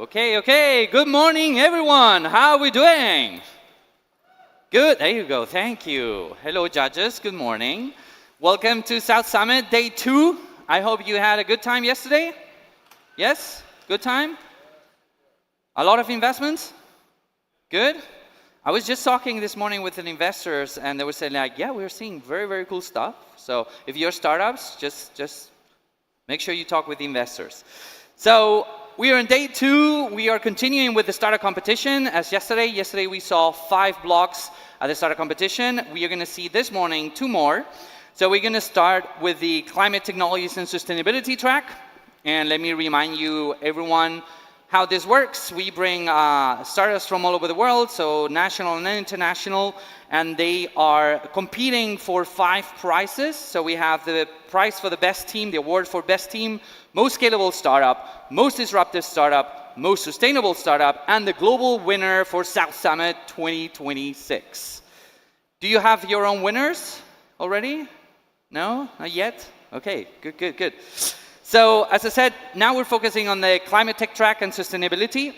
Okay. Good morning, everyone. How are we doing? Good. There you go. Thank you. Hello, judges. Good morning. Welcome to South Summit, day 2. I hope you had a good time yesterday. Yes? Good time? A lot of investments? Good? I was just talking this morning with an investors, and they were saying, like, yeah, we're seeing very, very cool stuff. So if you're startups, just make sure you talk with the investors. So we are in day 2. We are continuing with the startup competition. As yesterday we saw 5 blocks at the startup competition. We are going to see this morning 2 more. So we're going to start with the climate technologies and sustainability track. And let me remind you, everyone, how this works. We bring startups from all over the world, so national and international, and they are competing for 5 prizes. So we have the prize for the best team, the award for best team, most scalable startup, most disruptive startup, most sustainable startup, and the global winner for South Summit 2026. Do you have your own winners already? No? Not yet? Okay, good. So, as I said, now we're focusing on the climate tech track and sustainability,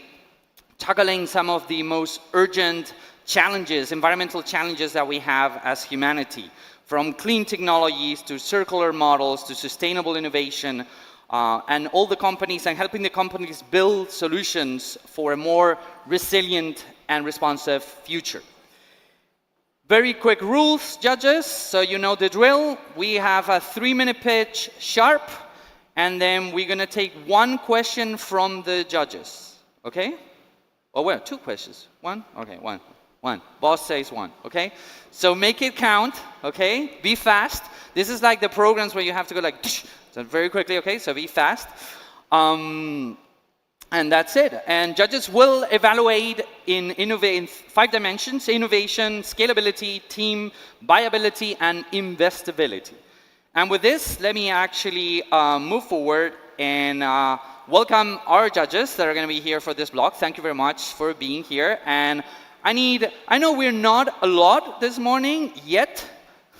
tackling some of the most urgent challenges, environmental challenges that we have as humanity, from clean technologies to circular models to sustainable innovation, and all the companies, and helping the companies build solutions for a more resilient and responsive future. Very quick rules, judges, so you know the drill. We have a 3-minute pitch sharp, and then we're going to take 1 question from the judges, okay? Oh, well, 2 questions. 1? Okay, 1. Boss says 1, okay? So make it count, okay? Be fast. This is like the programs where you have to go like, so very quickly, okay? So be fast. And that's it. And judges will evaluate in 5 dimensions: innovation, scalability, team, viability, and investability. And with this, let me actually move forward and welcome our judges that are going to be here for this block. Thank you very much for being here. And I know we're not a lot this morning yet,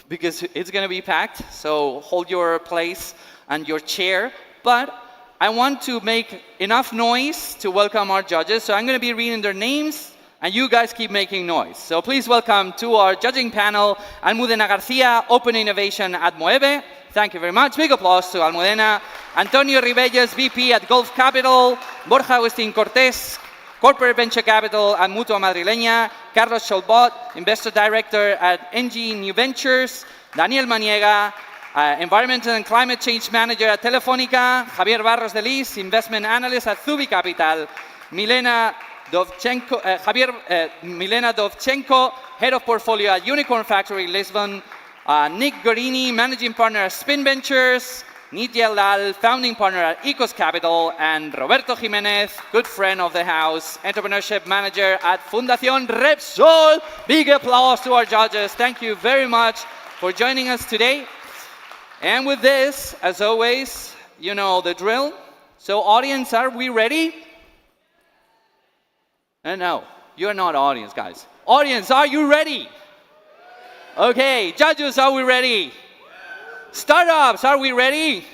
because it's going to be packed, so hold your place and your chair. But I want to make enough noise to welcome our judges, so I'm going to be reading their names, and you guys keep making noise. So please welcome to our judging panel, Almudena Garcia, Open Innovation at Moeve. Thank you very much. Big applause to Almudena. Antonio Ribelles, VP at Gulf Capital. Borja Agustín Cortés, Corporate Venture Capital at Mutua Madrileña. Carlos Cholbot, Investor Director at NG New Ventures. Daniel Maniega, Environmental and Climate Change Manager at Telefónica. Javier Barros de Lis, Investment Analyst at Zubi Capital. Milena Dovchenko, Head of Portfolio at Unicorn Factory Lisbon. Nick Gorini, Managing Partner at Spin Ventures. Nitya Lal, Founding Partner at Ecos Capital. And Roberto Jimenez, good friend of the house, Entrepreneurship Manager at Fundación Repsol. Big applause to our judges. Thank you very much for joining us today. And with this, as always, you know the drill. So audience, are we ready? No, you're not audience, guys. Audience, are you ready? Okay, judges, are we ready? Startups, are we ready?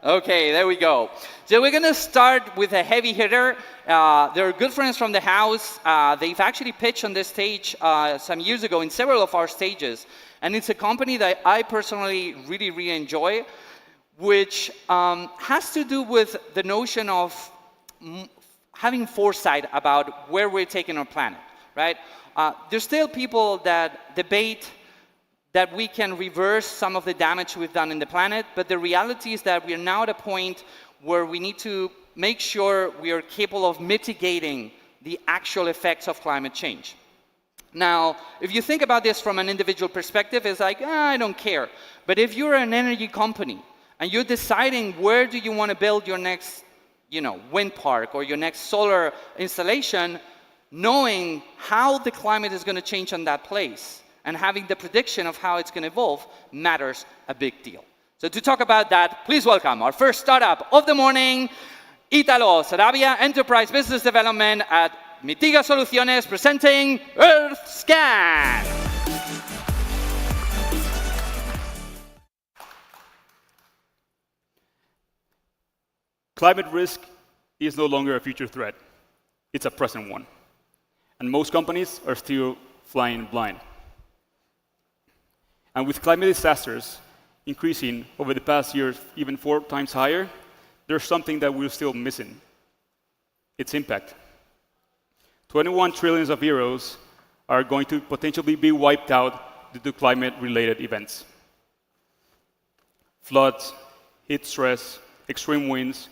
Okay, there we go. So we're going to start with a heavy hitter. They're good friends from the house. They've actually pitched on this stage some years ago in several of our stages. And it's a company that I personally really enjoy, which has to do with the notion of having foresight about where we're taking our planet, right? There's still people that debate that we can reverse some of the damage we've done in the planet, but the reality is that we are now at a point where we need to make sure we are capable of mitigating the actual effects of climate change. Now, if you think about this from an individual perspective, it's like, I don't care. But if you're an energy company and you're deciding where do you want to build your next, wind park or your next solar installation, knowing how the climate is going to change on that place and having the prediction of how it's going to evolve matters a big deal. So to talk about that, please welcome our first startup of the morning, Italo Sarabia, Enterprise Business Development at Mitiga Soluciones, presenting EarthScan. Climate risk is no longer a future threat. It's a present one. And most companies are still flying blind. And with climate disasters increasing over the past years even 4 times higher, there's something that we're still missing. Its impact. 21 trillion euros are going to potentially be wiped out due to climate-related events. Floods, heat stress, extreme winds,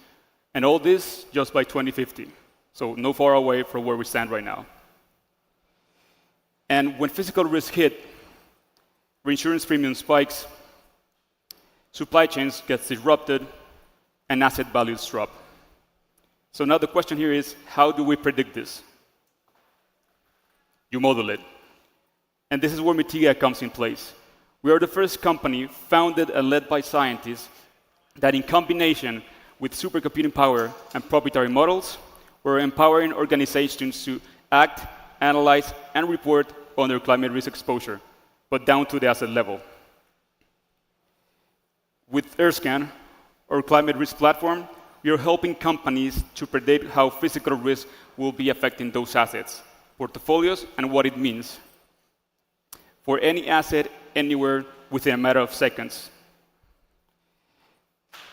and all this just by 2050. So no far away from where we stand right now. And when physical risk hit, reinsurance premium spikes, supply chains get disrupted, and asset values drop. So now the question here is, how do we predict this? You model it. And this is where Mitiga comes in place. We are the first company founded and led by scientists that in combination with supercomputing power and proprietary models, we're empowering organizations to act, analyze, and report on their climate risk exposure, but down to the asset level. With AirScan, our climate risk platform, we are helping companies to predict how physical risk will be affecting those assets, portfolios, and what it means for any asset anywhere within a matter of seconds.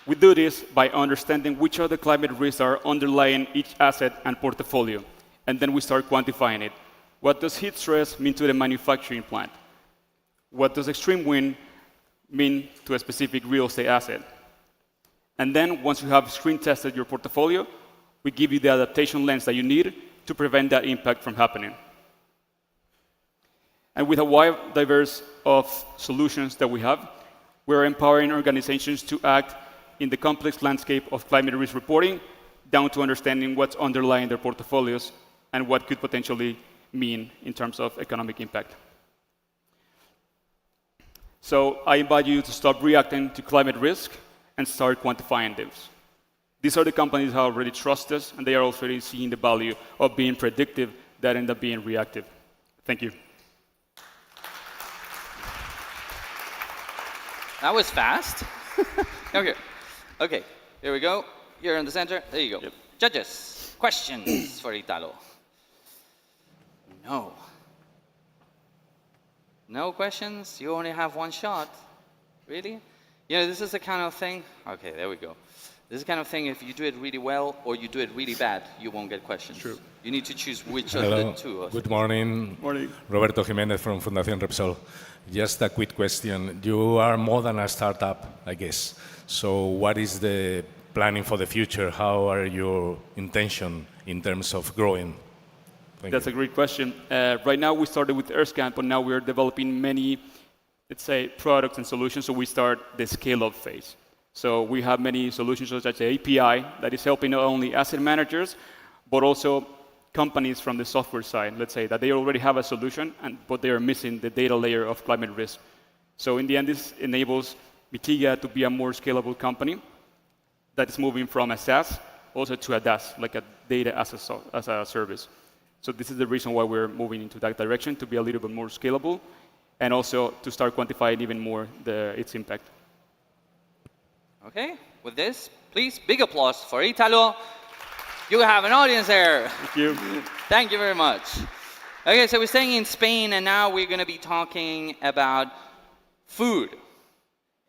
We do this by understanding which other climate risks are underlying each asset and portfolio, and then we start quantifying it. What does heat stress mean to the manufacturing plant? What does extreme wind mean to a specific real estate asset? And then, once you have screen tested your portfolio, we give you the adaptation lens that you need to prevent that impact from happening. And with a wide diverse of solutions that we have, we're empowering organizations to act in the complex landscape of climate risk reporting, down to understanding what's underlying their portfolios and what could potentially mean in terms of economic impact. So I invite you to stop reacting to climate risk and start quantifying this. These are the companies that already trust us, and they are already seeing the value of being predictive that end up being reactive. Thank you. That was fast. Okay, here we go. You're in the center. There you go. Yep. Judges, questions for Italo? No. No questions? You only have one shot. Really? You know, this is the kind of thing. Okay, there we go. This is the kind of thing, if you do it really well or you do it really bad, you won't get questions. True. You need to choose which Hello. of the two. Good morning. Morning. Roberto Jiménez from Fundación Repsol. Just a quick question. You are more than a startup, I guess. So what is the planning for the future? How are your intention in terms of growing? That's a great question. Right now, we started with AirScan, but now we're developing many, let's say, products and solutions, so we start the scale-up phase. So we have many solutions such as the API that is helping not only asset managers, but also companies from the software side, let's say, that they already have a solution, but they are missing the data layer of climate risk. So in the end, this enables Mitiga to be a more scalable company that is moving from a SaaS also to a DaaS, like a data as a service. So this is the reason why we're moving into that direction, to be a little bit more scalable, and also to start quantifying even more its impact. Okay, with this, please, big applause for Italo. You have an audience there. Thank you. Thank you very much. Okay, so we're staying in Spain, and now we're going to be talking about food.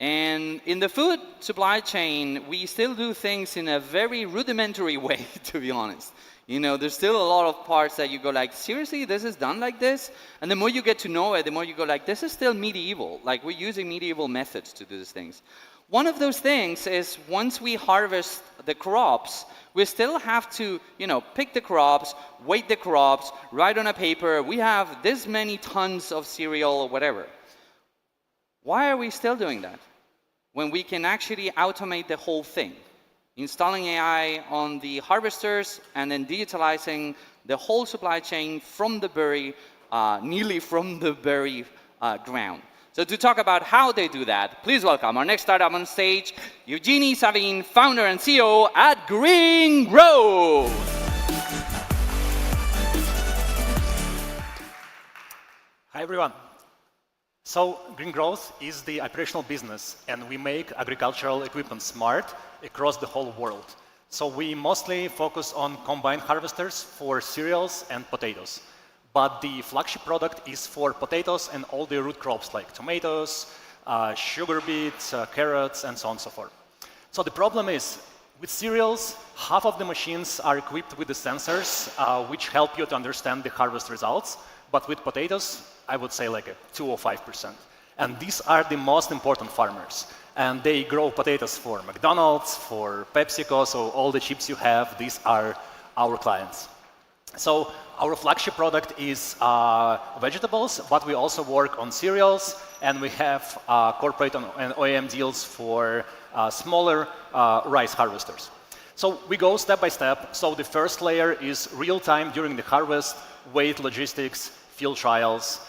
And in the food supply chain, we still do things in a very rudimentary way, to be honest. You know, there's still a lot of parts that you go like, seriously, this is done like this? And the more you get to know it, the more you go like, this is still medieval. Like, we're using medieval methods to do these things. One of those things is once we harvest the crops, we still have to, you know, pick the crops, weight the crops, write on a paper, we have this many tons of cereal or whatever. Why are we still doing that when we can actually automate the whole thing? Installing AI on the harvesters and then digitalizing the whole supply chain from the very, nearly from the very ground. So to talk about how they do that, please welcome our next startup on stage, Eugenie Savin, founder and CEO at Green Growth. Hi, everyone. So Green Growth is the operational business, and we make agricultural equipment smart across the whole world. So we mostly focus on combine harvesters for cereals and potatoes. But the flagship product is for potatoes and all the root crops like tomatoes, sugar beets, carrots, and so on and so forth. So the problem is, with cereals, half of the machines are equipped with the sensors, which help you to understand the harvest results. But with potatoes, I would say like a 2 or 5%. And these are the most important farmers. And they grow potatoes for McDonald's, for PepsiCo, so all the chips you have, these are our clients. So our flagship product is vegetables, but we also work on cereals, and we have corporate and OEM deals for smaller rice harvesters. So we go step by step. So the first layer is real-time during the harvest, weight logistics, field trials.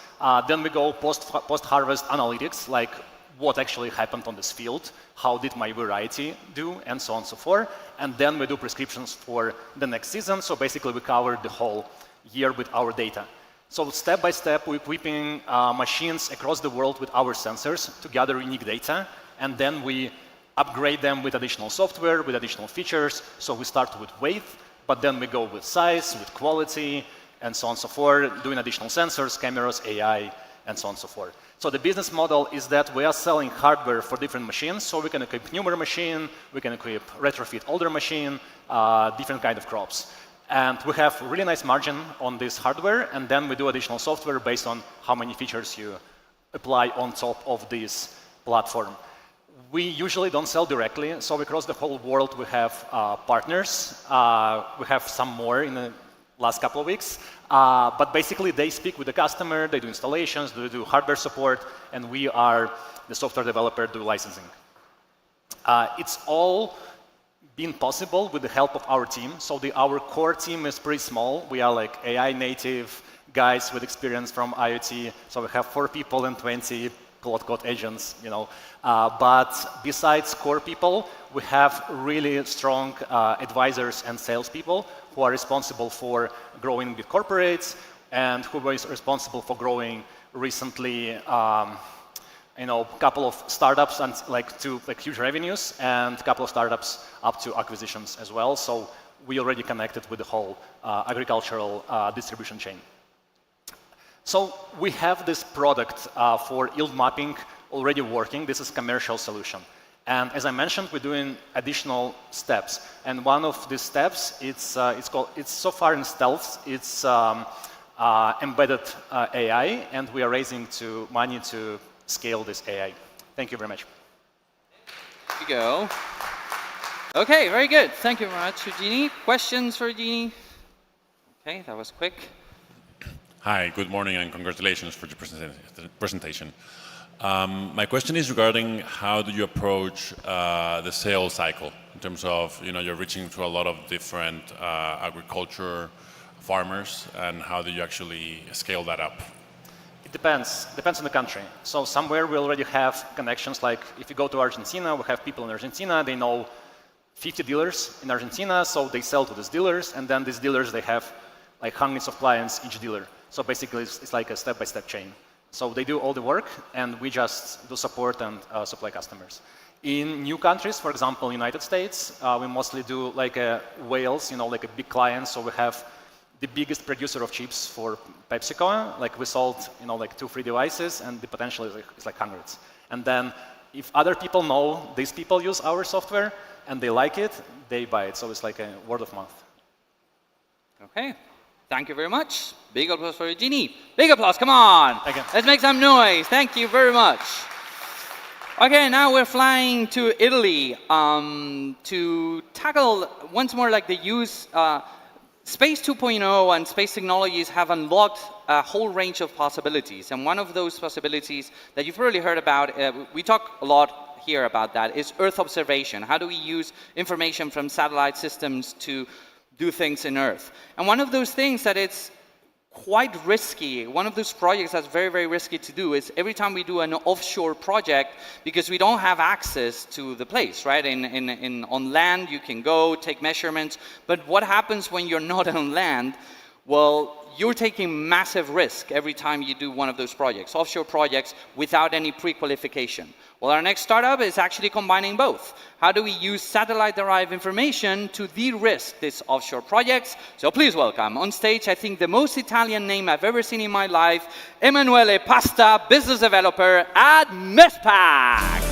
Then we go post-harvest analytics, like what actually happened on this field, how did my variety do, and so on and so forth. And then we do prescriptions for the next season. So basically, we cover the whole year with our data. So step by step, we're equipping machines across the world with our sensors to gather unique data, and then we upgrade them with additional software, with additional features. So we start with weight, but then we go with size, with quality, and so on and so forth, doing additional sensors, cameras, AI, and so on and so forth. So the business model is that we are selling hardware for different machines. So we can equip newer machine, we can equip retrofit older machine, different kind of crops. And we have really nice margin on this hardware, and then we do additional software based on how many features you apply on top of this platform. We usually don't sell directly, so across the whole world we have partners. We have some more in the last couple of weeks, but basically they speak with the customer, they do installations, they do hardware support, and we are the software developer, do licensing. It's all been possible with the help of our team. So our core team is pretty small. We are like AI native guys with experience from IoT. So we have 4 people and 20 code agents, you know. But besides core people, we have really strong advisors and salespeople who are responsible for growing with corporates and who is responsible for growing recently you know, a couple of startups and to huge revenues, and a couple of startups up to acquisitions as well. So we already connected with the whole agricultural distribution chain. So we have this product for yield mapping already working. This is a commercial solution. And as I mentioned, we're doing additional steps. And one of these steps, it's so far in stealth. It's embedded AI, and we are raising money to scale this AI. Thank you very much. There you go. Okay, very good. Thank you very much, Eugenie. Questions for Eugenie? Okay, that was quick. Hi, good morning, and congratulations for your presentation. My question is regarding how do you approach the sales cycle in terms of, you know, you're reaching to a lot of different agriculture farmers, and how do you actually scale that up? It depends on the country. So somewhere we already have connections, like if you go to Argentina, we have people in Argentina, they know 50 dealers in Argentina, so they sell to these dealers, and then these dealers, they have like hundreds of clients each dealer. So basically it's like a step-by-step chain. So they do all the work, and we just do support and supply customers. In new countries, for example, United States, we mostly do like Wales, you know, like a big client. So we have the biggest producer of chips for PepsiCo. Like we sold, you know, like 2-3 devices, and the potential is like hundreds. And then if other people know these people use our software and they like it, they buy it. So it's like a word of mouth. Okay. Thank you very much. Big applause for Eugenie. Big applause, come on. Okay. Let's make some noise. Thank you very much. Okay, now we're flying to Italy to tackle once more like the use. Space 2.0 and space technologies have unlocked a whole range of possibilities. And one of those possibilities that you've probably heard about, we talk a lot here about that, is Earth observation. How do we use information from satellite systems to do things in Earth? And one of those things that it's quite risky, one of those projects that's very, very risky to do is every time we do an offshore project, because we don't have access to the place, right? On land, you can go, take measurements, but what happens when you're not on land? Well, you're taking massive risk every time you do one of those projects, offshore projects, without any pre-qualification. Well, our next startup is actually combining both. How do we use satellite-derived information to de-risk these offshore projects? So please welcome on stage, I think the most Italian name I've ever seen in my life, Emanuele Pasta, business developer at MESPAC.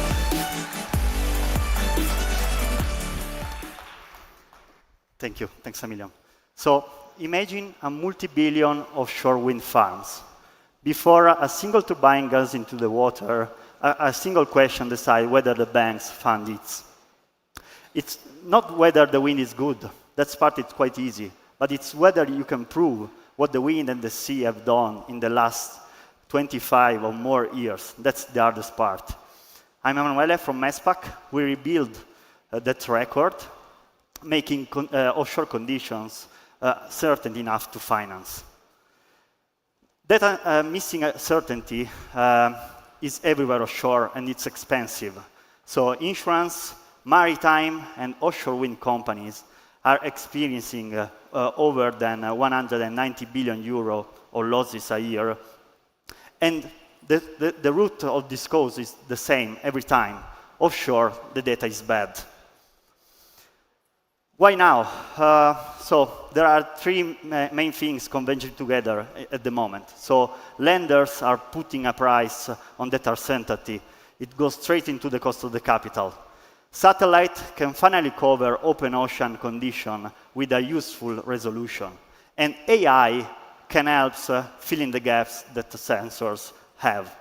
Thank you. Thanks a million. So imagine a multi-billion offshore wind farms. Before a single turbine goes into the water, a single question decides whether the banks fund it. It's not whether the wind is good. That part is quite easy. But it's whether you can prove what the wind and the sea have done in the last 25 or more years. That's the hardest part. I'm Emanuele from MESPAC. We rebuild that record, making offshore conditions certain enough to finance. Data missing certainty is everywhere offshore, and it's expensive. So insurance, maritime, and offshore wind companies are experiencing over than 190 billion euro of losses a year. And the root of this cause is the same every time. Offshore, the data is bad. Why now? So there are three main things converging together at the moment. So lenders are putting a price on data certainty. It goes straight into the cost of the capital. Satellite can finally cover open ocean condition with a useful resolution. And AI can help fill in the gaps that the sensors have.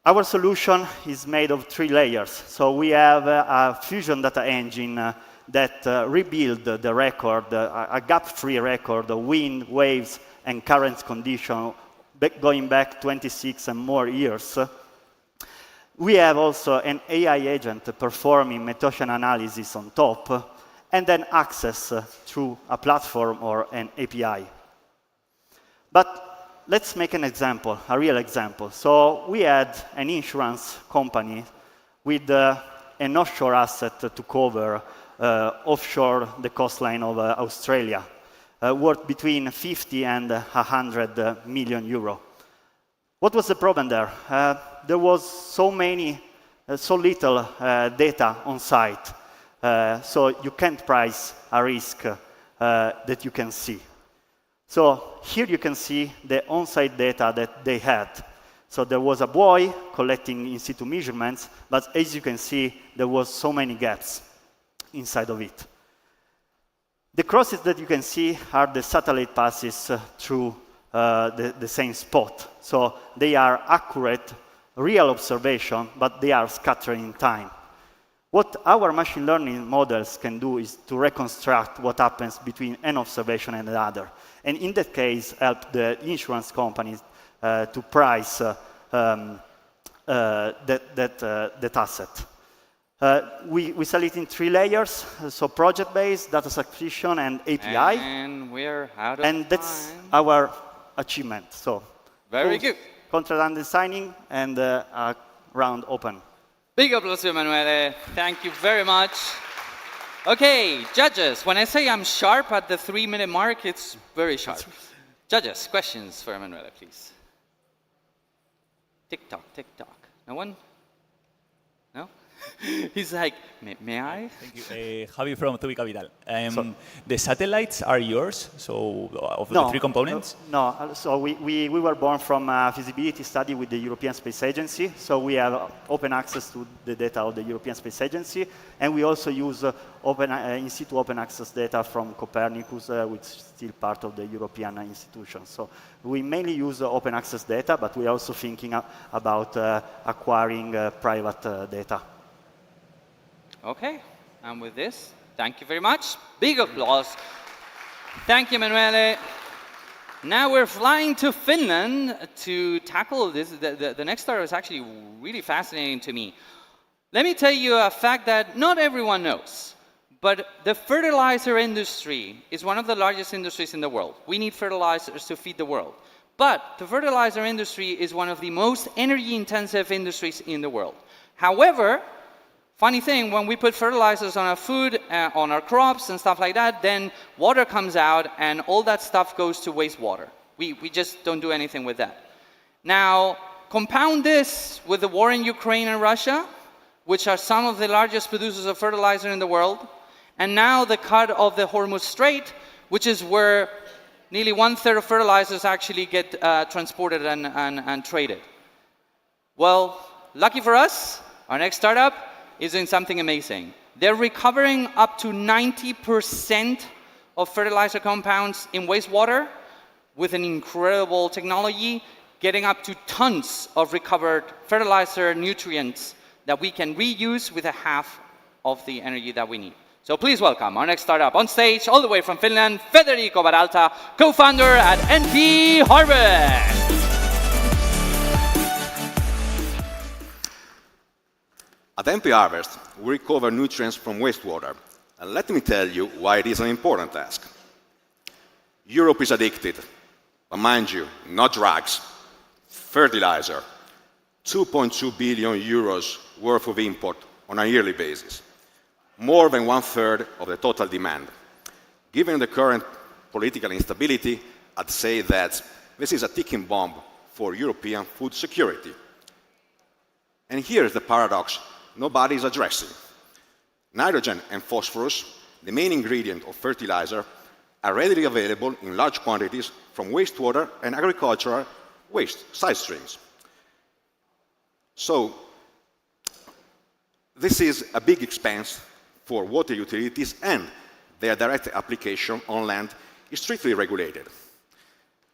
Our solution is made of 3 layers. So we have a fusion data engine that rebuild the record, a gap-free record of wind, waves, and current condition going back 26 and more years. We have also an AI agent performing metocean analysis on top, and then access through a platform or an API. But let's make an example, a real example. So we had an insurance company with an offshore asset to cover offshore the coastline of Australia, worth between 50 and 100 million euro. What was the problem there? There was so little data on site, so you can't price a risk that you can see. So here you can see the on-site data that they had. So there was a buoy collecting in situ measurements, but as you can see, there was so many gaps inside of it. The crosses that you can see are the satellite passes through the same spot. So they are accurate, real observation, but they are scattered in time. What our machine learning models can do is to reconstruct what happens between an observation and another. And in that case, help the insurance companies to price that asset. We sell it in 3 layers, so project-based, data subscription, and API. And we're out of And time. that's our achievement. So Very good. contract under signing and a round open. Big applause to Emanuele. Thank you very much. Okay, judges, when I say I'm sharp at the 3-minute mark, it's very sharp. Judges, questions for Emanuele, please. Tick tock, tick tock. No one? No? He's like, may I? Thank you. Javi from Tubi Capital. The satellites are yours, so of the 3 components? No, so we were born from a feasibility study with the European Space Agency, so we have open access to the data of the European Space Agency, and we also use in situ open access data from Copernicus, which is still part of the European institution. So we mainly use open access data, but we're also thinking about acquiring private data. Okay, and with this, thank you very much. Big applause. Thank you, Emanuele. Now we're flying to Finland to tackle this. The next startup is actually really fascinating to me. Let me tell you a fact that not everyone knows, but the fertilizer industry is one of the largest industries in the world. We need fertilizers to feed the world. But the fertilizer industry is one of the most energy-intensive industries in the world. However, Funny thing, when we put fertilizers on our food, on our crops and stuff like that, then water comes out and all that stuff goes to wastewater. We just don't do anything with that. Now, compound this with the war in Ukraine and Russia, which are some of the largest producers of fertilizer in the world, and now the cut of the Hormuz Strait, which is where nearly 1/3 of fertilizers actually get transported and traded. Well, lucky for us, our next startup is doing something amazing. They're recovering up to 90% of fertilizer compounds in wastewater with an incredible technology, getting up to tons of recovered fertilizer nutrients that we can reuse with a half of the energy that we need. So please welcome our next startup on stage, all the way from Finland, Federico Baralta, co-founder at NP Harvest. At NP Harvest, we recover nutrients from wastewater. And let me tell you why it is an important task. Europe is addicted, but mind you, not drugs, fertilizer. 2.2 billion euros worth of import on a yearly basis. More than 1/3 of the total demand. Given the current political instability, I'd say that this is a ticking bomb for European food security. And here's the paradox nobody is addressing. Nitrogen and phosphorus, the main ingredient of fertilizer, are readily available in large quantities from wastewater and agricultural waste side streams. So, this is a big expense for water utilities, and their direct application on land is strictly regulated.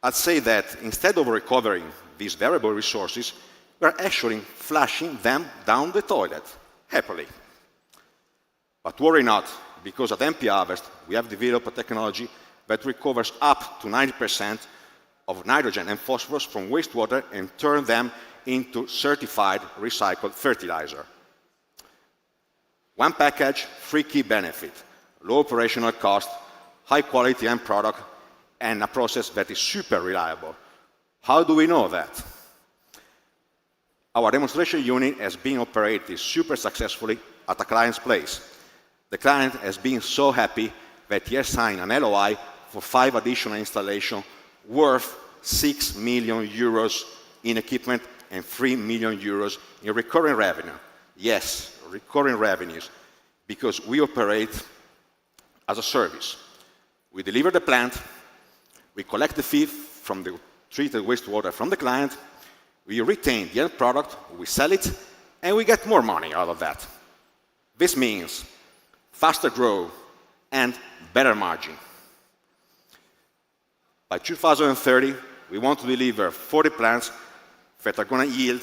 I'd say that instead of recovering these variable resources, we are actually flushing them down the toilet, happily. But worry not, because at NP Harvest, we have developed a technology that recovers up to 90% of nitrogen and phosphorus from wastewater and turn them into certified recycled fertilizer. One package, 3 key benefits: low operational cost, high quality end product, and a process that is super reliable. How do we know that? Our demonstration unit has been operated super successfully at a client's place. The client has been so happy that he has signed an LOI for 5 additional installations worth 6 million euros in equipment and 3 million euros in recurring revenue. Yes, recurring revenues, because we operate as a service. We deliver the plant, we collect the fee from the treated wastewater from the client, we retain the end product, we sell it, and we get more money out of that. This means faster growth and better margin. By 2030, we want to deliver 40 plants that are going to yield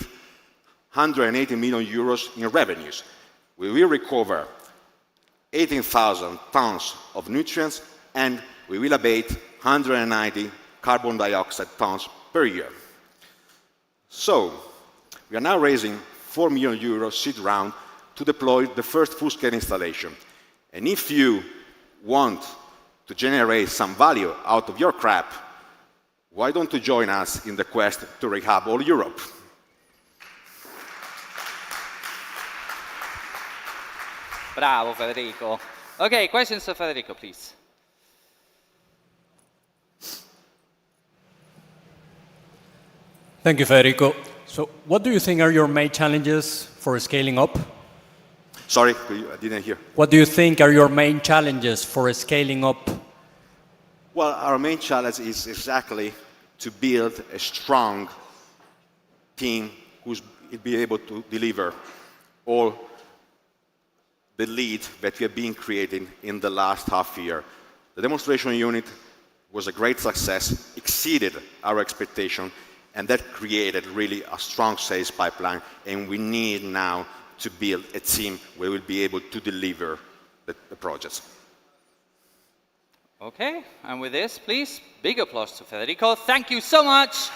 180 million euros in revenues. We will recover 18,000 tons of nutrients, and we will abate 190 carbon dioxide tons per year. So, we are now raising 4 million euros seed round to deploy the first full-scale installation. And if you want to generate some value out of your crap, why don't you join us in the quest to rehab all Europe? Bravo, Federico. Okay, questions to Federico, please. Thank you, Federico. So, what do you think are your main challenges for scaling up? Sorry, I didn't hear. What do you think are your main challenges for scaling up? Well, our main challenge is exactly to build a strong team who's be able to deliver all the lead that we have been creating in the last half year. The demonstration unit was a great success, exceeded our expectation, and that created really a strong sales pipeline, and we need now to build a team where we'll be able to deliver the projects. Okay, and with this, please, big applause to Federico. Thank you so much.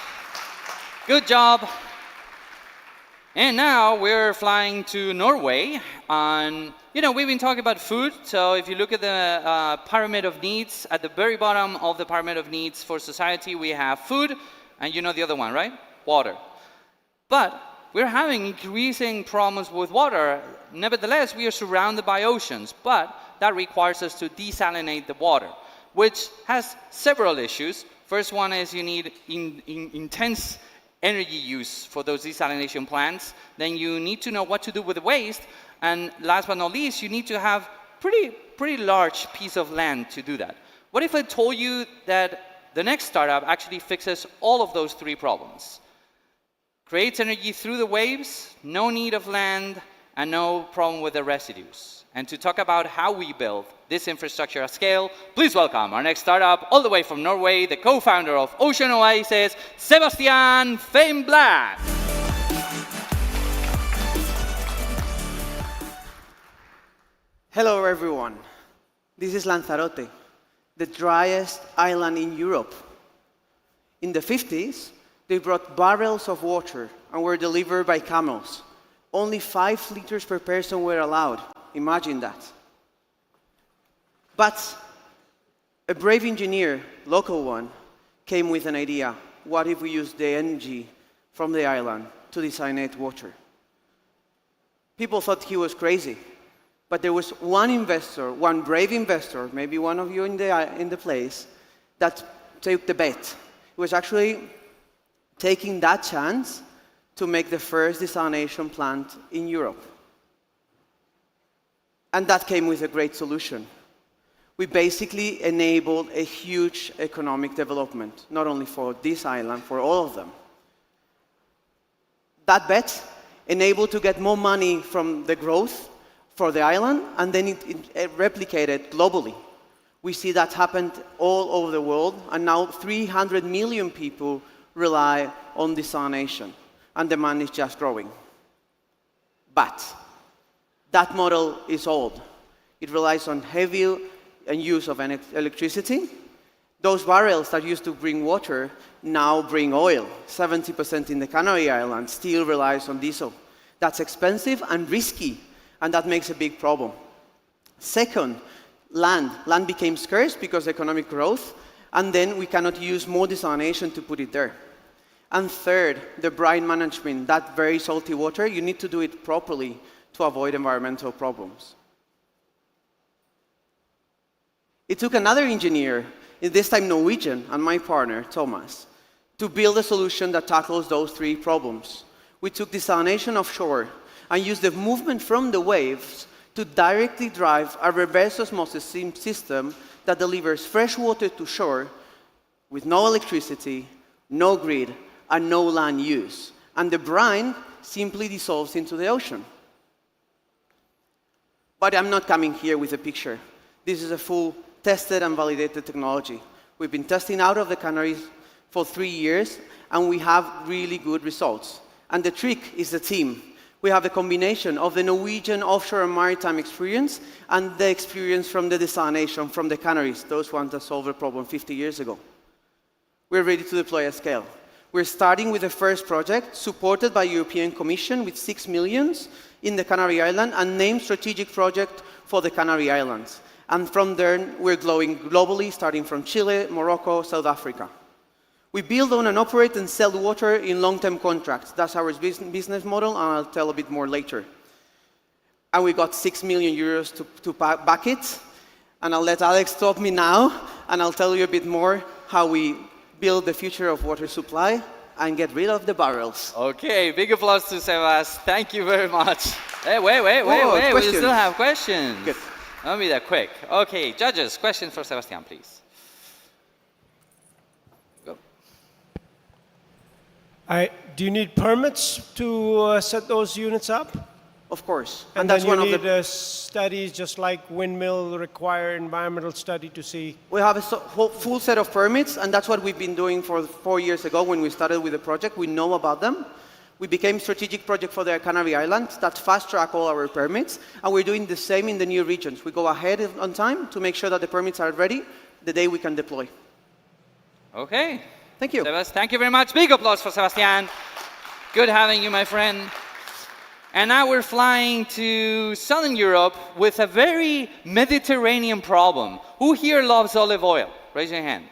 Good job. And now we're flying to Norway. And, we've been talking about food. So if you look at the pyramid of needs, at the very bottom of the pyramid of needs for society, we have food. And you know the other one, right? Water. But we're having increasing problems with water. Nevertheless, we are surrounded by oceans, but that requires us to desalinate the water, which has several issues. First one is you need intense energy use for those desalination plants. Then you need to know what to do with the waste. And last but not least, you need to have pretty large piece of land to do that. What if I told you that the next startup actually fixes all of those three problems? Creates energy through the waves, no need of land, and no problem with the residues. And to talk about how we build this infrastructure at scale, please welcome our next startup, all the way from Norway, the co-founder of Ocean Oasis, Sebastian Feinblad. Hello, everyone. This is Lanzarote, the driest island in Europe. In the 50s, they brought barrels of water and were delivered by camels. Only 5 liters per person were allowed. Imagine that. But a brave engineer, local one, came with an idea. What if we use the energy from the island to desalinate water? People thought he was crazy. But there was one investor, one brave investor, maybe one of you in the place, that took the bet. He was actually taking that chance to make the first desalination plant in Europe. And that came with a great solution. We basically enabled a huge economic development, not only for this island, for all of them. That bet enabled to get more money from the growth for the island, and then it replicated globally. We see that happened all over the world, and now 300 million people rely on desalination, and demand is just growing. But that model is old. It relies on heavy use of electricity. Those barrels that used to bring water now bring oil. 70% in the Canary Islands still relies on diesel. That's expensive and risky, and that makes a big problem. Second, land. Land became scarce because of economic growth, and then we cannot use more desalination to put it there. And third, the brine management, that very salty water, you need to do it properly to avoid environmental problems. It took another engineer, this time Norwegian, and my partner, Thomas, to build a solution that tackles those three problems. We took desalination offshore and used the movement from the waves to directly drive a reverse osmosis system that delivers fresh water to shore with no electricity, no grid, and no land use. And the brine simply dissolves into the ocean. But I'm not coming here with a picture. This is a full tested and validated technology. We've been testing out of the Canaries for 3 years, and we have really good results. And the trick is the team. We have a combination of the Norwegian offshore and maritime experience and the experience from the desalination from the Canaries, those ones that solved the problem 50 years ago. We're ready to deploy at scale. We're starting with the first project, supported by European Commission with 6 million in the Canary Island, and named strategic project for the Canary Islands. And from there, we're growing globally, starting from Chile, Morocco, South Africa. We build, own, and operate and sell water in long-term contracts. That's our business model, and I'll tell a bit more later. And we got 6 million euros to back it. And I'll let Alex stop me now, and I'll tell you a bit more how we build the future of water supply and get rid of the barrels. Okay, big applause to Sebas. Thank you very much. Hey, wait. We still have questions. Good. Don't be that quick. Okay, judges, questions for Sebastian, please. Go. Do you need permits to set those units up? Of course. And that's one of the studies, just like windmill, require environmental study to see. We have a full set of permits, and that's what we've been doing for 4 years ago when we started with the project. We know about them. We became strategic project for the Canary Islands that fast-track all our permits, and we're doing the same in the new regions. We go ahead on time to make sure that the permits are ready the day we can deploy. Okay. Thank you. Sebas, thank you very much. Big applause for Sebastian. Good having you, my friend. And now we're flying to Southern Europe with a very Mediterranean problem. Who here loves olive oil? Raise your hand.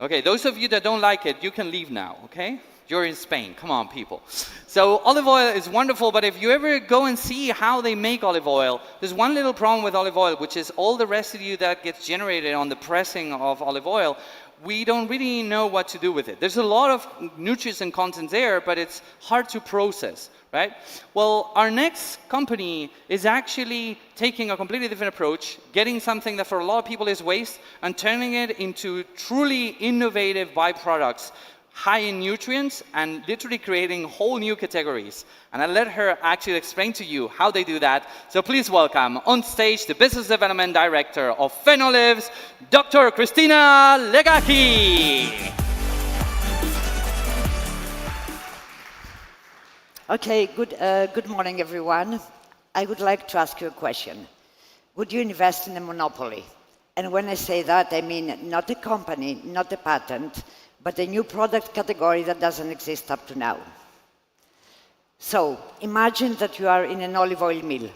Okay, those of you that don't like it, you can leave now, okay? You're in Spain. Come on, people. So olive oil is wonderful, but if you ever go and see how they make olive oil, there's one little problem with olive oil, which is all the residue that gets generated on the pressing of olive oil. We don't really know what to do with it. There's a lot of nutrients and content there, but it's hard to process, right? Well, our next company is actually taking a completely different approach, getting something that for a lot of people is waste and turning it into truly innovative byproducts, high in nutrients, and literally creating whole new categories. And I'll let her actually explain to you how they do that. So please welcome on stage the Business Development Director of Phenolives, Dr. Christina Legaki. Okay, good morning, everyone. I would like to ask you a question. Would you invest in a monopoly? And when I say that, I mean not a company, not a patent, but a new product category that doesn't exist up to now. So imagine that you are in an olive oil mill.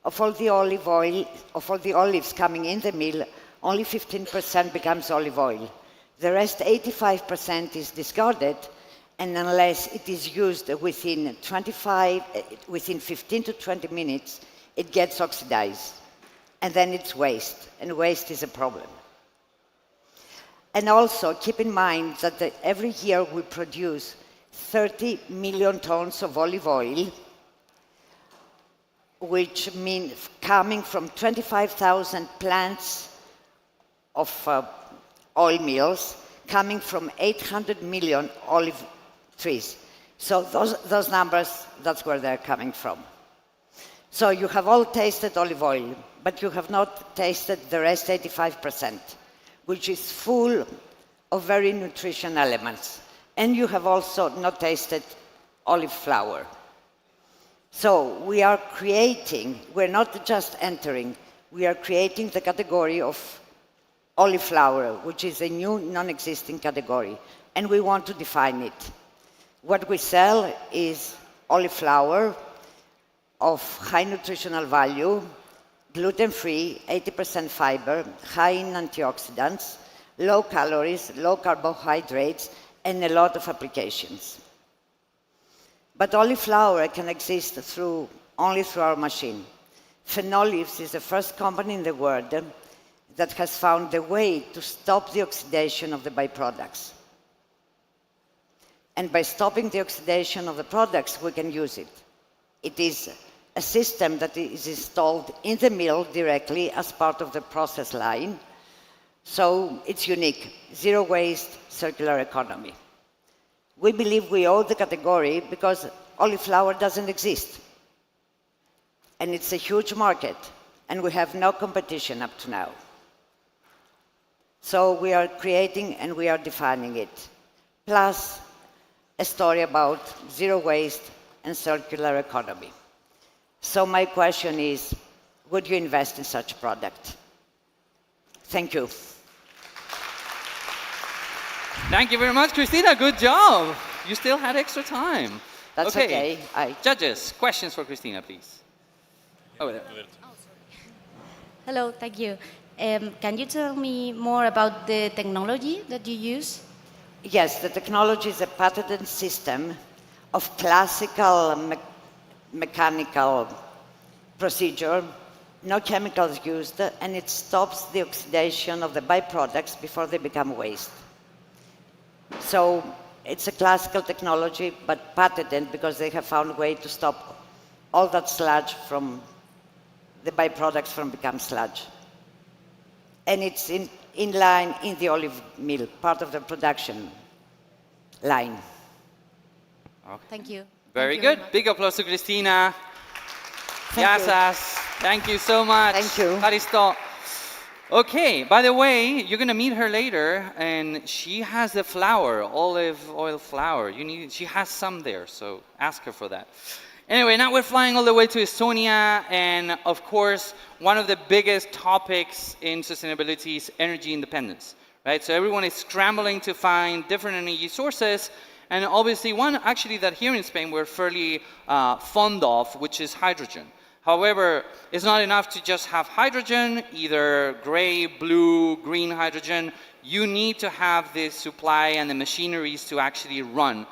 Of all the olives coming in the mill, only 15% becomes olive oil. The rest, 85%, is discarded, and unless it is used within 15 to 20 minutes, it gets oxidized. And then it's waste, and waste is a problem. And also keep in mind that every year we produce 30 million tons of olive oil, which means coming from 25,000 plants of oil mills, coming from 800 million olive trees. So those numbers, that's where they're coming from. So you have all tasted olive oil, but you have not tasted the rest 85%. Which is full of very nutrition elements. And you have also not tasted olive flower. So we are creating, we're not just entering, we are creating the category of olive flower, which is a new non-existing category. And we want to define it. What we sell is olive flower of high nutritional value, gluten-free, 80% fiber, high in antioxidants, low calories, low carbohydrates, and a lot of applications. But olive flower can exist only through our machine. Phenolives is the first company in the world that has found a way to stop the oxidation of the byproducts. And by stopping the oxidation of the products, we can use it. It is a system that is installed in the mill directly as part of the process line. So it's unique, zero waste, circular economy. We believe we owe the category because olive flower doesn't exist. And it's a huge market, and we have no competition up to now. So we are creating and we are defining it. Plus a story about zero waste and circular economy. So my question is, would you invest in such a product? Thank you. Thank you very much, Christina. Good job. You still had extra time. That's okay. Judges, questions for Christina, please. Over there. Hello, thank you. Can you tell me more about the technology that you use? Yes, the technology is a patented system of classical mechanical procedure, no chemicals used, and it stops the oxidation of the byproducts before they become waste. So it's a classical technology, but patented because they have found a way to stop all that sludge from the byproducts from become sludge. And it's in line in the olive mill, part of the production line. Okay. Thank you. Very good. Big applause to Christina. Gracias. Thank you so much. Thank you. Haristo. Okay, by the way, you're going to meet her later, and she has the flour, olive oil flour. She has some there, so ask her for that. Anyway, now we're flying all the way to Estonia, and of course, one of the biggest topics in sustainability is energy independence, right? So everyone is scrambling to find different energy sources, and obviously one actually that here in Spain we're fairly fond of, which is hydrogen. However, it's not enough to just have hydrogen, either gray, blue, green hydrogen. You need to have the supply and the machineries to actually run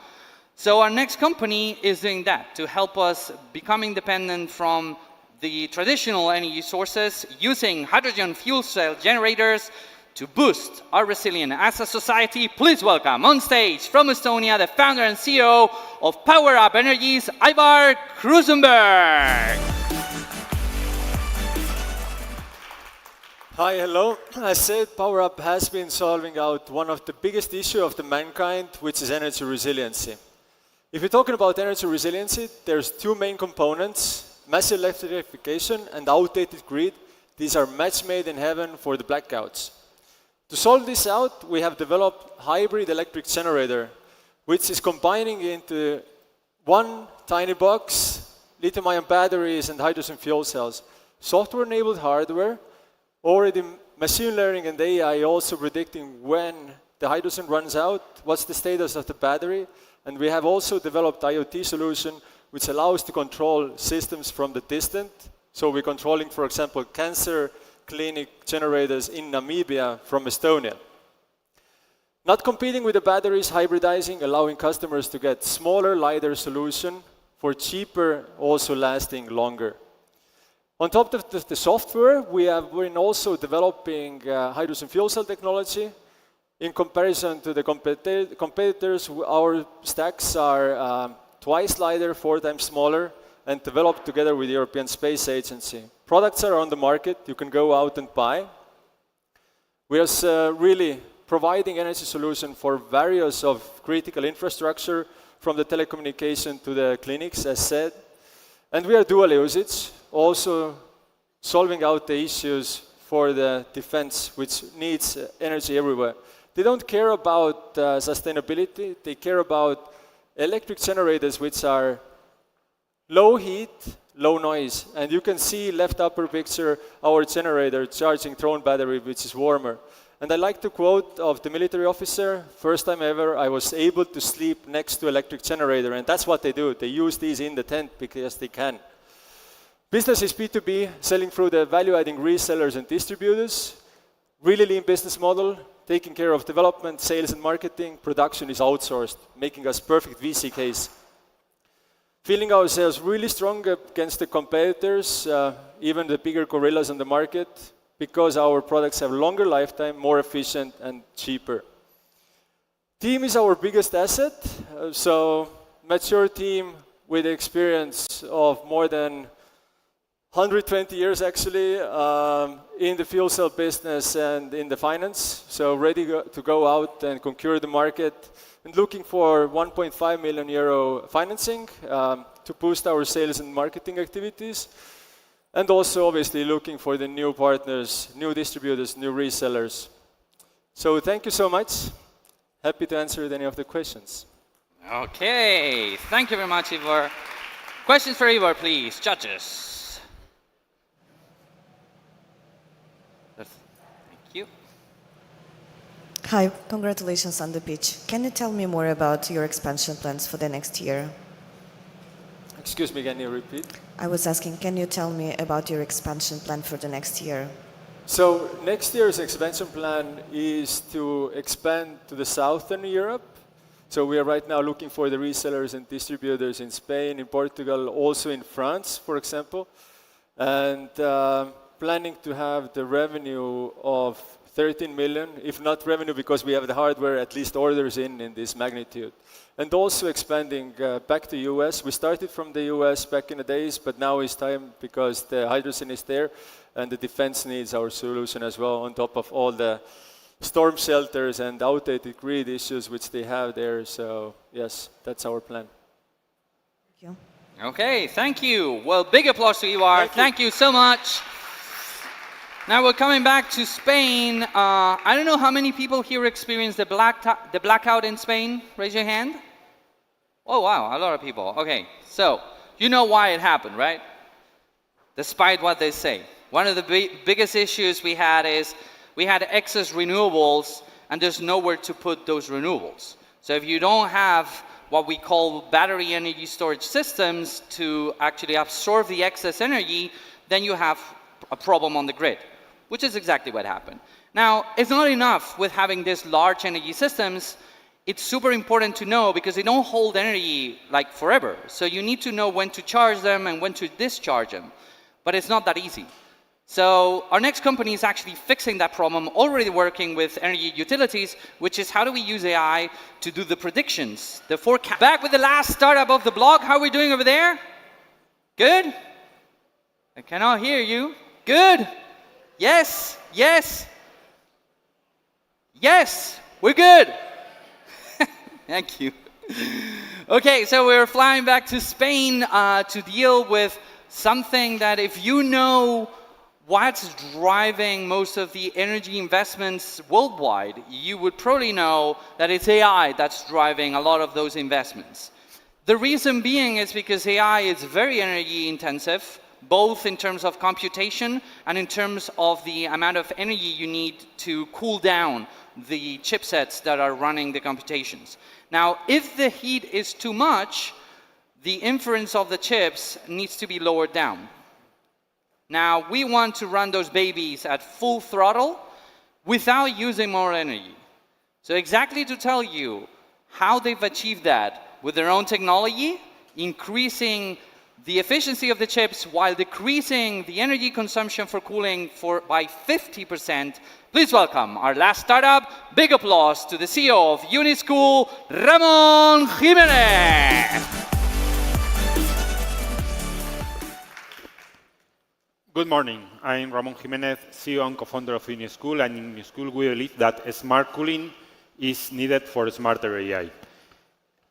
So our next company is doing that to help us become independent from the traditional energy sources using hydrogen fuel cell generators to boost our resilience as a society. Please welcome on stage from Estonia the founder and CEO of Power Up Energies, Ivar Krusenberg. Hi, hello. As said, Power Up has been solving out one of the biggest issues of the mankind, which is energy resiliency. If you're talking about energy resiliency, there's two main components: massive electrification and outdated grid. These are match made in heaven for the blackouts. To solve this out, we have developed hybrid electric generator, which is combining into one tiny box, lithium-ion batteries and hydrogen fuel cells. Software-enabled hardware, already machine learning and AI also predicting when the hydrogen runs out, what's the status of the battery, and we have also developed IoT solution which allows to control systems from the distant. So we're controlling, for example, cancer clinic generators in Namibia from Estonia. Not competing with the batteries, hybridizing, allowing customers to get smaller, lighter solution for cheaper, also lasting longer. On top of the software, we have been also developing hydrogen fuel cell technology. In comparison to the competitors, our stacks are twice lighter, 4 times smaller, and developed together with the European Space Agency. Products are on the market, you can go out and buy. We are really providing energy solution for various of critical infrastructure, from the telecommunication to the clinics, as said. And we are dual usage, also solving out the issues for the defense, which needs energy everywhere. They don't care about sustainability, they care about electric generators which are low heat, low noise. And you can see left upper picture our generator charging drone battery, which is warmer. And I like to quote of the military officer, first time ever I was able to sleep next to electric generator, and that's what they do. They use these in the tent because they can. Business is B2B, selling through the value-adding resellers and distributors. Really lean business model, taking care of development, sales and marketing. Production is outsourced, making us perfect VC case. Feeling ourselves really strong against the competitors, even the bigger gorillas on the market, because our products have longer lifetime, more efficient and cheaper. Team is our biggest asset, so mature team with experience of more than 120 years actually in the fuel cell business and in the finance, so ready to go out and conquer the market and looking for 1.5 million euro financing to boost our sales and marketing activities, and also obviously looking for the new partners, new distributors, new resellers. So thank you so much. Happy to answer any of the questions. Okay, thank you very much, Ivar. Questions for Ivar, please, judges. Thank you. Hi, congratulations on the pitch. Can you tell me more about your expansion plans for the next year? Excuse me, can you repeat? I was asking, can you tell me about your expansion plan for the next year? So next year's expansion plan is to expand to the Southern Europe. So we are right now looking for the resellers and distributors in Spain, in Portugal, also in France, for example. And planning to have the revenue of 13 million, if not revenue because we have the hardware, at least orders in this magnitude. And also expanding back to US. We started from the US back in the days, but now it's time because the hydrogen is there and the defense needs our solution as well, on top of all the storm shelters and outdated grid issues which they have there. So yes, that's our plan. Thank you. Okay, thank you. Well, big applause to Ivar. Thank you so much. Now we're coming back to Spain. I don't know how many people here experienced the blackout in Spain. Raise your hand. Oh, wow, a lot of people. Okay, so you know why it happened, right? Despite what they say. One of the biggest issues we had is we had excess renewables and there's nowhere to put those renewables. So if you don't have what we call battery energy storage systems to actually absorb the excess energy, then you have a problem on the grid, which is exactly what happened. Now, it's not enough with having these large energy systems. it's super important to know because they don't hold energy like forever. So you need to know when to charge them and when to discharge them. But it's not that easy. So our next company is actually fixing that problem, already working with energy utilities, which is how do we use AI to do the predictions, the forecast. Back with the last startup of the blog. How are we doing over there? Good? I cannot hear you. Good? Yes? Yes? Yes? We're good. Thank you. Okay, so we're flying back to Spain to deal with something that if you know what's driving most of the energy investments worldwide, you would probably know that it's AI that's driving a lot of those investments. The reason being is because AI is very energy intensive, both in terms of computation and in terms of the amount of energy you need to cool down the chipsets that are running the computations. Now, if the heat is too much, the inference of the chips needs to be lowered down. Now, we want to run those babies at full throttle without using more energy. So exactly to tell you how they've achieved that with their own technology, increasing the efficiency of the chips while decreasing the energy consumption for cooling by 50%. Please welcome our last startup. Big applause to the CEO of Unischool, Ramon Jimenez. Good morning. I'm Ramon Jimenez, CEO and co-founder of Unischool, and in Unischool we believe that smart cooling is needed for smarter AI.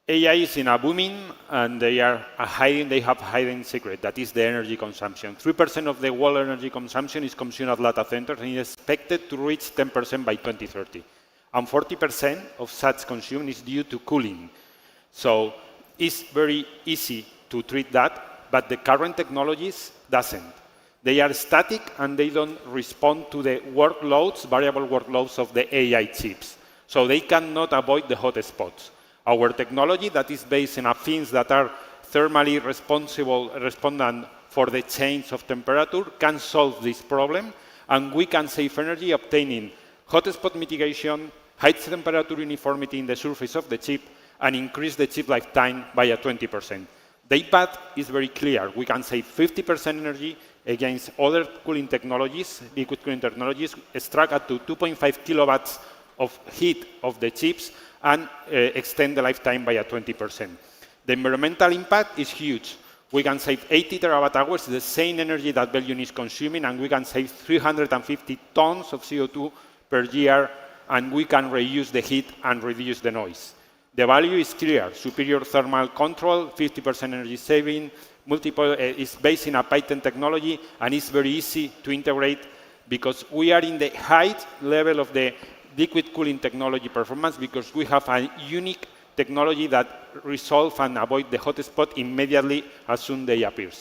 AI is in a booming, and they have a hidden secret, that is the energy consumption. 3% of the world energy consumption is consumed at data centers and is expected to reach 10% by 2030. And 40% of such consumption is due to cooling. So it's very easy to treat that, but the current technologies doesn't. They are static and they don't respond to the workloads, variable workloads of the AI chips. So they cannot avoid the hot spots. Our technology that is based on fins that are thermally respondent for the change of temperature can solve this problem, and we can save energy obtaining hotspot mitigation, high temperature uniformity in the surface of the chip, and increase the chip lifetime by 20%. The path is very clear. We can save 50% energy against other cooling technologies, liquid cooling technologies, extract up to 2.5 kilowatts of heat of the chips, and extend the lifetime by 20%. The environmental impact is huge. We can save 80 terawatt hours, the same energy that Belgium is consuming, and we can save 350 tons of CO2 per year, and we can reuse the heat and reduce the noise. The value is clear: superior thermal control, 50% energy saving, is based in a patent technology, and it's very easy to integrate because we are in the high level of the liquid cooling technology performance, because we have a unique technology that resolves and avoids the hotspot immediately as soon as they appear.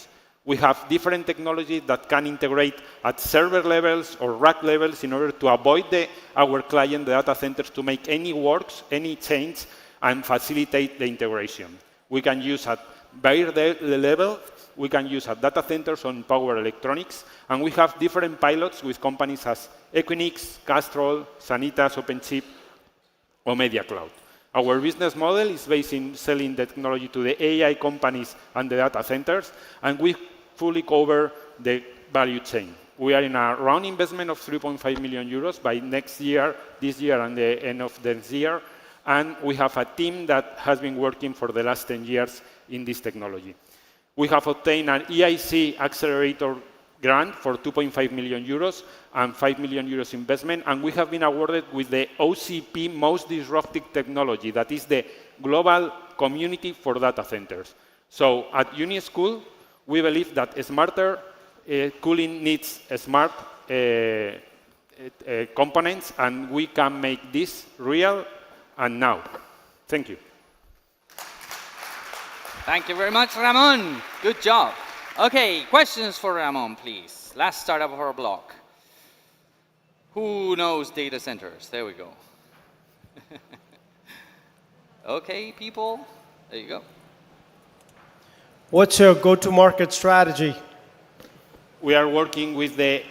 We have different technologies that can integrate at server levels or rack levels in order to avoid our client, the data centers, to make any works, any change, and facilitate the integration. We can use at bare level, we can use at data centers on power electronics, and we have different pilots with companies as Equinix, Castrol, Sanitas, OpenChip, or Media Cloud. Our business model is based in selling the technology to the AI companies and the data centers, and we fully cover the value chain. We are in a round investment of 3.5 million euros by next year, this year, and the end of this year, and we have a team that has been working for the last 10 years in this technology. We have obtained an EIC accelerator grant for 2.5 million euros and 5 million euros investment, and we have been awarded with the OCP Most Disruptive Technology, that is the global community for data centers. So at Unischool, we believe that smarter cooling needs smart components, and we can make this real and now. Thank you. Thank you very much, Ramon. Good job. Okay, questions for Ramon, please. Last startup of our block. Who knows data centers? There we go. Okay, people, there you go. What's your go-to-market strategy? We are working with the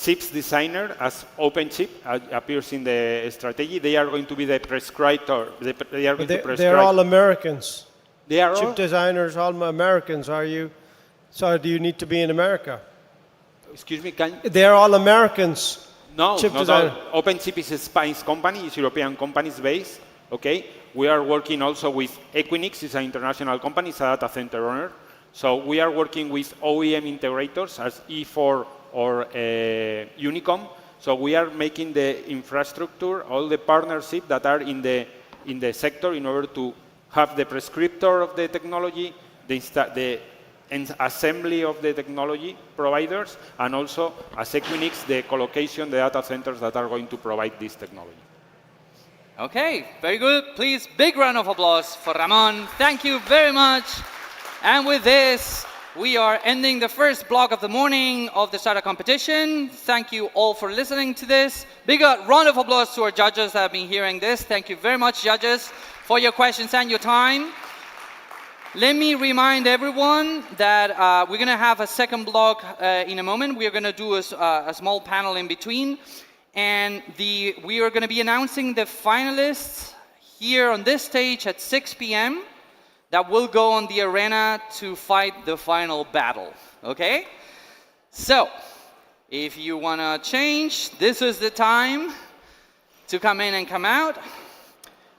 chips designer as open chip appears in the strategy. They are going to be the prescriber. They are going to prescribe. They're all Americans. They are chip all designers, all Americans. Are you? So do you need to be in America? Excuse me, They're all Americans. No, chip not designer. all. OpenChip is a Spanish company, it's European companies based. Okay, we are working also with Equinix, it's an international company, it's a data center owner. So we are working with OEM integrators as E4 or Unicom. So we are making the infrastructure, all the partnership that are in the sector in order to have the prescriptor of the technology, the assembly of the technology providers, and also as Equinix, the colocation, the data centers that are going to provide this technology. Okay, very good. Please, big round of applause for Ramon. Thank you very much. And with this, we are ending the first block of the morning of the startup competition. Thank you all for listening to this. Big round of applause to our judges that have been hearing this. Thank you very much, judges, for your questions and your time. Let me remind everyone that we're going to have a second block in a moment. We are going to do a small panel in between. And we are going to be announcing the finalists here on this stage at 6 p.m. that will go on the arena to fight the final battle. Okay? So, if you want to change, this is the time to come in and come out.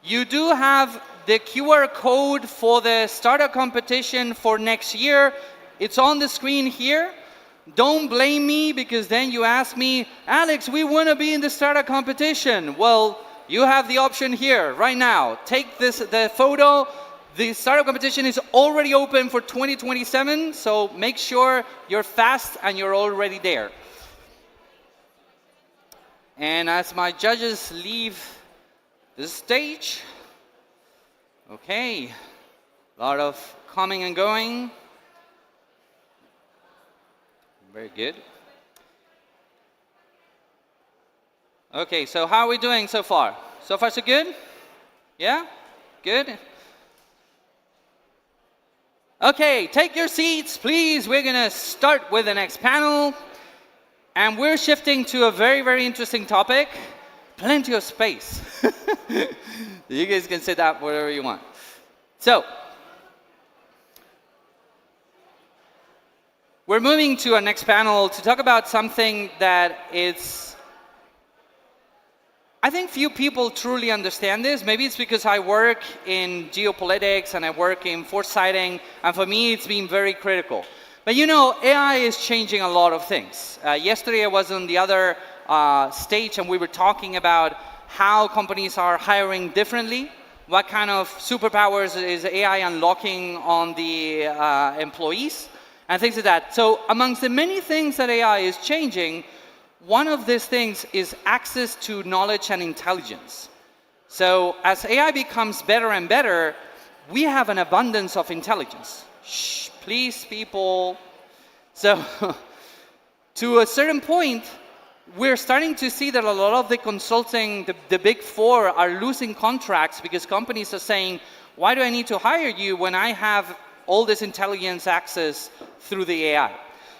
You do have the QR code for the startup competition for next year. It's on the screen here. Don't blame me because then you ask me, Alex, we want to be in the startup competition. Well, you have the option here right now. Take the photo. The startup competition is already open for 2027, so make sure you're fast and you're already there. And as my judges leave the stage, okay, a lot of coming and going. Very good. Okay, so how are we doing so far? So far, so good? Yeah? Good? Okay, take your seats, please. We're going to start with the next panel. And we're shifting to a very, very interesting topic. Plenty of space. You guys can sit up wherever you want. So, we're moving to our next panel to talk about something that I think few people truly understand this. Maybe it's because I work in geopolitics and I work in foresighting, and for me it's been very critical. But you know, AI is changing a lot of things. Yesterday I was on the other stage and we were talking about how companies are hiring differently. What kind of superpowers is AI unlocking on the employees? And things like that. So amongst the many things that AI is changing, one of these things is access to knowledge and intelligence. So as AI becomes better and better, we have an abundance of intelligence. Shh, please, people. So to a certain point, we're starting to see that a lot of the consulting, the big four, are losing contracts because companies are saying, why do I need to hire you when I have all this intelligence access through the AI?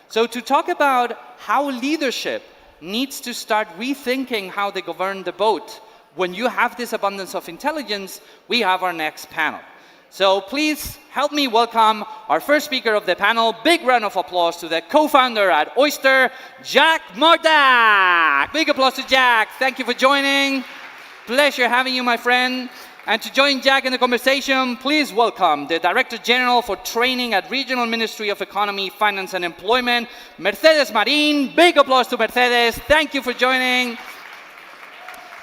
So to talk about how leadership needs to start rethinking how they govern the boat when you have this abundance of intelligence, we have our next panel. So please help me welcome our first speaker of the panel. Big round of applause to the co-founder at Oyster, Jack Mardak. Big applause to Jack. Thank you for joining. Pleasure having you, my friend. And to join Jack in the conversation, please welcome the Director General for Training at Regional Ministry of Economy, Finance and Employment, Mercedes Marin. Big applause to Mercedes. Thank you for joining.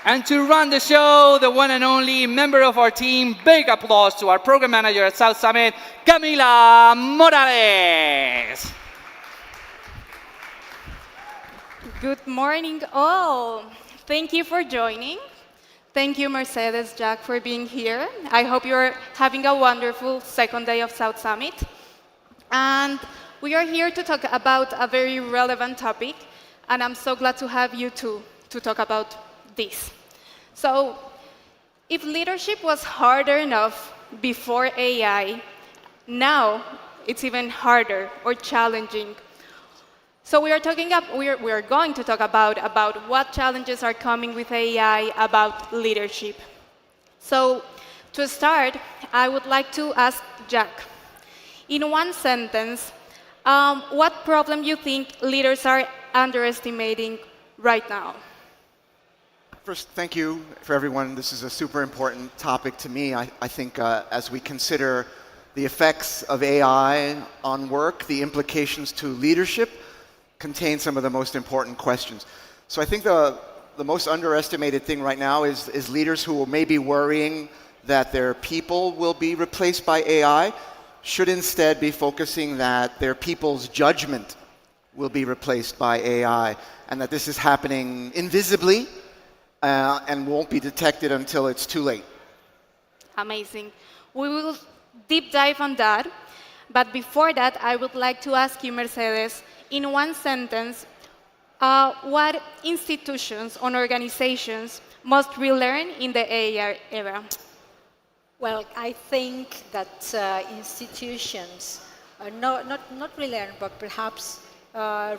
And to run the show, the one and only member of our team, big applause to our Program Manager at South Summit, Camila Morales. Good morning, all. Thank you for joining. Thank you, Mercedes, Jack, for being here. I hope you're having a wonderful second day of South Summit. And we are here to talk about a very relevant topic, and I'm so glad to have you two to talk about this. So, if leadership was harder enough before AI, now it's even harder or challenging. So we are going to talk about what challenges are coming with AI, about leadership. So to start, I would like to ask Jack, in one sentence, what problem you think leaders are underestimating right now? First, thank you for everyone. This is a super important topic to me. I think as we consider the effects of AI on work, the implications to leadership contain some of the most important questions. So I think the most underestimated thing right now is leaders who may be worrying that their people will be replaced by AI should instead be focusing that their people's judgment will be replaced by AI, and that this is happening invisibly and won't be detected until it's too late. Amazing. We will deep dive on that. But before that, I would like to ask you, Mercedes, in one sentence, what institutions or organizations must relearn in the AI era? Well, I think that institutions not relearn, but perhaps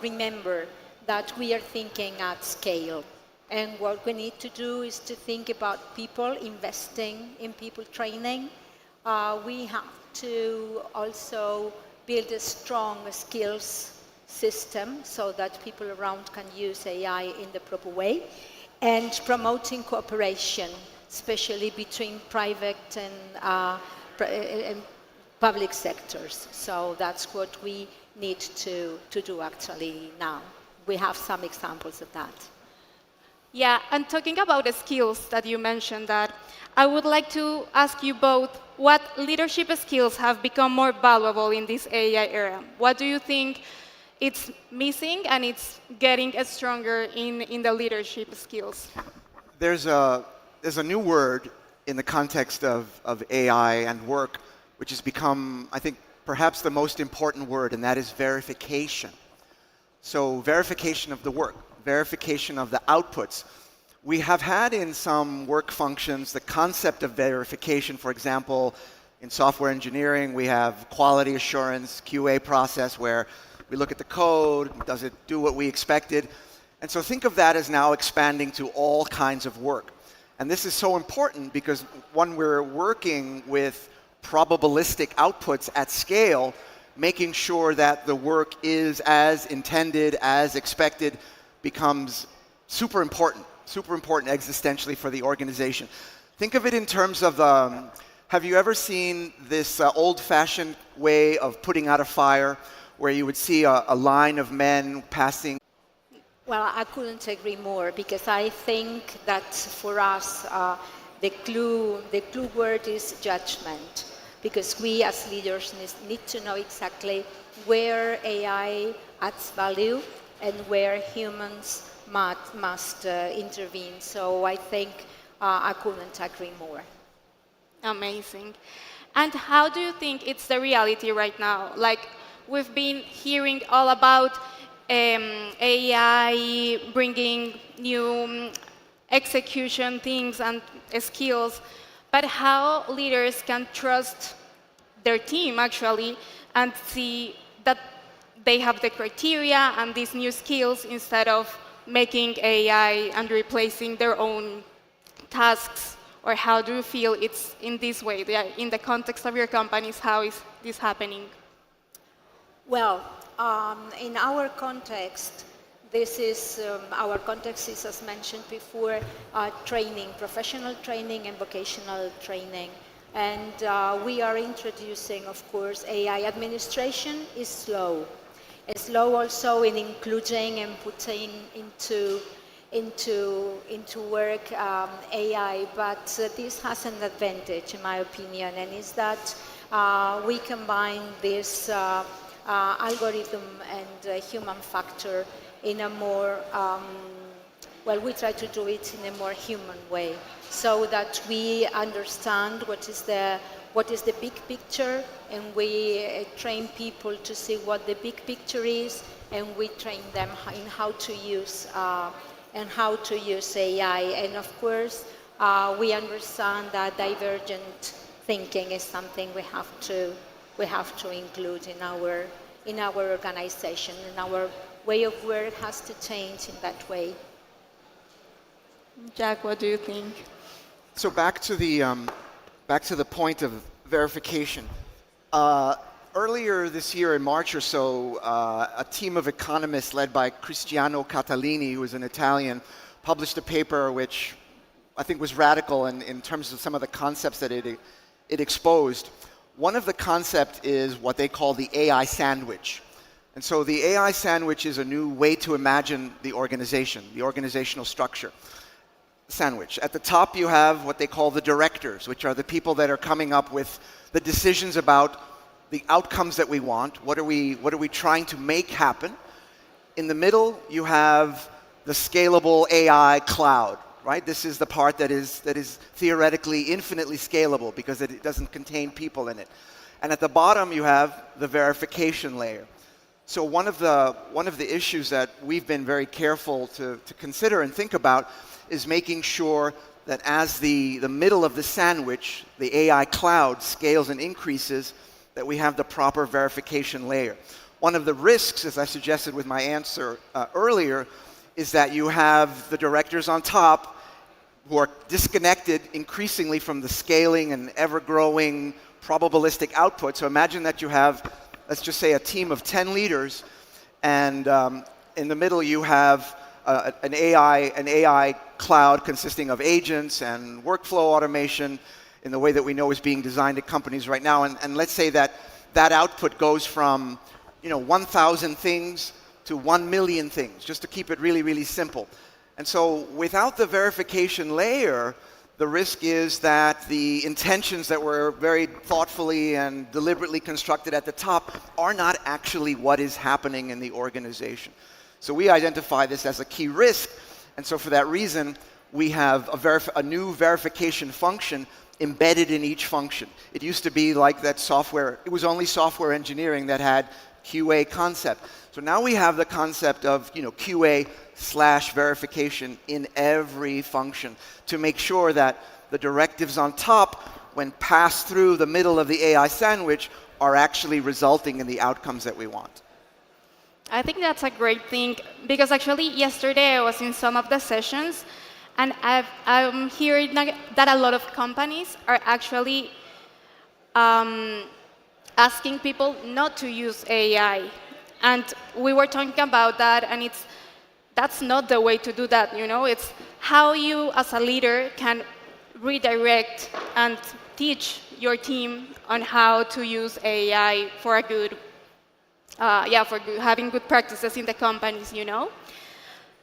remember that we are thinking at scale. And what we need to do is to think about people, investing in people training. We have to also build a strong skills system so that people around can use AI in the proper way, and promoting cooperation, especially between private and public sectors. So that's what we need to do actually now. We have some examples of that. Yeah, and talking about the skills that you mentioned, that I would like to ask you both what leadership skills have become more valuable in this AI era. What do you think it's missing and it's getting stronger in the leadership skills? There's a new word in the context of AI and work, which has become, I think, perhaps the most important word, and that is verification. So verification of the work, verification of the outputs. We have had in some work functions the concept of verification. For example, in software engineering, we have quality assurance, QA process, where we look at the code, does it do what we expected? And so think of that as now expanding to all kinds of work. And this is so important because when we're working with probabilistic outputs at scale, making sure that the work is as intended, as expected, becomes super important existentially for the organization. Think of it in terms of, have you ever seen this old-fashioned way of putting out a fire, where you would see a line of men passing? Well, I couldn't agree more, because I think that for us, the clue word is judgment, because we as leaders need to know exactly where AI adds value and where humans must intervene. So I think I couldn't agree more. Amazing. And how do you think it's the reality right now? Like, we've been hearing all about AI bringing new execution things and skills, but how leaders can trust their team actually and see that they have the criteria and these new skills instead of making AI and replacing their own tasks? Or how do you feel it's in this way? In the context of your companies, how is this happening? Well, in our context, our context is, as mentioned before, training, professional training and vocational training. And we are introducing, of course, AI. Administration is slow. It's slow also in including and putting into work AI, but this has an advantage, in my opinion, and is that we combine this algorithm and human factor in a more, well, we try to do it in a more human way, so that we understand what is the big picture, and we train people to see what the big picture is, and we train them in how to use AI. And of course, we understand that divergent thinking is something we have to include in our organization, in our way of work has to change in that way. Jack, what do you think? So back to the point of verification. Earlier this year, in March or so, a team of economists led by Cristiano Catalini, who is an Italian, published a paper which I think was radical in terms of some of the concepts that it exposed. One of the concepts is what they call the AI sandwich. And so the AI sandwich is a new way to imagine the organization, the organizational structure. Sandwich. At the top you have what they call the directors, which are the people that are coming up with the decisions about the outcomes that we want. What are we trying to make happen? In the middle you have the scalable AI cloud, right? This is the part that is theoretically infinitely scalable because it doesn't contain people in it. And at the bottom you have the verification layer. So one of the issues that we've been very careful to consider and think about is making sure that as the middle of the sandwich, the AI cloud scales and increases, that we have the proper verification layer. One of the risks, as I suggested with my answer earlier, is that you have the directors on top who are disconnected increasingly from the scaling and ever-growing probabilistic output. So imagine that you have, let's just say, a team of 10 leaders, and in the middle you have an AI cloud consisting of agents and workflow automation in the way that we know is being designed at companies right now. And let's say that output goes from 1,000 things to 1 million things, just to keep it really, really simple. And so without the verification layer, the risk is that the intentions that were very thoughtfully and deliberately constructed at the top are not actually what is happening in the organization. So we identify this as a key risk, and so for that reason, we have a new verification function embedded in each function. It used to be like that software, it was only software engineering that had QA concept. So now we have the concept of QA/verification in every function to make sure that the directives on top, when passed through the middle of the AI sandwich, are actually resulting in the outcomes that we want. I think that's a great thing, because actually yesterday I was in some of the sessions, and I'm hearing that a lot of companies are actually asking people not to use AI. And we were talking about that, and that's not the way to do that, It's how you as a leader can redirect and teach your team on how to use AI for a good having good practices in the companies,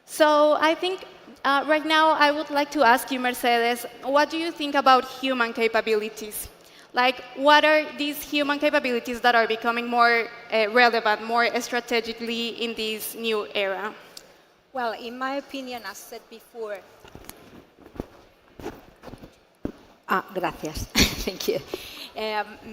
So I think right now I would like to ask you, Mercedes, what do you think about human capabilities? Like, what are these human capabilities that are becoming more relevant, more strategically in this new era? Well, in my opinion, as said before, gracias. Thank you.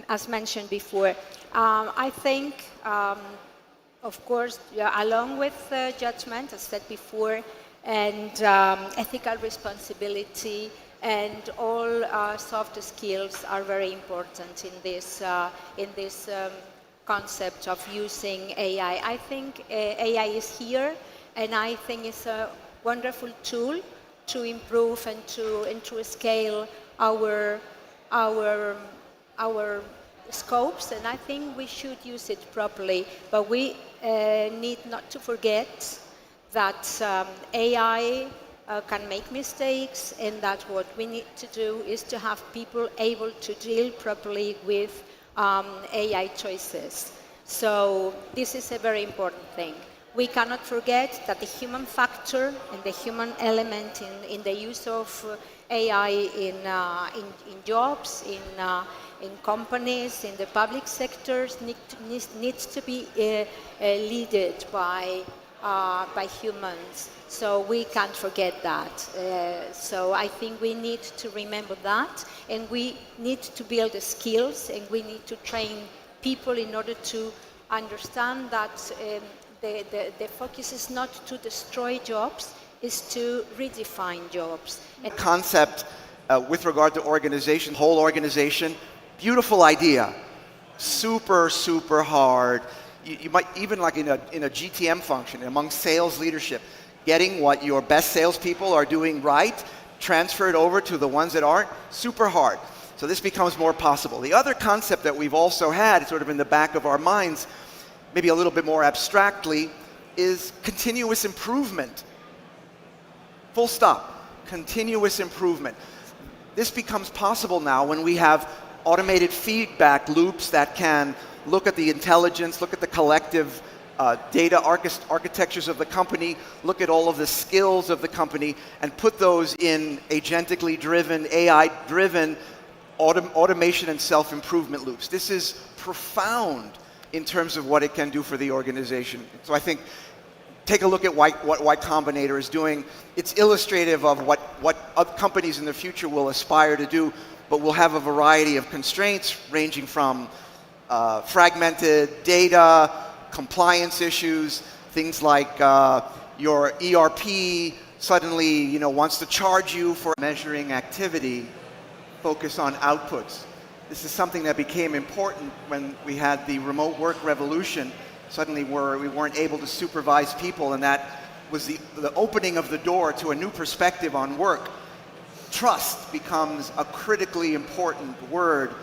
As mentioned before, I think, of course, along with judgment, as said before, and ethical responsibility and all soft skills are very important in this concept of using AI. I think AI is here, and I think it's a wonderful tool to improve and to scale our scopes, and I think we should use it properly. But we need not to forget that AI can make mistakes, and that what we need to do is to have people able to deal properly with AI choices. So this is a very important thing. We cannot forget that the human factor and the human element in the use of AI in jobs, in companies, in the public sectors needs to be led by humans. So we can't forget that. So I think we need to remember that, and we need to build the skills, and we need to train people in order to understand that the focus is not to destroy jobs, is to redefine jobs. Concept with regard to organization, whole organization, beautiful idea, super, super hard. You might, even like in a GTM function, among sales leadership, getting what your best salespeople are doing right, transfer it over to the ones that aren't, super hard. So this becomes more possible. The other concept that we've also had sort of in the back of our minds, maybe a little bit more abstractly, is continuous improvement. Full stop. Continuous improvement. This becomes possible now when we have automated feedback loops that can look at the intelligence, look at the collective data architectures of the company, look at all of the skills of the company, and put those in agentically driven, AI-driven automation and self-improvement loops. This is profound in terms of what it can do for the organization. So I think, take a look at what Y Combinator is doing. It's illustrative of what other companies in the future will aspire to do, but we'll have a variety of constraints ranging from fragmented data, compliance issues, things like your ERP suddenly wants to charge you for measuring activity, focus on outputs. This is something that became important when we had the remote work revolution. Suddenly we weren't able to supervise people, and that was the opening of the door to a new perspective on work. Trust becomes a critically important word,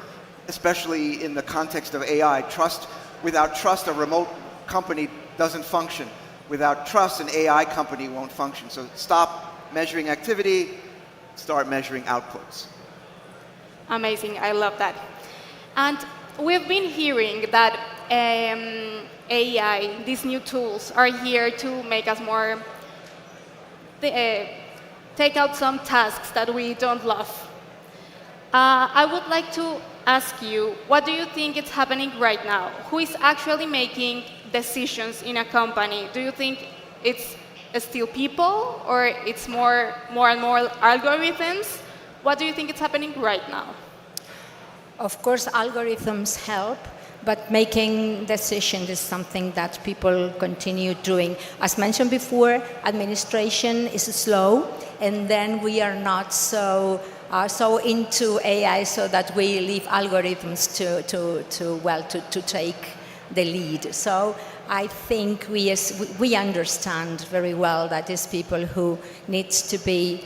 especially in the context of AI. Trust, without trust, a remote company doesn't function. Without trust, an AI company won't function. So stop measuring activity, start measuring outputs. Amazing, I love that. And we've been hearing that AI, these new tools, are here to make us more, take out some tasks that we don't love. I would like to ask you, what do you think is happening right now? Who is actually making decisions in a company? Do you think it's still people, or it's more and more algorithms? What do you think is happening right now? Of course, algorithms help, but making decisions is something that people continue doing. As mentioned before, administration is slow, and then we are not so into AI, so that we leave algorithms to take the lead. So I think we understand very well that it's people who needs to be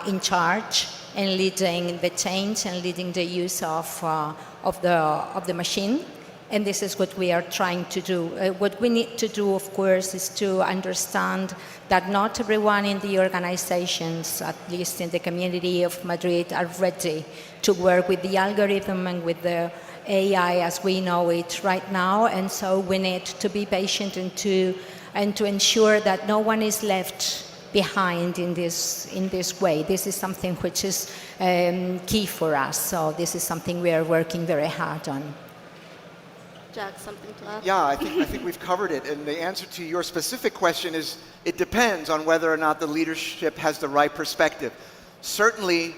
in charge and leading the change and leading the use of the machine. And this is what we are trying to do. What we need to do, of course, is to understand that not everyone in the organizations, at least in the community of Madrid, are ready to work with the algorithm and with the AI as we know it right now. And so we need to be patient and to ensure that no one is left behind in this way. This is something which is key for us. So this is something we are working very hard on. Jack, something to add? Yeah, I think we've covered it. And the answer to your specific question is, it depends on whether or not the leadership has the right perspective. Certainly,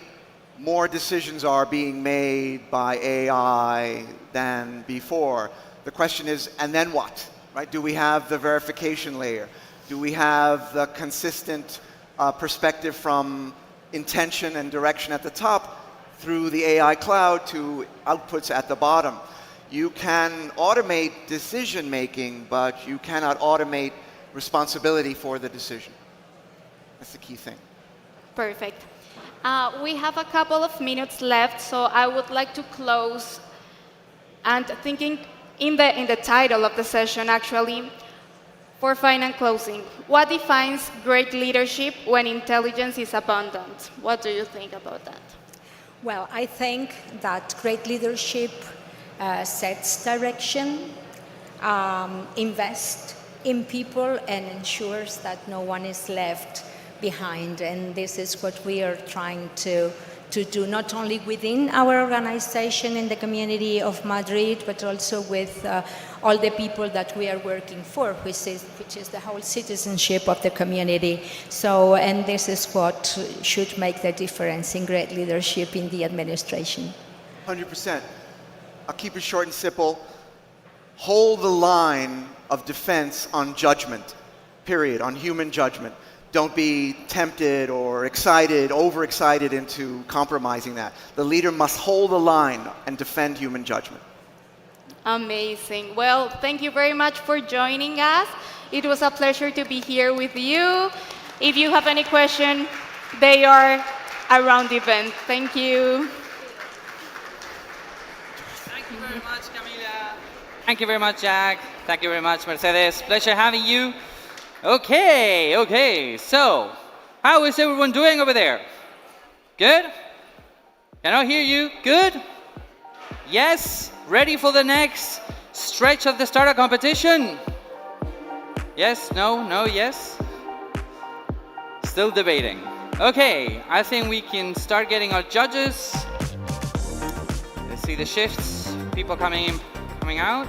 more decisions are being made by AI than before. The question is, and then what? Right? Do we have the verification layer? Do we have the consistent perspective from intention and direction at the top through the AI cloud to outputs at the bottom? You can automate decision making, but you cannot automate responsibility for the decision. That's the key thing. Perfect. We have a couple of minutes left, so I would like to close and thinking in the title of the session, actually, for final closing. What defines great leadership when intelligence is abundant? What do you think about that? Well, I think that great leadership sets direction, invests in people, and ensures that no one is left behind. And this is what we are trying to do, not only within our organization in the community of Madrid, but also with all the people that we are working for, which is the whole citizenship of the community. So, and this is what should make the difference in great leadership in the administration. 100%. I'll keep it short and simple. Hold the line of defense on judgment, period, on human judgment. Don't be tempted or excited, overexcited into compromising that. The leader must hold the line and defend human judgment. Amazing. Well, thank you very much for joining us. It was a pleasure to be here with you. If you have any question, they are around the event. Thank you. Thank you very much, Camila. Thank you very much, Jack. Thank you very much, Mercedes. Pleasure having you. Okay. So, how is everyone doing over there? Good? Can I hear you? Good? Yes? Ready for the next stretch of the startup competition? Yes? No? Yes? Still debating. Okay, I think we can start getting our judges. Let's see the shifts. People coming in, coming out.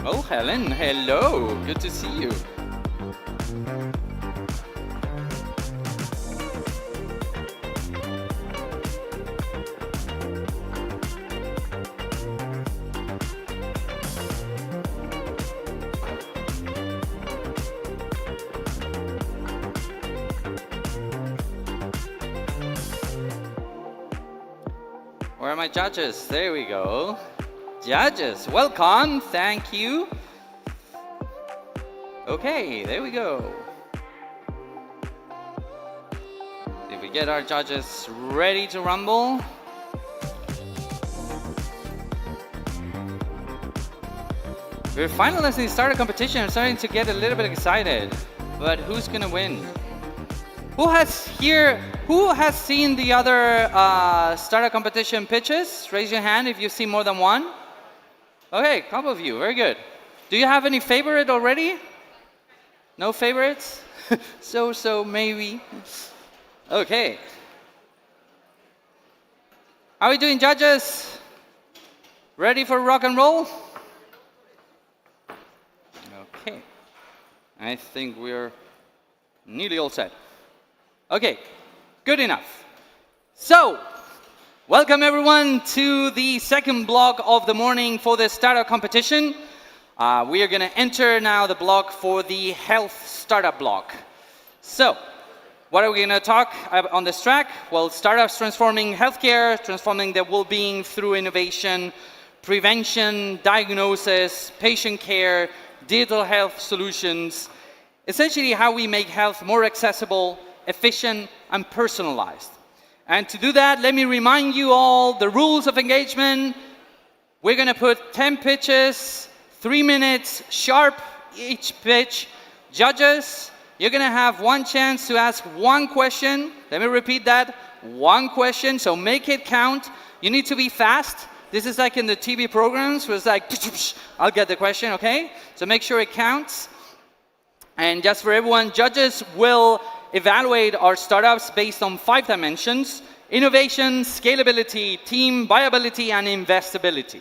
Oh, Helen, hello. Good to see you. Where are my judges? There we go. Judges, welcome. Thank you. Okay, there we go. Did we get our judges ready to rumble? We're finalizing the startup competition. I'm starting to get a little bit excited. But who's gonna win? Who has seen the other startup competition pitches? Raise your hand if you've seen more than one. Okay, a couple of you, very good. Do you have any favorite already? No favorites? So, maybe. Okay. How are we doing, judges? Ready for rock and roll? Okay. I think we're nearly all set. Okay, good enough. So, welcome everyone to the second block of the morning for the startup competition. We are going to enter now the block for the health startup block. So, what are we going to talk on this track? Well, startups transforming healthcare, transforming their well-being through innovation, prevention, diagnosis, patient care, digital health solutions. Essentially, how we make health more accessible, efficient, and personalized. And to do that, let me remind you all the rules of engagement. We're going to put 10 pitches, 3 minutes sharp each pitch. Judges, you're going to have one chance to ask one question. Let me repeat that. One question, so make it count. You need to be fast. This is like in the TV programs where it's like, I'll get the question, okay? So make sure it counts. And just for everyone, judges will evaluate our startups based on 5 dimensions: innovation, scalability, team viability, and investability.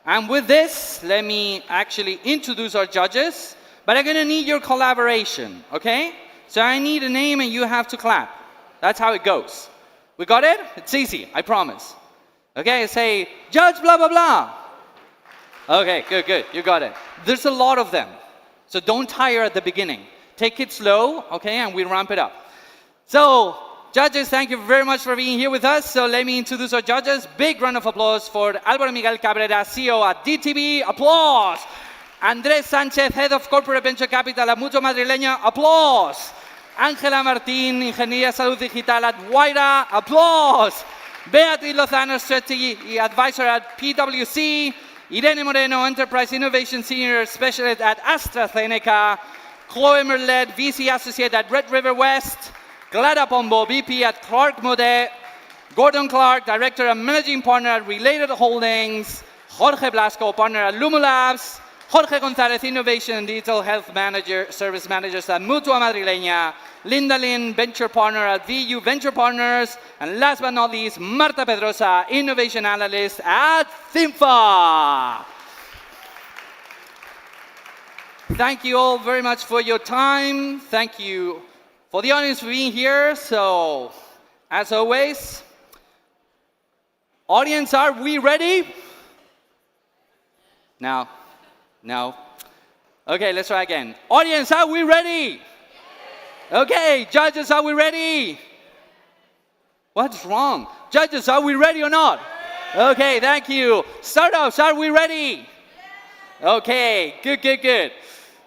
And with this, let me actually introduce our judges, but I'm going to need your collaboration, okay? So I need a name and you have to clap. That's how it goes. We got it? It's easy, I promise. Okay, say, Judge blah, blah, blah. Okay, good, you got it. There's a lot of them, so don't tire at the beginning. Take it slow, okay, and we ramp it up. So, judges, thank you very much for being here with us. So let me introduce our judges. Big round of applause for Álvaro Miguel Cabrera, CEO at DTB. Applause. Andrés Sánchez, Head of Corporate Venture Capital at Mutua Madrileña. Applause. Ángela Martín, Ingeniería Salud Digital at Guaira. Applause. Beatriz Lozano, Strategy Advisor at PwC. Irene Moreno, Enterprise Innovation Senior Specialist at AstraZeneca. Chloe Merlet, VC Associate at Red River West. Clara Pombo, VP at Clark Modet. Gordon Clark, Director and Managing Partner at Related Holdings. Jorge Blasco, Partner at Lumulabs. Jorge González, Innovation and Digital Health Manager, Service Managers at Mutua Madrileña. Linda Lin, Venture Partner at VU Venture Partners. And last but not least, Marta Pedrosa, Innovation Analyst at Thinfa. Thank you all very much for your time. Thank you for the audience for being here. So, as always, audience, are we ready? No. Okay, let's try again. Audience, are we ready? Okay, judges, are we ready? What's wrong? Judges, are we ready or not? Okay, thank you. Startups, are we ready? Okay, good, good, good.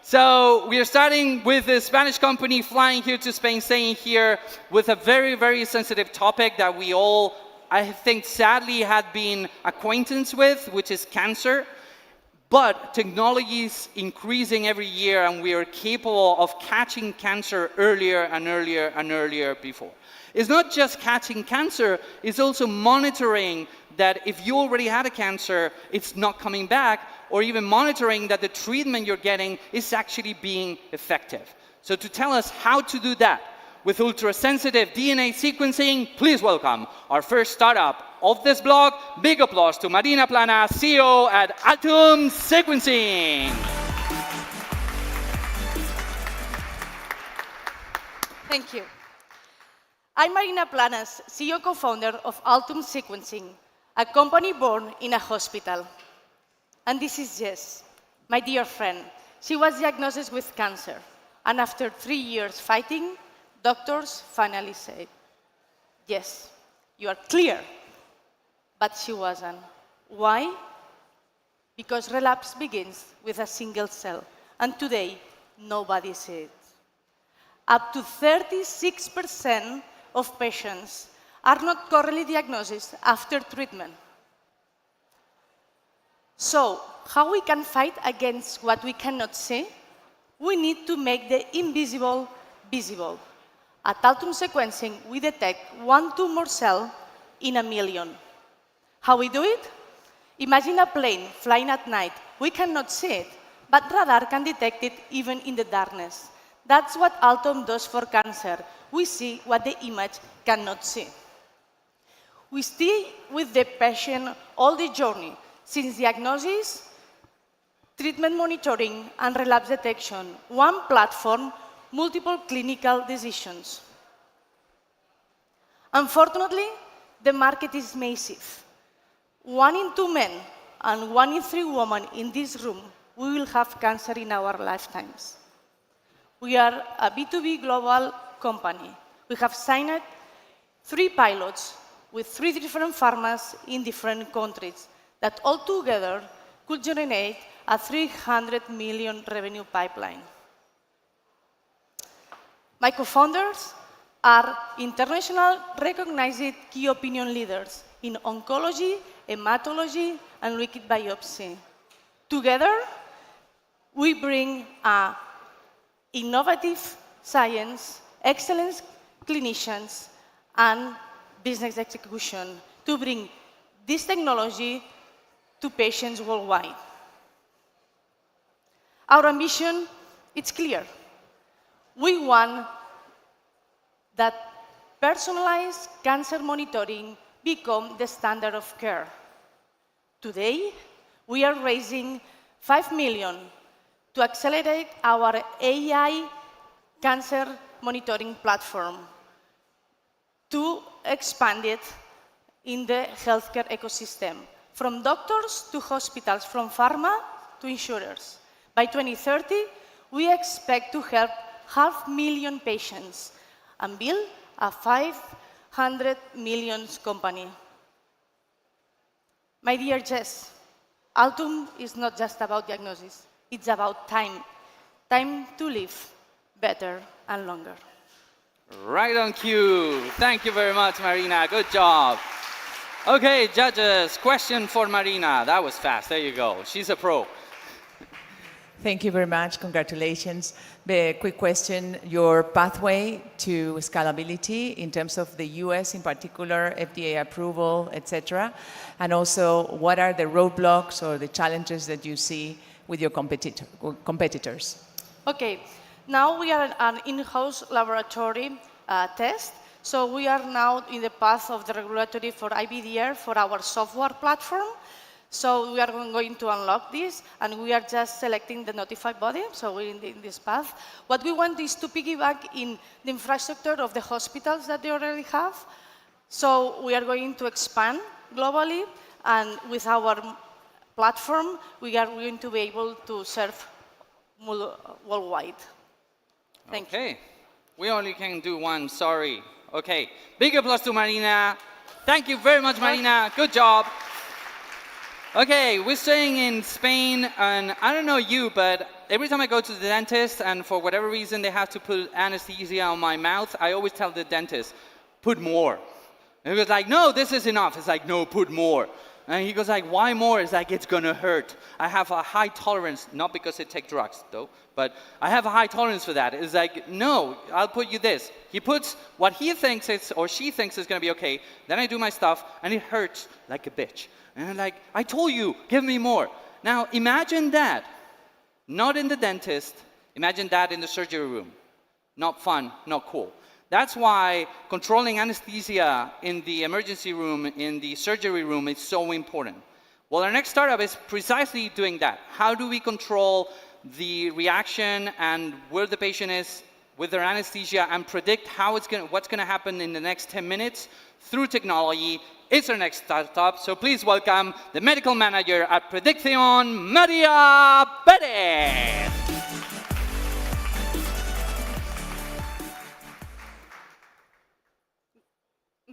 So we are starting with the Spanish company flying here to Spain, staying here with a very, very sensitive topic that we all, I think, sadly had been acquaintance with, which is cancer. But technology is increasing every year, and we are capable of catching cancer earlier and earlier and earlier before. It's not just catching cancer, it's also monitoring that if you already had a cancer, it's not coming back, or even monitoring that the treatment you're getting is actually being effective. So to tell us how to do that with ultra-sensitive DNA sequencing, please welcome our first startup of this blog. Big applause to Marina Plana, CEO at Altum Sequencing. Thank you. I'm Marina Planas, CEO co-founder of Altum Sequencing, a company born in a hospital. And this is Jess, my dear friend. She was diagnosed with cancer, and after 3 years fighting, doctors finally said, yes, you are clear. But she wasn't. Why? Because relapse begins with a single cell, and today, nobody sees it. Up to 36% of patients are not correctly diagnosed after treatment. So, how we can fight against what we cannot see? We need to make the invisible visible. At Altum Sequencing, we detect one tumor cell in a million. How we do it? Imagine a plane flying at night. We cannot see it, but radar can detect it even in the darkness. That's what Altum does for cancer. We see what the image cannot see. We stay with the patient all the journey, since diagnosis, treatment monitoring, and relapse detection. One platform, multiple clinical decisions. Unfortunately, the market is massive. 1 in 2 men and 1 in 3 women in this room, we will have cancer in our lifetimes. We are a B2B global company. We have signed 3 pilots with 3 different pharmas in different countries that all together could generate a 300 million revenue pipeline. My co-founders are international recognized key opinion leaders in oncology, hematology, and liquid biopsy. Together, we bring innovative science, excellent clinicians, and business execution to bring this technology to patients worldwide. Our ambition, it's clear. We want that personalized cancer monitoring become the standard of care. Today, we are raising 5 million to accelerate our AI cancer monitoring platform to expand it in the healthcare ecosystem, from doctors to hospitals, from pharma to insurers. By 2030, we expect to help 500,000 patients and build a 500 million company. My dear Jess, Altum is not just about diagnosis, it's about time. Time to live better and longer. Right on cue. Thank you very much, Marina. Good job. Okay, judges, question for Marina. That was fast. There you go. She's a pro. Thank you very much. Congratulations. The quick question, your pathway to scalability in terms of the US in particular, FDA approval, etc. And also, what are the roadblocks or the challenges that you see with your competitors? Okay, now we are an in-house laboratory test. So we are now in the path of the regulatory for IVDR for our software platform. So we are going to unlock this, and we are just selecting the notified body, so we're in this path. What we want is to piggyback in the infrastructure of the hospitals that they already have. So we are going to expand globally, and with our platform, we are going to be able to serve worldwide. Thank you. Okay, we only can do one, sorry. Okay, big applause to Marina. Thank you very much, Marina. Good job. Okay, we're staying in Spain, and I don't know you, but every time I go to the dentist, and for whatever reason they have to put anesthesia on my mouth, I always tell the dentist, put more. And he goes like, no, this is enough. It's like, no, put more. And he goes like, why more? It's like, it's gonna hurt. I have a high tolerance, not because I take drugs though, but I have a high tolerance for that. It's like, no, I'll put you this. He puts what he thinks is, or she thinks is gonna be okay, then I do my stuff, and it hurts like a bitch. And I'm like, I told you, give me more. Now imagine that, not in the dentist, imagine that in the surgery room. Not fun, not cool. That's why controlling anesthesia in the emergency room, in the surgery room, is so important. Well, our next startup is precisely doing that. How do we control the reaction and where the patient is with their anesthesia and predict what's going to happen in the next 10 minutes through technology? It's our next startup. So please welcome the medical manager at Predicción, Maria Perez.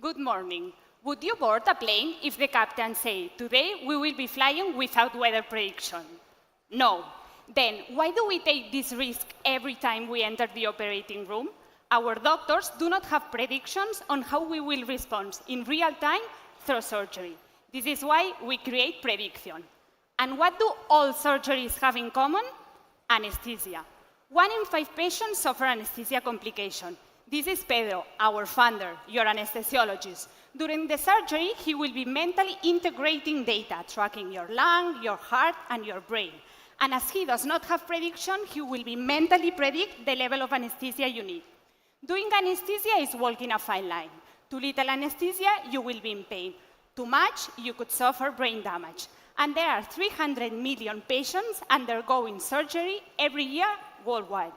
Good morning. Would you board a plane if the captain said, today we will be flying without weather prediction? No. Then why do we take this risk every time we enter the operating room? Our doctors do not have predictions on how we will respond in real time through surgery. This is why we create Predicción. And what do all surgeries have in common? Anesthesia. 1 in 5 patients suffer anesthesia complication. This is Pedro, our founder, your anesthesiologist. During the surgery, he will be mentally integrating data, tracking your lung, your heart, and your brain. And as he does not have prediction, he will be mentally predict the level of anesthesia you need. Doing anesthesia is walking a fine line. Too little anesthesia, you will be in pain. Too much, you could suffer brain damage. And there are 300 million patients undergoing surgery every year worldwide.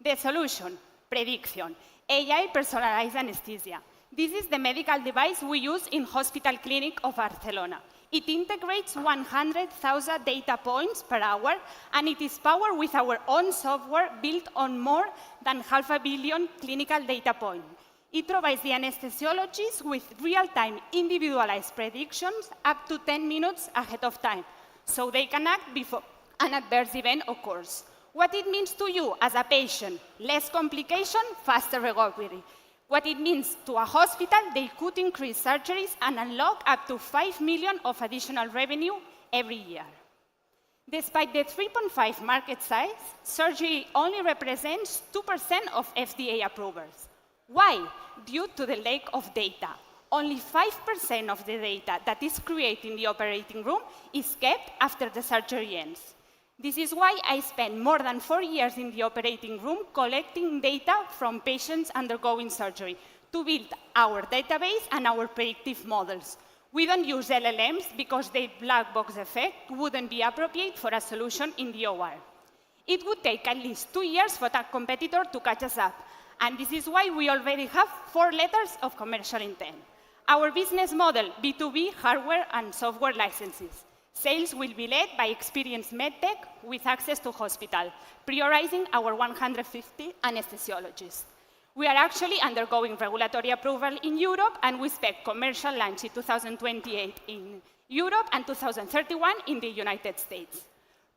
The solution, Predicción. AI personalized anesthesia. This is the medical device we use in Hospital Clinic of Barcelona. It integrates 100,000 data points per hour, and it is powered with our own software built on more than 500 million clinical data points. It provides the anesthesiologist with real-time individualized predictions up to 10 minutes ahead of time, so they can act before an adverse event occurs. What it means to you as a patient, less complication, faster recovery. What it means to a hospital, they could increase surgeries and unlock up to 5 million of additional revenue every year. Despite the 3.5 market size, surgery only represents 2% of FDA approvals. Why? Due to the lack of data. Only 5% of the data that is created in the operating room is kept after the surgery ends. This is why I spent more than 4 years in the operating room collecting data from patients undergoing surgery to build our database and our predictive models. We don't use LLMs because the black box effect wouldn't be appropriate for a solution in the OR. It would take at least 2 years for that competitor to catch us up, and this is why we already have 4 letters of commercial intent. Our business model, B2B hardware and software licenses. Sales will be led by experienced medtech with access to hospital, prioritizing our 150 anesthesiologists. We are actually undergoing regulatory approval in Europe, and we expect commercial launch in 2028 in Europe and 2031 in the United States.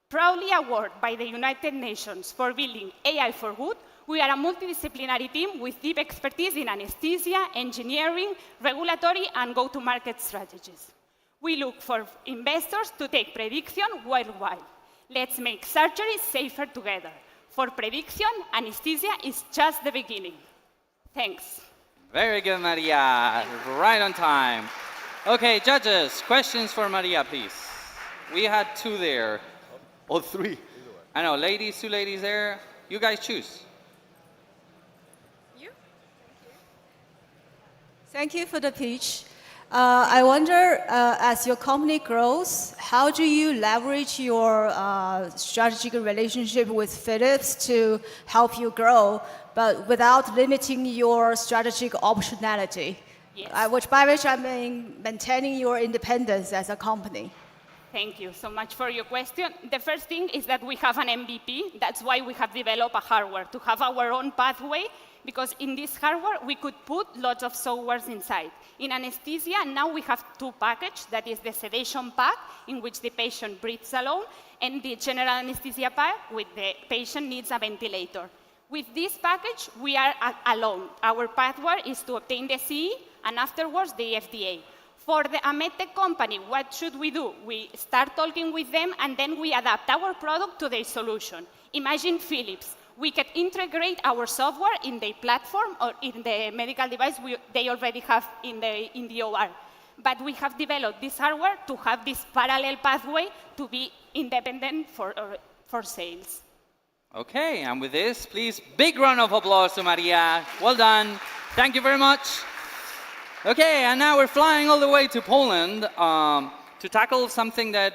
Proudly awarded by the United Nations for building AI for good, we are a multidisciplinary team with deep expertise in anesthesia, engineering, regulatory, and go-to-market strategies. We look for investors to take Predicción worldwide. Let's make surgery safer together. For Predicción, anesthesia is just the beginning. Thanks. Very good, Maria. Right on time. Okay, judges, questions for Maria, please. We had 2 there. Or 3. I know, ladies, 2 ladies there. You guys choose. Thank you for the pitch. I wonder, as your company grows, how do you leverage your strategic relationship with Philips to help you grow, but without limiting your strategic optionality? Yes. By which I mean maintaining your independence as a company. Thank you so much for your question. The first thing is that we have an MVP. That's why we have developed a hardware, to have our own pathway, because in this hardware, we could put lots of softwares inside. In anesthesia, now we have two packages. That is the sedation pack, in which the patient breathes alone, and the general anesthesia pack, with the patient needs a ventilator. With this package, we are alone. Our pathway is to obtain the CE, and afterwards, the FDA. For the medtech company, what should we do? We start talking with them, and then we adapt our product to their solution. Imagine Philips. We can integrate our software in their platform or in the medical device they already have in the OR. But we have developed this hardware to have this parallel pathway to be independent for sales. Okay, and with this, please, big round of applause to Maria. Well done. Thank you very much. Okay, and now we're flying all the way to Poland to tackle something that,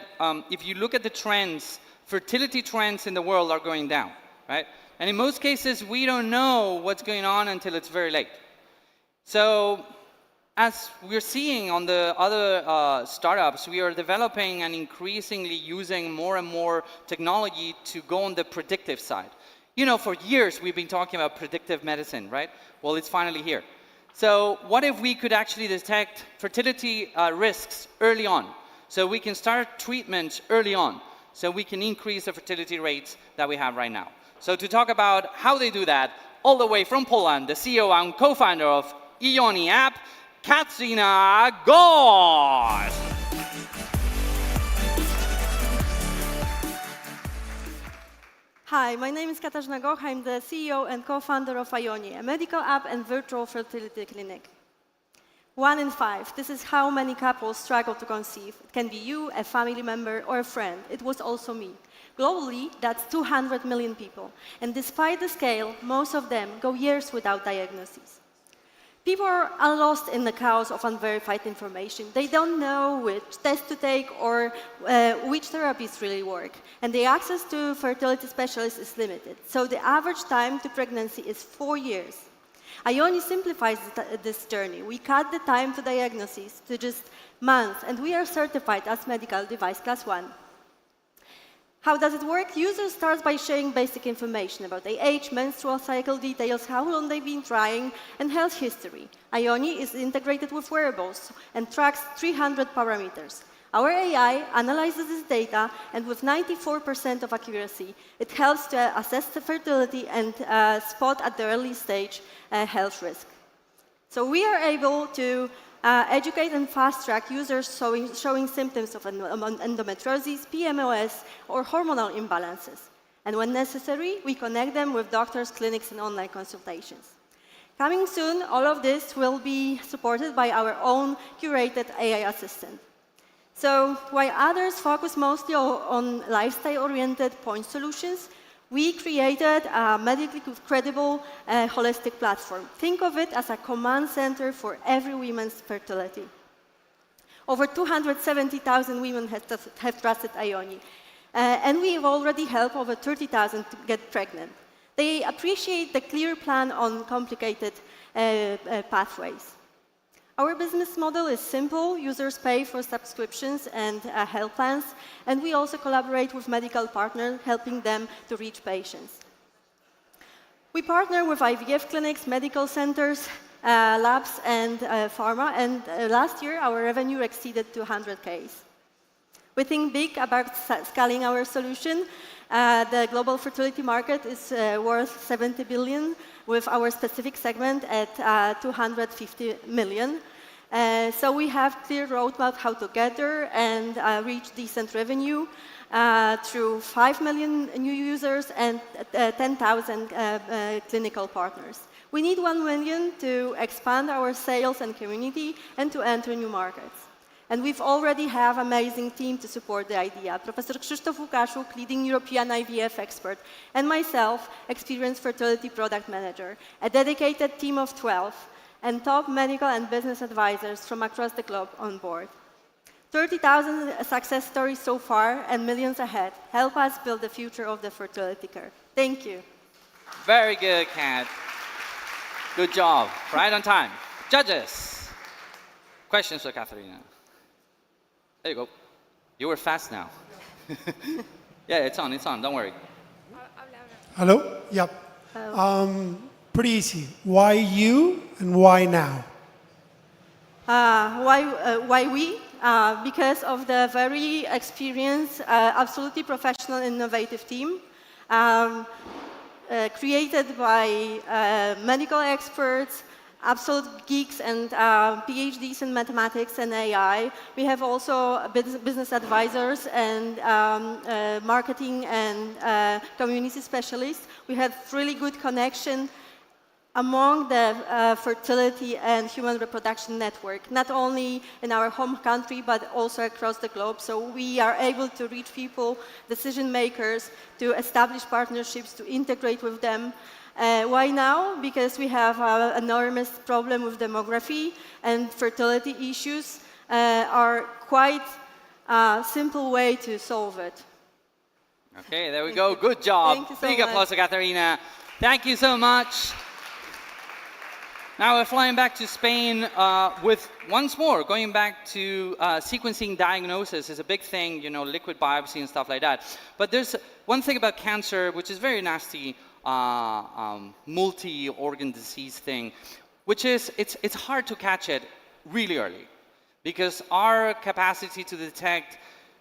if you look at the trends, fertility trends in the world are going down, right? And in most cases, we don't know what's going on until it's very late. So, as we're seeing on the other startups, we are developing and increasingly using more and more technology to go on the predictive side. You know, for years, we've been talking about predictive medicine, right? Well, it's finally here. So what if we could actually detect fertility risks early on? So we can start treatments early on, so we can increase the fertility rates that we have right now. So to talk about how they do that, all the way from Poland, the CEO and co-founder of Ioni app, Katrina Gosz. Hi, my name is Katarzyna Goch. I'm the CEO and co-founder of Ioni, a medical app and virtual fertility clinic. 1 in 5. This is how many couples struggle to conceive. It can be you, a family member, or a friend. It was also me. Globally, that's 200 million people. And despite the scale, most of them go years without diagnosis. People are lost in the chaos of unverified information. They don't know which test to take or which therapies really work. And the access to fertility specialists is limited. So the average time to pregnancy is 4 years. Ioni simplifies this journey. We cut the time to diagnosis to just months, and we are certified as medical device class 1. How does it work? Users start by sharing basic information about their age, menstrual cycle details, how long they've been trying, and health history. Ioni is integrated with wearables and tracks 300 parameters. Our AI analyzes this data, and with 94% of accuracy, it helps to assess the fertility and spot at the early stage health risk. So we are able to educate and fast-track users showing symptoms of endometriosis, PMOS, or hormonal imbalances. And when necessary, we connect them with doctors, clinics, and online consultations. Coming soon, all of this will be supported by our own curated AI assistant. So while others focus mostly on lifestyle-oriented point solutions, we created a medically credible, holistic platform. Think of it as a command center for every woman's fertility. Over 270,000 women have trusted Ioni, and we have already helped over 30,000 to get pregnant. They appreciate the clear plan on complicated pathways. Our business model is simple. Users pay for subscriptions and health plans, and we also collaborate with medical partners, helping them to reach patients. We partner with IVF clinics, medical centers, labs, and pharma, and last year our revenue exceeded 200K. We think big about scaling our solution. The global fertility market is worth 70 billion, with our specific segment at 250 million. So we have clear roadmap how to get there and reach decent revenue through 5 million new users and 10,000 clinical partners. We need 1 million to expand our sales and community and to enter new markets. And we've already have amazing team to support the idea. Professor Krzysztof Łukaszuk, leading European IVF expert, and myself, experienced fertility product manager, a dedicated team of 12, and top medical and business advisors from across the globe on board. 30,000 success stories so far and millions ahead. Help us build the future of the fertility care. Thank you. Very good, Kat. Good job. Right on time. Judges. Questions for Katarina. There you go. You were fast now. Yeah, it's on, don't worry. Hello? Yep. Pretty easy. Why you and why now? Why we? Because of the very experienced, absolutely professional, innovative team. Created by medical experts, absolute geeks and PhDs in mathematics and AI. We have also business advisors and marketing and community specialists. We have really good connection among the fertility and human reproduction network, not only in our home country, but also across the globe. So we are able to reach people, decision makers, to establish partnerships, to integrate with them. Why now? Because we have an enormous problem with demography, and fertility issues are quite a simple way to solve it. Okay, there we go. Good job. Thank you so Big much. applause to Katarina. Thank you so much. Now we're flying back to Spain with once more going back to sequencing diagnosis is a big thing, you know, liquid biopsy and stuff like that. But there's one thing about cancer which is very nasty, multi-organ disease thing, which is it's hard to catch it really early because our capacity to detect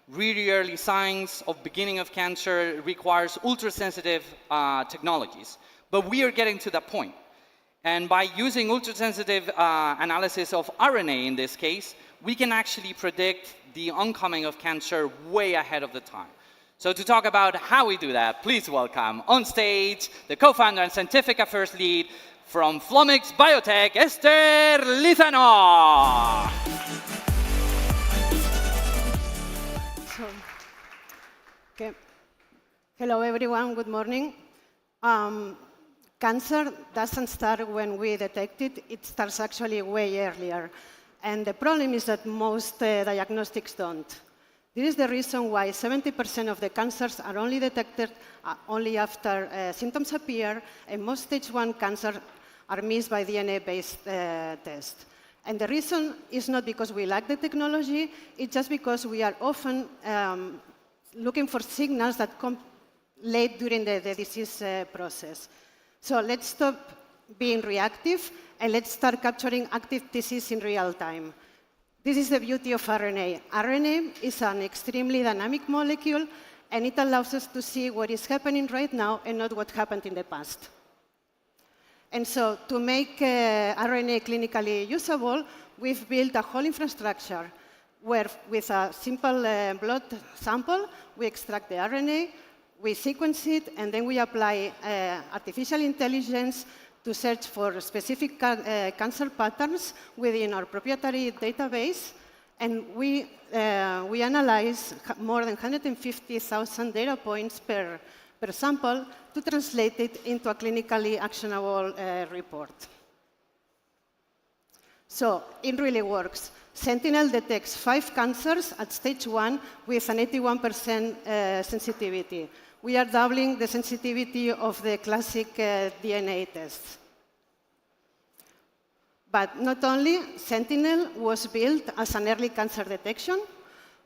really early signs of beginning of cancer requires ultra-sensitive technologies. But we are getting to that point. And by using ultrasensitive analysis of RNA in this case, we can actually predict the oncoming of cancer way ahead of the time. So to talk about how we do that, please welcome on stage the co-founder and scientific affairs lead from Flumix Biotech, Esther Lizano. Okay. Hello, everyone. Good morning. Cancer doesn't start when we detect it. It starts actually way earlier. And the problem is that most diagnostics don't. This is the reason why 70% of the cancers are only detected only after symptoms appear, and most stage 1 cancers are missed by DNA-based tests. And the reason is not because we lack the technology, it's just because we are often looking for signals that come late during the disease process. So let's stop being reactive and let's start capturing active disease in real time. This is the beauty of RNA. RNA is an extremely dynamic molecule, and it allows us to see what is happening right now and not what happened in the past. And so to make RNA clinically usable, we've built a whole infrastructure where with a simple blood sample, we extract the RNA, we sequence it, and then we apply artificial intelligence to search for specific cancer patterns within our proprietary database. And we analyze more than 150,000 data points per sample to translate it into a clinically actionable report. So it really works. Sentinel detects 5 cancers at stage 1 with an 81% sensitivity. We are doubling the sensitivity of the classic DNA tests. But not only, Sentinel was built as an early cancer detection,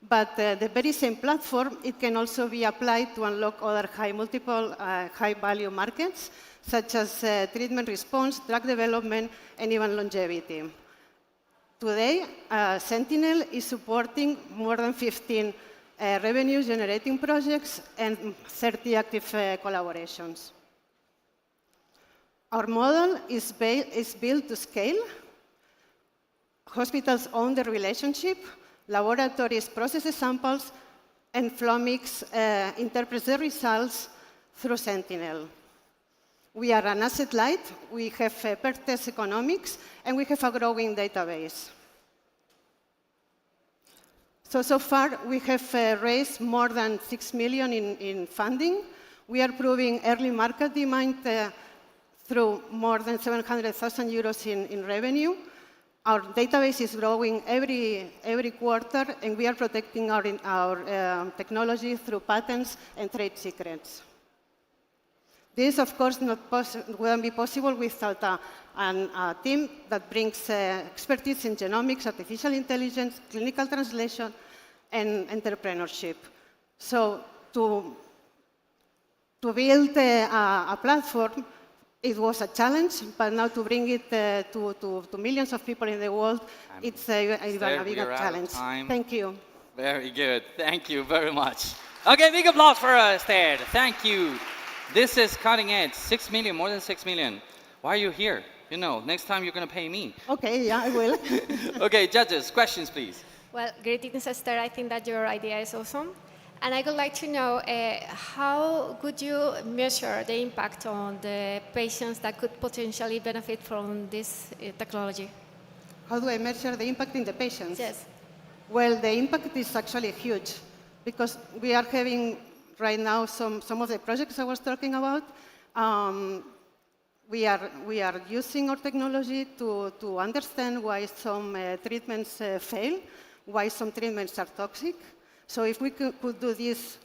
but the very same platform, it can also be applied to unlock other multiple high-value markets, such as treatment response, drug development, and even longevity. Today, Sentinel is supporting more than 15 revenue-generating projects and 30 active collaborations. Our model is built to scale. Hospitals own the relationship, laboratories process the samples, and Flumix interprets the results through Sentinel. We are an asset light, we have per test economics, and we have a growing database. So far, we have raised more than 6 million in funding. We are proving early market demand through more than 700,000 euros in revenue. Our database is growing every quarter, and we are protecting our technology through patents and trade secrets. This, of course, wouldn't be possible without a team that brings expertise in genomics, artificial intelligence, clinical translation, and entrepreneurship. So to build a platform, it was a challenge, but now to bring it to millions of people in the world, it's a bigger challenge. Thank you. Very good. Thank you very much. Okay, big applause for Esther. Thank you. This is cutting edge. 6 million, more than 6 million. Why are you here? You know, next time you're going to pay me. Okay, yeah, I will. Okay, judges, questions, please. Well, greetings, Esther. I think that your idea is awesome. And I would like to know how could you measure the impact on the patients that could potentially benefit from this technology? How do I measure the impact in the patients? Yes. Well, the impact is actually huge because we are having right now some of the projects I was talking about. We are using our technology to understand why some treatments fail, why some treatments are toxic. So if we could do this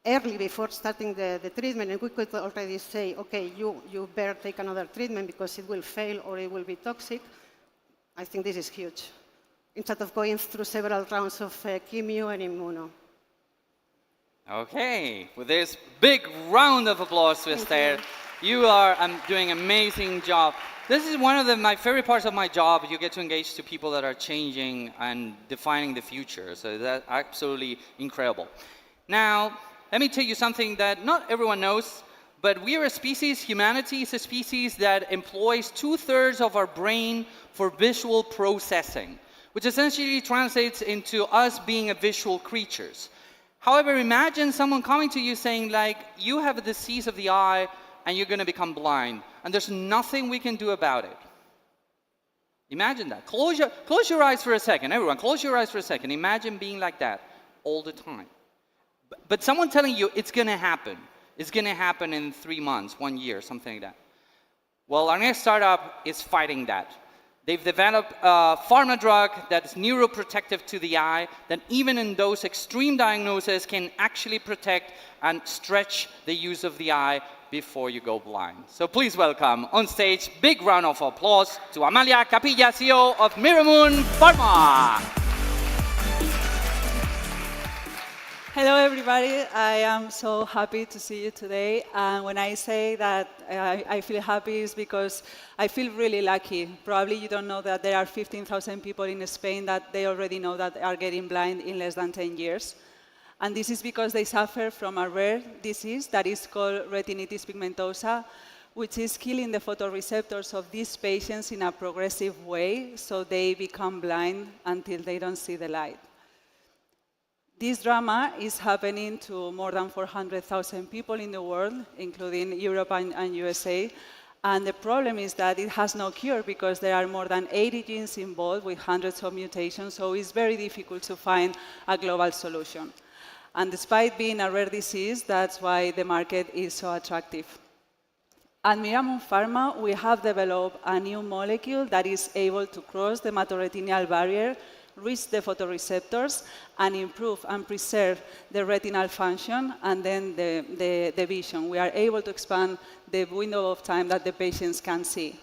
early before starting the treatment, and we could already say, okay, you better take another treatment because it will fail or it will be toxic, I think this is huge, instead of going through several rounds of chemo and immuno. Okay, with this big round of applause to Esther. You are doing an amazing job. This is one of my favorite parts of my job. You get to engage to people that are changing and defining the future. So that's absolutely incredible. Now, let me tell you something that not everyone knows, but we are a species, humanity is a species that employs 2/3 of our brain for visual processing, which essentially translates into us being a visual creatures. However, imagine someone coming to you saying, like, you have a disease of the eye and you're going to become blind, and there's nothing we can do about it. Imagine that. Close your eyes for a second. Everyone, close your eyes for a second. Imagine being like that all the time. But someone telling you it's going to happen. It's going to happen in 3 months, 1 year, something like that. Well, our next startup is fighting that. They've developed a pharma drug that's neuroprotective to the eye, that even in those extreme diagnoses can actually protect and stretch the use of the eye before you go blind. So please welcome on stage, big round of applause to Amalia Capilla, CEO of Miramoon Pharma. Hello, everybody. I am so happy to see you today. And when I say that I feel happy, is because I feel really lucky. Probably you don't know that there are 15,000 people in Spain that they already know that are getting blind in less than 10 years. And this is because they suffer from a rare disease that is called retinitis pigmentosa, which is killing the photoreceptors of these patients in a progressive way, so they become blind until they don't see the light. This drama is happening to more than 400,000 people in the world, including Europe and USA. And the problem is that it has no cure because there are more than 80 genes involved with hundreds of mutations, so it's very difficult to find a global solution. And despite being a rare disease, that's why the market is so attractive. At Miramoon Pharma, we have developed a new molecule that is able to cross the hematoretinal barrier, reach the photoreceptors, and improve and preserve the retinal function and then the vision. We are able to expand the window of time that the patients can see.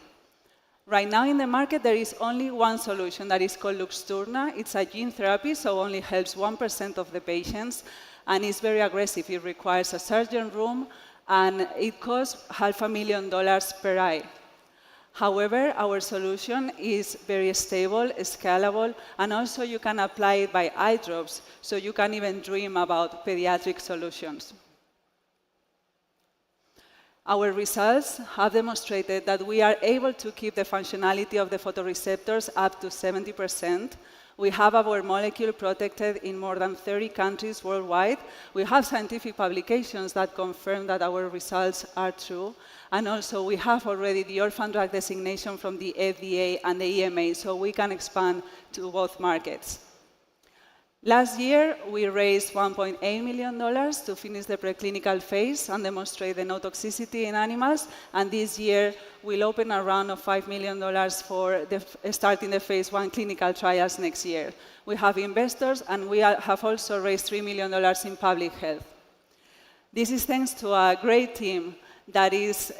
Right now in the market, there is only one solution that is called Luxturna. It's a gene therapy, so only helps 1% of the patients, and it's very aggressive. It requires a surgeon room, and it costs $500,000 per eye. However, our solution is very stable, scalable, and also you can apply it by eye drops, so you can even dream about pediatric solutions. Our results have demonstrated that we are able to keep the functionality of the photoreceptors up to 70%. We have our molecule protected in more than 30 countries worldwide. We have scientific publications that confirm that our results are true. And also, we have already the orphan drug designation from the FDA and the EMA, so we can expand to both markets. Last year, we raised $1.8 million to finish the preclinical phase and demonstrate the no toxicity in animals. And this year, we'll open a round of $5 million for starting the phase 1 clinical trials next year. We have investors, and we have also raised $3 million in public health. This is thanks to a great team that is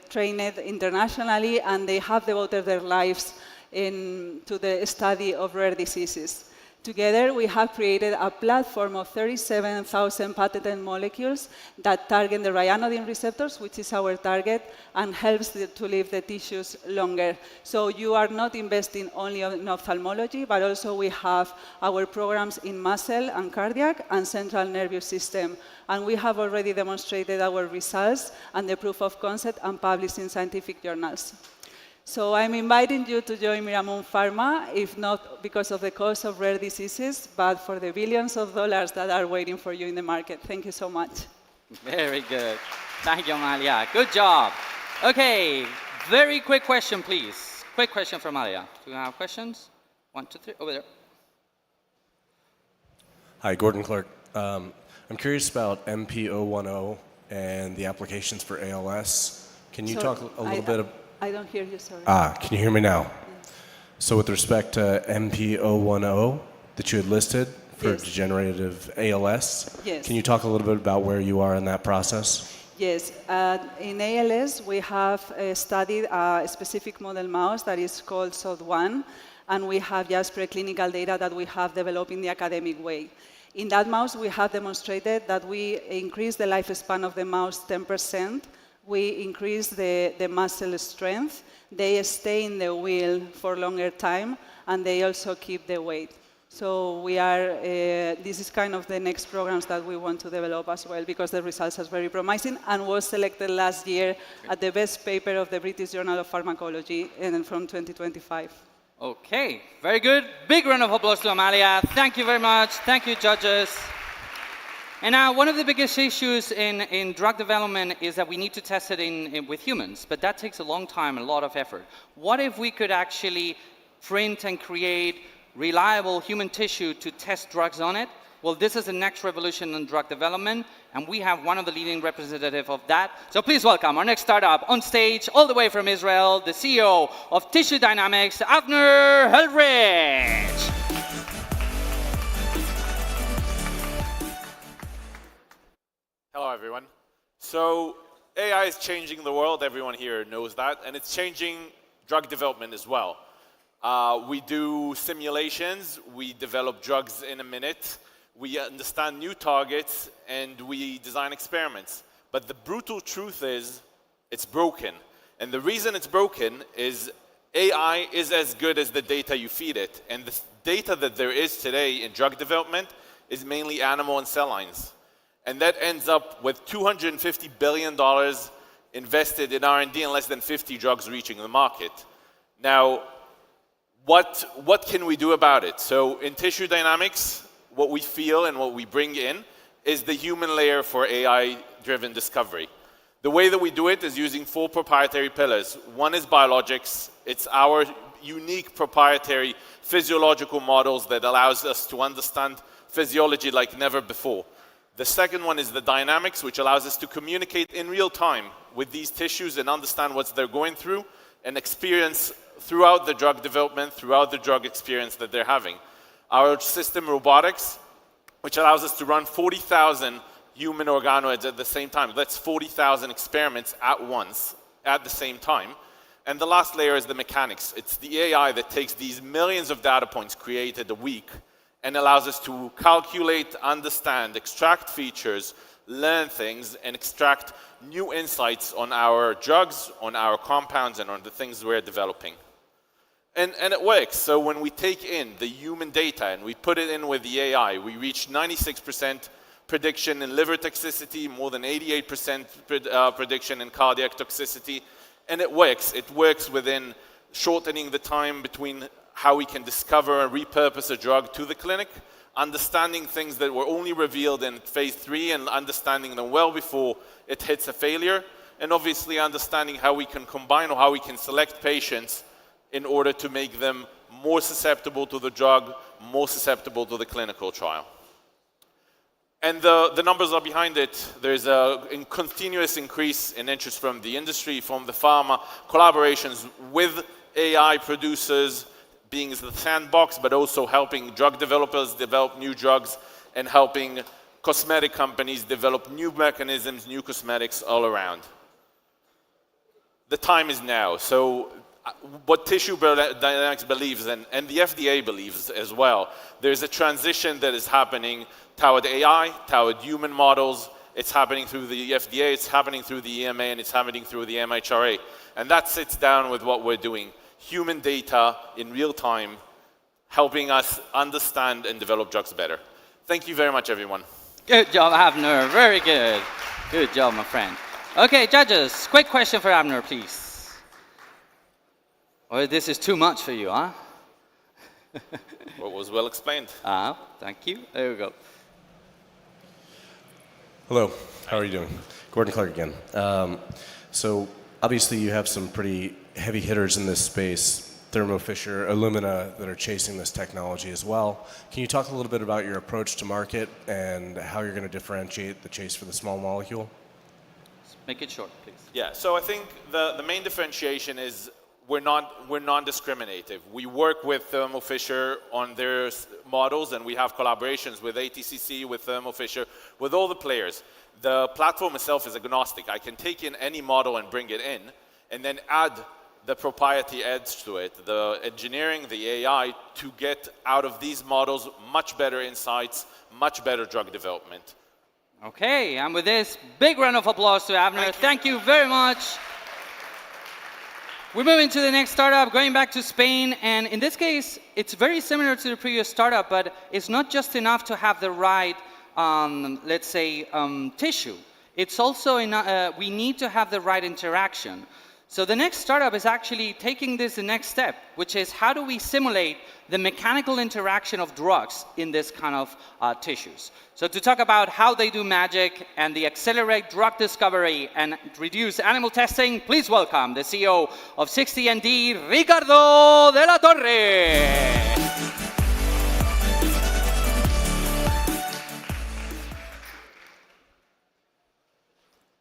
trained internationally, and they have devoted their lives to the study of rare diseases. Together, we have created a platform of 37,000 patented molecules that target the ryanodine receptors, which is our target, and helps to leave the tissues longer. So you are not investing only in ophthalmology, but also we have our programs in muscle and cardiac and central nervous system. And we have already demonstrated our results and the proof of concept and published in scientific journals. So I'm inviting you to join Miramon Pharma, if not because of the cost of rare diseases, but for the billions of dollars that are waiting for you in the market. Thank you so much. Very good. Thank you, Amalia. Good job. Okay, very quick question, please. Quick question from Amalia. Do you have questions? 1, 2, 3, over there. Hi, Gordon Clark. I'm curious about MP010 and the applications for ALS. Can you talk a little bit about... I don't hear you, sorry. Can you hear me now? So with respect to MP010 that you had listed for Yes. degenerative ALS, Yes. can you talk a little bit about where you are in that process? Yes, in ALS, we have studied a specific model mouse that is called SOD1, and we have just preclinical data that we have developed in the academic way. In that mouse, we have demonstrated that we increase the lifespan of the mouse 10%, we increase the muscle strength, they stay in the wheel for longer time, and they also keep the weight. So we are, this is kind of the next programs that we want to develop as well, because the results are very promising and was selected last year at the best paper of the British Journal of Pharmacology from 2025. Okay, very good. Big round of applause to Amalia. Thank you very much. Thank you, judges. And now, one of the biggest issues in drug development is that we need to test it with humans, but that takes a long time and a lot of effort. What if we could actually print and create reliable human tissue to test drugs on it? Well, this is the next revolution in drug development, and we have one of the leading representatives of that. So please welcome our next startup on stage, all the way from Israel, the CEO of Tissue Dynamics, Avner Heldrich. Hello, everyone. So AI is changing the world. Everyone here knows that. And it's changing drug development as well. We do simulations. We develop drugs in a minute. We understand new targets. And we design experiments. But the brutal truth is it's broken. And the reason it's broken is AI is as good as the data you feed it. And the data that there is today in drug development is mainly animal and cell lines. And that ends up with $250 billion invested in R&D and less than 50 drugs reaching the market. Now, what can we do about it? So in tissue dynamics, what we feel and what we bring in is the human layer for AI-driven discovery. The way that we do it is using 4 proprietary pillars. One is biologics. It's our unique proprietary physiological models that allows us to understand physiology like never before. The second one is the dynamics, which allows us to communicate in real time with these tissues and understand what they're going through and experience throughout the drug development, throughout the drug experience that they're having. Our system robotics, which allows us to run 40,000 human organoids at the same time. That's 40,000 experiments at once, at the same time. And the last layer is the mechanics. It's the AI that takes these millions of data points created a week and allows us to calculate, understand, extract features, learn things, and extract new insights on our drugs, on our compounds, and on the things we're developing. And it works. So when we take in the human data and we put it in with the AI, we reach 96% prediction in liver toxicity, more than 88% prediction in cardiac toxicity, and it works. It works within shortening the time between how we can discover and repurpose a drug to the clinic, understanding things that were only revealed in phase 3 and understanding them well before it hits a failure, and obviously understanding how we can combine or how we can select patients in order to make them more susceptible to the drug, more susceptible to the clinical trial. And the numbers are behind it. There's a continuous increase in interest from the industry, from the pharma, collaborations with AI producers, being the sandbox, but also helping drug developers develop new drugs and helping cosmetic companies develop new mechanisms, new cosmetics all around. The time is now. So what tissue dynamics believes and the FDA believes as well. There's a transition that is happening toward AI, toward human models. It's happening through the FDA, it's happening through the EMA, and it's happening through the MHRA. And that sits down with what we're doing. Human data in real time, helping us understand and develop drugs better. Thank you very much, everyone. Good job, Avner. Very good. Good job, my friend. Okay, judges, quick question for Avner, please. Or this is too much for you, huh? What was well explained. Thank you. There we go. Hello, how are you doing? Gordon Clark again. So obviously you have some pretty heavy hitters in this space, Thermo Fisher, Illumina, that are chasing this technology as well. Can you talk a little bit about your approach to market and how you're going to differentiate the chase for the small molecule? Make it short, please. Yeah, so I think the main differentiation is we're non-discriminative. We work with Thermo Fisher on their models, and we have collaborations with ATCC, with Thermo Fisher, with all the players. The platform itself is agnostic. I can take in any model and bring it in, and then add the proprietary edge to it, the engineering, the AI, to get out of these models much better insights, much better drug development. Okay, and with this, big round of applause to Avner. Thank you very much. We're moving to the next startup, going back to Spain, and in this case, it's very similar to the previous startup, but it's not just enough to have the right, let's say, tissue. It's also, we need to have the right interaction. So the next startup is actually taking this the next step, which is how do we simulate the mechanical interaction of drugs in this kind of tissues. So to talk about how they do magic and the accelerate drug discovery and reduce animal testing, please welcome the CEO of 60ND, Ricardo de la Torre.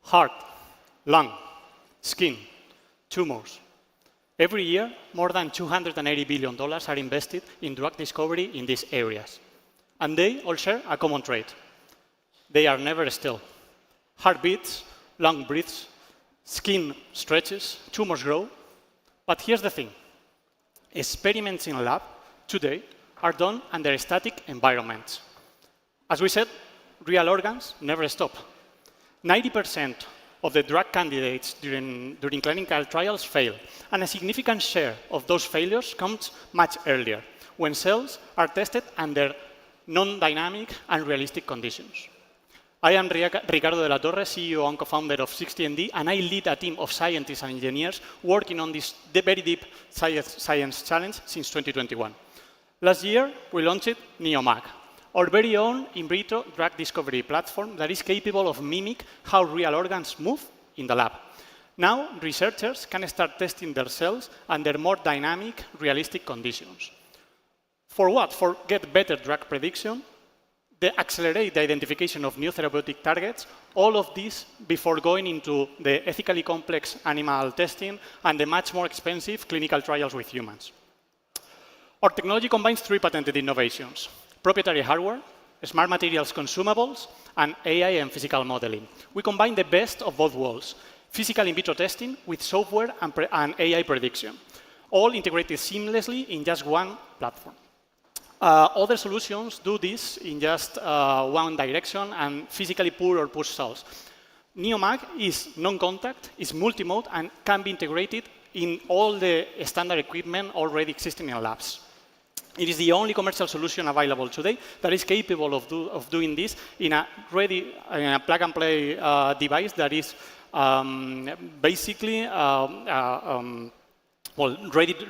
Heart, lung, skin, tumors. Every year, more than $280 billion are invested in drug discovery in these areas. And they all share a common trait. They are never still. Heart beats, lung breathes, skin stretches, tumors grow. But here's the thing. Experiments in a lab today are done under static environments. As we said, real organs never stop. 90% of the drug candidates during clinical trials fail, and a significant share of those failures comes much earlier, when cells are tested under non-dynamic and realistic conditions. I am Ricardo de la Torre, CEO and co-founder of 60ND, and I lead a team of scientists and engineers working on this very deep science challenge since 2021. Last year, we launched NeoMag, our very own in vitro drug discovery platform that is capable of mimic how real organs move in the lab. Now, researchers can start testing their cells under more dynamic, realistic conditions. For what? For get better drug prediction, accelerate the identification of new therapeutic targets, all of this before going into the ethically complex animal testing and the much more expensive clinical trials with humans. Our technology combines three patented innovations: proprietary hardware, smart materials consumables, and AI and physical modeling. We combine the best of both worlds, physical in vitro testing with software and AI prediction, all integrated seamlessly in just one platform. Other solutions do this in just one direction and physically pull or push cells. NeoMag is non-contact, is multi-mode, and can be integrated in all the standard equipment already existing in labs. It is the only commercial solution available today that is capable of doing this in a plug-and-play device that is basically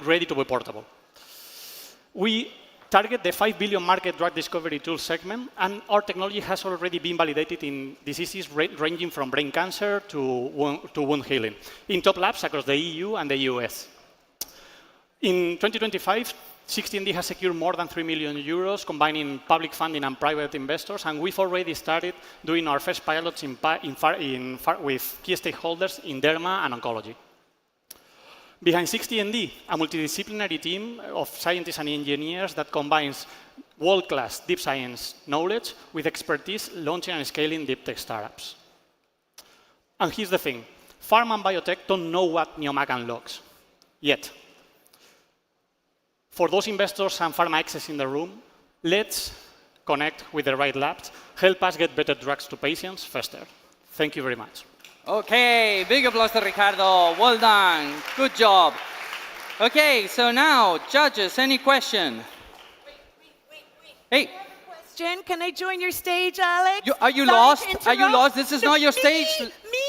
ready to be portable. We target the $5 billion market drug discovery tool segment, and our technology has already been validated in diseases ranging from brain cancer to wound healing in top labs across the EU and the US. In 2025, 60ND has secured more than 3 million euros, combining public funding and private investors, and we've already started doing our first pilots with key stakeholders in derma and oncology. Behind 60ND, a multidisciplinary team of scientists and engineers that combines world-class deep science knowledge with expertise launching and scaling deep tech startups. And here's the thing. Pharma and biotech don't know what NeoMag unlocks. yet. For those investors and pharma execs in the room, let's connect with the right labs, help us get better drugs to patients faster. Thank you very much. Okay, big applause to Ricardo. Well done. Good job. Okay, so now, judges, any question? Hey. Question. Can I join your stage, Alex? Are you Sorry lost? to Are you interrupt. lost? This is not your stage,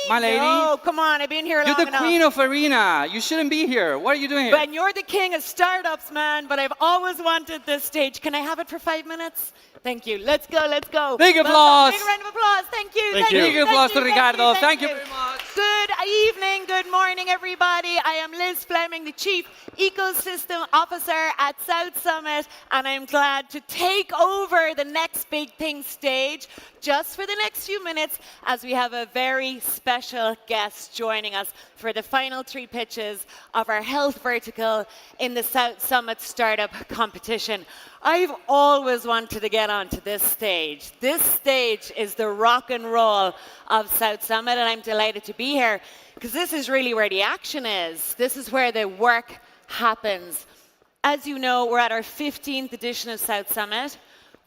my lady. No, come on. I've been here You're long the enough. queen of arena. You shouldn't be here. What are you doing here? And you're the king of startups, man. But I've always wanted this stage. Can I have it for 5 minutes? Thank you. Let's go. Let's go. Big applause. Big round of applause. Thank you. Thank you. Big applause to Ricardo. Thank you very much. Good evening. Good morning, everybody. I am Liz Fleming, the Chief Ecosystem Officer at South Summit, and I'm glad to take over the Next Big Thing stage just for the next few minutes as we have a very special guest joining us for the final 3 pitches of our health vertical in the South Summit Startup Competition. I've always wanted to get onto this stage. This stage is the rock and roll of South Summit, and I'm delighted to be here because this is really where the action is. This is where the work happens. As you know, we're at our 15th edition of South Summit.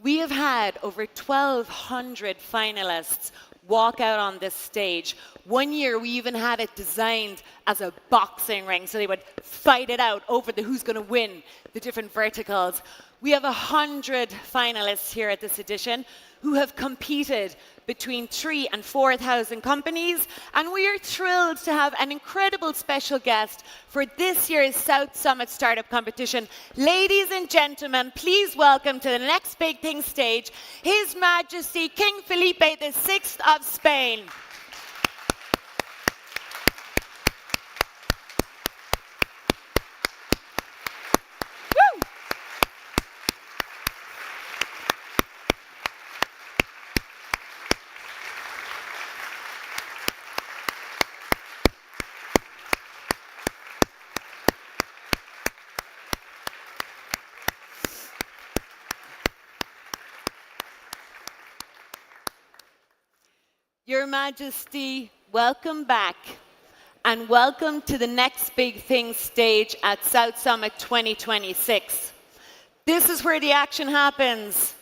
We have had over 1,200 finalists walk out on this stage. One year, we even had it designed as a boxing ring, so they would fight it out over who's going to win the different verticals. We have 100 finalists here at this edition who have competed between 3,000 and 4,000 companies, and we are thrilled to have an incredible special guest for this year's South Summit Startup Competition. Ladies and gentlemen, please welcome to the Next Big Thing stage, His Majesty King Felipe VI of Spain. Your Majesty, welcome back, and welcome to the Next Big Thing stage at South Summit 2026. This is where the action happens.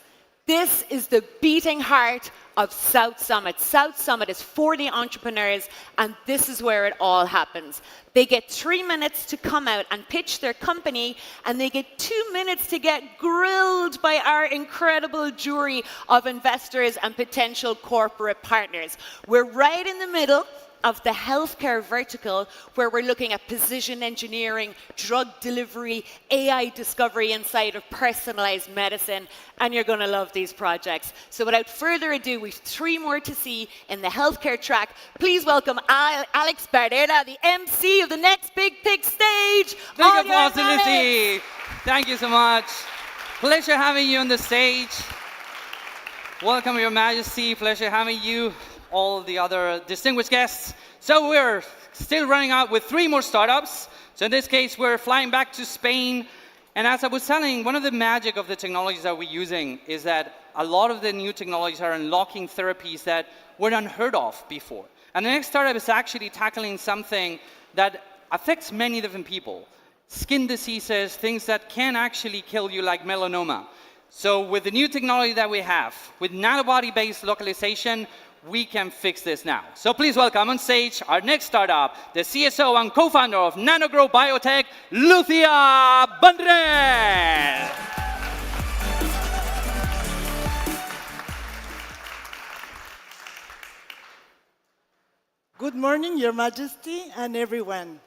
This is the beating heart of South Summit. South Summit is for the entrepreneurs, and this is where it all happens. They get 3 minutes to come out and pitch their company, and they get 2 minutes to get grilled by our incredible jury of investors and potential corporate partners. We're right in the middle of the healthcare vertical, where we're looking at precision engineering, drug delivery, AI discovery inside of personalized medicine, and you're going to love these projects. So without further ado, we've 3 more to see in the healthcare track. Please welcome Alex Bardera, the MC of the Next Big Thing stage. Big applause to Lizzie. Thank you so much. Pleasure having you on the stage. Welcome, Your Majesty. Pleasure having you, all the other distinguished guests. So we're still running out with 3 more startups. So in this case, we're flying back to Spain. And as I was telling, one of the magic of the technologies that we're using is that a lot of the new technologies are unlocking therapies that were unheard of before. And the next startup is actually tackling something that affects many different people. Skin diseases, things that can actually kill you, like melanoma. So with the new technology that we have, with nanobody-based localization, we can fix this now. So please welcome on stage our next startup, the CSO and co-founder of Nanogrow Biotech, Lucia Bandrel. Good morning, Your Majesty and everyone.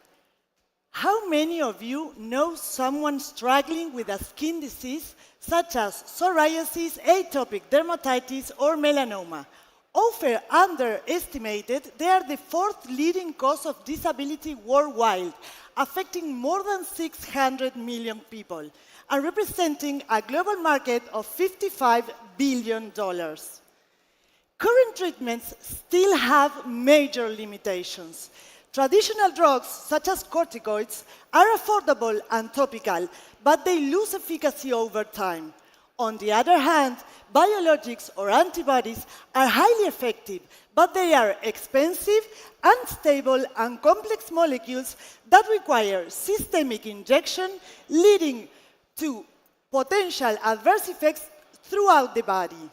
How many of you know someone struggling with a skin disease such as psoriasis, atopic dermatitis, or melanoma? Often underestimated, they are the 4th leading cause of disability worldwide, affecting more than 600 million people and representing a global market of $55 billion. Current treatments still have major limitations. Traditional drugs, such as corticoids, are affordable and topical, but they lose efficacy over time. On the other hand, biologics or antibodies are highly effective, but they are expensive, unstable, and complex molecules that require systemic injection, leading to potential adverse effects throughout the body.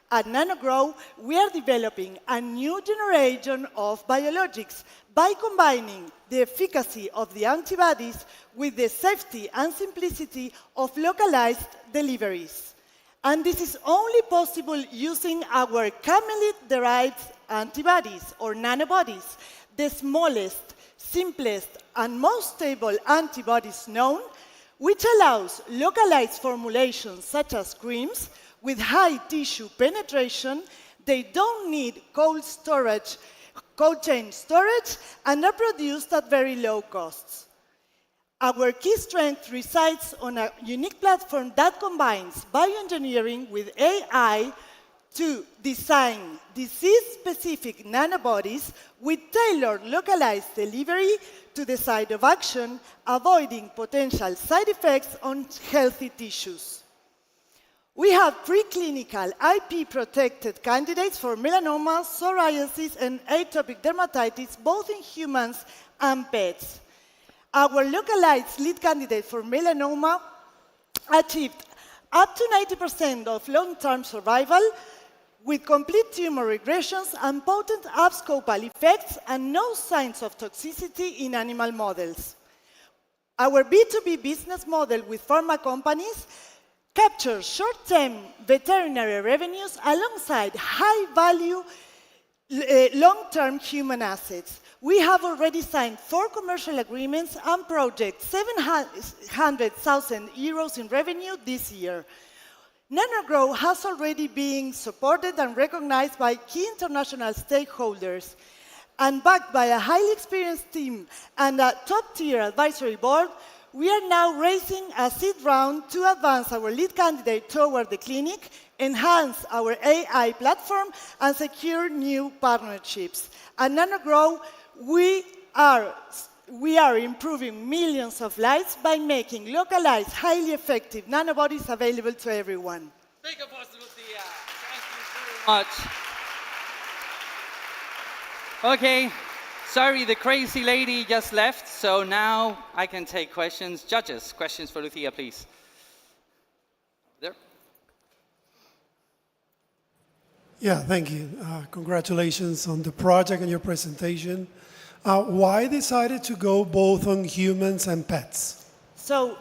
At NanoGrow, we are developing a new generation of biologics by combining the efficacy of the antibodies with the safety and simplicity of localized deliveries. And this is only possible using our camelid-derived antibodies, or nanobodies, the smallest, simplest, and most stable antibodies known, which allows localized formulations such as creams with high tissue penetration. They don't need cold chain storage, and are produced at very low costs. Our key strength resides on a unique platform that combines bioengineering with AI to design disease-specific nanobodies with tailored localized delivery to the site of action, avoiding potential side effects on healthy tissues. We have preclinical IP-protected candidates for melanoma, psoriasis, and atopic dermatitis, both in humans and pets. Our localized lead candidate for melanoma achieved up to 90% of long-term survival with complete tumor regressions and potent abscopal effects and no signs of toxicity in animal models. Our B2B business model with pharma companies captures short-term veterinary revenues alongside high-value long-term human assets. We have already signed 4 commercial agreements and project 700,000 euros in revenue this year. NanoGrow has already been supported and recognized by key international stakeholders, and backed by a highly experienced team and a top-tier advisory board. We are now raising a seed round to advance our lead candidate toward the clinic, enhance our AI platform, and secure new partnerships. At NanoGrow, we are improving millions of lives by making localized, highly effective nanobodies available to everyone. Big applause to Lucia. Thank you very much. Okay, sorry, the crazy lady just left, so now I can take questions. Judges, questions for Lucia, please. There. Yeah, thank you. Congratulations on the project and your presentation. Why decided to go both on humans and pets? So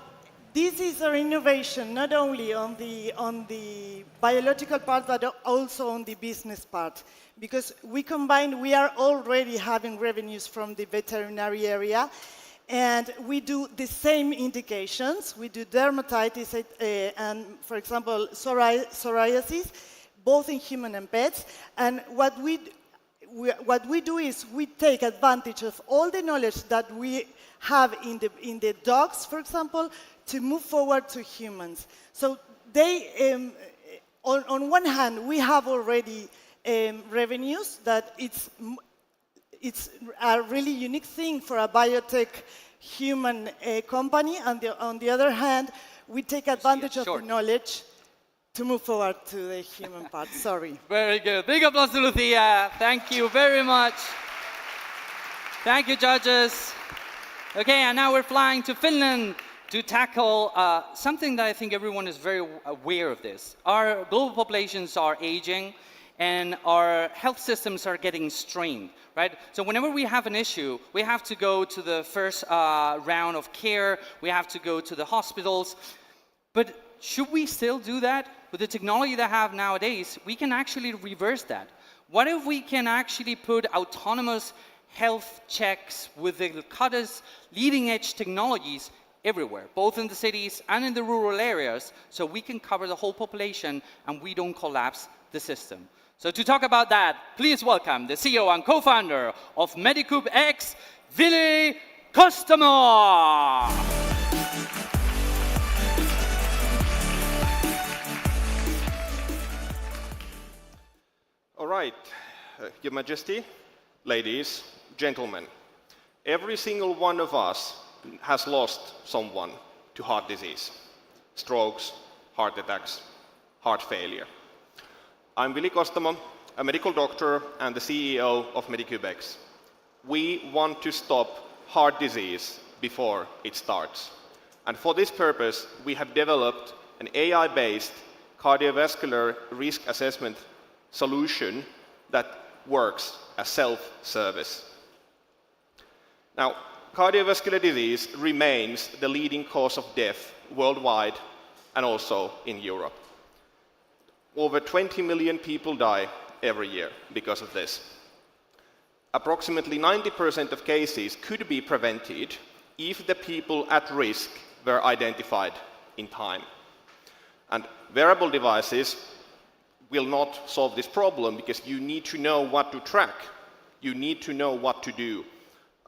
this is our innovation, not only on the biological part, but also on the business part. Because we are already having revenues from the veterinary area, and we do the same indications. We do dermatitis and, for example, psoriasis, both in human and pets. And what we do is we take advantage of all the knowledge that we have in the dogs, for example, to move forward to humans. So on one hand, we have already revenues that it's a really unique thing for a biotech human company, and on the other hand, we take advantage of the knowledge to move forward to the human part. Sorry. Very good. Big applause to Lucia. Thank you very much. Thank you, judges. Okay, and now we're flying to Finland to tackle something that I think everyone is very aware of this. Our global populations are aging, and our health systems are getting strained, right? So whenever we have an issue, we have to go to the first round of care, we have to go to the hospitals. But should we still do that? With the technology that I have nowadays, we can actually reverse that. What if we can actually put autonomous health checks with the cutest leading-edge technologies everywhere, both in the cities and in the rural areas, so we can cover the whole population and we don't collapse the system? So to talk about that, please welcome the CEO and co-founder of Medicoop X, Ville Kostamo. All right, Your Majesty, ladies, gentlemen, every single one of us has lost someone to heart disease, strokes, heart attacks, heart failure. I'm Willi Kostamo, a medical doctor and the CEO of Medicubex. We want to stop heart disease before it starts. And for this purpose, we have developed an AI-based cardiovascular risk assessment solution that works as self-service. Now, cardiovascular disease remains the leading cause of death worldwide and also in Europe. Over 20 million people die every year because of this. Approximately 90% of cases could be prevented if the people at risk were identified in time. And wearable devices will not solve this problem because you need to know what to track. You need to know what to do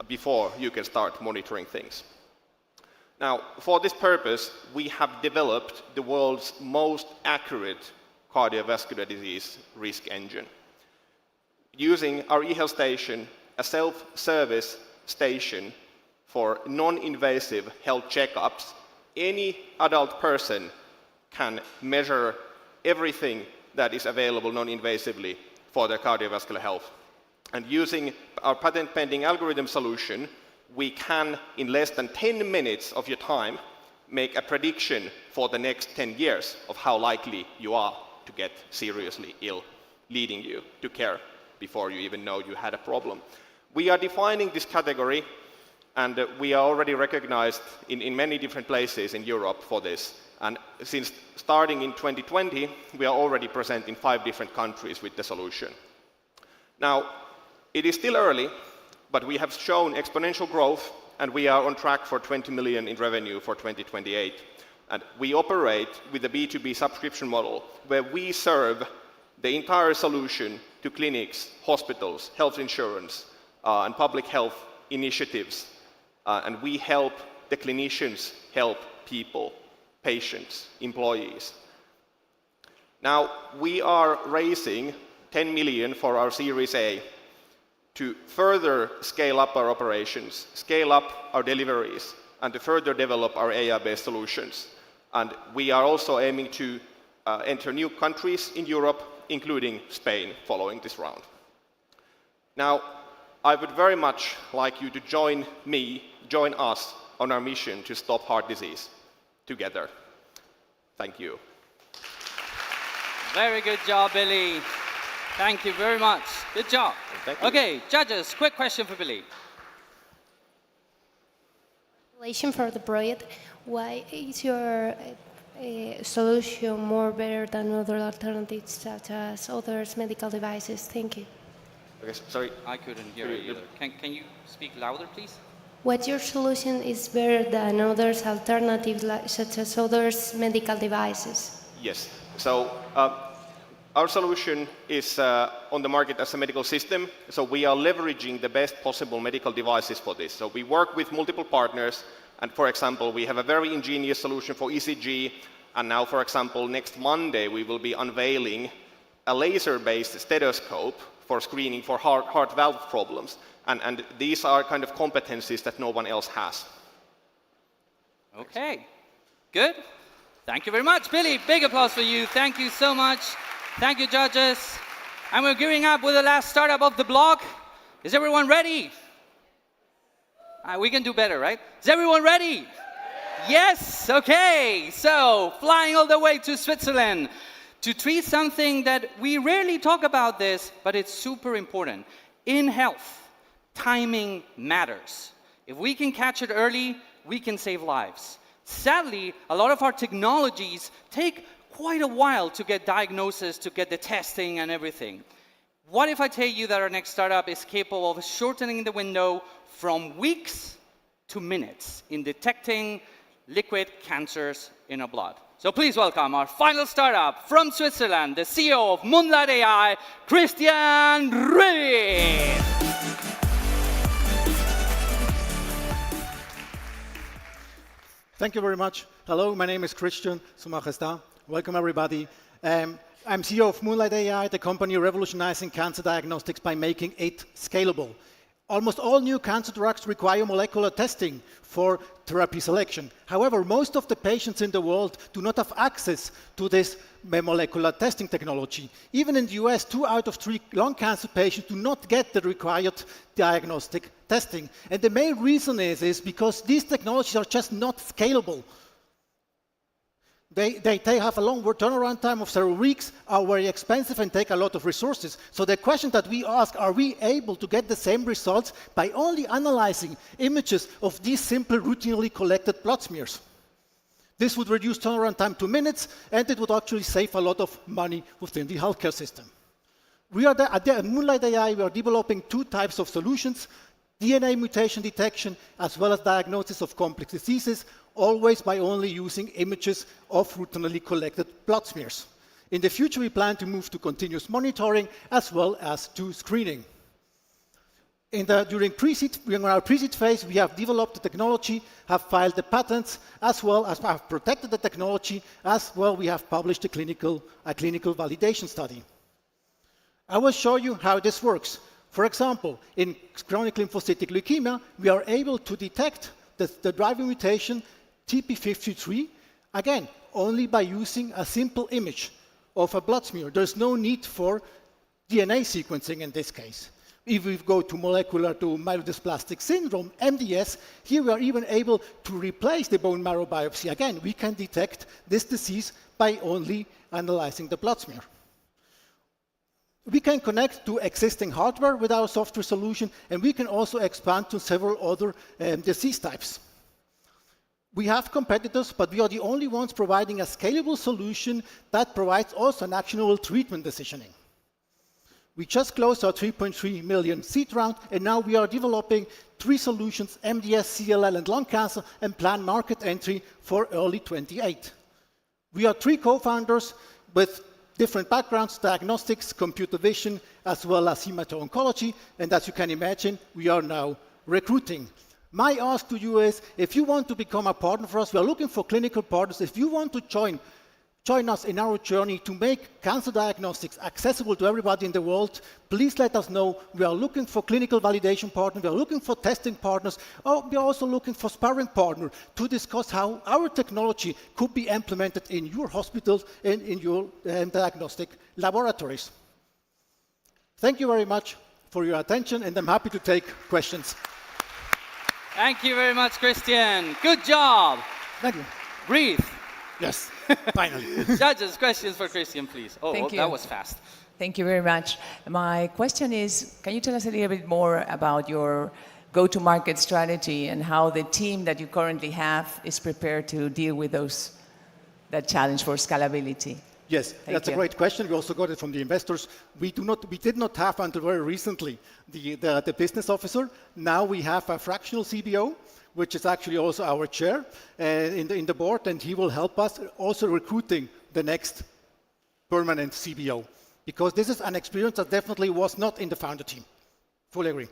before you can start monitoring things. Now, for this purpose, we have developed the world's most accurate cardiovascular disease risk engine. Using our eHealth station, a self-service station for non-invasive health checkups, any adult person can measure everything that is available non-invasively for their cardiovascular health. And using our patent-pending algorithm solution, we can, in less than 10 minutes of your time, make a prediction for the next 10 years of how likely you are to get seriously ill, leading you to care before you even know you had a problem. We are defining this category, and we are already recognized in many different places in Europe for this. And since starting in 2020, we are already present in 5 different countries with the solution. Now, it is still early, but we have shown exponential growth, and we are on track for 20 million in revenue for 2028. And we operate with a B2B subscription model, where we serve the entire solution to clinics, hospitals, health insurance, and public health initiatives. And we help the clinicians help people, patients, employees. Now, we are raising 10 million for our Series A to further scale up our operations, scale up our deliveries, and to further develop our AI-based solutions. And we are also aiming to enter new countries in Europe, including Spain, following this round. Now, I would very much like you to join us on our mission to stop heart disease together. Thank you. Very good job, Billy. Thank you very much. Good job. Thank you. Okay, judges, quick question for Billy. Congratulations for the project. Why is your solution more better than other alternatives such as other medical devices? Thank you. Okay, sorry. I couldn't hear you either. Can you speak louder, please? What your solution is better than others alternatives such as others medical devices? Yes. So our solution is on the market as a medical system. So we are leveraging the best possible medical devices for this. So we work with multiple partners. And for example, we have a very ingenious solution for ECG. And now, for example, next Monday, we will be unveiling a laser-based stethoscope for screening for heart valve problems. And these are kind of competencies that no one else has. Okay, good. Thank you very much, Billy. Big applause for you. Thank you so much. Thank you, judges. And we're gearing up with the last startup of the block. Is everyone ready? We can do better, right? Is everyone ready? Yes, okay. So, flying all the way to Switzerland to treat something that we rarely talk about this, but it's super important. In health, timing matters. If we can catch it early, we can save lives. Sadly, a lot of our technologies take quite a while to get diagnosis, to get the testing and everything. What if I tell you that our next startup is capable of shortening the window from weeks to minutes in detecting liquid cancers in our blood? So please welcome our final startup from Switzerland, the CEO of Moonlight AI, Christian Revit. Thank you very much. Hello, my name is Christian, Su Majestat. Welcome, everybody. I'm CEO of Moonlight AI, the company revolutionizing cancer diagnostics by making it scalable. Almost all new cancer drugs require molecular testing for therapy selection. However, most of the patients in the world do not have access to this molecular testing technology. Even in the US, 2 out of 3 lung cancer patients do not get the required diagnostic testing. And the main reason is because these technologies are just not scalable. They have a long turnaround time of several weeks, are very expensive, and take a lot of resources. So the question that we ask, are we able to get the same results by only analyzing images of these simple, routinely collected blood smears? This would reduce turnaround time to minutes, and it would actually save a lot of money within the healthcare system. At Moonlight AI, we are developing 2 types of solutions: DNA mutation detection, as well as diagnosis of complex diseases, always by only using images of routinely collected blood smears. In the future, we plan to move to continuous monitoring as well as to screening. During our pre-seed phase, we have developed the technology, have filed the patents, as well as have protected the technology, as well we have published a clinical validation study. I will show you how this works. For example, in chronic lymphocytic leukemia, we are able to detect the driving mutation TP53, again, only by using a simple image of a blood smear. There's no need for DNA sequencing in this case. If we go to myelodysplastic syndrome, MDS, here we are even able to replace the bone marrow biopsy. Again, we can detect this disease by only analyzing the blood smear. We can connect to existing hardware with our software solution, and we can also expand to several other disease types. We have competitors, but we are the only ones providing a scalable solution that provides also an actionable treatment decisioning. We just closed our 3.3 million seed round, and now we are developing 3 solutions: MDS, CLL, and lung cancer, and plan market entry for early 28. We are 3 co-founders with different backgrounds: diagnostics, computer vision, as well as hemato-oncology, and as you can imagine, we are now recruiting. My ask to you is, if you want to become a partner for us, we are looking for clinical partners. If you want to join us in our journey to make cancer diagnostics accessible to everybody in the world, please let us know. We are looking for clinical validation partners, we are looking for testing partners, or we are also looking for sparring partners to discuss how our technology could be implemented in your hospitals and in your diagnostic laboratories. Thank you very much for your attention, and I'm happy to take questions. Thank you very much, Christian. Good job. Thank you. Breathe. Yes, finally. Judges, questions for Christian, please. Thank you. That was fast. Thank you very much. My question is, can you tell us a little bit more about your go-to-market strategy and how the team that you currently have is prepared to deal with that challenge for scalability? Yes, that's a great question. We also got it from the investors. We did not have until very recently the business officer. Now we have a fractional CBO, which is actually also our chair in the board, and he will help us also recruiting the next permanent CBO, because this is an experience that definitely was not in the founder team. Fully agree.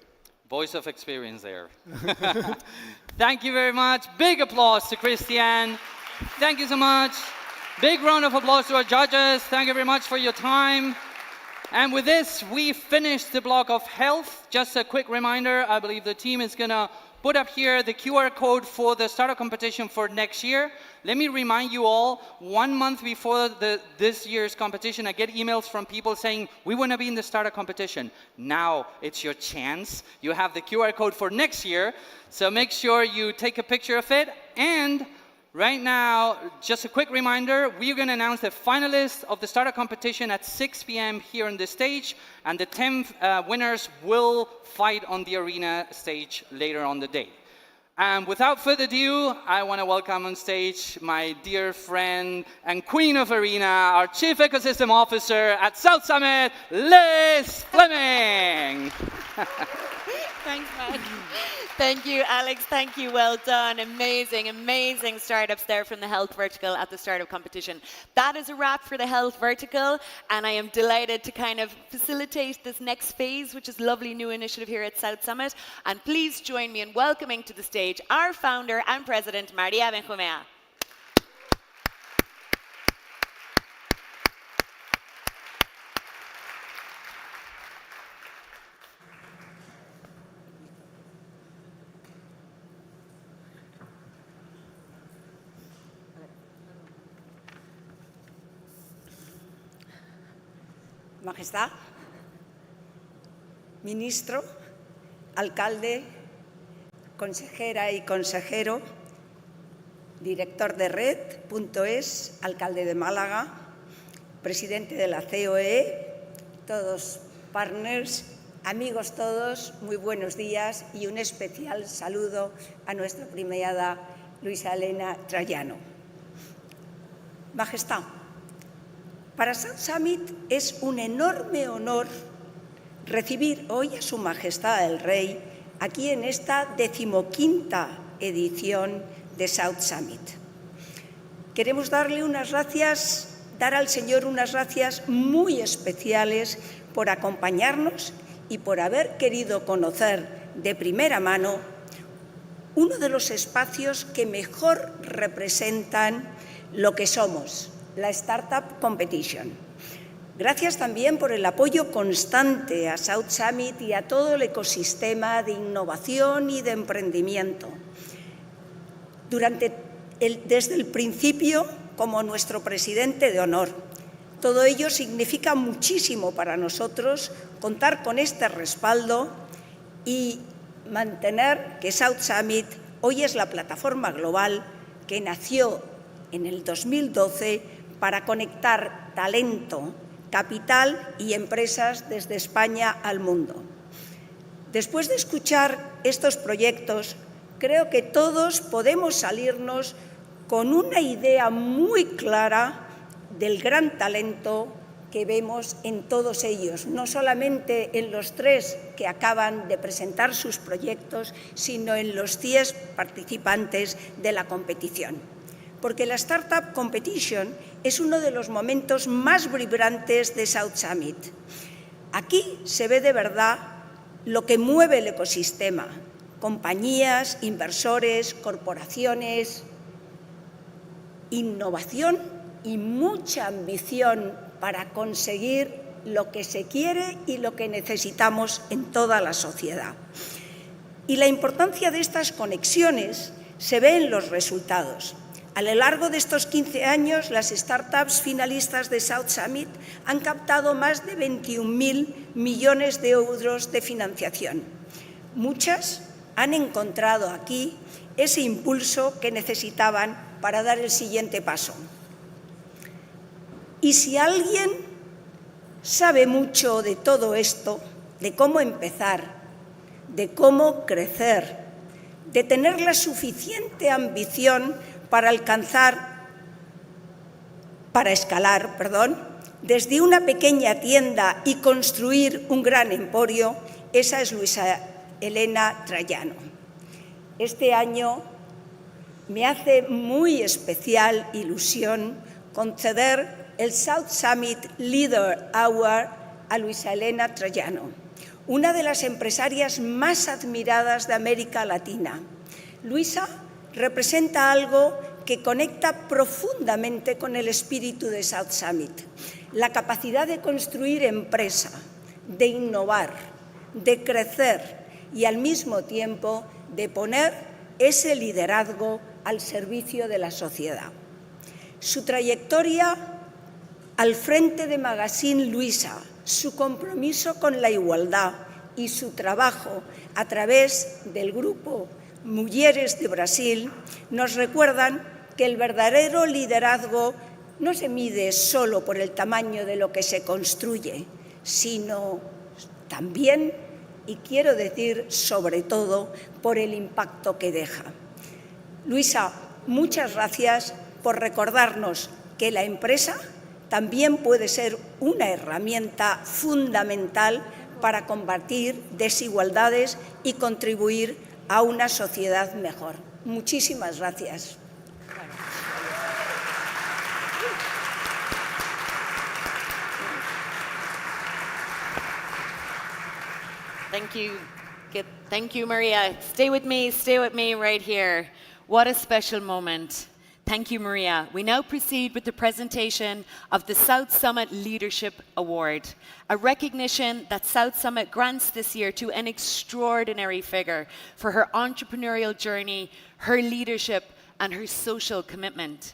Voice of experience there. Thank you very much. Big applause to Christian. Thank you so much. Big round of applause to our judges. Thank you very much for your time. And with this, we finished the block of health. Just a quick reminder, I believe the team is going to put up here the QR code for the startup competition for next year. Let me remind you all, 1 month before this year's competition, I get emails from people saying, we want to be in the startup competition. Now it's your chance. You have the QR code for next year, so make sure you take a picture of it. And right now, just a quick reminder, we're going to announce the finalists of the startup competition at 6 p.m. here on the stage, and the 10 winners will fight on the arena stage later on the day. And without further ado, I want to welcome on stage my dear friend and queen of arena, our Chief Ecosystem Officer at South Summit, Liz Fleming. Thanks, Matt. Thank you, Alex. Thank you. Well done. Amazing, amazing startups there from the health vertical at the startup competition. That is a wrap for the health vertical, and I am delighted to kind of facilitate this next phase, which is a lovely new initiative here at South Summit. And please join me in welcoming to the stage our founder and president, Maria Benjumea. Majestad, ministro, alcalde, consejera y consejero, director de Red.es, alcalde de Málaga, presidente de la COE, todos partners, amigos todos, muy buenos días y un especial saludo a nuestra premiada Luisa Elena Trajano. Majestad, para South Summit es un enorme honor recibir hoy a Su Majestad el Rey aquí en esta 15ª edición de South Summit. Queremos dar al Señor unas gracias muy especiales por acompañarnos y por haber querido conocer de primera mano uno de los espacios que mejor representan lo que somos, la Startup Competition. Gracias también por el apoyo constante a South Summit y a todo el ecosistema de innovación y de emprendimiento. Desde el principio, como nuestro presidente de honor. Todo ello significa muchísimo para nosotros contar con este respaldo y mantener que South Summit hoy es la plataforma global que nació en el 2012 para conectar talento, capital y empresas desde España al mundo. Después de escuchar estos proyectos, creo que todos podemos salirnos con una idea muy clara del gran talento que vemos en todos ellos, no solamente en los 3 que acaban de presentar sus proyectos, sino en los 10 participantes de la competición. Porque la Startup Competition es uno de los momentos más vibrantes de South Summit. Aquí se ve de verdad lo que mueve el ecosistema, compañías, inversores, corporaciones, innovación y mucha ambición para conseguir lo que se quiere y lo que necesitamos en toda la sociedad. Y la importancia de estas conexiones se ve en los resultados. A lo largo de estos 15 años, las startups finalistas de South Summit han captado más de 21.000 millones de euros de financiación. Muchas han encontrado aquí ese impulso que necesitaban para dar el siguiente paso. Y si alguien sabe mucho de todo esto, de cómo empezar, de cómo crecer, de tener la suficiente ambición para escalar, desde una pequeña tienda y construir un gran emporio, esa es Luisa Elena Trajano. Este año me hace muy especial ilusión conceder el South Summit Leader Award a Luisa Elena Trajano, una de las empresarias más admiradas de América Latina. Luisa representa algo que conecta profundamente con el espíritu de South Summit, la capacidad de construir empresa, de innovar, de crecer y al mismo tiempo de poner ese liderazgo al servicio de la sociedad. Su trayectoria al frente de Magazine Luiza, su compromiso con la igualdad y su trabajo a través del grupo Mujeres de Brasil nos recuerdan que el verdadero liderazgo no se mide solo por el tamaño de lo que se construye, sino también, y quiero decir sobre todo, por el impacto que deja. Luisa, muchas gracias por recordarnos que la empresa también puede ser una herramienta fundamental para combatir desigualdades y contribuir a una sociedad mejor. Muchísimas gracias. Thank you. Thank you, Maria. Stay with me right here. What a special moment. Thank you, Maria. We now proceed with the presentation of the South Summit Leadership Award, a recognition that South Summit grants this year to an extraordinary figure for her entrepreneurial journey, her leadership, and her social commitment.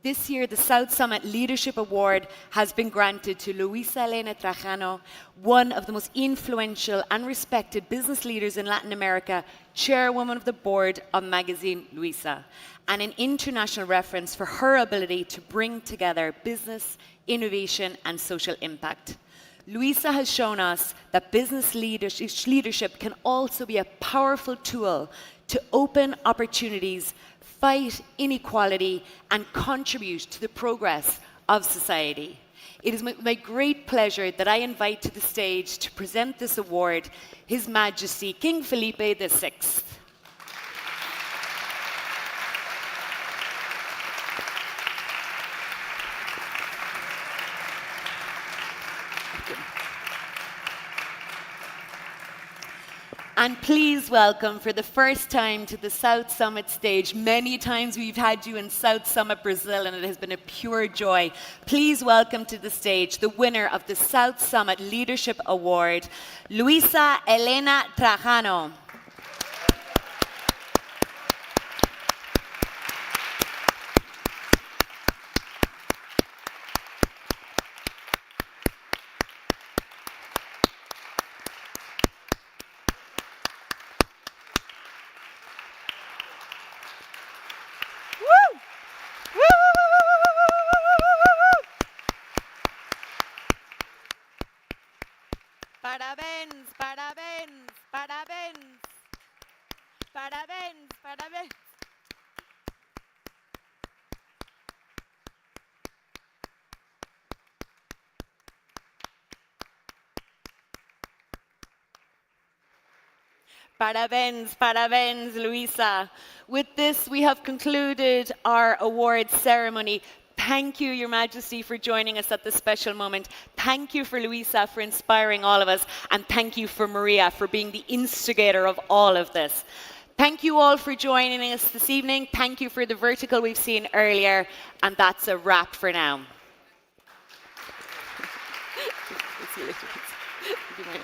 This year, the South Summit Leadership Award has been granted to Luisa Elena Trajano, one of the most influential and respected business leaders in Latin America, chairwoman of the board of magazine Luisa, and an international reference for her ability to bring together business, innovation, and social impact. Luisa has shown us that business leadership can also be a powerful tool to open opportunities, fight inequality, and contribute to the progress of society. It is my great pleasure that I invite to the stage to present this award His Majesty King Felipe VI. And please welcome for the first time to the South Summit stage. Many times we've had you in South Summit, Brazil, and it has been a pure joy. Please welcome to the stage the winner of the South Summit Leadership Award, Luisa Elena Trajano. Parabéns, parabéns, parabéns. Parabéns, parabéns. Parabéns, parabéns, Luisa. With this, we have concluded our awards ceremony. Thank you, Your Majesty, for joining us at this special moment. Thank you for Luisa for inspiring all of us. And thank you for Maria for being the instigator of all of this. Thank you all for joining us this evening. Thank you for the vertical we've seen earlier. And that's a wrap for now. See you later.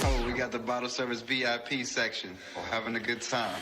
Oh, we got the bottle service VIP section for having a good time.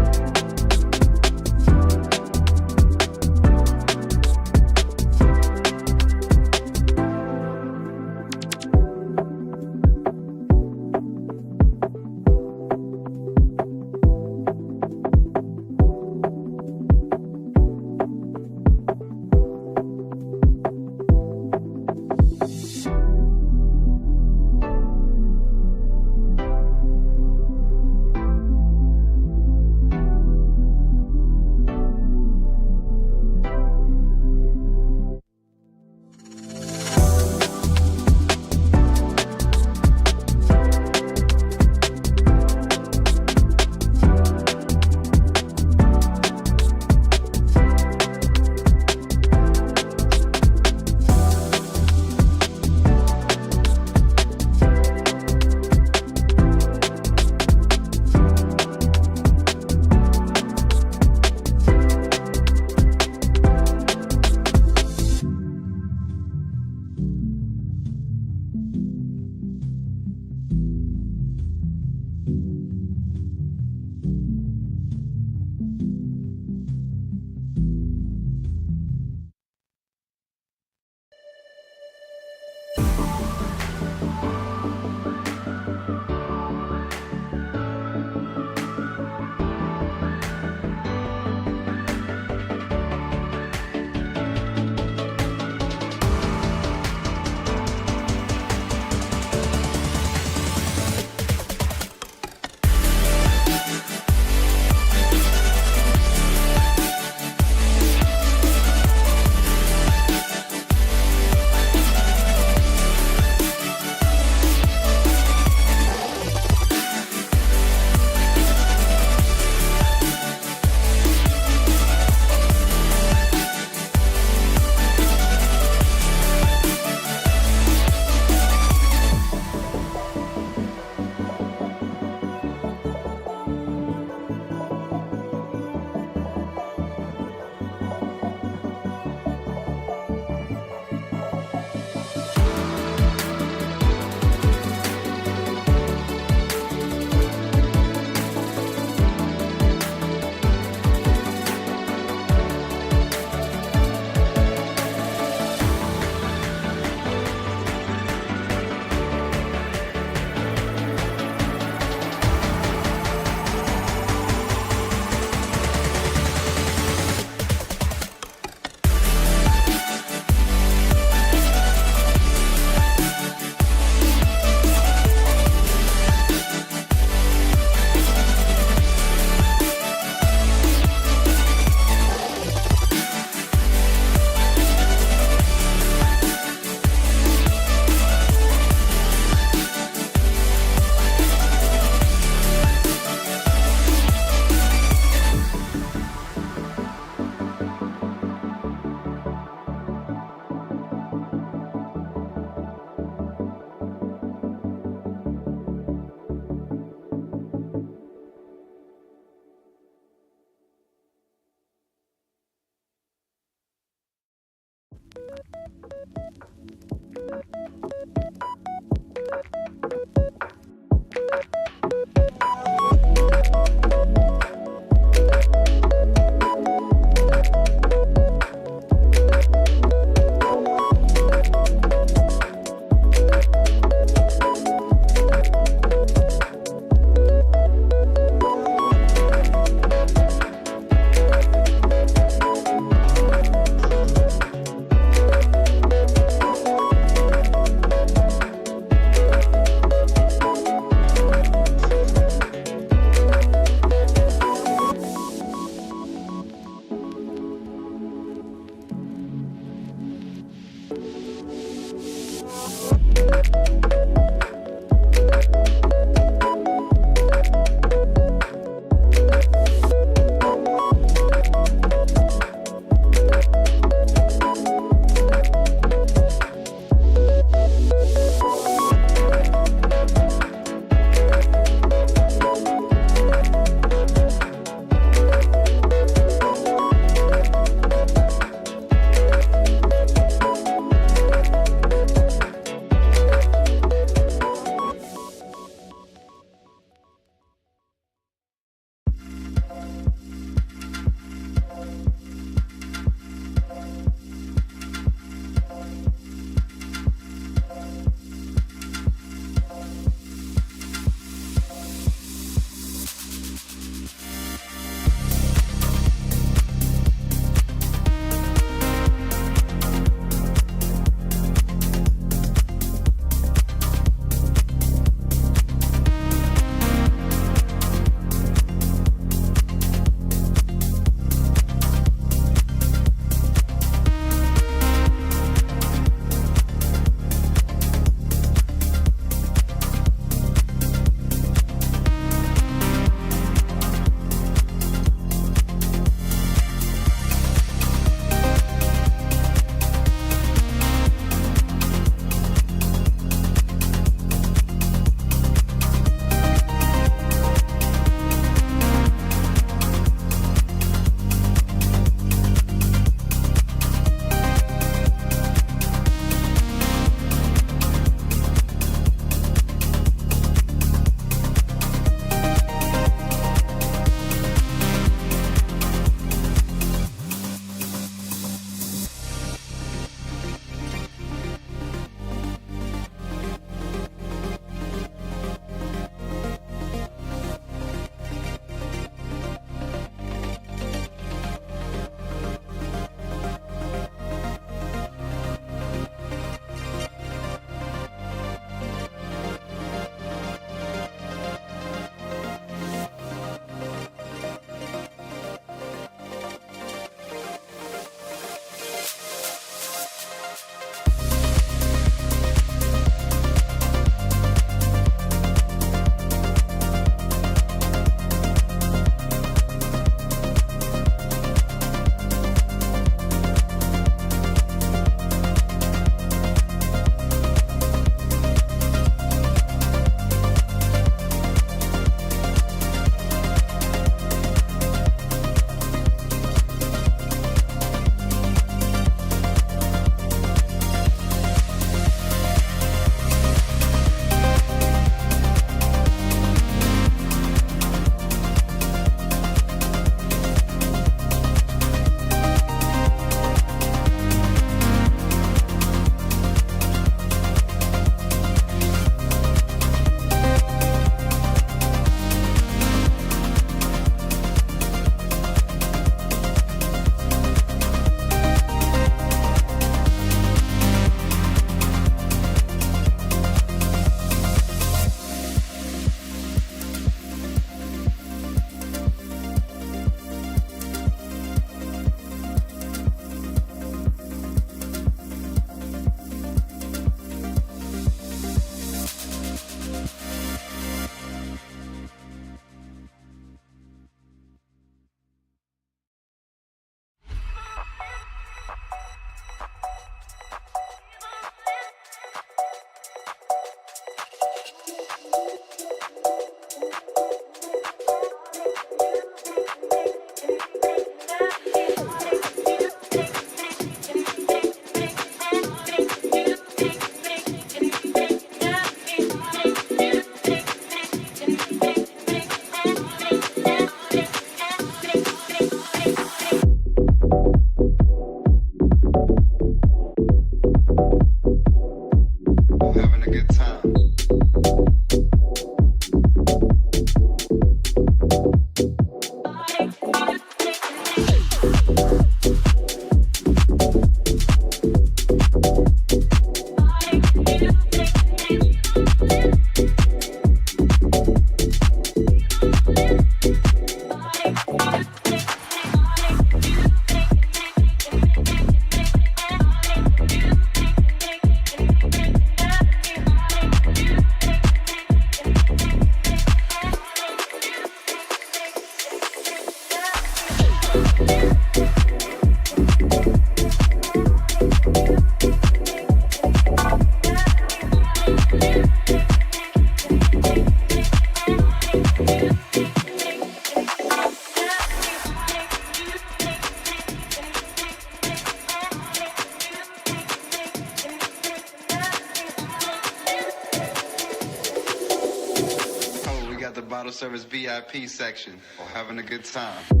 bottle service VIP section for having a good time.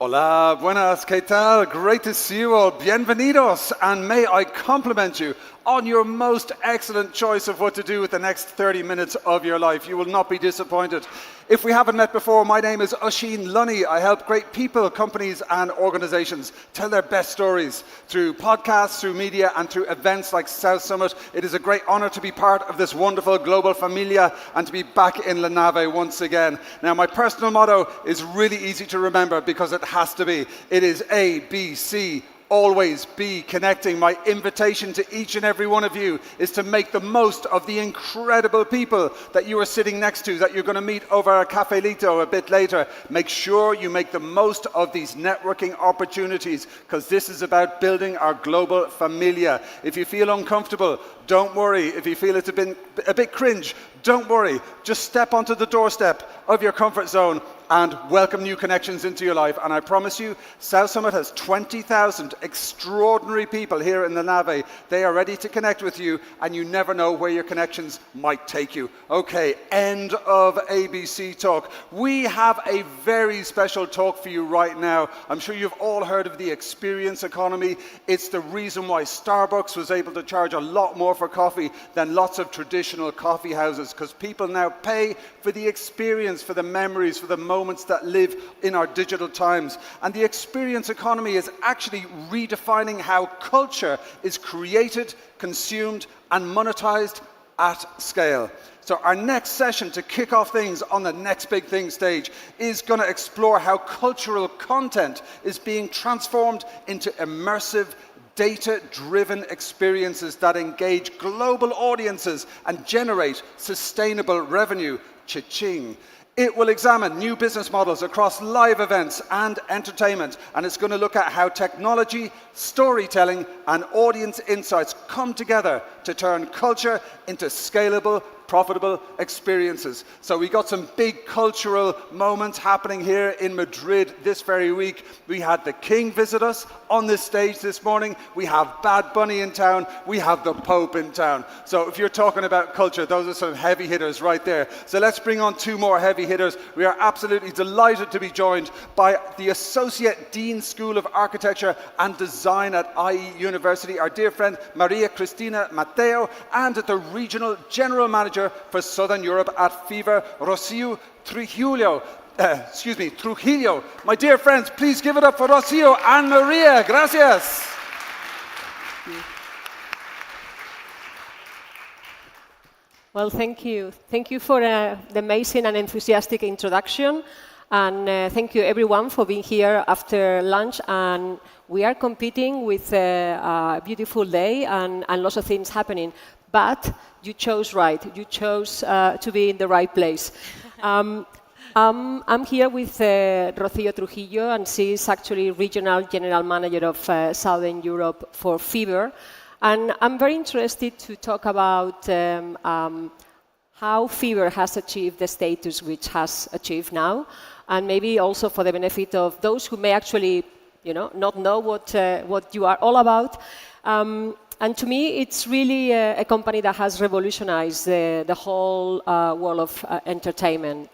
Hola, buenas, ¿qué tal? Great to see you all. Bienvenidos. And may I compliment you on your most excellent choice of what to do with the next 30 minutes of your life. You will not be disappointed. If we haven't met before, my name is Oisin Lunny. I help great people, companies and organizations tell their best stories through podcasts, through media and through events like South Summit. It is a great honor to be part of this wonderful global familia and to be back in La Nave once again. Now, my personal motto is really easy to remember because it has to be. It is ABC. Always be connecting. My invitation to each and every one of you is to make the most of the incredible people that you are sitting next to, that you're going to meet over a cafelito a bit later. Make sure you make the most of these networking opportunities because this is about building our global familia. If you feel uncomfortable, don't worry. If you feel it's a bit cringe, don't worry. Just step onto the doorstep of your comfort zone and welcome new connections into your life. And I promise you, South Summit has 20,000 extraordinary people here in the Nave. They are ready to connect with you, and you never know where your connections might take you. Okay, end of ABC talk. We have a very special talk for you right now. I'm sure you've all heard of the experience economy. It's the reason why Starbucks was able to charge a lot more for coffee than lots of traditional coffee houses, because people now pay for the experience, for the memories, for the moments that live in our digital times. And the experience economy is actually redefining how culture is created, consumed, and monetized at scale. So our next session to kick off things on the next big thing stage is going to explore how cultural content is being transformed into immersive, data-driven experiences that engage global audiences and generate sustainable revenue. Cha-ching. It will examine new business models across live events and entertainment, and it's going to look at how technology, storytelling, and audience insights come together to turn culture into scalable, profitable experiences. So we got some big cultural moments happening here in Madrid this very week. We had the King visit us on this stage this morning. We have Bad Bunny in town. We have the Pope in town. So if you're talking about culture, those are some heavy hitters right there. So let's bring on two more heavy hitters. We are absolutely delighted to be joined by the Associate Dean School of Architecture and Design at IE University, our dear friend Maria Cristina Mateo, and the Regional General Manager for Southern Europe at FIVA, Rocio Trujillo. Trujillo. My dear friends, please give it up for Rocio and Maria. Gracias. Well, thank you. Thank you for the amazing and enthusiastic introduction. And thank you, everyone, for being here after lunch. And we are competing with a beautiful day and lots of things happening. But you chose right. You chose to be in the right place. I'm here with Rocío Trujillo, and she is actually Regional General Manager of Southern Europe for FIVA. And I'm very interested to talk about how FIVA has achieved the status which has achieved now, and maybe also for the benefit of those who may actually, not know what you are all about. And to me, it's really a company that has revolutionized the whole world of entertainment.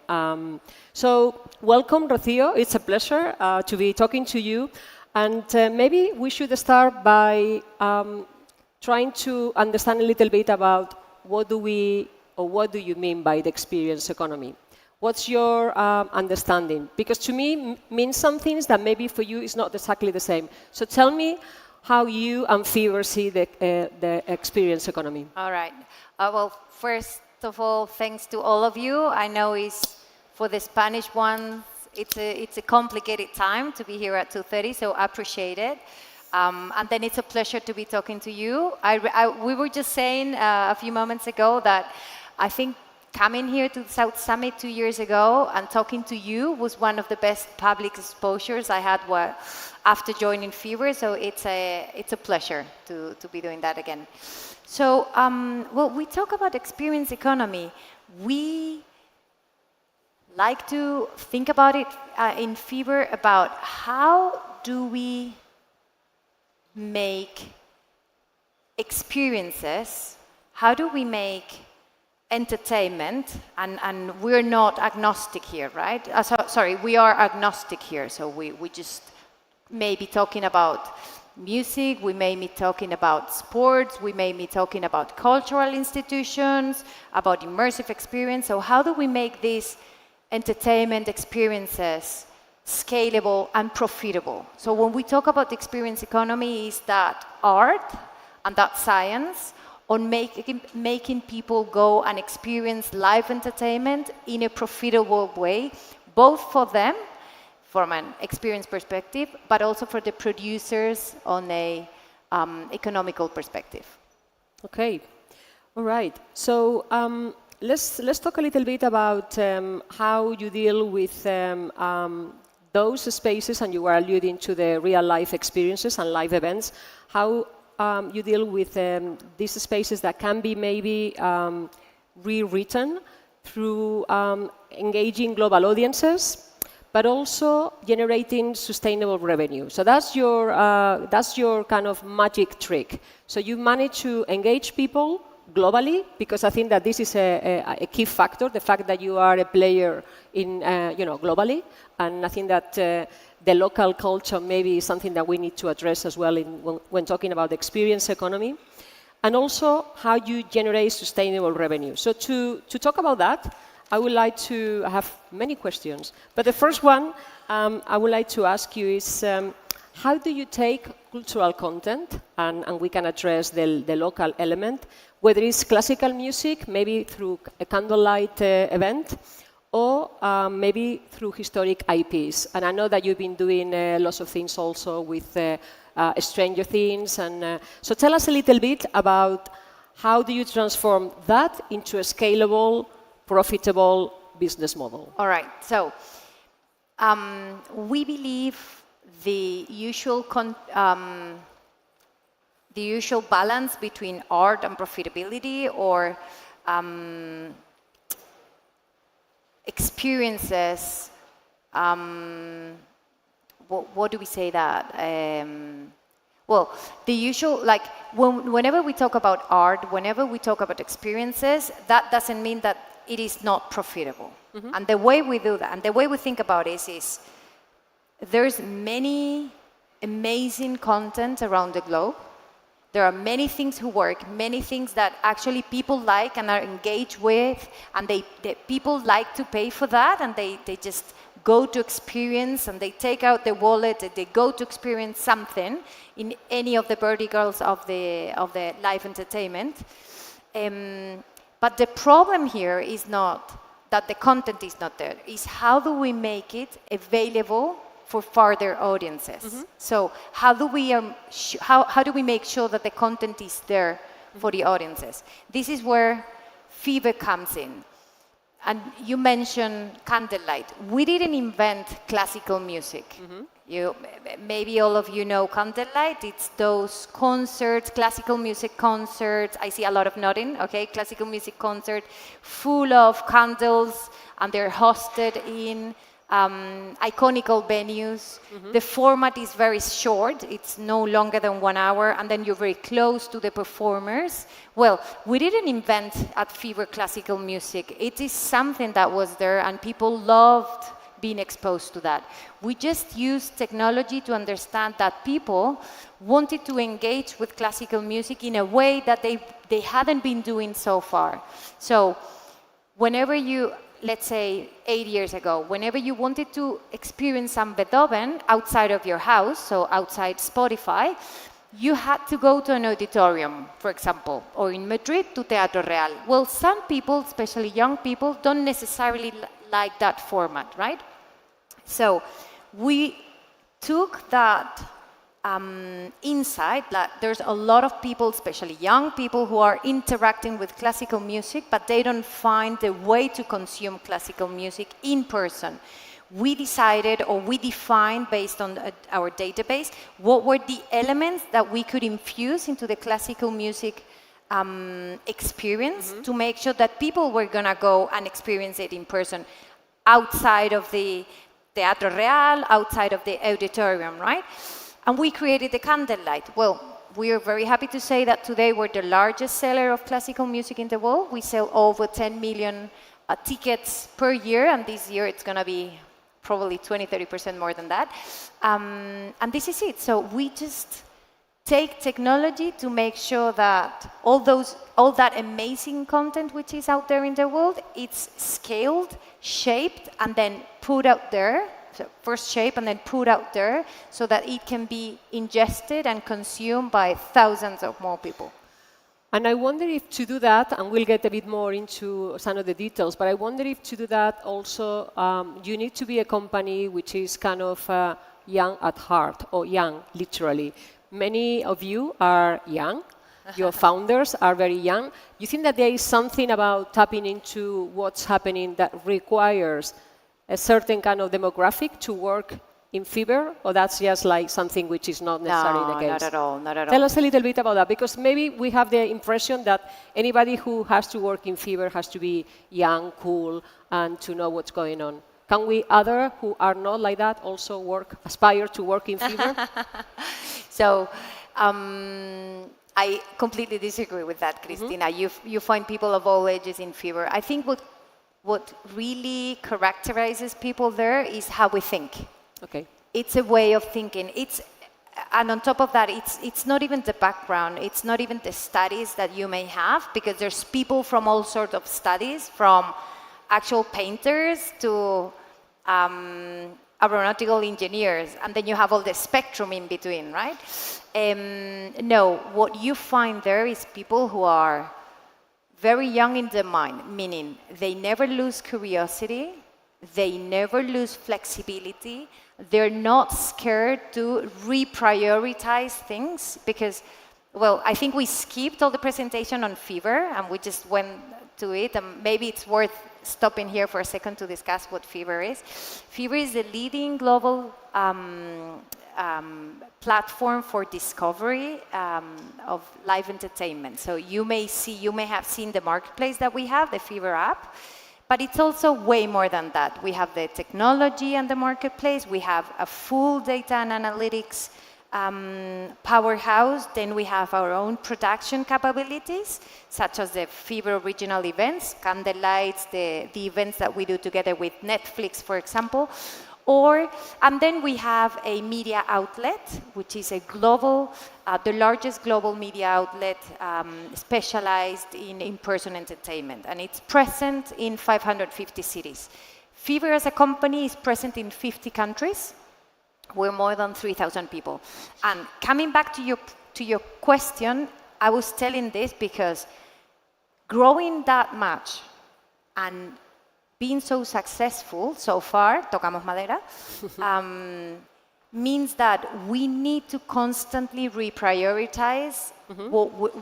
So welcome, Rocío. It's a pleasure to be talking to you. And maybe we should start by trying to understand a little bit about what do you mean by the experience economy? What's your understanding? Because to me, means some things that maybe for you is not exactly the same. So tell me how you and FIVA see the experience economy. All right. Well, first of all, thanks to all of you. I know for the Spanish ones, it's a complicated time to be here at 2:30, so I appreciate it. And then it's a pleasure to be talking to you. We were just saying a few moments ago that I think coming here to the South Summit 2 years ago and talking to you was one of the best public exposures I had after joining FIVA, so it's a pleasure to be doing that again. So, well, we talk about experience economy. We like to think about it in FIVA about how do we make experiences, how do we make entertainment, and we're not agnostic here, right? Sorry, we are agnostic here, so we just may be talking about music, we may be talking about sports, we may be talking about cultural institutions, about immersive experience. So how do we make these entertainment experiences scalable and profitable? So when we talk about the experience economy, is that art and that science on making people go and experience live entertainment in a profitable way, both for them from an experience perspective, but also for the producers on a economical perspective. Okay, all right. So let's talk a little bit about how you deal with those spaces, and you were alluding to the real life experiences and live events. How you deal with these spaces that can be maybe rewritten through engaging global audiences, but also generating sustainable revenue. So that's your kind of magic trick. So you manage to engage people globally, because I think that this is a key factor, the fact that you are a player in globally, and I think that the local culture maybe is something that we need to address as well when talking about the experience economy, and also how you generate sustainable revenue. So to talk about that, I would like to have many questions, but the first one I would like to ask you is how do you take cultural content, and we can address the local element, whether it's classical music, maybe through a candlelight event, or maybe through historic IPs. And I know that you've been doing lots of things also with Stranger Things, and so tell us a little bit about how do you transform that into a scalable, profitable business model. All right, so we believe the usual balance between art and profitability, or experiences, what do we say that? Well, the usual, like whenever we talk about art, whenever we talk about experiences, that doesn't mean that it is not profitable. Mm-hmm. And the way we do that, and the way we think about it is there's many amazing content around the globe. There are many things who work, many things that actually people like and are engaged with, and people like to pay for that, and they just go to experience, and they take out their wallet, and they go to experience something in any of the verticals of the live entertainment. But the problem here is not that the content is not there, is how do we make it available for further audiences? Mm-hmm. So how do we make sure that the content is there for the audiences? This is where Fever comes in. And you mentioned candlelight. We didn't invent classical music. Mm-hmm. Maybe all of you know candlelight. It's those concerts, classical music concerts. I see a lot of nodding, okay? Classical music concert, full of candles, and they're hosted in iconical venues. Mm-hmm. The format is very short. It's no longer than 1 hour, and then you're very close to the performers. Well, we didn't invent at Fever classical music. It is something that was there, and people loved being exposed to that. We just used technology to understand that people wanted to engage with classical music in a way that they hadn't been doing so far. So whenever you, let's say 8 years ago, whenever you wanted to experience some Beethoven outside of your house, so outside Spotify, you had to go to an auditorium, for example, or in Madrid to Teatro Real. Well, some people, especially young people, don't necessarily like that format, right? So we took that insight that there's a lot of people, especially young people, who are interacting with classical music, but they don't find the way to consume classical music in person. We decided, or we defined based on our database, what were the elements that we could infuse into the classical music experience, mm-hmm. to make sure that people were gonna go and experience it in person outside of the Teatro Real, outside of the auditorium, right? And we created the candlelight. Well, we are very happy to say that today we're the largest seller of classical music in the world. We sell over 10 million tickets per year, and this year it's going to be probably 20-30% more than that. And this is it. So we just take technology to make sure that all that amazing content which is out there in the world, it's scaled, shaped, and then put out there. So first shape and then put out there so that it can be ingested and consumed by thousands of more people. And I wonder if to do that, and we'll get a bit more into some of the details, but I wonder if to do that also you need to be a company which is kind of young at heart, or young, literally. Many of you are young. Your founders are very young. You think that there is something about tapping into what's happening that requires a certain kind of demographic to work in Fever, or that's just like something which is not necessarily the case? Not at all, not at all. Tell us a little bit about that, because maybe we have the impression that anybody who has to work in Fever has to be young, cool, and to know what's going on. Can we other who are not like that also aspire to work in Fever? So I completely disagree with that, Cristina. You find people of all ages in Fever. I think what really characterizes people there is how we think. Okay. It's a way of thinking. And on top of that, it's not even the background. It's not even the studies that you may have, because there's people from all sorts of studies, from actual painters to aeronautical engineers, and then you have all the spectrum in between, right? No, what you find there is people who are very young in the mind, meaning they never lose curiosity, they never lose flexibility, they're not scared to reprioritize things, because, well, I think we skipped all the presentation on Fever and we just went to it, and maybe it's worth stopping here for a second to discuss what Fever is. Fever is the leading global platform for discovery of live entertainment. So you may have seen the marketplace that we have, the Fever app, but it's also way more than that. We have the technology and the marketplace. We have a full data and analytics powerhouse. Then we have our own production capabilities, such as the Fever original events, Candlelights, the events that we do together with Netflix, for example. And then we have a media outlet, which is a global, the largest global media outlet specialized in in-person entertainment. And it's present in 550 cities. Fever as a company is present in 50 countries. We're more than 3,000 people. And coming back to your question, I was telling this because growing that much and being so successful so far, tocamos madera, means that we need to constantly reprioritize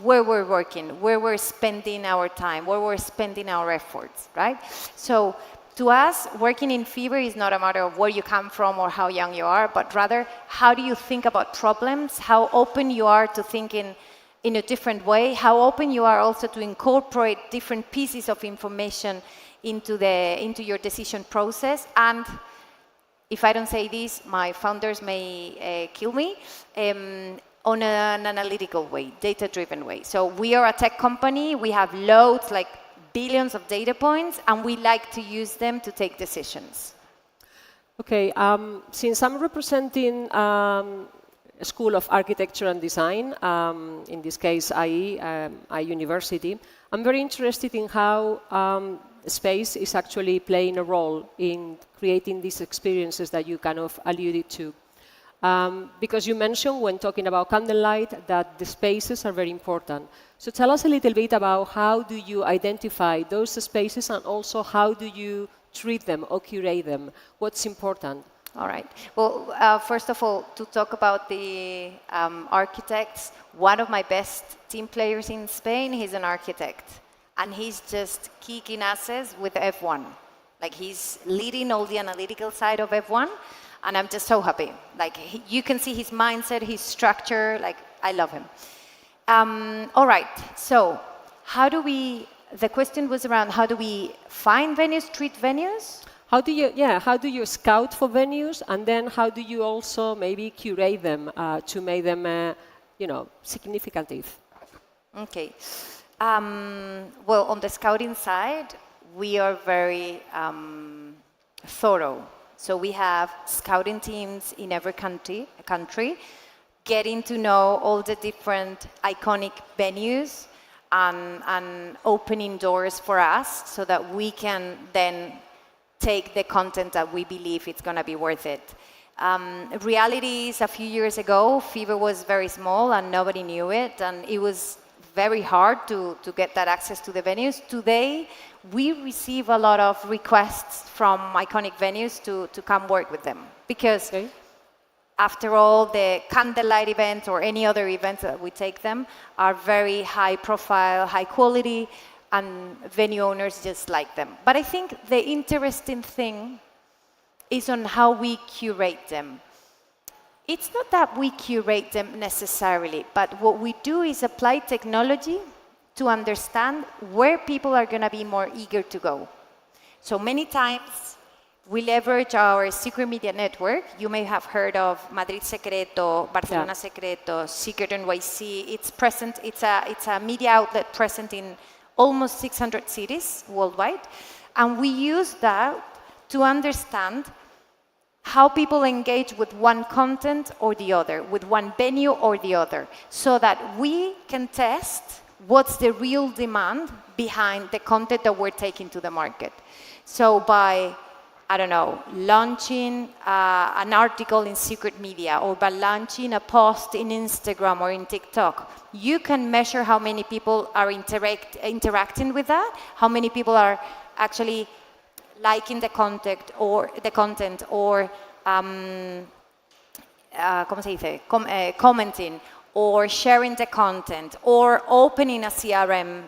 where we're working, where we're spending our time, where we're spending our efforts, right? So to us, working in Fever is not a matter of where you come from or how young you are, but rather how do you think about problems, how open you are to thinking in a different way, how open you are also to incorporate different pieces of information into your decision process. And if I don't say this, my founders may kill me, on an analytical way, data-driven way. So we are a tech company, we have loads, like billions of data points, and we like to use them to take decisions. Okay, since I'm representing a School of Architecture and Design, in this case IE University, I'm very interested in how space is actually playing a role in creating these experiences that you kind of alluded to. Because you mentioned when talking about Candlelight that the spaces are very important. So tell us a little bit about how do you identify those spaces, and also how do you treat them or curate them? What's important? All right. Well, first of all, to talk about the architects, one of my best team players in Spain, he's an architect. And he's just kicking asses with F1. Like, he's leading all the analytical side of F1, and I'm just so happy. Like, you can see his mindset, his structure, like, I love him. All right, so the question was around how do we find venues, treat venues? How do you scout for venues, and then how do you also maybe curate them to make them significant. Okay. Well, on the scouting side, we are very thorough. So we have scouting teams in every country, getting to know all the different iconic venues and opening doors for us so that we can then take the content that we believe it's going to be worth it. Reality is, a few years ago, Fever was very small and nobody knew it, and it was very hard to get that access to the venues. Today, we receive a lot of requests from iconic venues to come work with them, because after all, the candlelight events or any other events that we take them are very high profile, high quality, and venue owners just like them. But I think the interesting thing is on how we curate them. It's not that we curate them necessarily, but what we do is apply technology to understand where people are going to be more eager to go. So many times we leverage our secret media network. You may have heard of Madrid Secreto, Barcelona Secreto, Secret NYC. It's present. It's a media outlet present in almost 600 cities worldwide, and we use that to understand how people engage with one content or the other, with one venue or the other, so that we can test what's the real demand behind the content that we're taking to the market. So by, I don't know, launching an article in secret media, or by launching a post in Instagram or in TikTok, you can measure how many people are interacting with that, how many people are actually liking the content or commenting or sharing the content or opening a CRM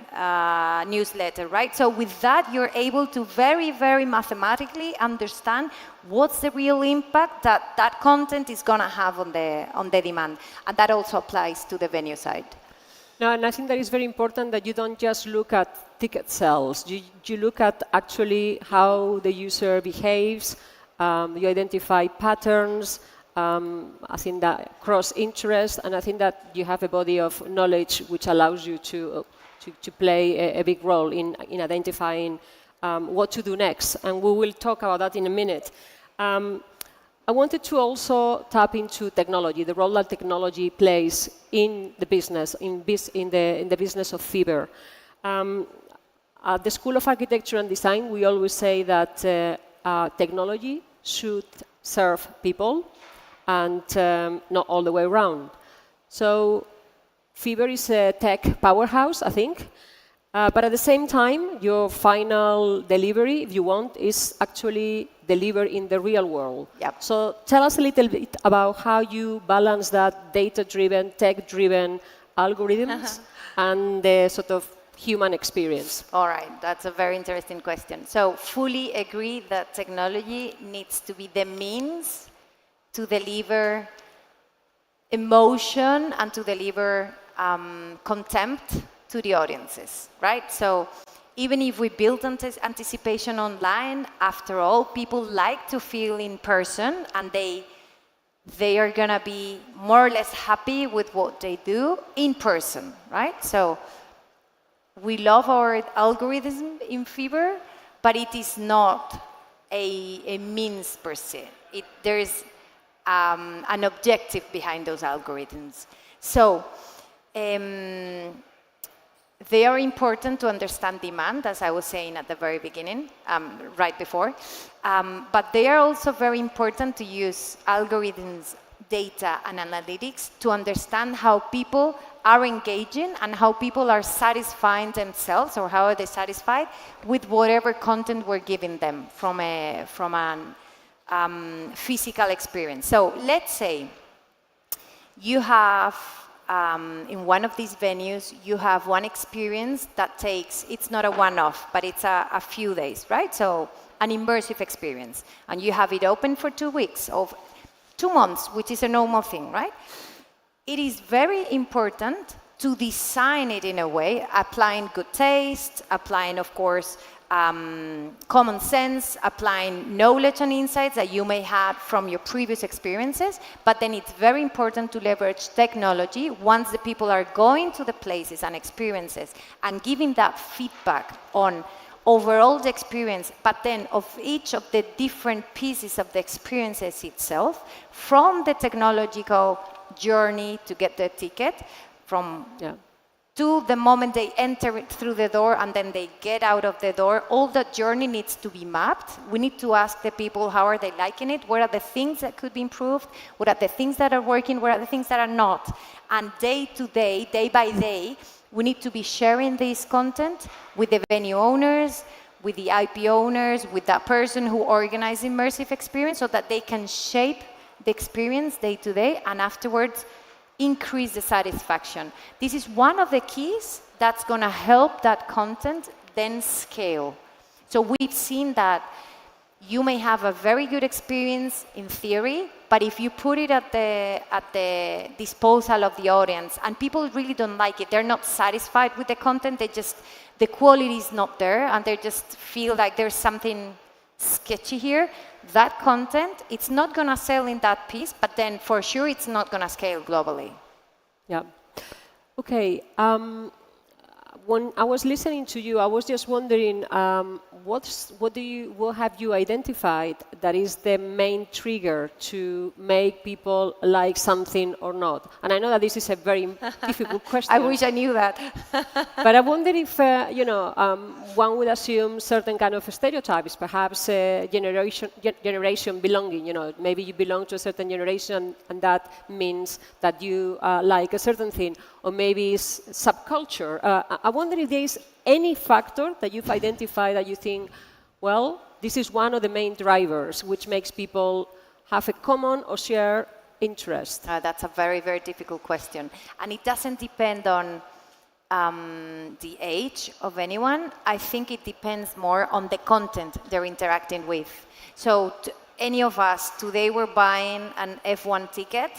newsletter, right? So with that, you're able to very, very mathematically understand what's the real impact that that content is going to have on the demand. And that also applies to the venue side. No, and I think that is very important that you don't just look at ticket sales. You look at actually how the user behaves, you identify patterns, I think that cross interest, and I think that you have a body of knowledge which allows you to play a big role in identifying what to do next, and we will talk about that in a minute. I wanted to also tap into technology, the role that technology plays in the business, in the business of Fever. At the School of Architecture and Design, we always say that technology should serve people and not all the way around. So Fever is a tech powerhouse, I think. But at the same time, your final delivery, if you want, is actually delivered in the real world. Yep. So tell us a little bit about how you balance that data-driven, tech-driven algorithms and the sort of human experience. All right, that's a very interesting question. So fully agree that technology needs to be the means to deliver emotion and to deliver contempt to the audiences, right? So even if we build anticipation online, after all, people like to feel in person, and they are gonna be more or less happy with what they do in person, right? So we love our algorithm in Fever, but it is not a means per se. There is an objective behind those algorithms. So they are important to understand demand, as I was saying at the very beginning, right before. But they are also very important to use algorithms, data, and analytics to understand how people are engaging and how people are satisfying themselves, or how are they satisfied with whatever content we're giving them from an physical experience. So let's say you have in one of these venues, you have one experience that takes, it's not a one-off, but it's a few days, right? So an immersive experience, and you have it open for 2 weeks, or 2 months, which is a normal thing, right? It is very important to design it in a way, applying good taste, applying, of course, common sense, applying knowledge and insights that you may have from your previous experiences, but then it's very important to leverage technology once the people are going to the places and experiences and giving that feedback on overall the experience, but then of each of the different pieces of the experiences itself, from the technological journey to get the ticket, from to the moment they enter through the door and then they get out of the door, all that journey needs to be mapped. We need to ask the people, how are they liking it? What are the things that could be improved? What are the things that are working? What are the things that are not? And day to day, day by day, we need to be sharing this content with the venue owners, with the IP owners, with that person who organizes immersive experience so that they can shape the experience day to day and afterwards increase the satisfaction. This is one of the keys that's going to help that content then scale. So we've seen that you may have a very good experience in theory, but if you put it at the disposal of the audience and people really don't like it, they're not satisfied with the content, the quality is not there and they just feel like there's something sketchy here, that content, it's not going to sell in that piece, but then for sure it's not going to scale globally. Yeah. Okay. When I was listening to you, I was just wondering, what have you identified that is the main trigger to make people like something or not? And I know that this is a very difficult question. I wish I knew that. But I wonder if, one would assume certain kind of stereotypes, perhaps generation belonging, maybe you belong to a certain generation and that means that you like a certain thing, or maybe it's subculture. I wonder if there is any factor that you've identified that you think, well, this is one of the main drivers which makes people have a common or shared interest. That's a very, very difficult question. And it doesn't depend on the age of anyone. I think it depends more on the content they're interacting with. So any of us, today we're buying an F1 ticket.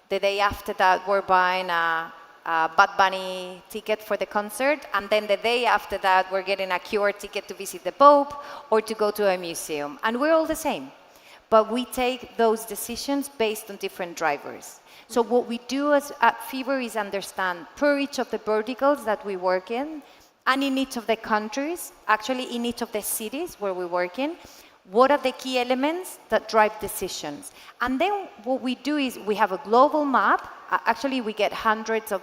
The day after that, we're buying a Bad Bunny ticket for the concert, and then the day after that we're getting a QR ticket to visit the Pope or to go to a museum, and we're all the same, but we take those decisions based on different drivers. So what we do at Fever is understand per each of the verticals that we work in, and in each of the countries, actually in each of the cities where we work in, what are the key elements that drive decisions. And then what we do is we have a global map. Actually, we get hundreds of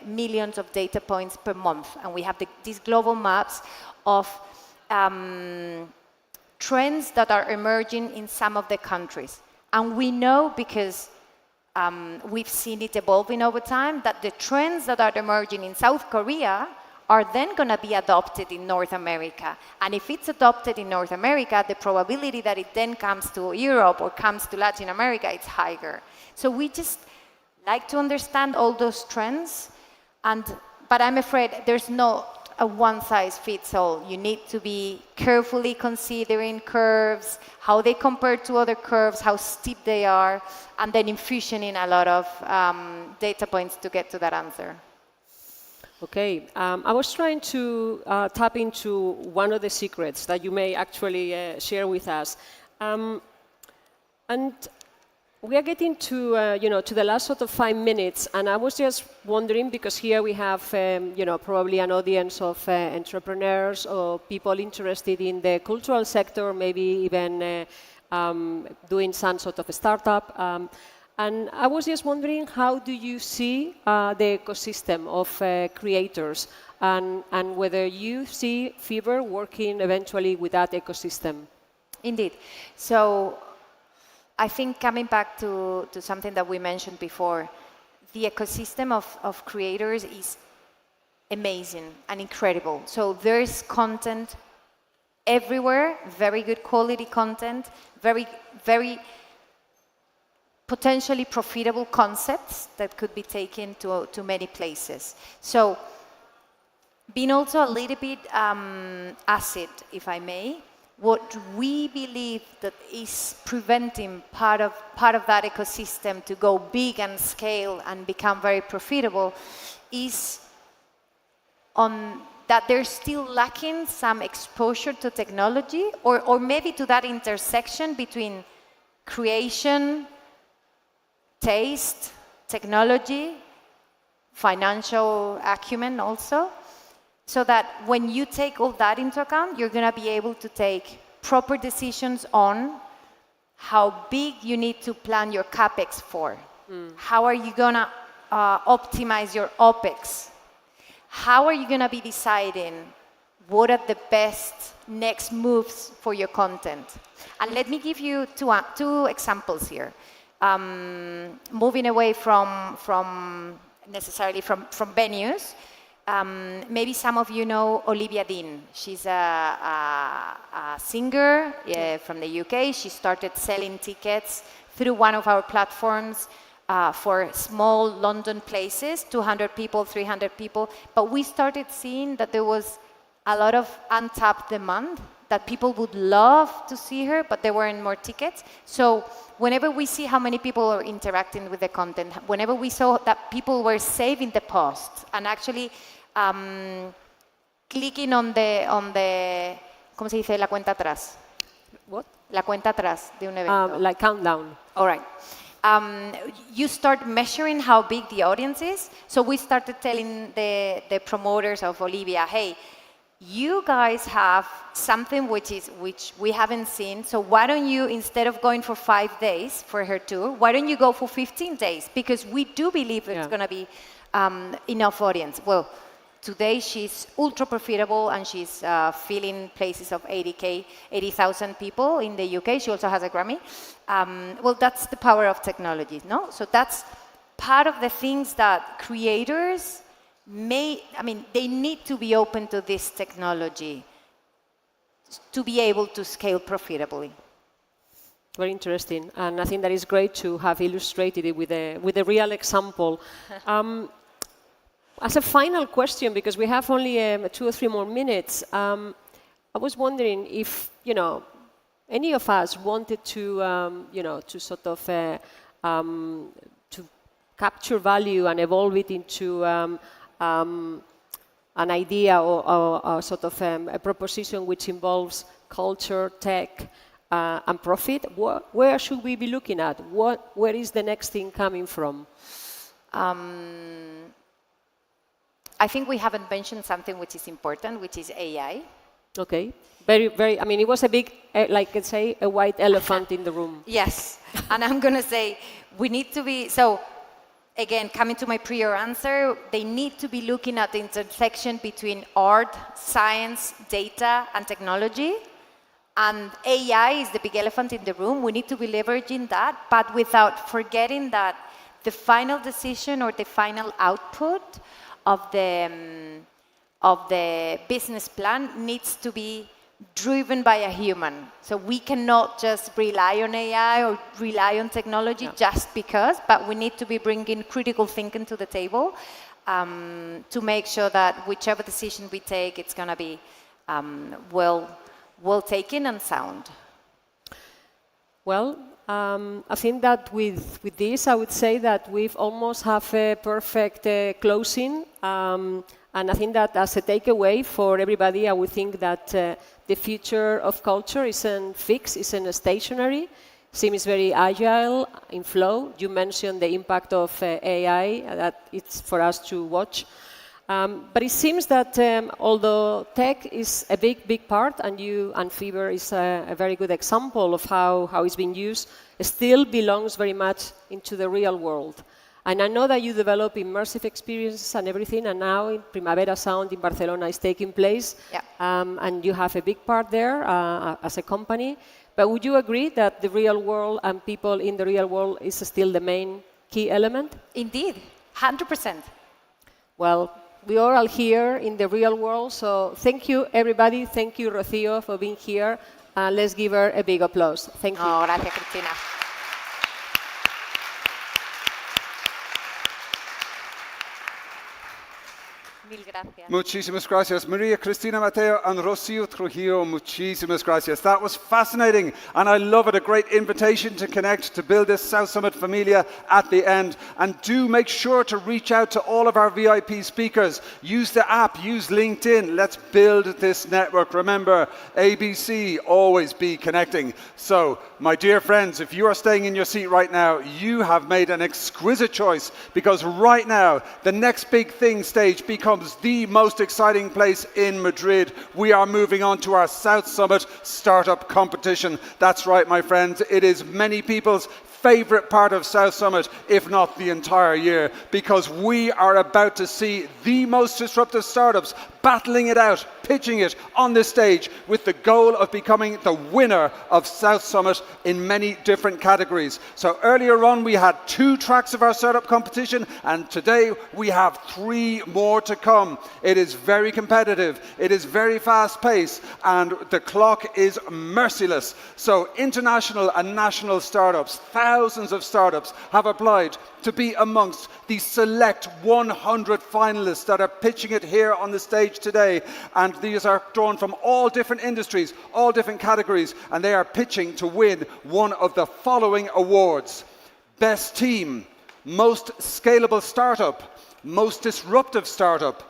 millions of data points per month, and we have these global maps of trends that are emerging in some of the countries. And we know, because we've seen it evolving over time, that the trends that are emerging in South Korea are then going to be adopted in North America. And if it's adopted in North America, the probability that it then comes to Europe or comes to Latin America, it's higher. So we just like to understand all those trends, but I'm afraid there's not a one-size-fits-all. You need to be carefully considering curves, how they compare to other curves, how steep they are, and then infusioning a lot of data points to get to that answer. Okay, I was trying to tap into one of the secrets that you may actually share with us. And we are getting to the last sort of 5 minutes, and I was just wondering, because here we have, probably an audience of entrepreneurs or people interested in the cultural sector, maybe even doing some sort of a startup. And I was just wondering, how do you see the ecosystem of creators, and whether you see Fever working eventually with that ecosystem? Indeed. So I think coming back to something that we mentioned before, the ecosystem of creators is amazing and incredible. So there's content everywhere, very good quality content, very, very potentially profitable concepts that could be taken to many places. So being also a little bit acid, if I may, what we believe that is preventing part of that ecosystem to go big and scale and become very profitable is on that they're still lacking some exposure to technology, or maybe to that intersection between creation, taste, technology, financial acumen also, so that when you take all that into account, you're going to be able to take proper decisions on how big you need to plan your capex for. How are you going to optimize your OPEX? How are you going to be deciding what are the best next moves for your content? And let me give you two examples here. Moving away from necessarily from venues, maybe some of you know Olivia Dean. She's a singer from the UK. She started selling tickets through one of our platforms for small London places, 200 people, 300 people. But we started seeing that there was a lot of untapped demand, that people would love to see her, but there weren't more tickets. So whenever we see how many people are interacting with the content, whenever we saw that people were saving the post and actually clicking on the, ¿cómo se dice? La cuenta atrás. What? La cuenta atrás de un evento. Like countdown. All right. You start measuring how big the audience is. So we started telling the promoters of Olivia, hey, you guys have something which we haven't seen. So why don't you, instead of going for 5 days for her tour, why don't you go for 15 days? Because we do believe it's going to be enough audience. Well, today she's ultra profitable and she's filling places of 80,000 people in the UK. She also has a Grammy. Well, that's the power of technology, no? So that's part of the things that creators they need to be open to this technology to be able to scale profitably. Very interesting, and I think that is great to have illustrated it with a real example. As a final question, because we have only 2 or 3 more minutes, I was wondering if any of us wanted to to sort of to capture value and evolve it into an idea or sort of a proposition which involves culture, tech, and profit. Where should we be looking at? Where is the next thing coming from? I think we haven't mentioned something which is important, which is AI. Okay. Very, very, it was a big, like I say, a white elephant in the room. Yes. And I'm going to say, we need to be, so again, coming to my prior answer, they need to be looking at the intersection between art, science, data, and technology. And AI is the big elephant in the room. We need to be leveraging that, but without forgetting that the final decision or the final output of the business plan needs to be driven by a human. So we cannot just rely on AI or rely on technology just because, but we need to be bringing critical thinking to the table to make sure that whichever decision we take, it's going to be well taken and sound. Well, I think that with this, I would say that we've almost have a perfect closing. And I think that as a takeaway for everybody, I would think that the future of culture isn't fixed, isn't stationary. Seems very agile, in flow. You mentioned the impact of AI, that it's for us to watch. But it seems that although tech is a big part, and Fever is a very good example of how it's been used, it still belongs very much into the real world. And I know that you develop immersive experiences and everything, and now in Primavera Sound in Barcelona is taking place, and you have a big part there as a company. But would you agree that the real world and people in the real world is still the main key element? Indeed, 100%. Well, we are all here in the real world, so thank you, everybody. Thank you, Rocío, for being here. Let's give her a big applause. Thank you. Oh, gracias, Cristina. Mil gracias. Muchísimas gracias. Maria Cristina Mateo and Rocio Trujillo, muchísimas gracias. That was fascinating, and I love it. A great invitation to connect, to build this South Summit Familia at the end. And do make sure to reach out to all of our VIP speakers. Use the app, use LinkedIn. Let's build this network. Remember, ABC, always be connecting. So, my dear friends, if you are staying in your seat right now, you have made an exquisite choice, because right now, the next big thing stage becomes the most exciting place in Madrid. We are moving on to our South Summit Startup Competition. That's right, my friends. It is many people's favorite part of South Summit, if not the entire year, because we are about to see the most disruptive startups battling it out, pitching it on this stage with the goal of becoming the winner of South Summit in many different categories. So earlier on we had 2 tracks of our startup competition, and today we have 3 more to come. It is very competitive, it is very fast paced, and the clock is merciless. So international and national startups, thousands of startups have applied to be amongst the select 100 finalists that are pitching it here on the stage today. And these are drawn from all different industries, all different categories, and they are pitching to win one of the following awards: Best Team, Most Scalable Startup, Most Disruptive Startup,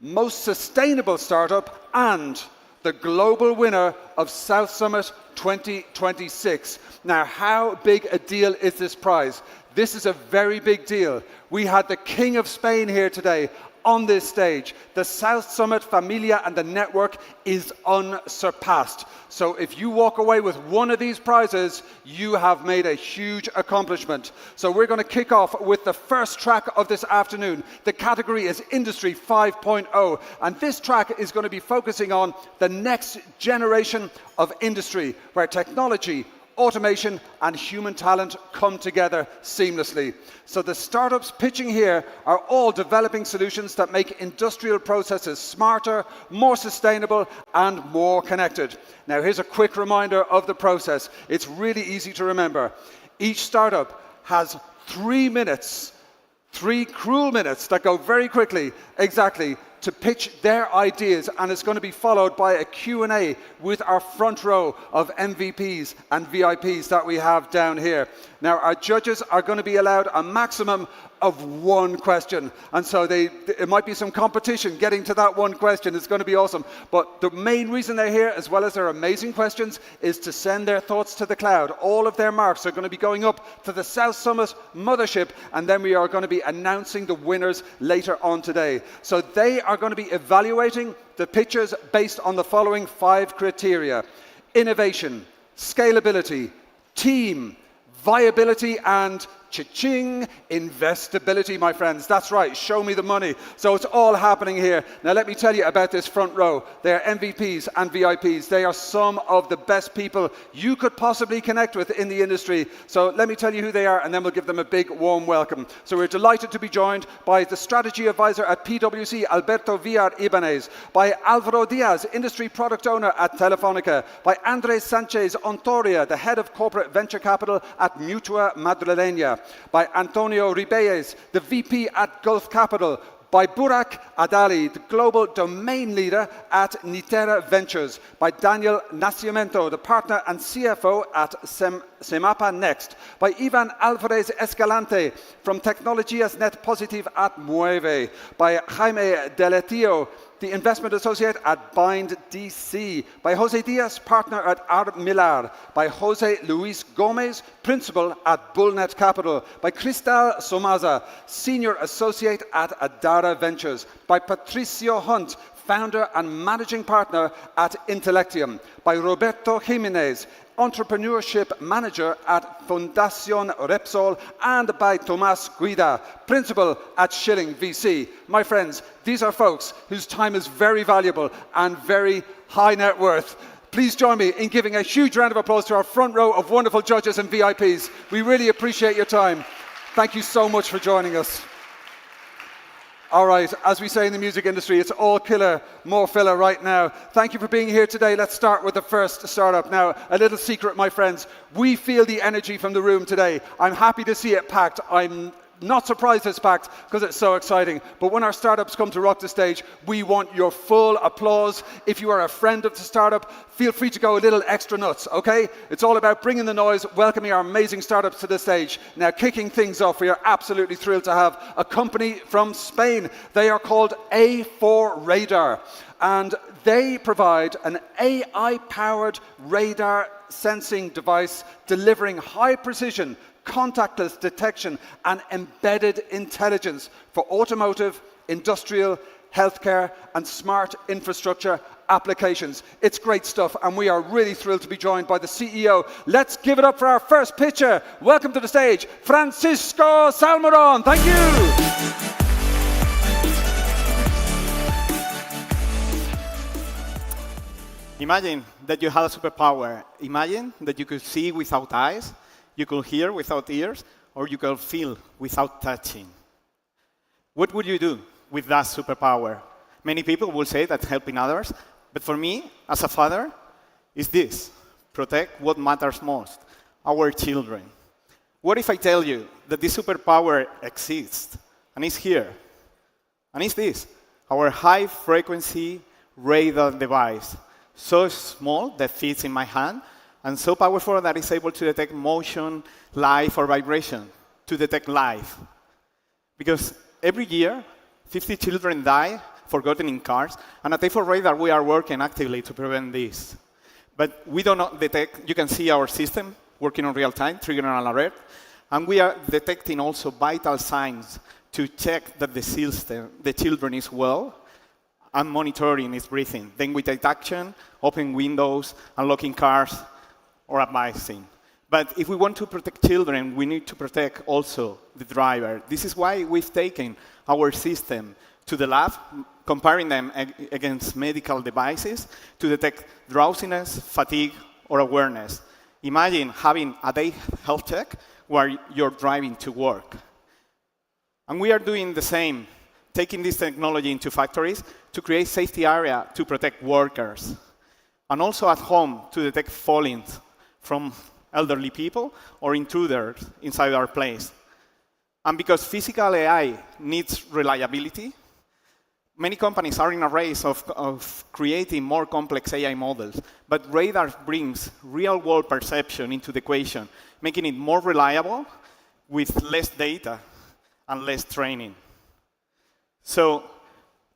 Most Sustainable Startup, and the global winner of South Summit 2026. Now, how big a deal is this prize? This is a very big deal. We had the King of Spain here today on this stage. The South Summit Familia and the network is unsurpassed. So if you walk away with one of these prizes, you have made a huge accomplishment. So we're going to kick off with the first track of this afternoon. The category is Industry 5.0, and this track is going to be focusing on the next generation of industry, where technology, automation and human talent come together seamlessly. So the startups pitching here are all developing solutions that make industrial processes smarter, more sustainable and more connected. Now here's a quick reminder of the process. It's really easy to remember. Each startup has 3 minutes, 3 cruel minutes that go very quickly, exactly, to pitch their ideas, and it's going to be followed by a Q&A with our front row of MVPs and VIPs that we have down here. Now, our judges are going to be allowed a maximum of 1 question, and so it might be some competition getting to that 1 question. It's going to be awesome. But the main reason they're here, as well as their amazing questions, is to send their thoughts to the cloud. All of their marks are going to be going up to the South Summit mothership, and then we are going to be announcing the winners later on today. So they are going to be evaluating the pitches based on the following 5 criteria: innovation, scalability, team, viability, and cha-ching, investability, my friends. That's right, show me the money. So it's all happening here. Now let me tell you about this front row. They are MVPs and VIPs. They are some of the best people you could possibly connect with in the industry. So let me tell you who they are, and then we'll give them a big warm welcome. So we're delighted to be joined by the strategy advisor at PwC, Alberto Villar Ibanez, by Alvaro Diaz, industry product owner at Telefonica, by Andres Sanchez Ontoria, the head of corporate venture capital at Mutua Madrileña, by Antonio Ribeyes, the VP at Gulf Capital, by Burak Adali, the global domain leader at Nitera Ventures, by Daniel Nascimento, the partner and CFO at Semapa Next, by Ivan Alvarez Escalante from Tecnologías Net Positive at Mueve, by Jaime Deletillo, the investment associate at Bind DC, by Jose Diaz, partner at Armilar, by Jose Luis Gomez, principal at Bullnet Capital, by Cristal Somaza, senior associate at Adara Ventures, by Patricio Hunt, founder and managing partner at Intellectium, by Roberto Jimenez, entrepreneurship manager at Fundación Repsol, and by Tomás Guida, principal at Schilling VC. My friends, these are folks whose time is very valuable and very high net worth. Please join me in giving a huge round of applause to our front row of wonderful judges and VIPs. We really appreciate your time. Thank you so much for joining us. All right, as we say in the music industry, it's all killer, more filler right now. Thank you for being here today. Let's start with the first startup. Now, a little secret, my friends. We feel the energy from the room today. I'm happy to see it packed. I'm Not surprised it's packed because it's so exciting. But when our startups come to rock the stage, we want your full applause. If you are a friend of the startup, feel free to go a little extra nuts, okay? It's all about bringing the noise, welcoming our amazing startups to the stage. Now, kicking things off, we are absolutely thrilled to have a company from Spain. They are called A4 Radar, and they provide an AI-powered radar sensing device delivering high precision, contactless detection and embedded intelligence for automotive, industrial, healthcare and smart infrastructure applications. It's great stuff and we are really thrilled to be joined by the CEO. Let's give it up for our first pitcher. Welcome to the stage, Francisco Salmeron. Thank you. Imagine that you had a superpower. Imagine that you could see without eyes, you could hear without ears, or you could feel without touching. What would you do with that superpower? Many people will say that helping others, but for me, as a father, is this: protect what matters most, our children. What if I tell you that this superpower exists, and is here? And it's this, our high-frequency radar device. So small that fits in my hand, and so powerful that it's able to detect motion, life, or vibration, to detect life. Because every year, 50 children die forgotten in cars, and at A4 Radar, we are working actively to prevent this. But we do not detect, you can see our system working on real time, triggering an alert, and we are detecting also vital signs to check that the children is well, and monitoring his breathing. Then we take action, open windows, unlocking cars, or advising. But if we want to protect children, we need to protect also the driver. This is why we've taken our system to the lab, comparing them against medical devices to detect drowsiness, fatigue, or awareness. Imagine having a day health check where you're driving to work. And we are doing the same, taking this technology into factories to create safety area to protect workers. And also at home to detect fallings from elderly people or intruders inside our place. And because physical AI needs reliability, many companies are in a race of creating more complex AI models. But radar brings real-world perception into the equation, making it more reliable with less data and less training. So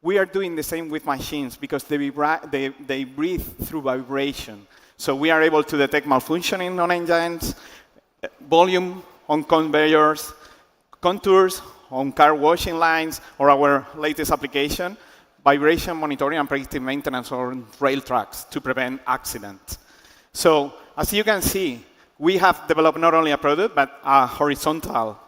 we are doing the same with machines because they breathe through vibration. So we are able to detect malfunctioning on engines, volume on conveyors, contours on car washing lines, or our latest application, vibration monitoring and predictive maintenance on rail tracks to prevent accidents. So as you can see, we have developed not only a product, but a horizontal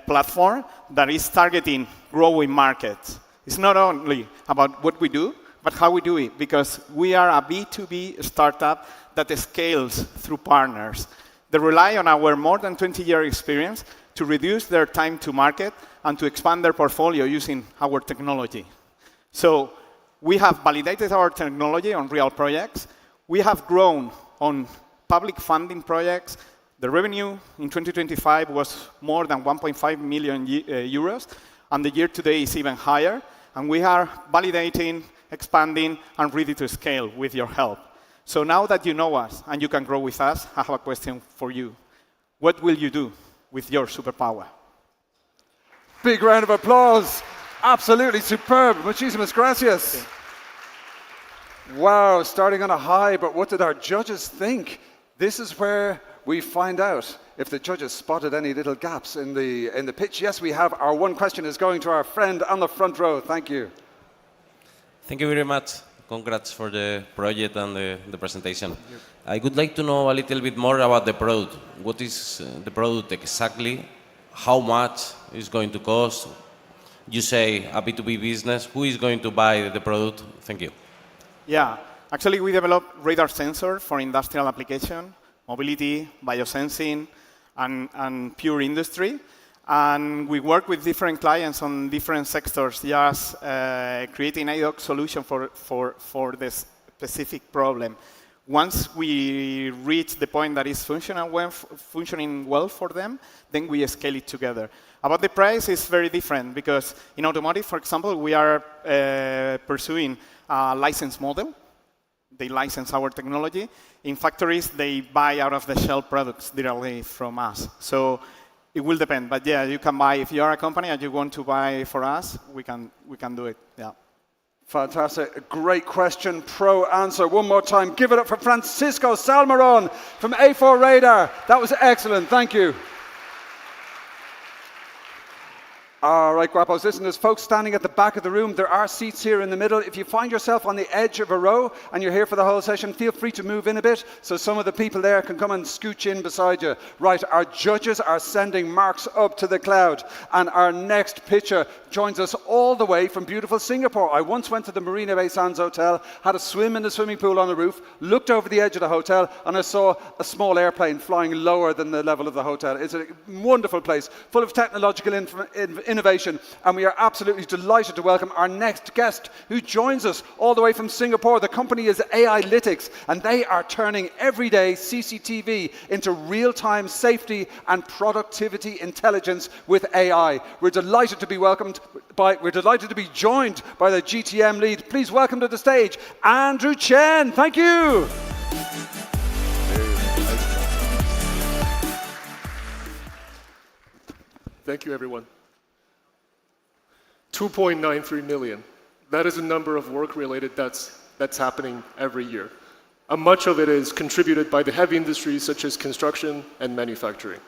platform that is targeting growing markets. It's not only about what we do, but how we do it, because we are a B2B startup that scales through partners. They rely on our more than 20-year experience to reduce their time to market and to expand their portfolio using our technology. So we have validated our technology on real projects. We have grown on public funding projects. The revenue in 2025 was more than 1.5 million euros, and the year today is even higher. And we are validating, expanding, and ready to scale with your help. So now that you know us and you can grow with us, I have a question for you. What will you do with your superpower? Big round of applause. Absolutely superb. Muchísimas gracias. Okay. Wow, starting on a high, but what did our judges think? This is where we find out if the judges spotted any little gaps in the pitch. Yes, we have. Our one question is going to our friend on the front row. Thank you. Thank you very much. Congrats for the project and the presentation. I would like to know a little bit more about the product. What is the product exactly? How much is going to cost? You say a B2B business. Who is going to buy the product? Thank you. Yeah, actually we developed radar sensor for industrial application, mobility, biosensing, and pure industry. And we work with different clients on different sectors, just creating ad hoc solution for this specific problem. Once we reach the point that is functioning well for them, then we scale it together. About the price, it's very different because in automotive, for example, we are pursuing a license model. They license our technology. In factories, they buy out-of-the-shelf products directly from us. So it will depend. But yeah, you can buy. If you are a company and you want to buy for us, we can do it. Yeah. Fantastic. Great question. Pro answer. One more time. Give it up for Francisco Salmeron from A4 Radar. That was excellent. Thank you. All right, guapos, listen, there's folks standing at the back of the room. There are seats here in the middle. If you find yourself on the edge of a row and you're here for the whole session, feel free to move in a bit so some of the people there can come and scooch in beside you. Right, our judges are sending marks up to the cloud. And our next pitcher joins us all the way from beautiful Singapore. I once went to the Marina Bay Sands Hotel, had a swim in the swimming pool on the roof, looked over the edge of the hotel, and I saw a small airplane flying lower than the level of the hotel. It's a wonderful place, full of technological innovation, and we are absolutely delighted to welcome our next guest who joins us all the way from Singapore. The company is AIlytics, and they are turning everyday CCTV into real-time safety and productivity intelligence with AI. We're delighted to be joined by the GTM lead. Please welcome to the stage Andrew Chen. Thank you. Thank you, everyone. 2.93 million. That is a number of work-related deaths that's happening every year. And much of it is contributed by the heavy industries such as construction and manufacturing.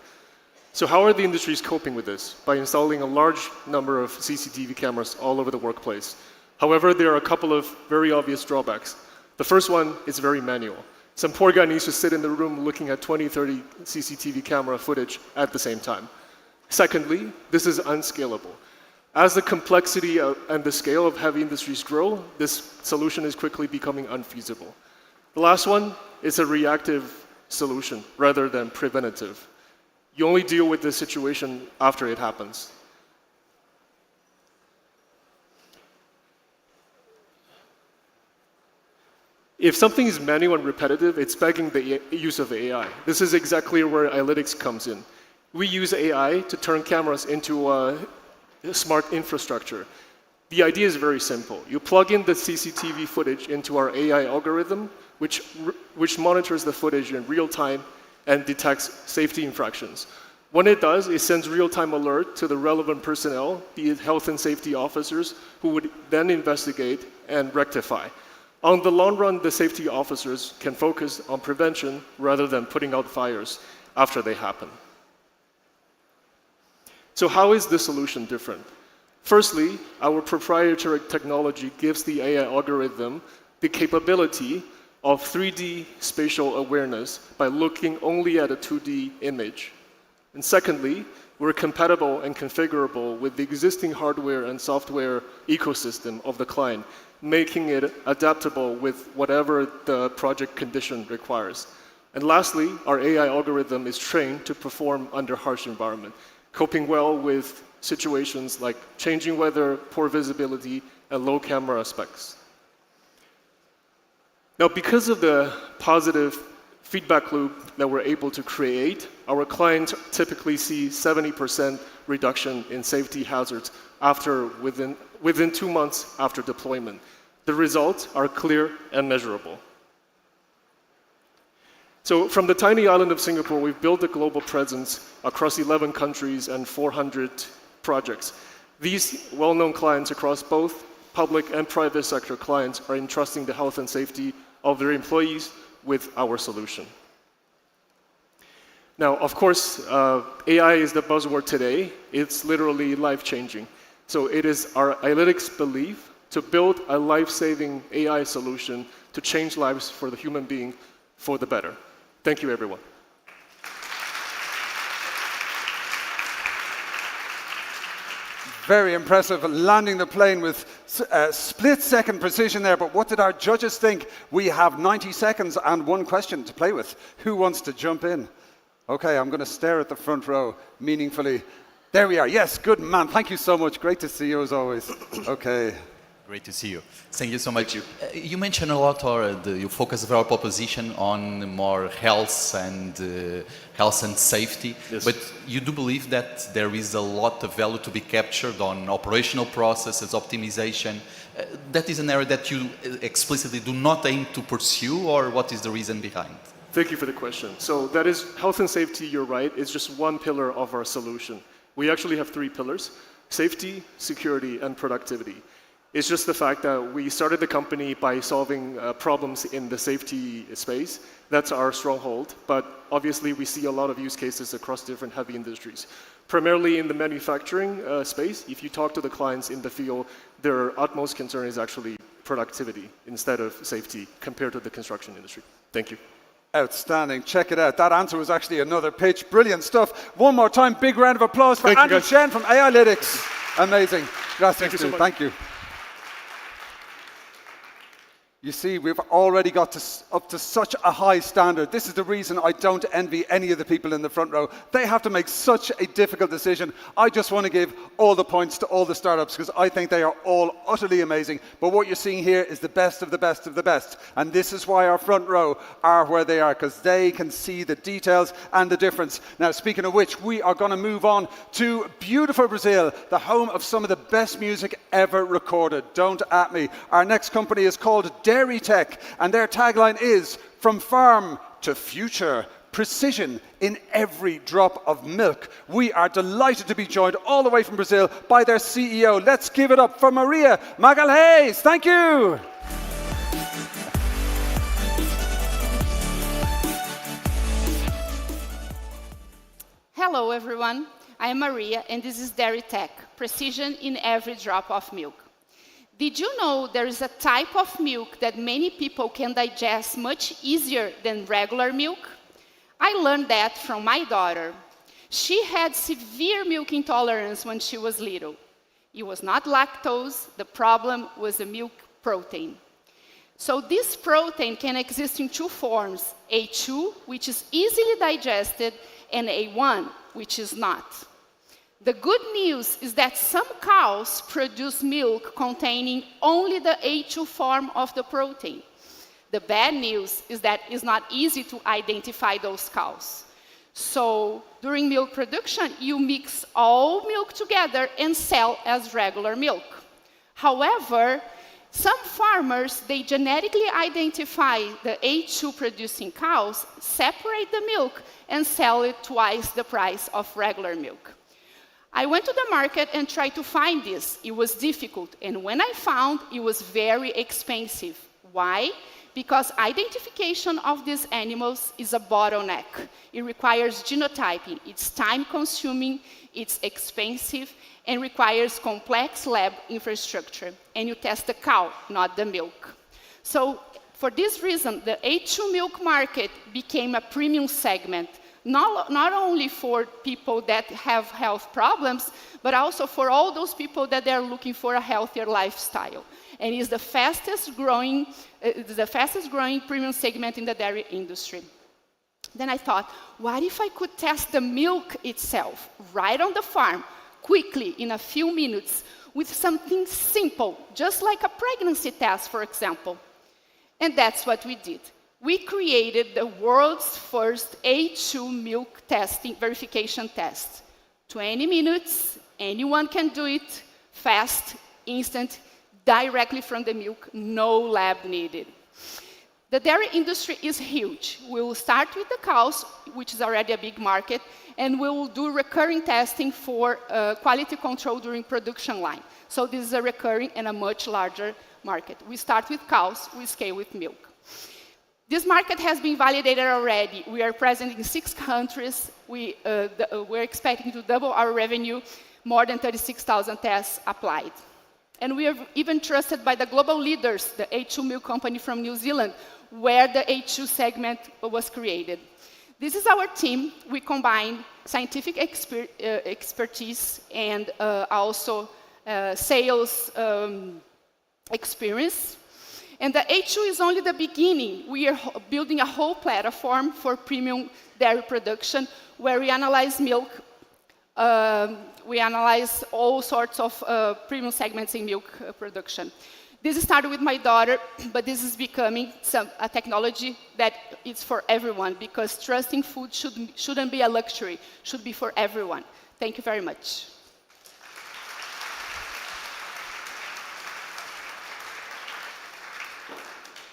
So how are the industries coping with this? By installing a large number of CCTV cameras all over the workplace. However, there are a couple of very obvious drawbacks. The first one is very manual. Some poor guy needs to sit in the room looking at 20, 30 CCTV camera footage at the same time. Secondly, this is unscalable. As the complexity and the scale of heavy industries grow, this solution is quickly becoming unfeasible. The last one is a reactive solution rather than preventative. You only deal with the situation after it happens. If something is manual and repetitive, it's begging the use of AI. This is exactly where Analytics comes in. We use AI to turn cameras into a smart infrastructure. The idea is very simple. You plug in the CCTV footage into our AI algorithm, which monitors the footage in real time and detects safety infractions. When it does, it sends real-time alert to the relevant personnel, be it health and safety officers, who would then investigate and rectify. On the long run, the safety officers can focus on prevention rather than putting out fires after they happen. So how is this solution different? Firstly, our proprietary technology gives the AI algorithm the capability of 3D spatial awareness by looking only at a 2D image. And secondly, we're compatible and configurable with the existing hardware and software ecosystem of the client, making it adaptable with whatever the project condition requires. And lastly, our AI algorithm is trained to perform under harsh environment, coping well with situations like changing weather, poor visibility, and low camera specs. Now, because of the positive feedback loop that we're able to create, our clients typically see 70% reduction in safety hazards within 2 months after deployment. The results are clear and measurable. So from the tiny island of Singapore, we've built a global presence across 11 countries and 400 projects. These well-known clients across both public and private sector clients are entrusting the health and safety of their employees with our solution. Now, of course, AI is the buzzword today. It's literally life-changing. So it is our Analytics belief to build a life-saving AI solution to change lives for the human being for the better. Thank you, everyone. Very impressive, landing the plane with split-second precision there. But what did our judges think? We have 90 seconds and one question to play with. Who wants to jump in? Okay, I'm going to stare at the front row meaningfully. There we are. Yes, good man. Thank you so much. Great to see you as always. Okay. Great to see you. Thank you so much. You mentioned a lot, or you focus of our proposition on more health and safety. Yes. But you do believe that there is a lot of value to be captured on operational processes, optimization. That is an area that you explicitly do not aim to pursue, or what is the reason behind? Thank you for the question. So that is health and safety, you're right, it's just one pillar of our solution. We actually have 3 pillars: safety, security, and productivity. It's just the fact that we started the company by solving problems in the safety space. That's our stronghold, but obviously we see a lot of use cases across different heavy industries. Primarily in the manufacturing space, if you talk to the clients in the field, their utmost concern is actually productivity instead of safety compared to the construction industry. Thank you. Outstanding. Check it out. That answer was actually another pitch. Brilliant stuff. One more time, big round of applause for Andrew Chen from Analytics. Amazing. Gracias. Thank you so much. Thank you. You see, we've already got up to such a high standard. This is the reason I don't envy any of the people in the front row. They have to make such a difficult decision. I just want to give all the points to all the startups because I think they are all utterly amazing. But what you're seeing here is the best of the best of the best. And this is why our front row are where they are, because they can see the details and the difference. Now, speaking of which, we are going to move on to beautiful Brazil, the home of some of the best music ever recorded. Don't at me. Our next company is called Dairy Tech, and their tagline is "From farm to future, precision in every drop of milk." We are delighted to be joined all the way from Brazil by their CEO. Let's give it up for Maria Magalhães. Thank you. Hello, everyone. I am Maria, and this is Dairy Tech, precision in every drop of milk. Did you know there is a type of milk that many people can digest much easier than regular milk? I learned that from my daughter. She had severe milk intolerance when she was little. It was not lactose, the problem was the milk protein. So this protein can exist in 2 forms, A2, which is easily digested, and A1, which is not. The good news is that some cows produce milk containing only the A2 form of the protein. The bad news is that it's not easy to identify those cows. So during milk production, you mix all milk together and sell as regular milk. However, some farmers, they genetically identify the A2 producing cows, separate the milk, and sell it twice the price of regular milk. I went to the market and tried to find this. It was difficult, and when I found, it was very expensive. Why? Because identification of these animals is a bottleneck. It requires genotyping. It's time-consuming, it's expensive, and requires complex lab infrastructure. And you test the cow, not the milk. So for this reason, the A2 milk market became a premium segment, not only for people that have health problems, but also for all those people that are looking for a healthier lifestyle. And it's the fastest growing premium segment in the dairy industry. Then I thought, what if I could test the milk itself, right on the farm, quickly, in a few minutes, with something simple, just like a pregnancy test, for example. And that's what we did. We created the world's first A2 milk testing verification test. 20 minutes, anyone can do it, fast, instant, directly from the milk, no lab needed. The dairy industry is huge. We will start with the cows, which is already a big market, and we will do recurring testing for quality control during production line. So this is a recurring and a much larger market. We start with cows, we scale with milk. This market has been validated already. We are present in 6 countries. We're expecting to double our revenue, more than 36,000 tests applied. And we are even trusted by the global leaders, the A2 milk company from New Zealand, where the A2 segment was created. This is our team. We combine scientific expertise and also sales experience. And the A2 is only the beginning. We are building a whole platform for premium dairy production where we analyze milk we analyze all sorts of premium segments in milk production. This started with my daughter, but this is becoming a technology that is for everyone, because trusting food shouldn't be a luxury, should be for everyone. Thank you very much.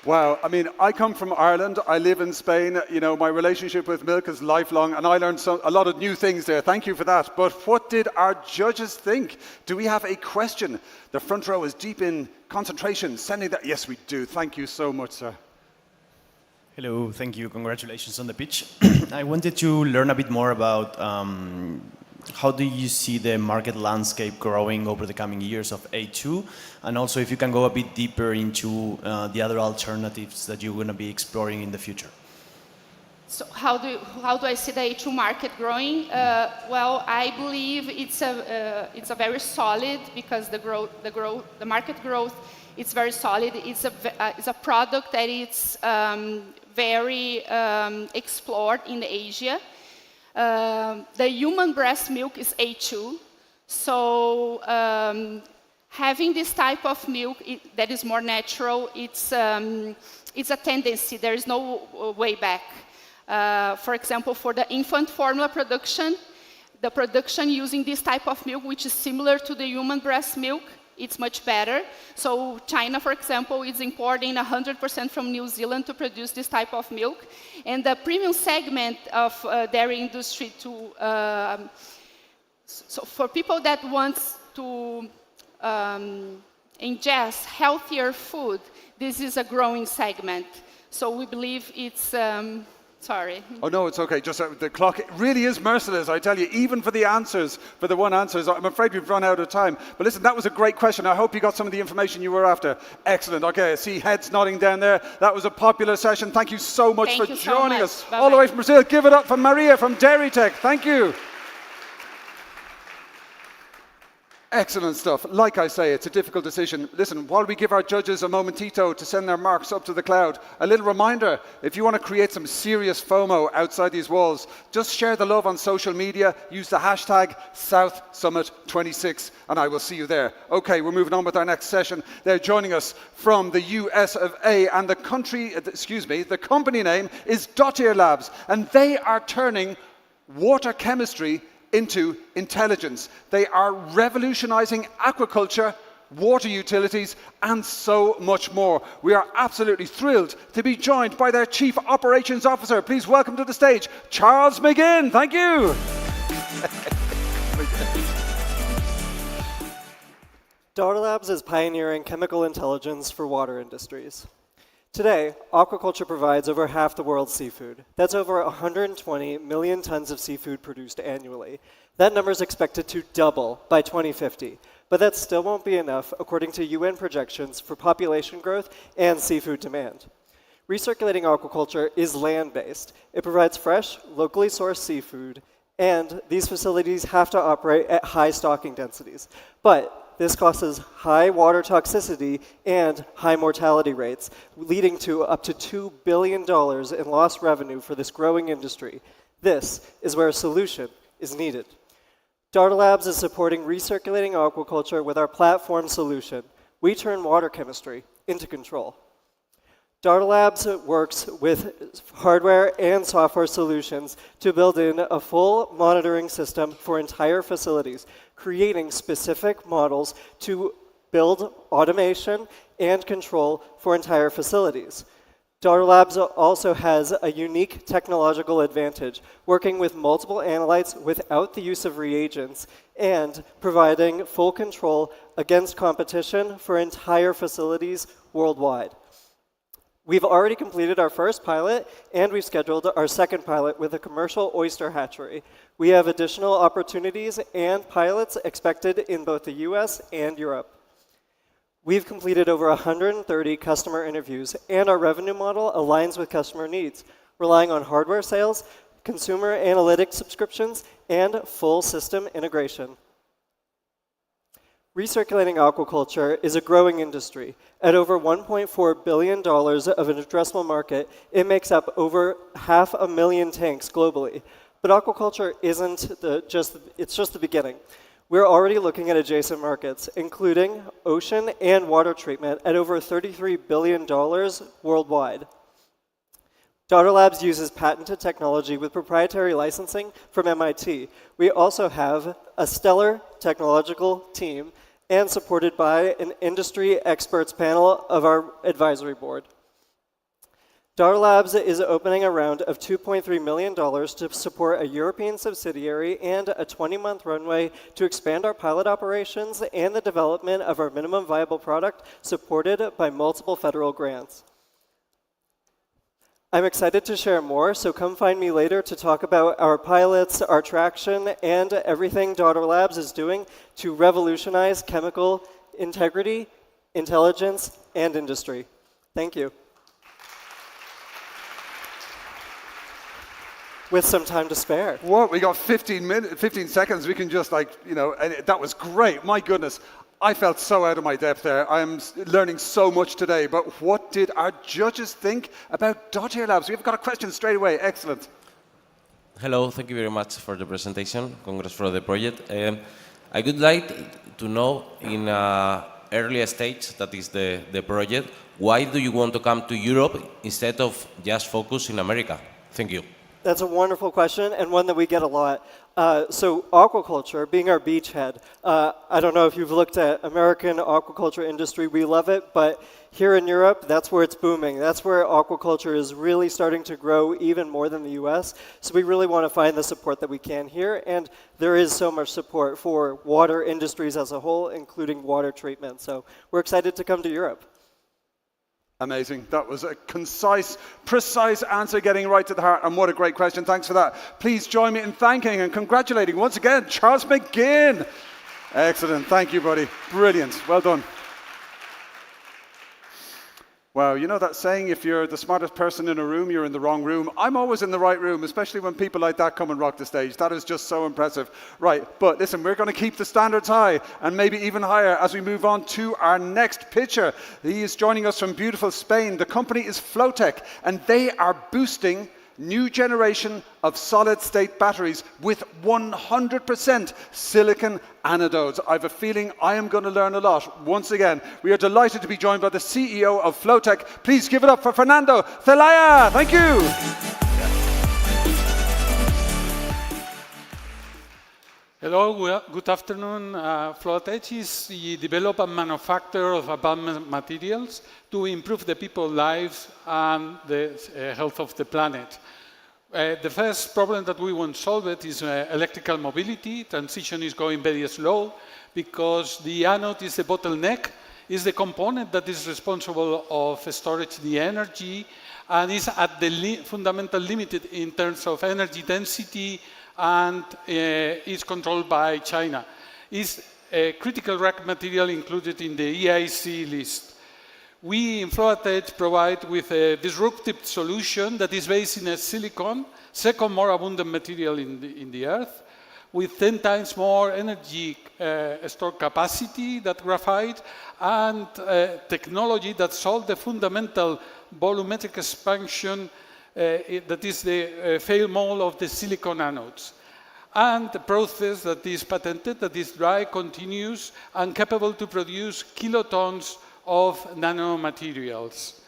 Wow, I mean, I come from Ireland, I live in Spain, you know, my relationship with milk is lifelong, and I learned a lot of new things there. Thank you for that. But what did our judges think? Do we have a question? The front row is deep in concentration, sending that. Yes, we do. Thank you so much, sir. Hello, thank you. Congratulations on the pitch. I wanted to learn a bit more about how do you see the market landscape growing over the coming years of A2? And also if you can go a bit deeper into the other alternatives that you're going to be exploring in the future. So how do I see the A2 market growing? Well, I believe it's a very solid, because the market growth, it's very solid. It's a product that it's very explored in Asia. The human breast milk is A2, so having this type of milk that is more natural, it's a tendency. There is no way back. For example, for the infant formula production, the production using this type of milk, which is similar to the human breast milk, it's much better. So China, for example, is importing 100% from New Zealand to produce this type of milk. And the premium segment of dairy industry so for people that want to ingest healthier food, this is a growing segment. So we believe it's sorry. Oh, no, it's okay. Just the clock really is merciless, I tell you, even for the answers, for the one answers. I'm afraid we've run out of time. But listen, that was a great question. I hope you got some of the information you were after. Excellent. Okay, I see heads nodding down there. That was a popular session. Thank you so much for joining us. All the way from Brazil. Give it up for Maria from Dairy Tech. Thank you. Excellent stuff. Like I say, it's a difficult decision. Listen, while we give our judges a momentito to send their marks up to the cloud, a little reminder, if you want to create some serious FOMO outside these walls, just share the love on social media, use the hashtag SouthSummit26, and I will see you there. Okay, we're moving on with our next session. They're joining us from the US of A, and the company name is Dottier Labs, and they are turning water chemistry into intelligence. They are revolutionizing aquaculture, water utilities, and so much more. We are absolutely thrilled to be joined by their Chief Operations Officer. Please welcome to the stage, Charles McGinn. Thank you. Dottier Labs is pioneering chemical intelligence for water industries. Today, aquaculture provides over half the world's seafood. That's over 120 million tons of seafood produced annually. That number is expected to double by 2050, but that still won't be enough according to UN projections for population growth and seafood demand. Recirculating aquaculture is land-based. It provides fresh, locally sourced seafood, and these facilities have to operate at high stocking densities. But this causes high water toxicity and high mortality rates, leading to up to $2 billion in lost revenue for this growing industry. This is where a solution is needed. Dottier Labs is supporting recirculating aquaculture with our platform solution. We turn water chemistry into control. Dottier Labs works with hardware and software solutions to build in a full monitoring system for entire facilities, creating specific models to build automation and control for entire facilities. Dottier Labs also has a unique technological advantage, working with multiple analytes without the use of reagents and providing full control against competition for entire facilities worldwide. We've already completed our first pilot, and we've scheduled our second pilot with a commercial oyster hatchery. We have additional opportunities and pilots expected in both the US and Europe. We've completed over 130 customer interviews, and our revenue model aligns with customer needs, relying on hardware sales, consumer analytics subscriptions, and full system integration. Recirculating aquaculture is a growing industry. At over $1.4 billion of an addressable market, it makes up over 500,000 tanks globally. But aquaculture isn't it's just the beginning. We're already looking at adjacent markets, including ocean and water treatment at over $33 billion worldwide. Daughter Labs uses patented technology with proprietary licensing from MIT. We also have a stellar technological team and supported by an industry experts panel of our advisory board. Daughter Labs is opening a round of $2.3 million to support a European subsidiary and a 20-month runway to expand our pilot operations and the development of our minimum viable product supported by multiple federal grants. I'm excited to share more, so come find me later to talk about our pilots, our traction, and everything Daughter Labs is doing to revolutionize chemical integrity, intelligence, and industry. Thank you. With some time to spare. What? We got 15 seconds. We can just and that was great. My goodness. I felt so out of my depth there. I'm learning so much today. But what did our judges think about Daughter Labs? We've got a question straight away. Excellent. Hello, thank you very much for the presentation. Congrats for the project. I would like to know in an earlier stage, that is the project, why do you want to come to Europe instead of just focus in America? Thank you. That's a wonderful question and one that we get a lot. So aquaculture, being our beachhead, I don't know if you've looked at American aquaculture industry, we love it, but here in Europe, that's where it's booming. That's where aquaculture is really starting to grow even more than the US. So we really want to find the support that we can here, and there is so much support for water industries as a whole, including water treatment. So we're excited to come to Europe. Amazing. That was a concise, precise answer, getting right to the heart, and what a great question. Thanks for that. Please join me in thanking and congratulating once again Charles McGinn. Excellent. Thank you, buddy. Brilliant. Well done. Wow, you know that saying, if you're the smartest person in a room, you're in the wrong room? I'm always in the right room, especially when people like that come and rock the stage. That is just so impressive. Right, but listen, we're going to keep the standards high, and maybe even higher as we move on to our next pitcher. He is joining us from beautiful Spain. The company is Flowtech, and they are boosting new generation of solid-state batteries with 100% silicon anodes. I have a feeling I am going to learn a lot. Once again, we are delighted to be joined by the CEO of Flowtech. Please give it up for Fernando Zelaya. Thank you. Hello, good afternoon. Flowtech is the developer and manufacturer of advanced materials to improve the people's lives and the health of the planet. The first problem that we want to solve is electrical mobility. Transition is going very slow because the anode is the bottleneck, is the component that is responsible of storage the energy, and is at the fundamental limit in terms of energy density, and is controlled by China. It's a critical raw material included in the EIC list. We in Flowtech provide with a disruptive solution that is based in a silicon, second more abundant material in the earth, with 10 times more energy store capacity than graphite, and technology that solves the fundamental volumetric expansion that is the fail mode of the silicon anodes. And the process that is patented, that is dry, continuous, and capable to produce kilotons of nanomaterials.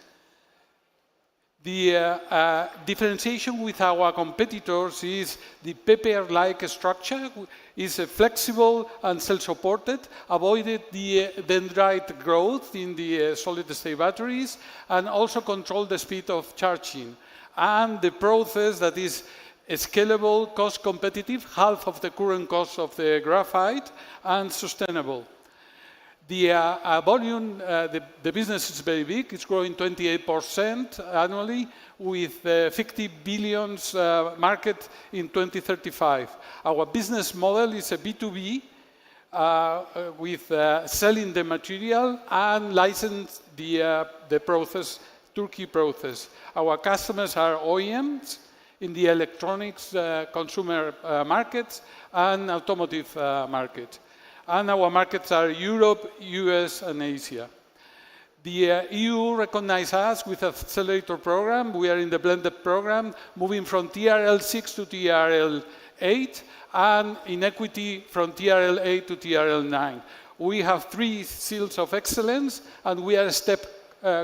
The differentiation with our competitors is the paper-like structure, is flexible and self-supported, avoided the dendrite growth in the solid-state batteries, and also control the speed of charging. And the process that is scalable, cost-competitive, half of the current cost of the graphite, and sustainable. The volume, the business is very big. It's growing 28% annually with 50 billion market in 2035. Our business model is a B2B with selling the material and license the process, Turkey process. Our customers are OEMs in the electronics consumer markets and automotive market. And our markets are Europe, US, and Asia. The EU recognized us with a accelerator program. We are in the blended program, moving from TRL6 to TRL8, and in equity from TRL8 to TRL9. We have 3 seals of excellence, and we are a STEP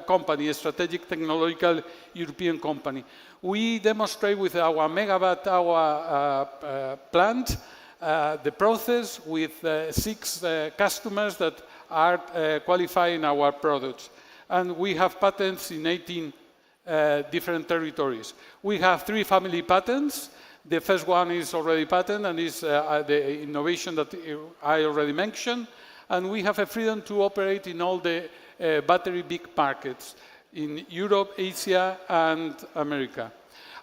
company, a strategic technological European company. We demonstrate with our megawatt hour plant the process with 6 customers that are qualifying our products. And we have patents in 18 different territories. We have 3 family patents. The first one is already patent and is the innovation that I already mentioned. And we have a freedom to operate in all the battery big markets in Europe, Asia, and America.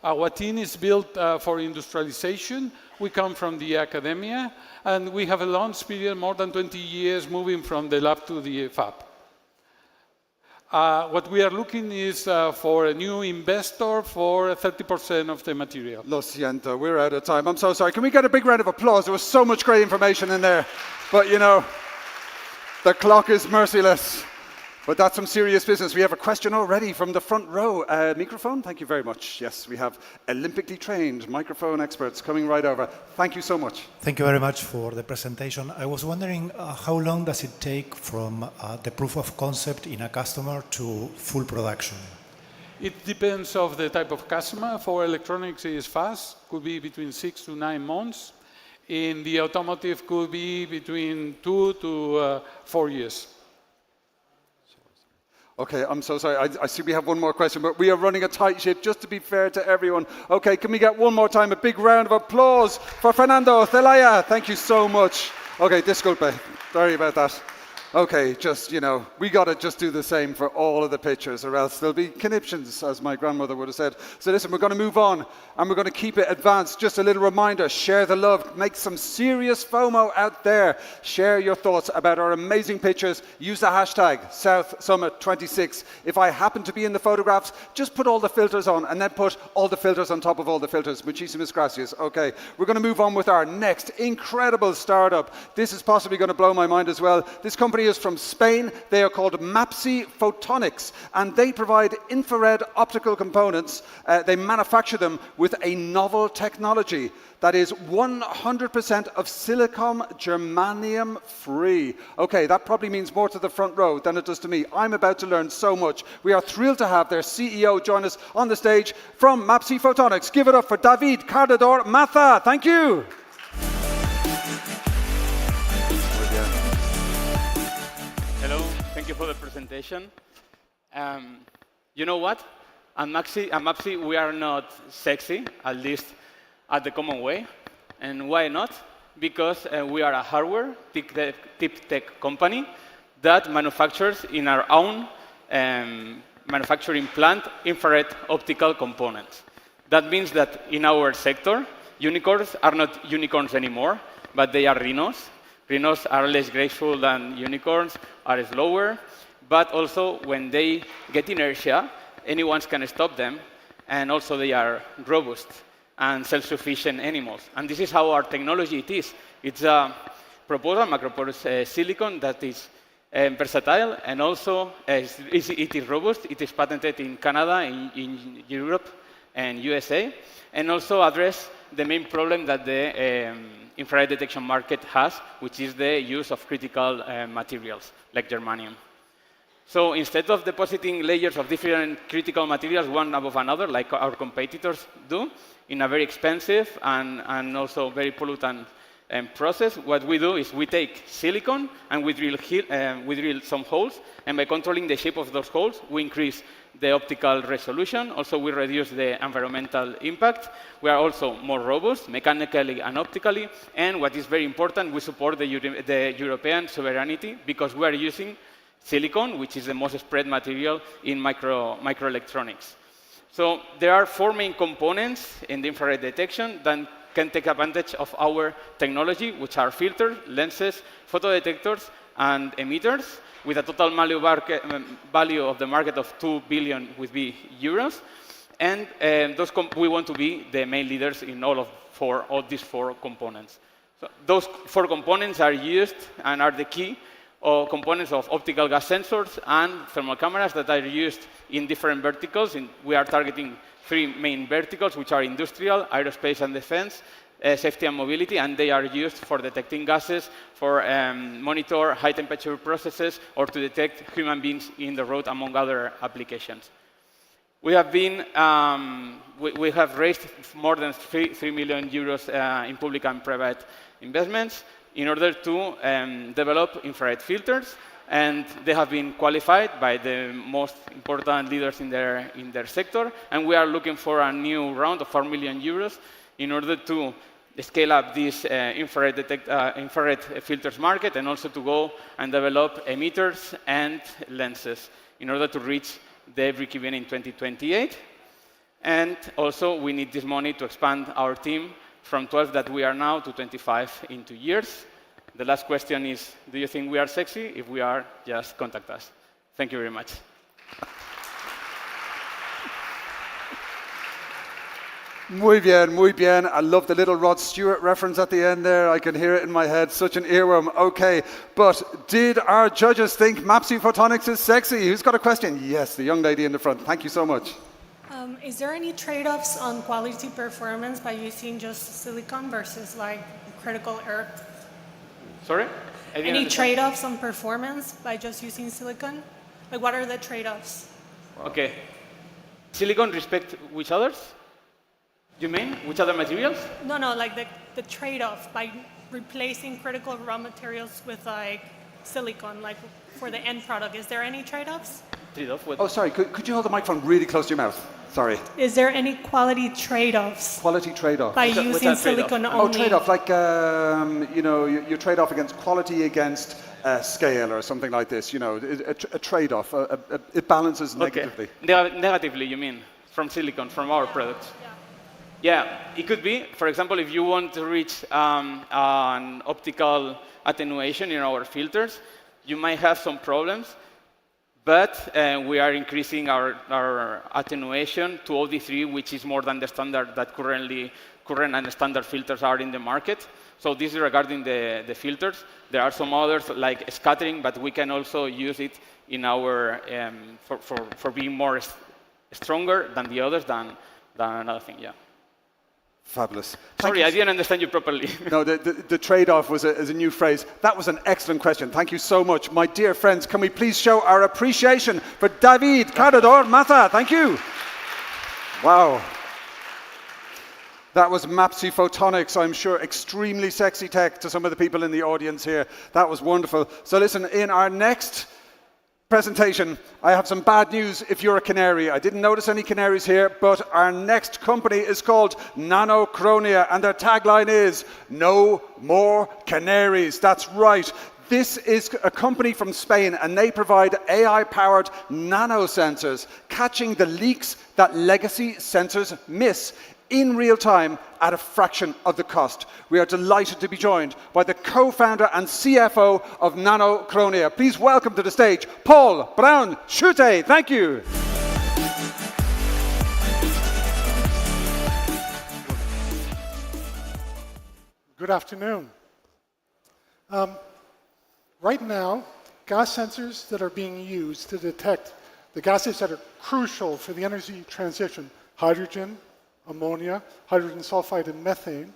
Our team is built for industrialization. We come from the academia, and we have a launch period, more than 20 years, moving from the lab to the fab. What we are looking is for a new investor for 30% of the material. Lo siento, we're out of time. I'm so sorry. Can we get a big round of applause? There was so much great information in there. But, you know, the clock is merciless. But that's some serious business. We have a question already from the front row. Microphone? Thank you very much. Yes, we have Olympically trained microphone experts coming right over. Thank you so much. Thank you very much for the presentation. I was wondering how long does it take from the proof of concept in a customer to full production? It depends on the type of customer. For electronics, it is fast. Could be between 6 to 9 months. In the automotive, could be between 2 to 4 years. Okay, I'm so sorry. I see we have one more question, but we are running a tight ship, just to be fair to everyone. Okay, can we get one more time a big round of applause for Fernando Zelaya? Thank you so much. Okay, disculpe. Sorry about that. Okay, just, you know, we got to just do the same for all of the pictures, or else there'll be conniptions, as my grandmother would have said. So listen, we're going to move on, and we're going to keep it advanced. Just a little reminder, share the love. Make some serious FOMO out there. Share your thoughts about our amazing pictures. Use the hashtag South Summit 26. If I happen to be in the photographs, just put all the filters on, and then put all the filters on top of all the filters. Muchísimas gracias. Okay, we're going to move on with our next incredible startup. This is possibly going to blow my mind as well. This company is from Spain. They are called MAPSI Photonics, and they provide infrared optical components. They manufacture them with a novel technology that is 100% of silicon germanium free. Okay, that probably means more to the front row than it does to me. I'm about to learn so much. We are thrilled to have their CEO join us on the stage from MAPSI Photonics. Give it up for David Cardador Maza. Thank you. Hello, thank you for the presentation. You know what? At MAPSI, we are not sexy, at least at the common way. And why not? Because we are a hardware deep tech company that manufactures in our own manufacturing plant infrared optical components. That means that in our sector, unicorns are not unicorns anymore, but they are rhinos. Rhinos are less graceful than unicorns, are slower, but also when they get inertia, anyone can stop them, and also they are robust and self-sufficient animals. And this is how our technology it is. It's a proposal, macroporous silicon that is versatile, and also it is robust. It is patented in Canada, in Europe, and USA, and also address the main problem that the infrared detection market has, which is the use of critical materials, like germanium. So instead of depositing layers of different critical materials one above another, like our competitors do, in a very expensive and also very pollutant process, what we do is we take silicon and we drill some holes, and by controlling the shape of those holes, we increase the optical resolution. Also, we reduce the environmental impact. We are also more robust, mechanically and optically. And what is very important, we support the European sovereignty because we are using silicon, which is the most spread material in microelectronics. So there are 4 main components in the infrared detection that can take advantage of our technology, which are filters, lenses, photodetectors, and emitters, with a total value of the market of 2 billion euros. And we want to be the main leaders in all these 4 components. So those 4 components are used and are the key or components of optical gas sensors and thermal cameras that are used in different verticals. We are targeting 3 main verticals, which are industrial, aerospace and defense, safety and mobility, and they are used for detecting gases, for monitor high temperature processes, or to detect human beings in the road, among other applications. We have been, we have raised more than 3 million euros in public and private investments in order to develop infrared filters, and they have been qualified by the most important leaders in their sector, and we are looking for a new round of 4 million euros in order to scale up this infrared filters market, and also to go and develop emitters and lenses in order to reach the break-even in 2028. And also, we need this money to expand our team from 12 that we are now to 25 in 2 years. The last question is, do you think we are sexy? If we are, just contact us. Thank you very much. Muy bien, muy bien. I love the little Rod Stewart reference at the end there. I can hear it in my head. Such an earworm. Okay, but did our judges think MAPSI Photonics is sexy? Who's got a question? Yes, the young lady in the front. Thank you so much. Is there any trade-offs on quality performance by using just silicon versus like critical earth? Sorry? Any trade-offs on performance by just using silicon? Like, what are the trade-offs? Okay. Silicon respect which others? You mean? Which other materials? No, like the trade-off by replacing critical raw materials with like silicon, like for the end product. Is there any trade-offs? Trade-off with... Oh, sorry. Could you hold the microphone really close to your mouth? Sorry. Is there any quality trade-offs? Quality trade-off. By using silicon only? Oh, trade-off, like, you know, you trade off against quality against scale or something like this, you know, a trade-off. It balances negatively. Negatively, you mean? From silicon, from our products? Yeah, it could be. For example, if you want to reach an optical attenuation in our filters, you might have some problems, but we are increasing our attenuation to OD3, which is more than the standard that current and standard filters are in the market. So this is regarding the filters. There are some others like scattering, but we can also use it in our for being more stronger than the others than another thing. Yeah. Fabulous. Sorry, I didn't understand you properly. No, the trade-off was a new phrase. That was an excellent question. Thank you so much. My dear friends, can we please show our appreciation for David Carrador Mata? Thank you. Wow. That was MAPSI Photonics, I'm sure extremely sexy tech to some of the people in the audience here. That was wonderful. So listen, in our next presentation, I have some bad news if you're a canary. I didn't notice any canaries here, but our next company is called Nanocronia, and their tagline is, "No more canaries." That's right. This is a company from Spain, and they provide AI-powered nanosensors, catching the leaks that legacy sensors miss in real time at a fraction of the cost. We are delighted to be joined by the co-founder and CFO of Nanocronia. Please welcome to the stage, Paul Brown-Schutte. Thank you. Good afternoon. Right now, gas sensors that are being used to detect the gases that are crucial for the energy transition, hydrogen, ammonia, hydrogen sulfide, and methane,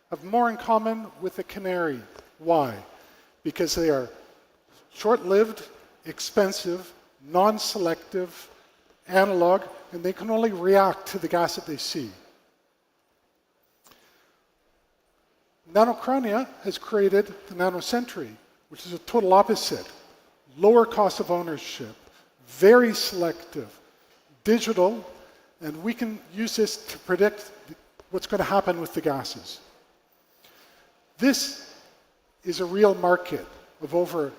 have more in common with the canary. Why? Because they are short-lived, expensive, non-selective, analog, and they can only react to the gas that they see. Nanocronia has created the NanoSentry, which is a total opposite. Lower cost of ownership, very selective, digital, and we can use this to predict what's going to happen with the gases. This is a real market of over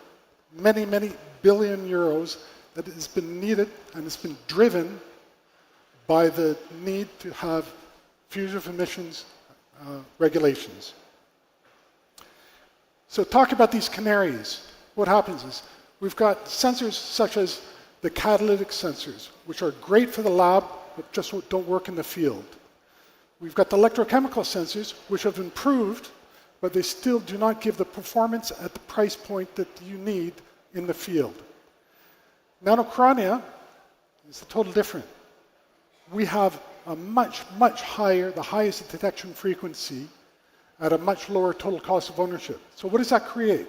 many, many billion euros that has been needed and has been driven by the need to have fugitive emissions regulations. So talk about these canaries. What happens is we've got sensors such as the catalytic sensors, which are great for the lab, but just don't work in the field. We've got the electrochemical sensors, which have improved, but they still do not give the performance at the price point that you need in the field. Nanocrania is totally different. We have a much, much higher, the highest detection frequency at a much lower total cost of ownership. So what does that create?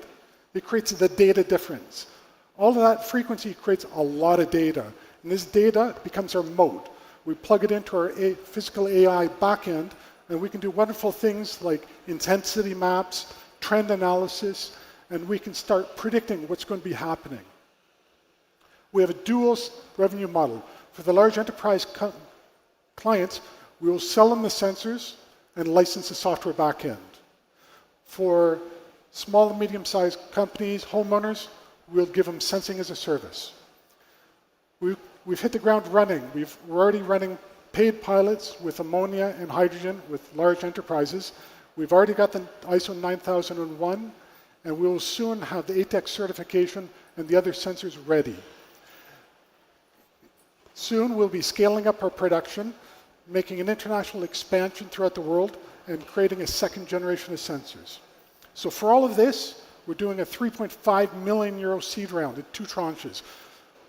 It creates the data difference. All of that frequency creates a lot of data, and this data becomes our moat. We plug it into our physical AI backend, and we can do wonderful things like intensity maps, trend analysis, and we can start predicting what's going to be happening. We have a dual revenue model. For the large enterprise clients, we will sell them the sensors and license the software backend. For small and medium-sized companies, homeowners, we'll give them sensing as a service. We've hit the ground running. We're already running paid pilots with ammonia and hydrogen with large enterprises. We've already got the ISO 9001, and we will soon have the ATEX certification and the other sensors ready. Soon we'll be scaling up our production, making an international expansion throughout the world, and creating a second generation of sensors. So for all of this, we're doing a 3.5 million euro seed round in 2 tranches.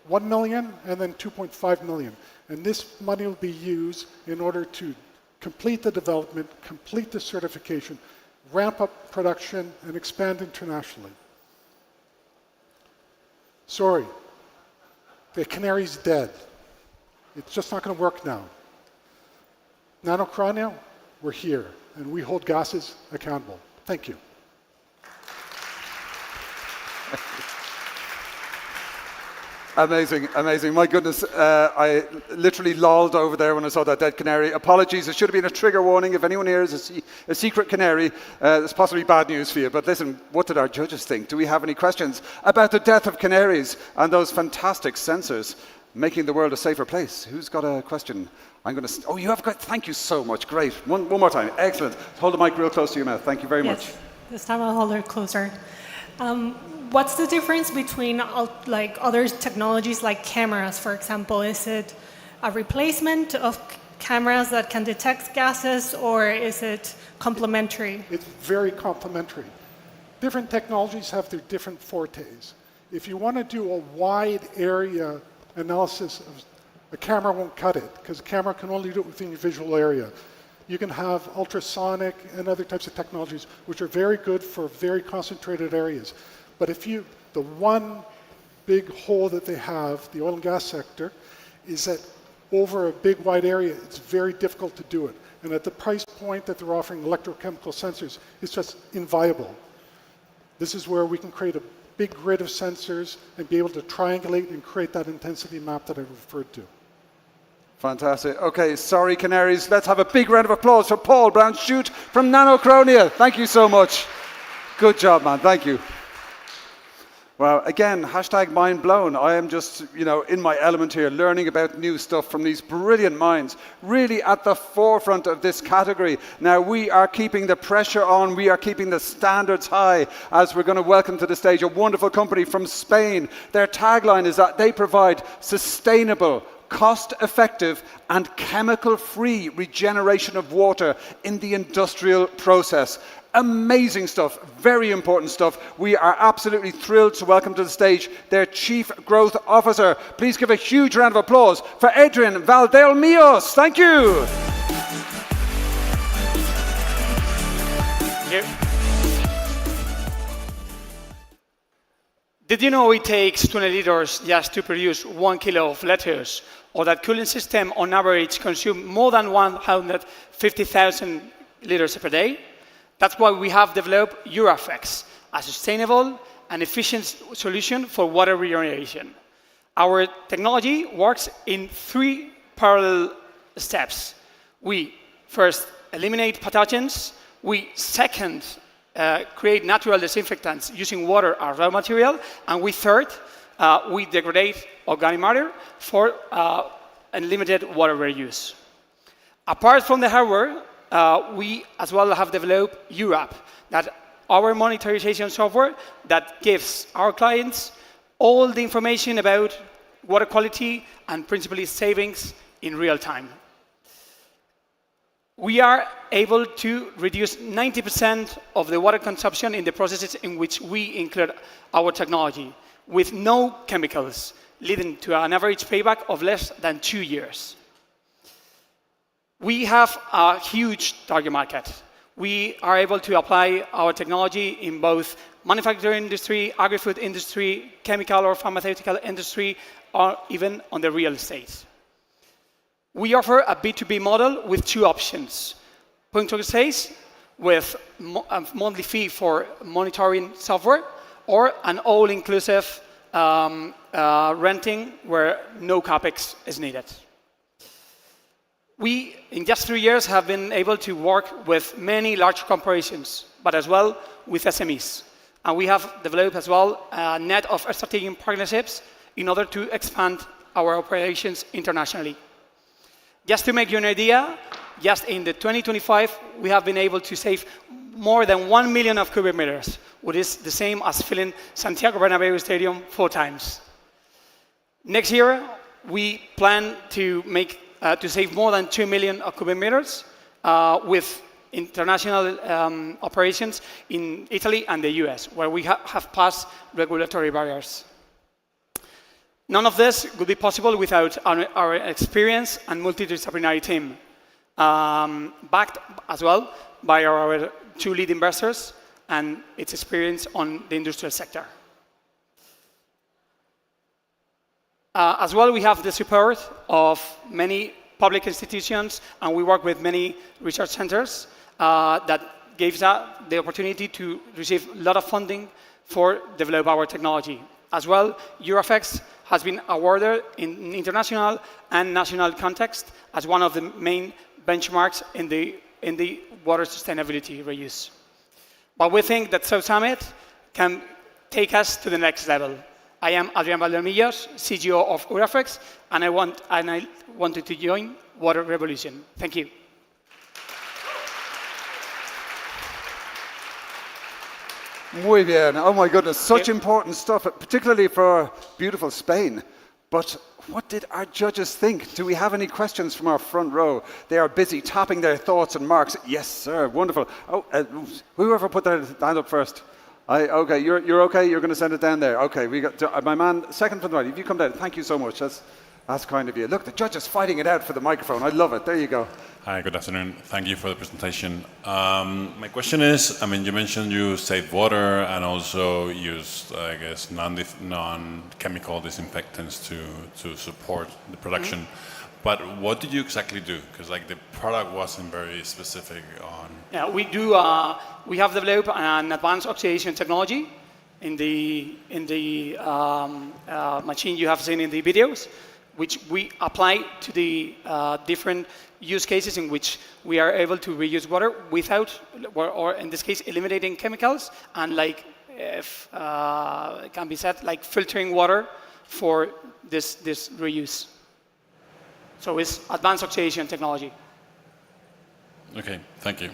1 million and then 2.5 million. And this money will be used in order to complete the development, complete the certification, ramp up production, and expand internationally. Sorry, the canary's dead. It's just not going to work now. Nanocrania, we're here, and we hold gases accountable. Thank you. Amazing, amazing. My goodness, I literally lolled over there when I saw that dead canary. Apologies, it should have been a trigger warning. If anyone here is a secret canary, it's possibly bad news for you. But listen, what did our judges think? Do we have any questions about the death of canaries and those fantastic sensors making the world a safer place? Who's got a question? I'm going to... Oh, you have got... Thank you so much. Great. One more time. Excellent. Hold the mic real close to your mouth. Thank you very much. This time I'll hold it closer. What's the difference between like other technologies like cameras, for example? Is it a replacement of cameras that can detect gases, or is it complementary? It's very complementary. Different technologies have their different fortes. If you want to do a wide area analysis, a camera won't cut it, because a camera can only do it within your visual area. You can have ultrasonic and other types of technologies, which are very good for very concentrated areas. But the one big hole that they have, the oil and gas sector, is that over a big wide area, it's very difficult to do it. And at the price point that they're offering electrochemical sensors, it's just inviable. This is where we can create a big grid of sensors and be able to triangulate and create that intensity map that I referred to. Fantastic. Okay, sorry, canaries. Let's have a big round of applause for Paul Brown-Shute from Nanocrania. Thank you so much. Good job, man. Thank you. Well, again, hashtag mind blown. I am just, in my element here, learning about new stuff from these brilliant minds, really at the forefront of this category. Now, we are keeping the pressure on, we are keeping the standards high, as we're going to welcome to the stage a wonderful company from Spain. Their tagline is that they provide sustainable, cost-effective and chemical-free regeneration of water in the industrial process. Amazing stuff, very important stuff. We are absolutely thrilled to welcome to the stage their Chief Growth Officer. Please give a huge round of applause for Adrian Valdelmios. Thank you. Did you know it takes 20 liters just to produce 1 kilo of lettuce, or that cooling system on average consume more than 150,000 liters per day? That's why we have developed Euraflex, a sustainable and efficient solution for water regeneration. Our technology works in 3 parallel steps. We first eliminate pathogens. We second create natural disinfectants using water as raw material. And we third, we degrade organic matter for unlimited water reuse. Apart from the hardware, we as well have developed URAP, that our monitorization software that gives our clients all the information about water quality and principally savings in real time. we are able to reduce 90% of the water consumption in the processes in which we include our technology, with no chemicals, leading to an average payback of less than 2 years. We have a huge target market. We are able to apply our technology in both manufacturing industry, agri-food industry, chemical or pharmaceutical industry, or even on the real estate. We offer a B2B model with 2 options. Point of sales with a monthly fee for monitoring software, or an all-inclusive renting where no capex is needed. We, in just 3 years, have been able to work with many large corporations, but as well with SMEs. And we have developed as well a net of strategic partnerships in order to expand our operations internationally. Just to make you an idea, just in the 2025, we have been able to save more than 1 million of cubic meters, which is the same as filling Santiago Bernabeu Stadium 4 times. Next year, we plan to save more than 2 million of cubic meters with international operations in Italy and the US, where we have passed regulatory barriers. None of this would be possible without our experience and multidisciplinary team, backed as well by our 2 lead investors and its experience on the industrial sector. As well, we have the support of many public institutions, and we work with many research centers that gives us the opportunity to receive a lot of funding for develop our technology. As well, Eurofex has been awarded in international and national context as one of the main benchmarks in the water sustainability reuse. But we think that South Summit can take us to the next level. I am Adrián Valdomillos, CGO of Eurofex, and I wanted to join Water Revolution. Thank you. Muy bien. Oh my goodness, such important stuff, particularly for beautiful Spain. But what did our judges think? Do we have any questions from our front row? They are busy tapping their thoughts and marks. Yes, sir. Wonderful. Oh, whoever put their hand up first. Okay, you're okay. You're going to send it down there. Okay, we got my man, second from the right. If you come down, thank you so much. That's kind of you. Look, the judge is fighting it out for the microphone. I love it. There you go. Hi, good afternoon. Thank you for the presentation. My question is, I mean, you mentioned you saved water and also used, I guess, non-chemical disinfectants to support the production. Mm-hmm. But what did you exactly do? Because like the product wasn't very specific on. Yeah, we do. We have developed an advanced oxidation technology in the machine you have seen in the videos, which we apply to the different use cases in which we are able to reuse water without, or in this case, eliminating chemicals, and like, if it can be said, like filtering water for this reuse. So it's advanced oxidation technology. Okay, thank you.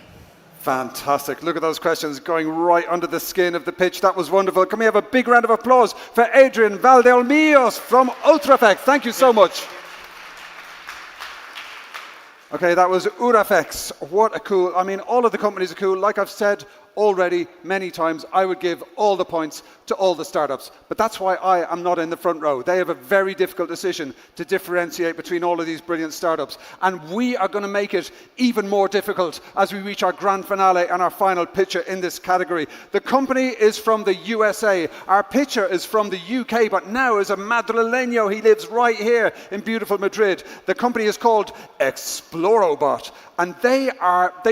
Fantastic. Look at those questions going right under the skin of the pitch. That was wonderful. Can we have a big round of applause for Adrián Valdomillos from Ultrafex? Thank you so much. Okay, that was Eurofex. What a cool, I mean, all of the companies are cool. Like I've said already many times, I would give all the points to all the startups. But that's why I am not in the front row. They have a very difficult decision to differentiate between all of these brilliant startups. And we are going to make it even more difficult as we reach our grand finale and our final pitcher in this category. The company is from the USA. Our pitcher is from the UK, but now is a Madrileño. He lives right here in beautiful Madrid. The company is called Explorobot, and they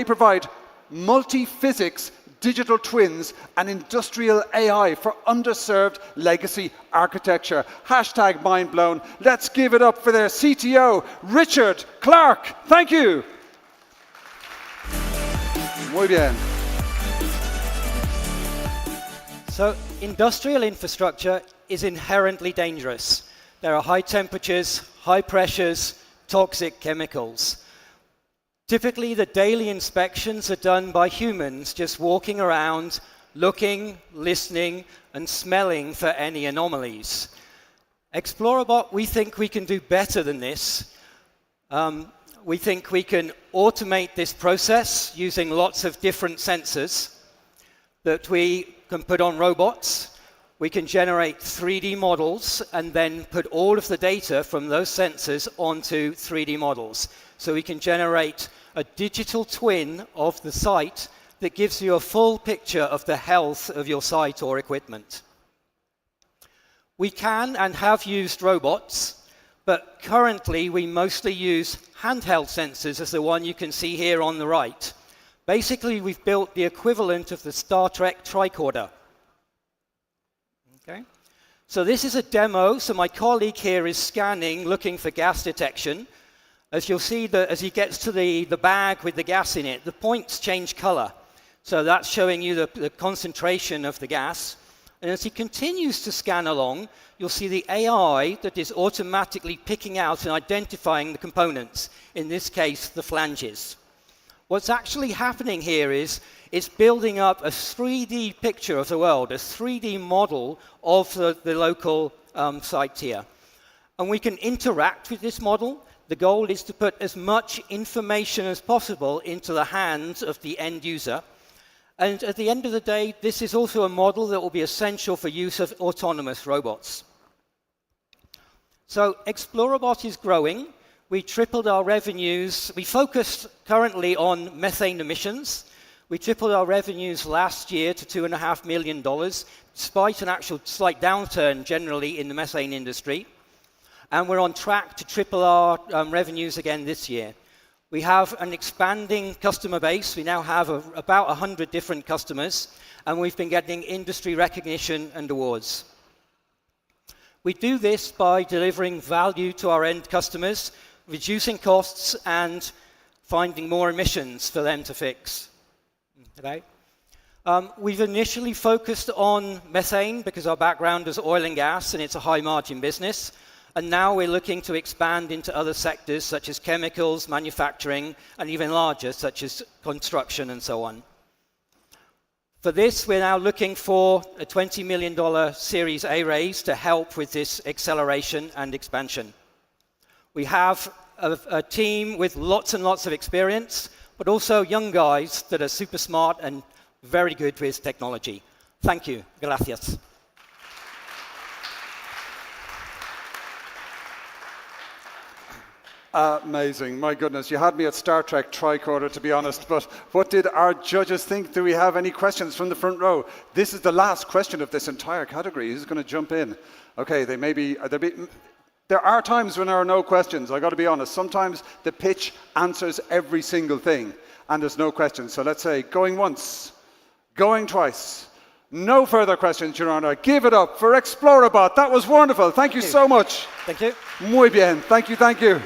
provide multi-physics digital twins and industrial AI for underserved legacy architecture. Hashtag mind blown. Let's give it up for their CTO, Richard Clark. Thank you. Muy bien. So, industrial infrastructure is inherently dangerous. There are high temperatures, high pressures, toxic chemicals. Typically, the daily inspections are done by humans just walking around, looking, listening, and smelling for any anomalies. Explorobot, we think we can do better than this. We think we can automate this process using lots of different sensors that we can put on robots. We can generate 3D models and then put all of the data from those sensors onto 3D models. So we can generate a digital twin of the site that gives you a full picture of the health of your site or equipment. We can and have used robots, but currently we mostly use handheld sensors as the one you can see here on the right. Basically, we've built the equivalent of the Star Trek tricorder. Okay. So this is a demo. So my colleague here is scanning, looking for gas detection. As you'll see, as he gets to the bag with the gas in it, the points change color. So that's showing you the concentration of the gas. And as he continues to scan along, you'll see the AI that is automatically picking out and identifying the components, in this case, the flanges. What's actually happening here is it's building up a 3D picture of the world, a 3D model of the local site here. And we can interact with this model. The goal is to put as much information as possible into the hands of the end user. And at the end of the day, this is also a model that will be essential for use of autonomous robots. So Explorabot is growing. We tripled our revenues. We focused currently on methane emissions. We tripled our revenues last year to $2.5 million, despite an actual slight downturn generally in the methane industry. And we're on track to triple our revenues again this year. We have an expanding customer base. We now have about 100 different customers, and we've been getting industry recognition and awards. We do this by delivering value to our end customers, reducing costs, and finding more emissions for them to fix. Okay. We've initially focused on methane because our background is oil and gas, and it's a high-margin business. And now we're looking to expand into other sectors such as chemicals, manufacturing, and even larger, such as construction and so on. For this, we're now looking for a $20 million Series A raise to help with this acceleration and expansion. We have a team with lots and lots of experience, but also young guys that are super smart and very good with technology. Thank you. Gracias. Amazing. My goodness, you had me at Star Trek tricorder, to be honest, but what did our judges think? Do we have any questions from the front row? This is the last question of this entire category. Who's going to jump in? Okay, there are times when there are no questions, I got to be honest. Sometimes the pitch answers every single thing, and there's no questions. So let's say, going once, going twice. No further questions, Your Honor. Give it up for Explorabot. That was wonderful. Thank you so much. Thank you. Muy bien. Thank you, thank you.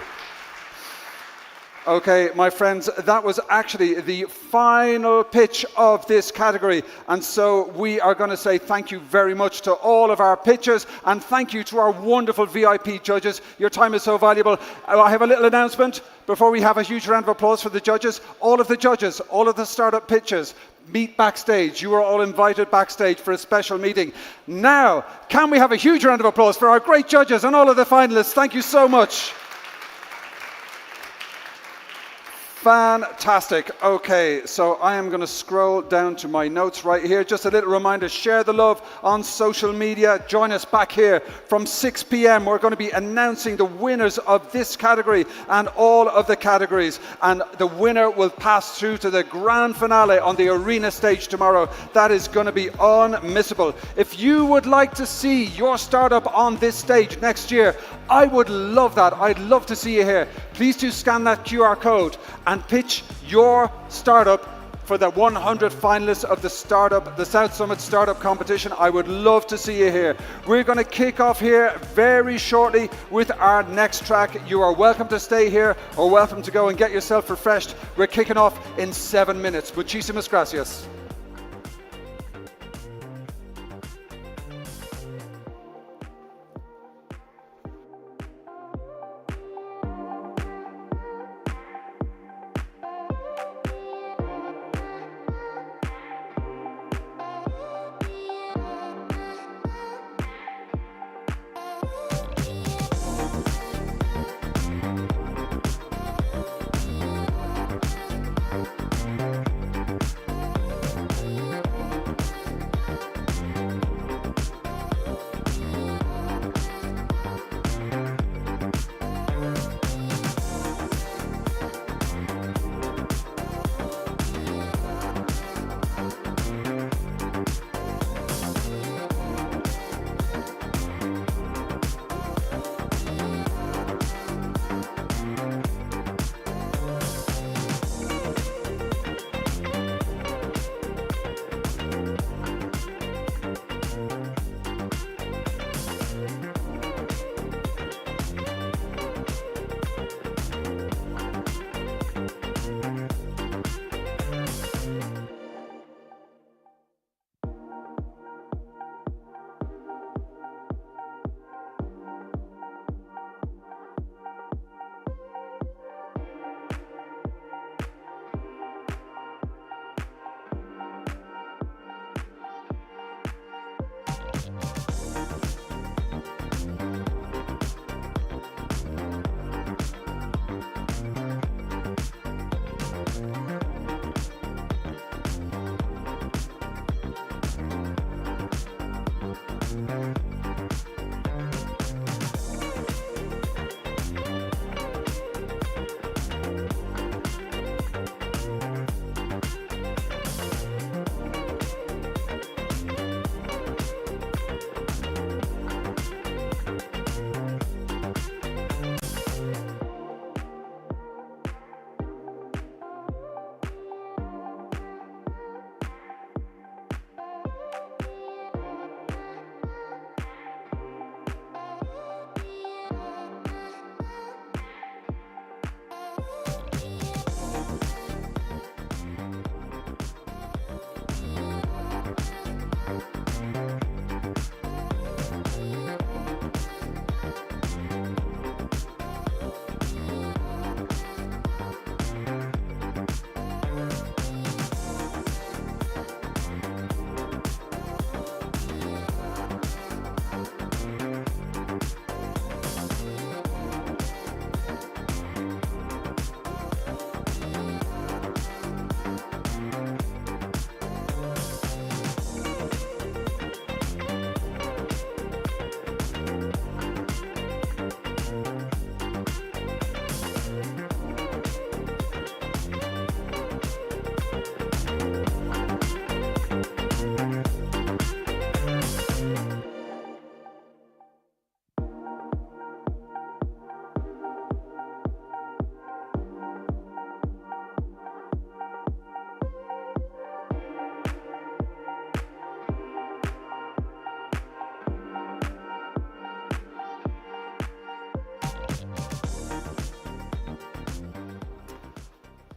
Okay, my friends, that was actually the final pitch of this category. And so we are going to say thank you very much to all of our pitchers, and thank you to our wonderful VIP judges. Your time is so valuable. I have a little announcement before we have a huge round of applause for the judges. All of the judges, all of the startup pitchers, meet backstage. You are all invited backstage for a special meeting. Now, can we have a huge round of applause for our great judges and all of the finalists? Thank you so much. Fantastic. Okay, so I am going to scroll down to my notes right here. Just a little reminder, share the love on social media. Join us back here from 6 p.m. We're going to be announcing the winners of this category and all of the categories. And the winner will pass through to the grand finale on the arena stage tomorrow. That is going to be unmissable. If you would like to see your startup on this stage next year, I would love that. I'd love to see you here. Please do scan that QR code and pitch your startup for the 100 finalists of the South Summit Startup Competition. I would love to see you here. We're going to kick off here very shortly with our next track. You are welcome to stay here or welcome to go and get yourself refreshed. We're kicking off in 7 minutes. Muchísimas gracias.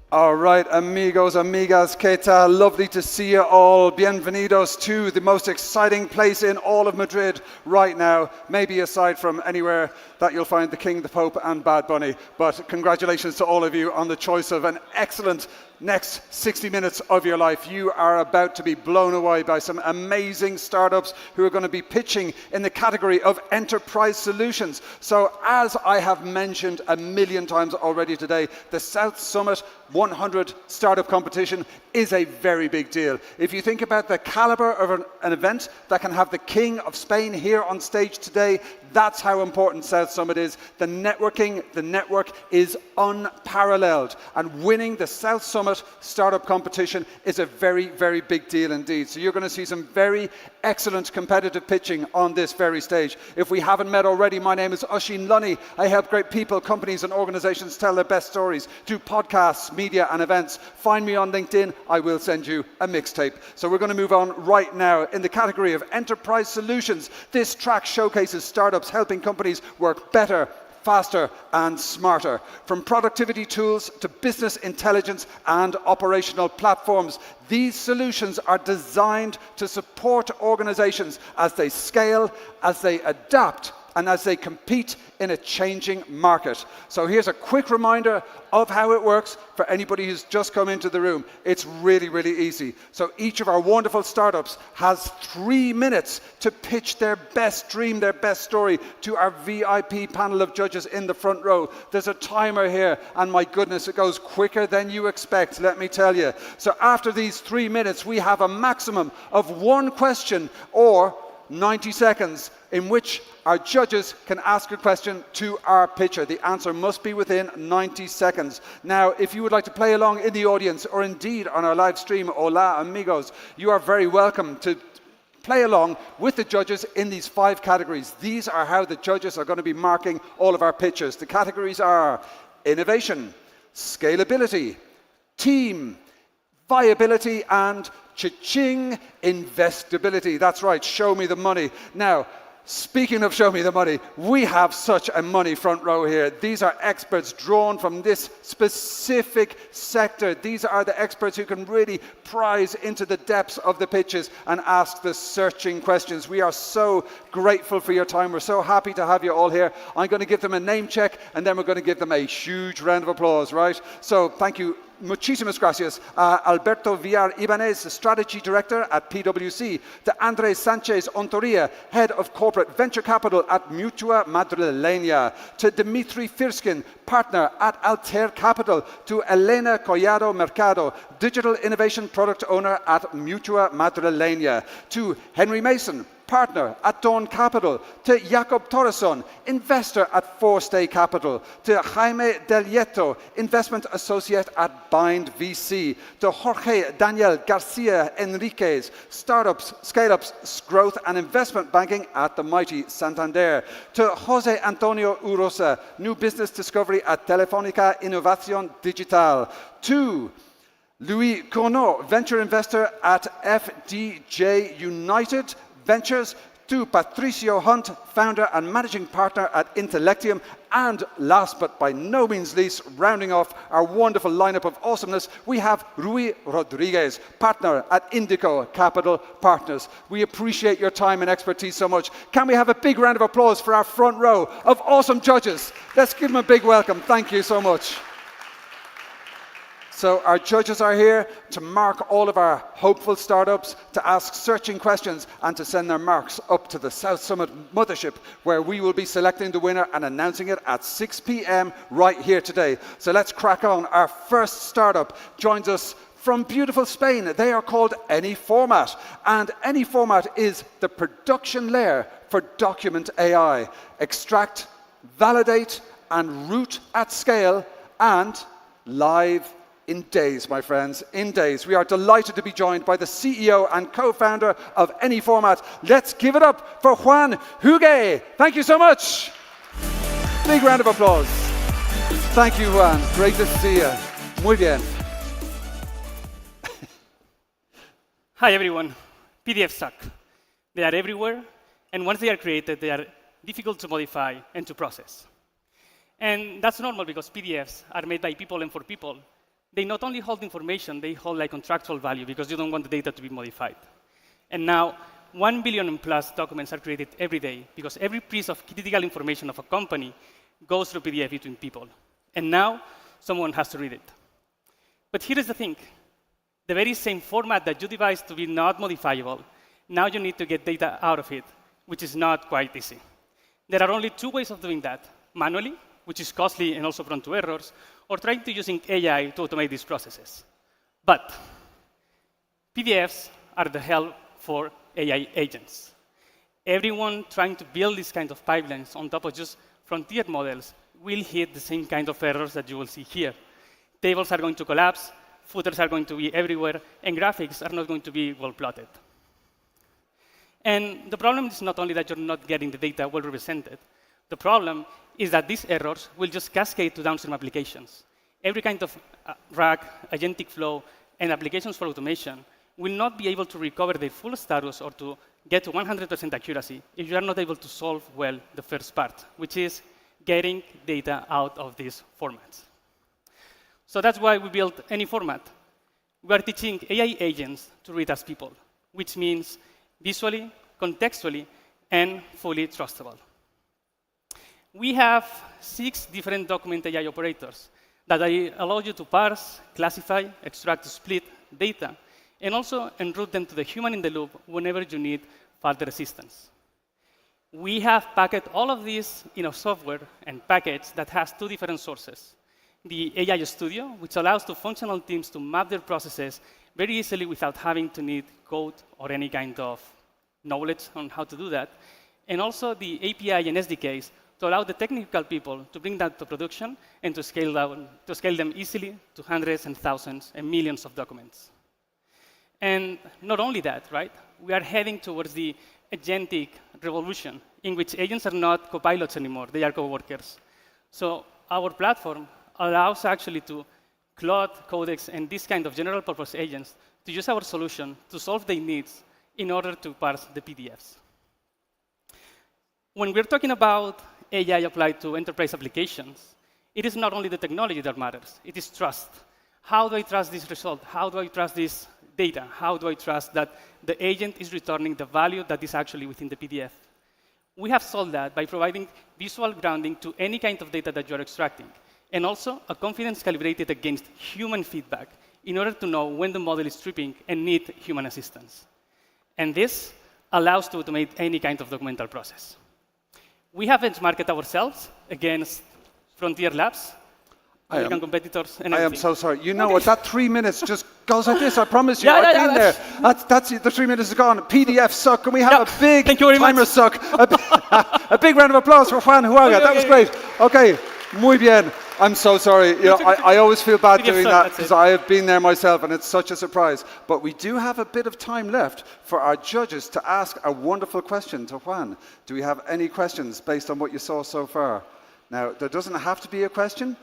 All right, amigos, amigas, ¿qué tal? Lovely to see you all. Bienvenidos to the most exciting place in all of Madrid right now, maybe aside from anywhere that you'll find the King, the Pope, and Bad Bunny. But congratulations to all of you on the choice of an excellent next 60 minutes of your life. You are about to be blown away by some amazing startups who are going to be pitching in the category of enterprise solutions. So as I have mentioned a million times already today, the South Summit 100 Startup Competition is a very big deal. If you think about the caliber of an event that can have the King of Spain here on stage today, that's how important South Summit is. The network is unparalleled. And winning the South Summit Startup Competition is a very, very big deal indeed. So you're going to see some very excellent competitive pitching on this very stage. If we haven't met already, my name is Oisín Lunny. I help great people, companies and organizations tell their best stories, do podcasts, media and events. Find me on LinkedIn. I will send you a mixtape. So we're going to move on right now. In the category of enterprise solutions, this track showcases startups helping companies work better, faster and smarter. From productivity tools to business intelligence and operational platforms, these solutions are designed to support organizations as they scale, as they adapt, and as they compete in a changing market. So here's a quick reminder of how it works for anybody who's just come into the room. It's really, really easy. So each of our wonderful startups has 3 minutes to pitch their best dream, their best story to our VIP panel of judges in the front row. There's a timer here, and my goodness, it goes quicker than you expect, let me tell you. So after these 3 minutes, we have a maximum of 1 question or 90 seconds in which our judges can ask a question to our pitcher. The answer must be within 90 seconds. Now, if you would like to play along in the audience or indeed on our live stream, hola amigos, you are very welcome to play along with the judges in these 5 categories. These are how the judges are going to be marking all of our pitches. The categories are innovation, scalability, team, viability, and cha-ching, investability. That's right, show me the money. Now, speaking of show me the money, we have such a money front row here. These are experts drawn from this specific sector. These are the experts who can really prise into the depths of the pitches and ask the searching questions. We are so grateful for your time. We're so happy to have you all here. I'm going to give them a name check and then we're going to give them a huge round of applause, right? So thank you. Muchísimas gracias. Alberto Villar Ibanez, Strategy Director at PwC. To Andrés Sánchez Ontoria, Head of Corporate Venture Capital at Mutua Madrileña. To Dimitri Firskin, Partner at Altair Capital. To Elena Collado Mercado, Digital Innovation Product Owner at Mutua Madrileña. To Henry Mason, Partner at Dawn Capital. To Jacob Torreson, Investor at Forestay Capital. To Jaime Del Lieto, Investment Associate at Bind VC. To Jorge Daniel Garcia Enriquez, Startups, Scale-Ups, Growth and Investment Banking at the mighty Santander. To Jose Antonio Urosa, New Business Discovery at Telefónica Innovación Digital. To Louis Corneau, Venture Investor at FDJ United Ventures. To Patricio Hunt, Founder and Managing Partner at Intellectium. And last but by no means least, rounding off our wonderful lineup of awesomeness, we have Rui Rodriguez, Partner at Indico Capital Partners. We appreciate your time and expertise so much. Can we have a big round of applause for our front row of awesome judges? Let's give them a big welcome. Thank you so much. So our judges are here to mark all of our hopeful startups, to ask searching questions, and to send their marks up to the South Summit Mothership, where we will be selecting the winner and announcing it at 6 p.m. right here today. So let's crack on. Our first startup joins us from beautiful Spain. They are called AnyFormat, and AnyFormat is the production layer for document AI. Extract, validate, and route at scale, and live in days, my friends, in days. We are delighted to be joined by the CEO and co-founder of AnyFormat. Let's give it up for Juan Huguet. Thank you so much. Big round of applause. Thank you, Juan. Great to see you. Muy bien. Hi, everyone. PDFs suck. They are everywhere, and once they are created, they are difficult to modify and to process. And that's normal because PDFs are made by people and for people. they not only hold information, they hold like contractual value because you don't want the data to be modified. And now, 1 billion plus documents are created every day because every piece of critical information of a company goes through PDF between people. And now, someone has to read it. But here is the thing. The very same format that you devised to be not modifiable, now you need to get data out of it, which is not quite easy. There are only two ways of doing that: manually, which is costly and also prone to errors, or trying to using AI to automate these processes. But PDFs are the hell for AI agents. Everyone trying to build these kind of pipelines on top of just frontier models will hit the same kind of errors that you will see here. Tables are going to collapse, footers are going to be everywhere, and graphics are not going to be well plotted. And the problem is not only that you're not getting the data well represented. The problem is that these errors will just cascade to downstream applications. Every kind of RAG, agentic flow, and applications for automation will not be able to recover their full status or to get to 100% accuracy if you are not able to solve well the first part, which is getting data out of these formats. So that's why we built any format. We are teaching AI agents to read as people, which means visually, contextually, and fully trustable. We have 6 different document AI operators that allow you to parse, classify, extract, split data, and also enroute them to the human in the loop whenever you need further assistance. We have packaged all of this in a software and package that has 2 different sources. The AI Studio, which allows the functional teams to map their processes very easily without having to need code or any kind of knowledge on how to do that. And also the API and SDKs to allow the technical people to bring that to production and to scale them easily to hundreds and thousands and millions of documents. And not only that, right? We are heading towards the agentic revolution in which agents are not copilots anymore, they are coworkers. So our platform allows actually to Claude, Codex, and this kind of general purpose agents to use our solution to solve their needs in order to parse the PDFs. When we're talking about AI applied to enterprise applications, it is not only the technology that matters, it is trust. How do I trust this result? How do I trust this data? How do I trust that the agent is returning the value that is actually within the PDF? We have solved that by providing visual grounding to any kind of data that you're extracting, and also a confidence calibrated against human feedback in order to know when the model is tripping and need human assistance. And this allows to automate any kind of documental process. We have benchmarked ourselves against Frontier Labs, American competitors, and everything. I am so sorry. You know what? That 3 minutes just goes like this. I promise you. I've been there. That's it. The 3 minutes is gone. PDF suck. Can we have a big timer suck? A big round of applause for Juan Huaga. That was great. Okay. Muy bien. I'm so sorry. You know, I always feel bad doing that because I have been there myself and it's such a surprise. But we do have a bit of time left for our judges to ask a wonderful question to Juan. Do we have any questions based on what you saw so far? Now, there doesn't have to be a question.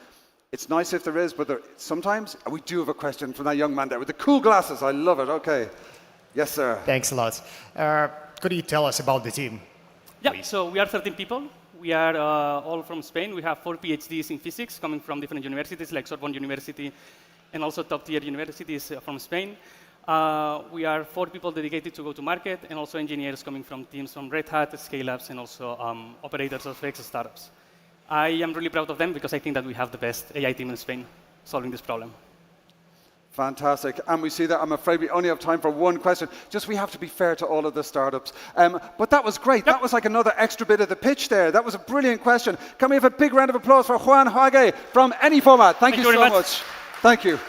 It's nice if there is, but sometimes we do have a question from that young man there with the cool glasses. I love it. Okay. Yes, sir. Thanks a lot. Could you tell us about the team? Yeah, please? So we are 13 people. We are all from Spain. We have 4 PhDs in physics coming from different universities like Sorbonne University and also top-tier universities from Spain. We are 4 people dedicated to go-to-market and also engineers coming from teams from Red Hat, scale-ups, and also operators of X startups. I am really proud of them because I think that we have the best AI team in Spain solving this problem. Fantastic. And we see that. I'm afraid we only have time for one question. Just we have to be fair to all of the startups. But that was great. That was like another extra bit of the pitch there. That was a brilliant question. Can we have a big round of applause for Juan Huaga from any format? Thank you so much. Thank you.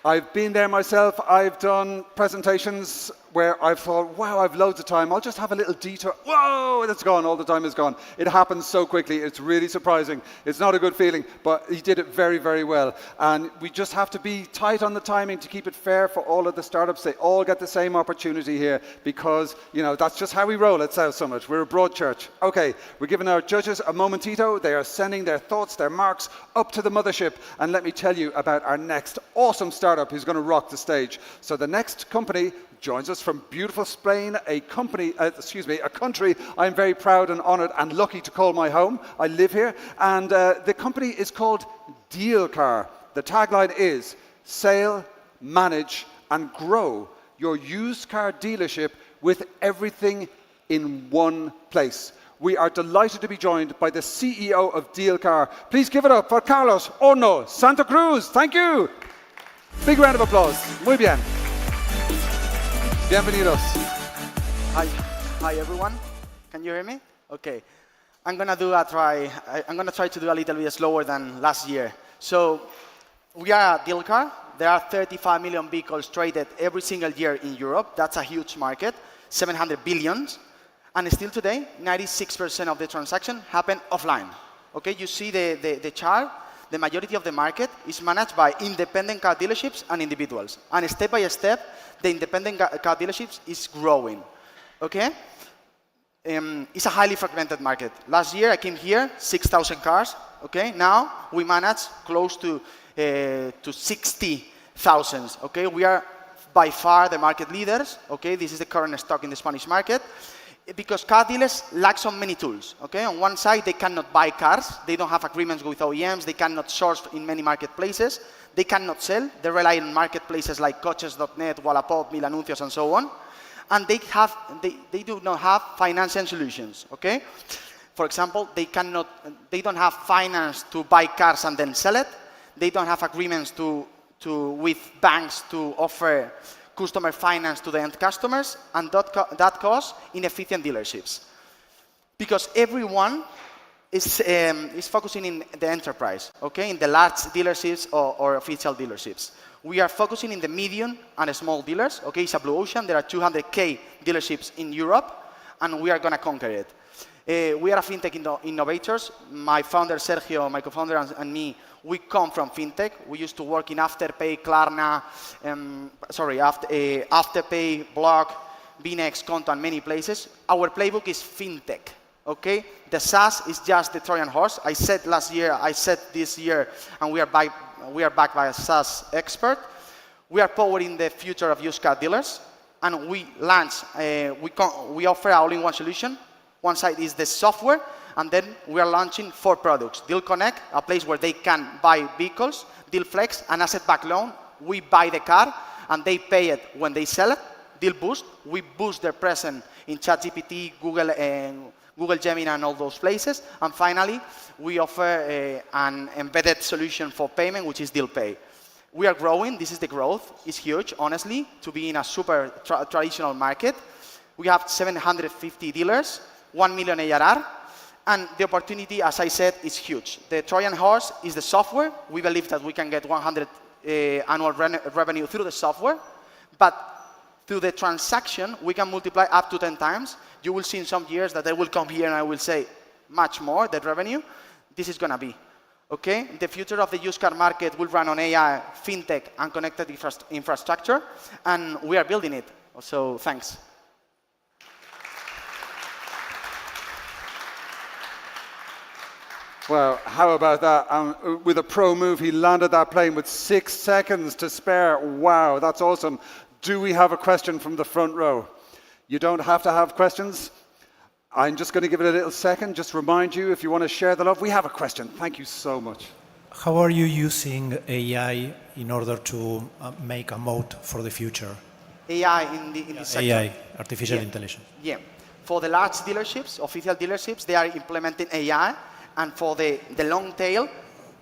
I've been there myself. I've done presentations where I've thought, wow, I've loads of time. I'll just have a little detour. Whoa, that's gone. All the time is gone. It happens so quickly. It's really surprising. It's not a good feeling, but he did it very, very well. And we just have to be tight on the timing to keep it fair for all of the startups. They all get the same opportunity here because, you know, that's just how we roll at South Summit. We're a broad church. Okay, we're giving our judges a momentito. They are sending their thoughts, their marks up to the mothership. And let me tell you about our next awesome startup who's going to rock the stage. So the next company joins us from beautiful Spain, a country I'm very proud and honored and lucky to call my home. I live here. And the company is called Deal Car. The tagline is sail, manage and grow your used car dealership with everything in one place. We are delighted to be joined by the CEO of Deal Car. Please give it up for Carlos Ono Santa Cruz. Thank you. Big round of applause. Muy bien. Bienvenidos. Hi everyone. Can you hear me? Okay. I'm gonna try to do a little bit slower than last year. So we are a Deal Car. There are 35 million vehicles traded every single year in Europe. That's a huge market, 700 billion. And still today, 96% of the transactions happen offline. Okay, you see the chart. The majority of the market is managed by independent car dealerships and individuals. And step by step, the independent car dealerships is growing. Okay? It's a highly fragmented market. Last year, I came here, 6,000 cars. Okay? Now, we manage close to 60,000. Okay? We are by far the market leaders. Okay? This is the current stock in the Spanish market. Because car dealers lack so many tools. Okay? On one side, they cannot buy cars. They don't have agreements with OEMs. They cannot source in many marketplaces. They cannot sell. They rely on marketplaces like coches.net, Wallapop, Milanuncios, and so on. And they do not have financing solutions. Okay? For example, they don't have finance to buy cars and then sell it. They don't have agreements with banks to offer customer finance to the end customers, and that causes inefficient dealerships. Because everyone is focusing in the enterprise, okay, in the large dealerships or official dealerships. We are focusing in the medium and small dealers. Okay, it's a blue ocean. There are 200K dealerships in Europe, and we are going to conquer it. We are a fintech innovators. My founder, Sergio, my co-founder, and me, we come from fintech. We used to work in Afterpay, Klarna, Afterpay, Block, Binex, Konto, and many places. Our playbook is fintech. Okay, the SaaS is just the Trojan horse. I said last year, I said this year, and we are backed by a SaaS expert. We are powering the future of used car dealers, and we offer an all-in-one solution. One side is the software, and then we are launching 4 products. Deal Connect, a place where they can buy vehicles. Deal Flex, an asset-backed loan. We buy the car, and they pay it when they sell it. Deal Boost, we boost their presence in ChatGPT, Google Gemini, and all those places. And finally, we offer an embedded solution for payment, which is Deal Pay. We are growing. This is the growth. It's huge, honestly, to be in a super traditional market. We have 750 dealers, 1 million ARR, and the opportunity, as I said, is huge. The Trojan horse is the software. We believe that we can get 100 annual revenue through the software, but through the transaction, we can multiply up to 10 times. You will see in some years that I will come here and I will say much more, that revenue. This is going to be. Okay? The future of the used car market will run on AI, fintech, and connected infrastructure, and we are building it. So thanks. Well, how about that? With a pro move, he landed that plane with 6 seconds to spare. Wow, that's awesome. Do we have a question from the front row? You don't have to have questions. I'm just going to give it a little second. Just remind you, if you want to share the love, we have a question. Thank you so much. How are you using AI in order to make a moat for the future? AI in the sector. AI, artificial intelligence. Yeah. For the large dealerships, official dealerships, they are implementing AI. And for the long tail,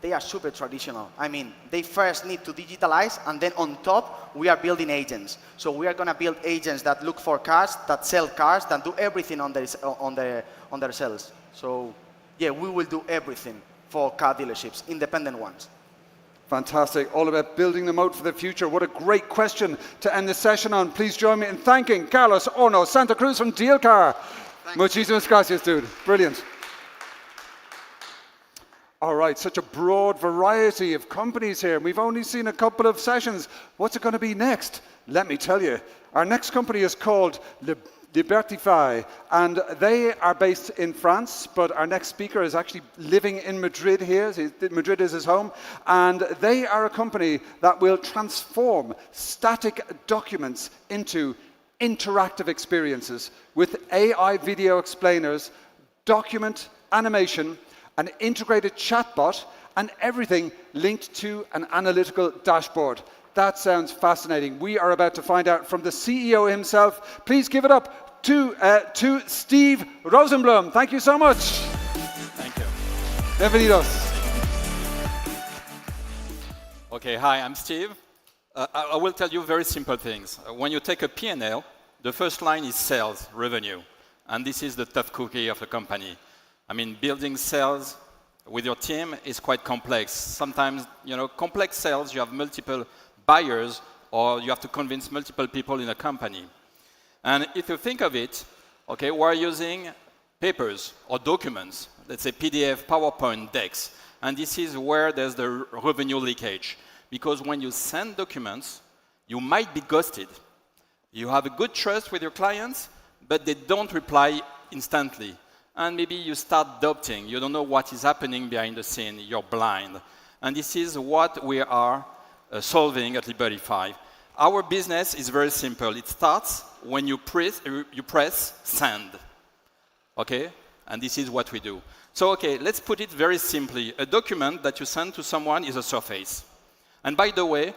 they are super traditional. I mean, they first need to digitalize, and then on top, we are building agents. So we are going to build agents that look for cars, that sell cars, that do everything on their sales. So yeah, we will do everything for car dealerships, independent ones. Fantastic. All about building the moat for the future. What a great question to end the session on. Please join me in thanking Carlos Ono Santa Cruz from Deal Car. Muchísimas gracias, dude. Brilliant. All right, such a broad variety of companies here. We've only seen a couple of sessions. What's it going to be next? Let me tell you. Our next company is called Libertify, and they are based in France, but our next speaker is actually living in Madrid here. Madrid is his home, and they are a company that will transform static documents into interactive experiences with AI video explainers, document animation, an integrated chatbot, and everything linked to an analytical dashboard. That sounds fascinating. We are about to find out from the CEO himself. Please give it up to Steve Rosenblum. Thank you so much. Thank you. Bienvenidos. Okay, hi, I'm Steve. I will tell you very simple things. When you take a P&L, the first line is sales, revenue. And this is the tough cookie of a company. I mean, building sales with your team is quite complex. Sometimes, complex sales, you have multiple buyers, or you have to convince multiple people in a company. And if you think of it, okay, we're using papers or documents, let's say PDF, PowerPoint, decks. And this is where there's the revenue leakage. Because when you send documents, you might be ghosted. You have a good trust with your clients, but they don't reply instantly. And maybe you start doubting. You don't know what is happening behind the scene. You're blind. And this is what we are solving at Liberty5. Our business is very simple. It starts when you press send. Okay? And this is what we do. So, okay, let's put it very simply. A document that you send to someone is a surface. And by the way,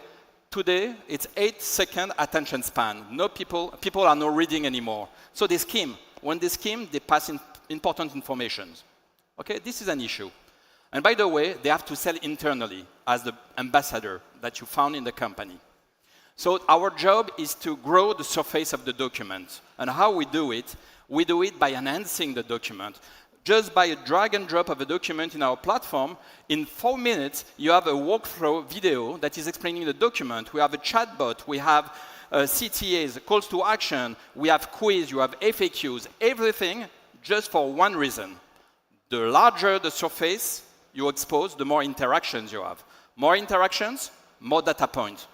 today, it's 8-second attention span. No people are not reading anymore. So they skim. When they skim, they pass important information. Okay, this is an issue. And by the way, they have to sell internally as the ambassador that you found in the company. So our job is to grow the surface of the document. And how we do it by enhancing the document. Just by a drag and drop of a document in our platform, in 4 minutes, you have a workflow video that is explaining the document. We have a chatbot, we have CTAs, calls to action, we have quiz, you have FAQs, everything just for one reason. The larger the surface you expose, the more interactions you have. More interactions, more data points.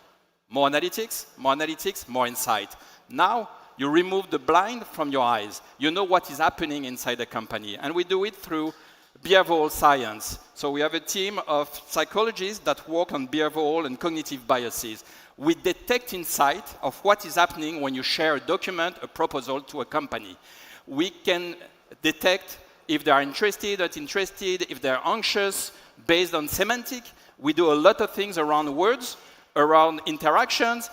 More analytics, more insight. Now, you remove the blind from your eyes. You know what is happening inside the company. And we do it through behavioral science. So we have a team of psychologists that work on behavioral and cognitive biases. We detect insight of what is happening when you share a document, a proposal to a company. We can detect if they are interested, not interested, if they're anxious, based on semantic. We do a lot of things around words, around interactions,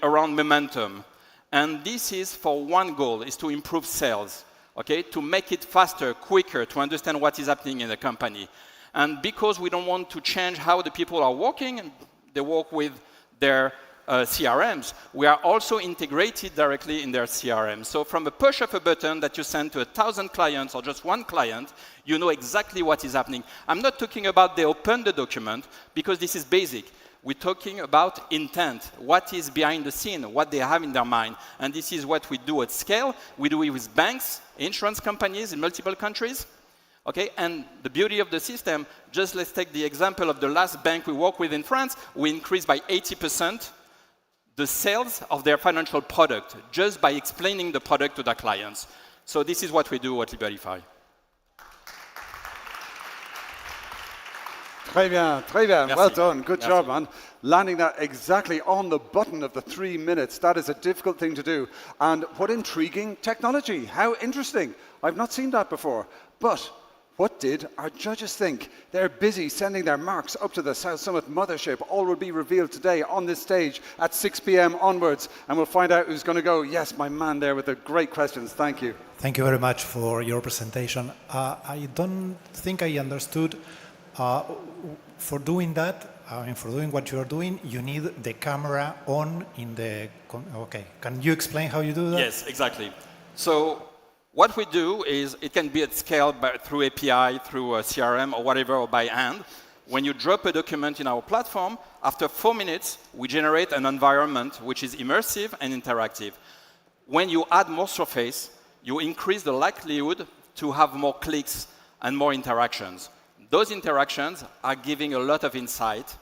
around momentum. And this is for one goal, is to improve sales, okay? To make it faster, quicker, to understand what is happening in the company. And because we don't want to change how the people are working, they work with their CRMs, we are also integrated directly in their CRM. So from a push of a button that you send to 1,000 clients or just one client, you know exactly what is happening. I'm not talking about they open the document, because this is basic. We're talking about intent, what is behind the scene, what they have in their mind. And this is what we do at scale. We do it with banks, insurance companies in multiple countries. Okay, and the beauty of the system, just let's take the example of the last bank we worked with in France. We increased by 80% the sales of their financial product just by explaining the product to their clients. So this is what we do at Liberty5. Très bien, très bien. Merci. Well done. Good Merci. job, man. Landing that exactly on the button of the 3 minutes. That is a difficult thing to do. And what intriguing technology. How interesting. I've not seen that before. But what did our judges think? They're busy sending their marks up to the South Summit Mothership. All will be revealed today on this stage at 6 p.m. onwards. And we'll find out who's going to go. Yes, my man there with the great questions. Thank you. Thank you very much for your presentation. I don't think I understood. For doing that, for doing what you are doing, you need the camera on in the... Okay, can you explain how you do that? Yes, exactly. So what we do is it can be at scale through API, through a CRM or whatever, or by hand. When you drop a document in our platform, after 4 minutes, we generate an environment which is immersive and interactive. When you add more surface, you increase the likelihood to have more clicks and more interactions. Those interactions are giving a lot of insight,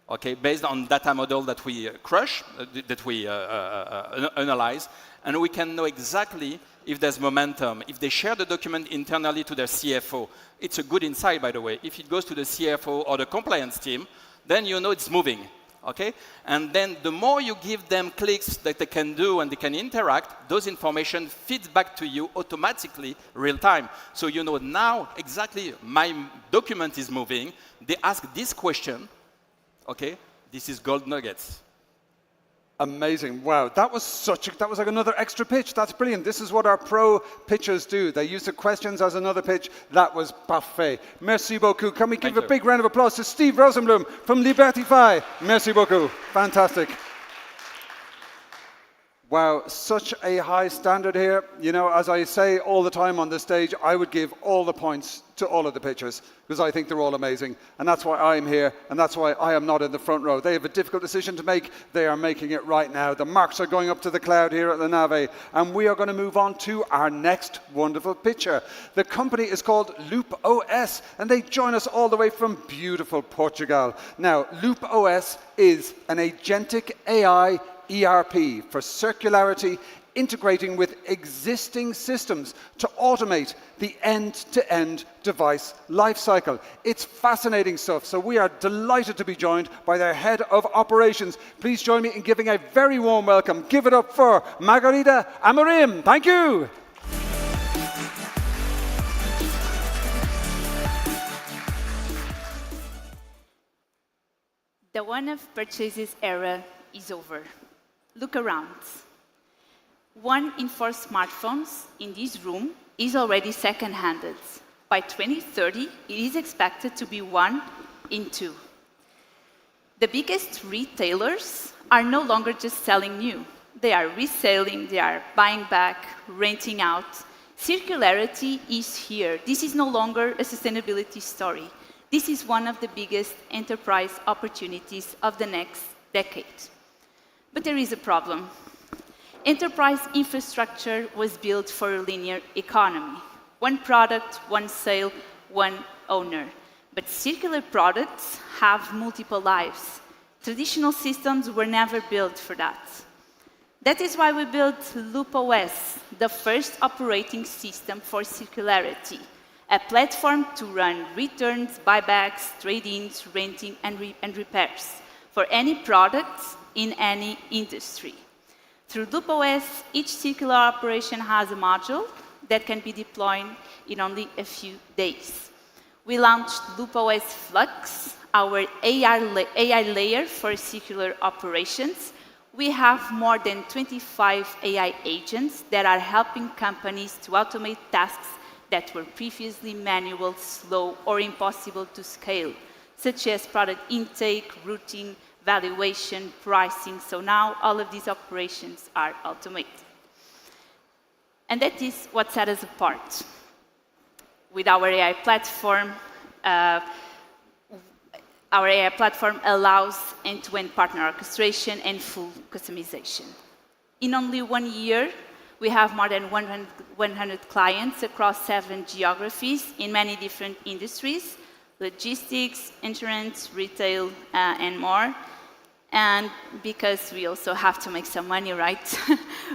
okay, based on data model that we crush, that we analyze, and we can know exactly if there's momentum. If they share the document internally to their CFO, it's a good insight, by the way. If it goes to the CFO or the compliance team, then you know it's moving, Okay? And then the more you give them clicks that they can do and they can interact, those information feeds back to you automatically, real time. So you know now exactly my document is moving. They ask this question. Okay? This is gold nuggets. Amazing. Wow, that was like another extra pitch. That's brilliant. This is what our pro pitchers do. They use the questions as another pitch. That was parfait. Merci beaucoup. Can we give a big round of applause to Steve Rosenblum from Libertify? Merci beaucoup. Fantastic. Wow, such a high standard here. You know, as I say all the time on this stage, I would give all the points to all of the pitchers because I think they're all amazing. And that's why I'm here, and that's why I am not in the front row. They have a difficult decision to make. They are making it right now. The marks are going up to the cloud here at the Nave, and we are going to move on to our next wonderful pitcher. The company is called Loop OS, and they join us all the way from beautiful Portugal. Now, Loop OS is an agentic AI ERP for circularity, integrating with existing systems to automate the end-to-end device lifecycle. It's fascinating stuff, so we are delighted to be joined by their head of operations. Please join me in giving a very warm welcome. Give it up for Margarita Amorim. Thank you. The one of purchases era is over. Look around. 1 in 4 smartphones in this room is already second-handed. By 2030, it is expected to be 1 in 2. The biggest retailers are no longer just selling new. They are reselling, they are buying back, renting out. Circularity is here. This is no longer a sustainability story. This is one of the biggest enterprise opportunities of the next decade. But there is a problem. Enterprise infrastructure was built for a linear economy. One product, one sale, one owner. But circular products have multiple lives. Traditional systems were never built for that. That is why we built Loop OS, the first operating system for circularity, a platform to run returns, buybacks, trade-ins, renting, and repairs for any products in any industry. Through Loop OS, each circular operation has a module that can be deployed in only a few days. We launched Loop OS Flux, our AI layer for circular operations. We have more than 25 AI agents that are helping companies to automate tasks that were previously manual, slow, or impossible to scale, such as product intake, routing, valuation, pricing. So now all of these operations are automated. And that is what set us apart. With our AI platform allows end-to-end partner orchestration and full customization. In only 1 year, we have more than 100 clients across 7 geographies in many different industries: logistics, insurance, retail, and more. And because we also have to make some money, right?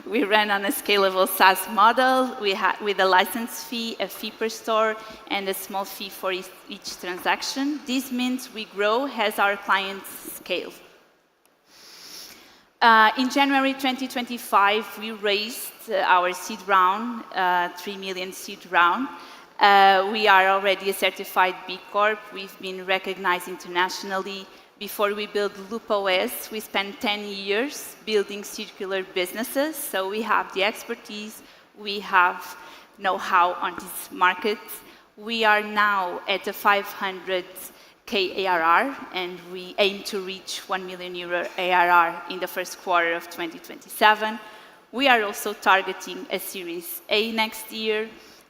We ran on a scalable SaaS model with a license fee, a fee per store, and a small fee for each transaction. This means we grow as our clients scale. In January 2025, we raised our seed round, 3 million seed round. We are already a certified B Corp. We've been recognized internationally. Before we built Loop OS, we spent 10 years building circular businesses. So we have the expertise, we have know-how on this market. We are now at a 500K ARR, and we aim to reach 1 million euro ARR in the first quarter of 2027. We are also targeting a Series A next year.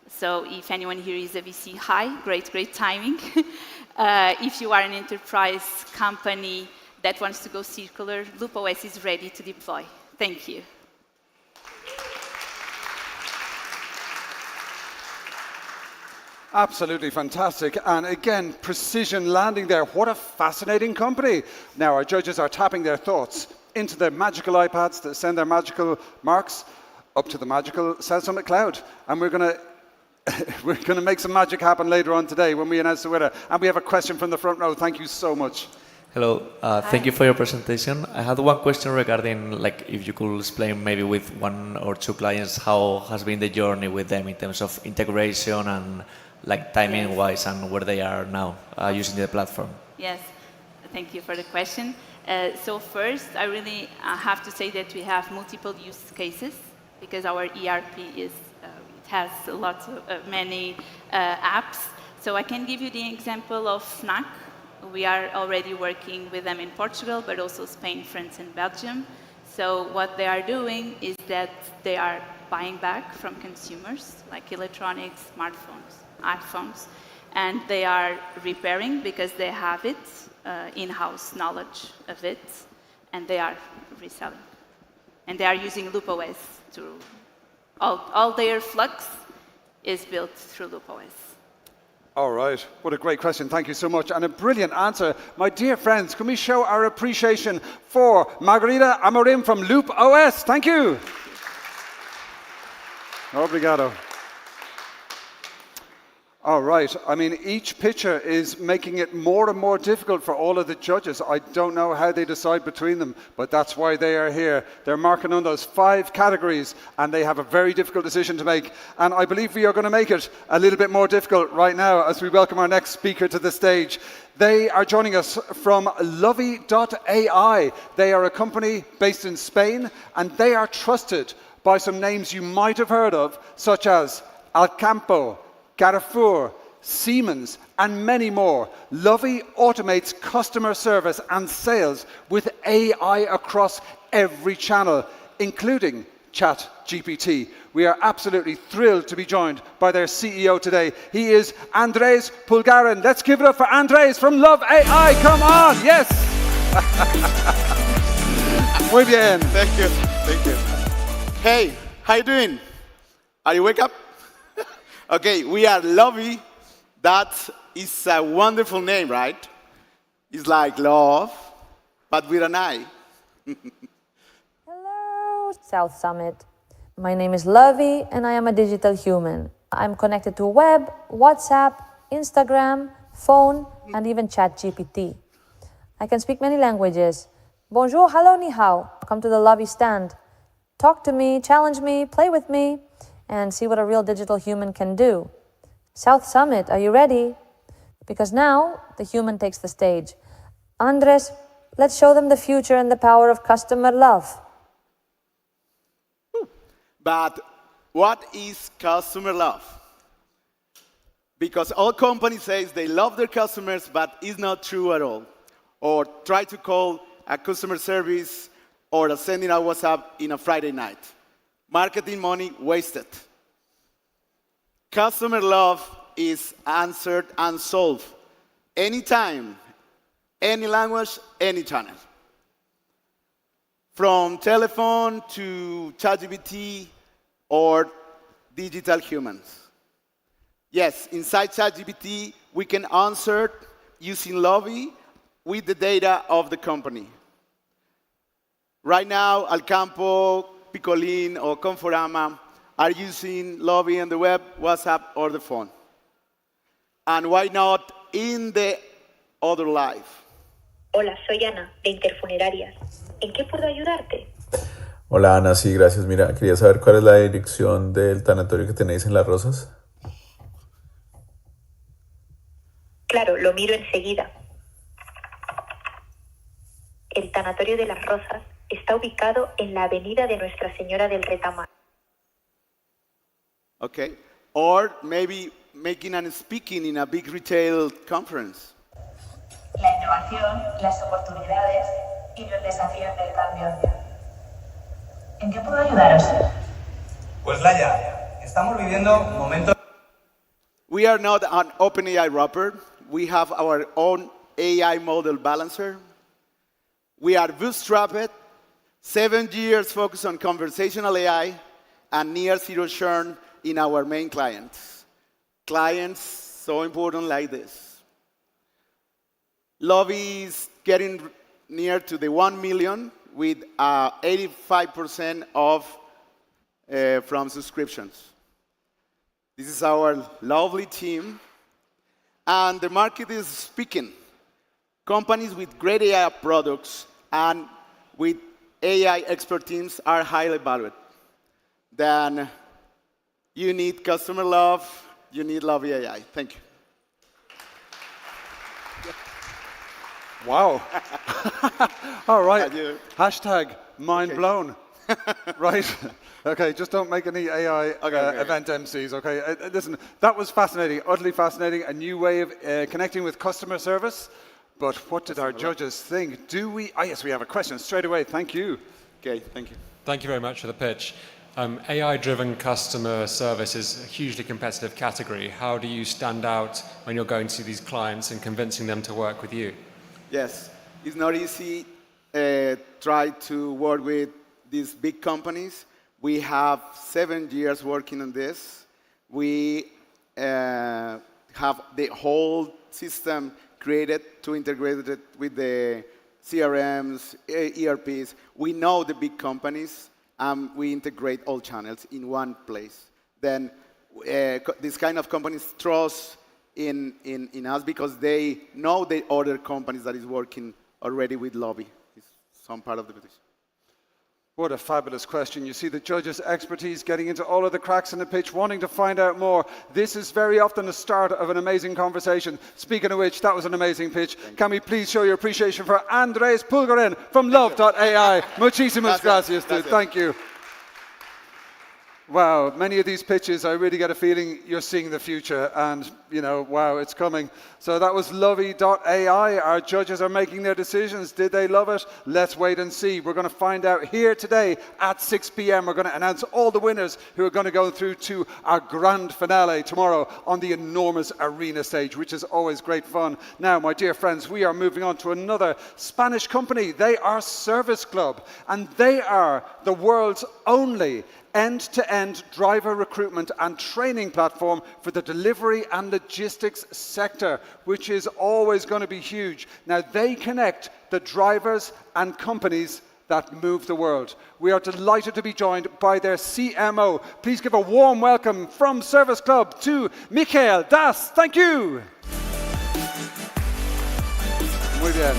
So if anyone here is a VC, hi, great timing. If you are an enterprise company that wants to go circular, Loop OS is ready to deploy. Thank you. Absolutely fantastic. And again, precision landing there. What a fascinating company. Now, our judges are tapping their thoughts into their magical iPads that send their magical marks up to the magical Sales Summit Cloud. And we're going to make some magic happen later on today when we announce the winner. And we have a question from the front row. Thank you so much. Hello, thank you for your presentation. I had one question regarding, like, if you could explain maybe with one or two clients how has been the journey with them in terms of integration and like timing-wise and where they are now using the platform. Yes, thank you for the question. So first, I really have to say that we have multiple use cases because our ERP it has lots of many apps. So I can give you the example of Fnac. We are already working with them in Portugal, but also Spain, France, and Belgium. So what they are doing is that they are buying back from consumers, like electronics, smartphones, iPhones, and they are repairing because they have it, in-house knowledge of it, and they are reselling. And they are using LoopOS to, all their flux is built through LoopOS. All right. What a great question. Thank you so much. And a brilliant answer. My dear friends, can we show our appreciation for Margarita Amorim from Loop OS? Thank you. Obrigado. All right. I mean, each picture is making it more and more difficult for all of the judges. I don't know how they decide between them, but that's why they are here. They're marking on those 5 categories, and they have a very difficult decision to make. And I believe we are going to make it a little bit more difficult right now as we welcome our next speaker to the stage. They are joining us from Lovey.ai. They are a company based in Spain, and they are trusted by some names you might have heard of, such as Alcampo, Carrefour, Siemens, and many more. Lovey automates customer service and sales with AI across every channel, including ChatGPT. We are absolutely thrilled to be joined by their CEO today. He is Andres Pulgarin. Let's give it up for Andres from Love AI. Come on, yes. Muy bien. Thank you. Thank you. Hey, how you doing? Are you wake up? Okay, we are Lovey. That is a wonderful name, right? It's like love, but with an I. Hello, South Summit. My name is Lovey, and I am a digital human. I'm connected to web, WhatsApp, Instagram, phone, and even ChatGPT. I can speak many languages. Bonjour, hello, ni hao. Come to the Lovey stand. Talk to me, challenge me, play with me, and see what a real digital human can do. South Summit, are you ready? Because now, the human takes the stage. Andres, let's show them the future and the power of customer love. But what is customer love? Because all companies say they love their customers, but it's not true at all. Or try to call a customer service or sending a WhatsApp in a Friday night. Marketing money wasted. Customer love is answered and solved anytime, any language, any channel. From telephone to ChatGPT or digital humans. Yes, inside ChatGPT, we can answer using Lovey with the data of the company. Right now, Alcampo, Picolín, or Conforama are using Lovey on the web, WhatsApp, or the phone. And why not in the other life? Hola, soy Ana, de Interfunerarias. ¿En qué puedo ayudarte? Hola Ana, sí, gracias. Mira, quería saber cuál es la dirección del tanatorio que tenéis en Las Rosas. Claro, lo miro enseguida. El tanatorio de Las Rosas está ubicado en la avenida de Nuestra Señora del Retamar. Okay. Or maybe making and speaking in a big retail conference. La innovación, las oportunidades y los desafíos del cambio. ¿En qué puedo ayudaros? Pues Laia, estamos viviendo momentos... We are not an OpenAI wrapper. We have our own AI model balancer. We are bootstrapped, 7 years focused on conversational AI, and near zero churn in our main clients. Clients so important like this. Lovey is getting near to the 1 million with 85% of from subscriptions. This is our lovely team. And the market is speaking. companies with great AI products and with AI expert teams are highly valued. Then you need customer love, you need Lovey AI. Thank you. Wow. All right. Hashtag mind blown. Right. Okay, just don't make any AI event MCs, okay? Listen, that was fascinating, utterly fascinating, a new way of connecting with customer service. But what did our judges think? Do we... Ah, yes, we have a question straight away. Thank you. Okay, thank you. Thank you very much for the pitch. AI-driven customer service is a hugely competitive category. How do you stand out when you're going to these clients and convincing them to work with you? Yes, it's not easy try to work with these big companies. We have 7 years working on this. We have the whole system created to integrate it with the CRMs, ERPs. We know the big companies, and we integrate all channels in one place. Then these kind of companies trust in us because they know the other companies that is working already with Lobby. It's some part of the business. What a fabulous question. You see the judges' expertise getting into all of the cracks in the pitch, wanting to find out more. This is very often the start of an amazing conversation. Speaking of which, that was an amazing pitch. Can we please show your appreciation for Andres Pulgarin from Love.ai. Muchísimas gracias, dude. Thank you. Wow, many of these pitches, I really get a feeling you're seeing the future and, you know, wow, it's coming. So that was Lovey.ai. Our judges are making their decisions. Did they love it? Let's wait and see. We're going to find out here today at 6 p.m. We're going to announce all the winners who are going to go through to our grand finale tomorrow on the enormous arena stage, which is always great fun. Now, my dear friends, we are moving on to another Spanish company. They are Service Club, and they are the world's only end-to-end driver recruitment and training platform for the delivery and logistics sector, which is always going to be huge. Now, they connect the drivers and companies that move the world. We are delighted to be joined by their CMO. Please give a warm welcome from Service Club to Michael Das. Thank you. Muy bien.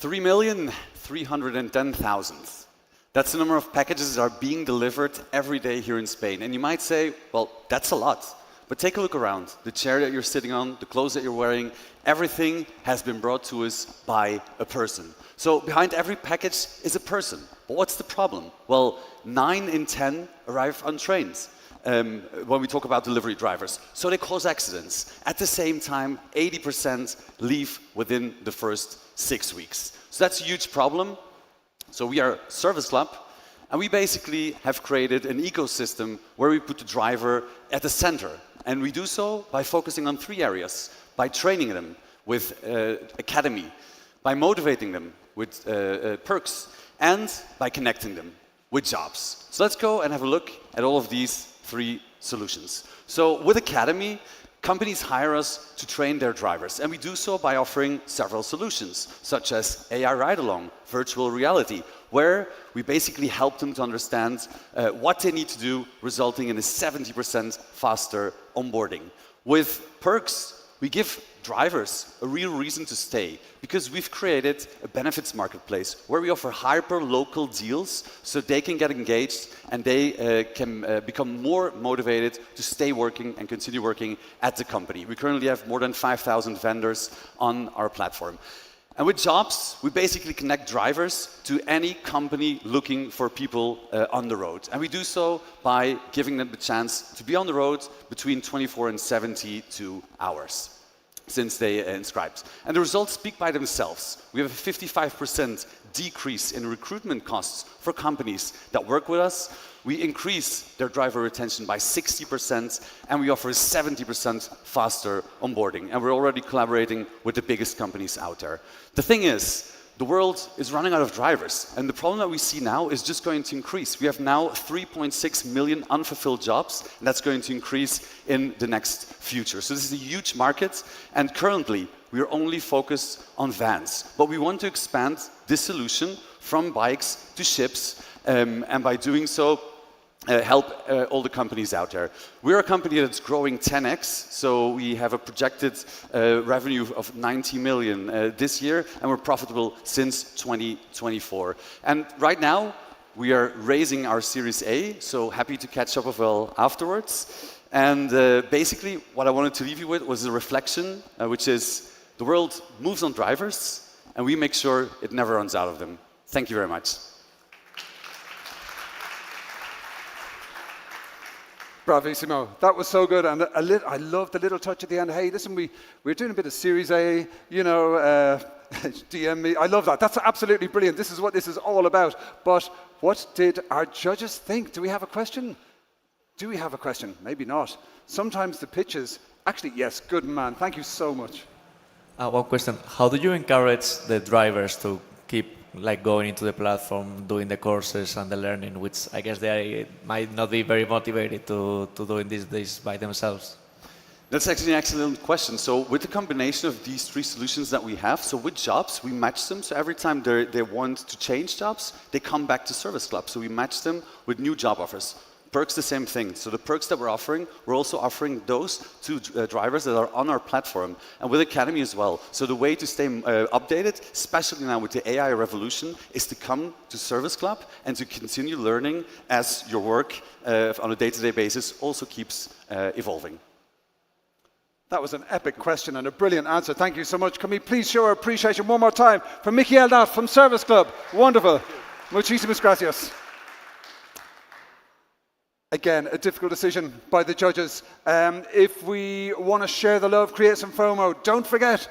3,310,000. That's the number of packages that are being delivered every day here in Spain. And you might say, well, that's a lot. But take a look around. The chair that you're sitting on, the clothes that you're wearing, everything has been brought to us by a person. So behind every package is a person. But what's the problem? Well, 9 in 10 arrive on trains. When we talk about delivery drivers. So they cause accidents. At the same time, 80% leave within the first 6 weeks. So that's a huge problem. So we are Service Club, and we basically have created an ecosystem where we put the driver at the center. And we do so by focusing on 3 areas. By training them with academy, by motivating them with perks, and by connecting them with jobs. So let's go and have a look at all of these 3 solutions. So with Academy, companies hire us to train their drivers, and we do so by offering several solutions, such as AI ride-along, virtual reality, where we basically help them to understand what they need to do, resulting in a 70% faster onboarding. With perks, we give drivers a real reason to stay, because we've created a benefits marketplace where we offer hyper-local deals so they can get engaged and they can become more motivated to stay working and continue working at the company. We currently have more than 5,000 vendors on our platform. And with jobs, we basically connect drivers to any company looking for people on the road. And we do so by giving them the chance to be on the road between 24 and 72 hours. Since they inscribed. And the results speak by themselves. We have a 55% decrease in recruitment costs for companies that work with us. We increase their driver retention by 60%, and we offer 70% faster onboarding. And we're already collaborating with the biggest companies out there. The thing is, the world is running out of drivers, and the problem that we see now is just going to increase. We have now 3.6 million unfulfilled jobs, and that's going to increase in the next future. So this is a huge market, and currently we are only focused on vans. But we want to expand this solution from bikes to ships, and by doing so, help all the companies out there. We're a company that's growing 10x, so we have a projected revenue of 90 million this year, and we're profitable since 2024. And right now, we are raising our Series A, so happy to catch up with well afterwards. And basically, what I wanted to leave you with was a reflection, which is the world moves on drivers, and we make sure it never runs out of them. Thank you very much. Bravissimo. That was so good. And I love the little touch at the end. Hey, listen, we're doing a bit of Series A, you know, DM me. I love that. That's absolutely brilliant. This is what this is all about. But what did our judges think? Do we have a question? Do we have a question? Maybe not. Sometimes the pitches, actually, yes, good man. Thank you so much. One question. How do you encourage the drivers to keep like going into the platform, doing the courses and the learning, which I guess they might not be very motivated to doing this by themselves? That's actually an excellent question. So with the combination of these three solutions that we have, so with jobs, we match them. So every time they want to change jobs, they come back to Service Club. So we match them with new job offers. Perks, the same thing. So the perks that we're offering, we're also offering those to drivers that are on our platform, and with Academy as well. So the way to stay updated, especially now with the AI revolution, is to come to Service Club and to continue learning as your work on a day-to-day basis also keeps evolving. That was an epic question and a brilliant answer. Thank you so much. Can we please show our appreciation one more time for Michael Natt from Service Club? Wonderful. Muchísimas gracias. Again, a difficult decision by the judges. If we want to share the love, create some FOMO, don't forget,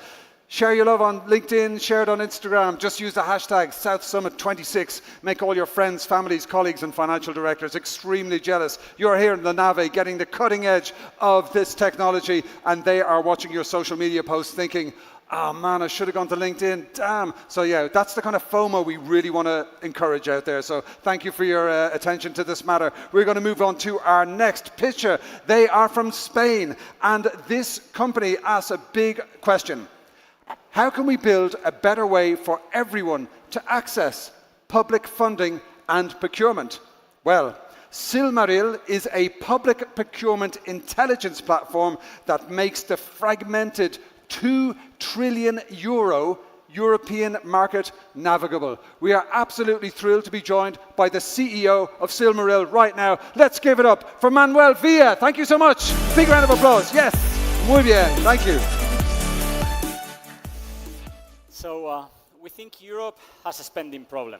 share your love on LinkedIn, share it on Instagram. Just use the hashtag SouthSummit26. Make all your friends, families, colleagues, and financial directors extremely jealous. You're here in the Nave getting the cutting edge of this technology, and they are watching your social media posts thinking, oh man, I should have gone to LinkedIn, damn. So yeah, that's the kind of FOMO we really want to encourage out there. So thank you for your attention to this matter. We're going to move on to our next pitcher. They are from Spain, and this company asks a big question. How can we build a better way for everyone to access public funding and procurement? Well, Silmaril is a public procurement intelligence platform that makes the fragmented €2 trillion European market navigable. We are absolutely thrilled to be joined by the CEO of Silmaril right now. Let's give it up for Manuel Villa. Thank you so much. Big round of applause. Yes, muy bien. Thank you. So we think Europe has a spending problem.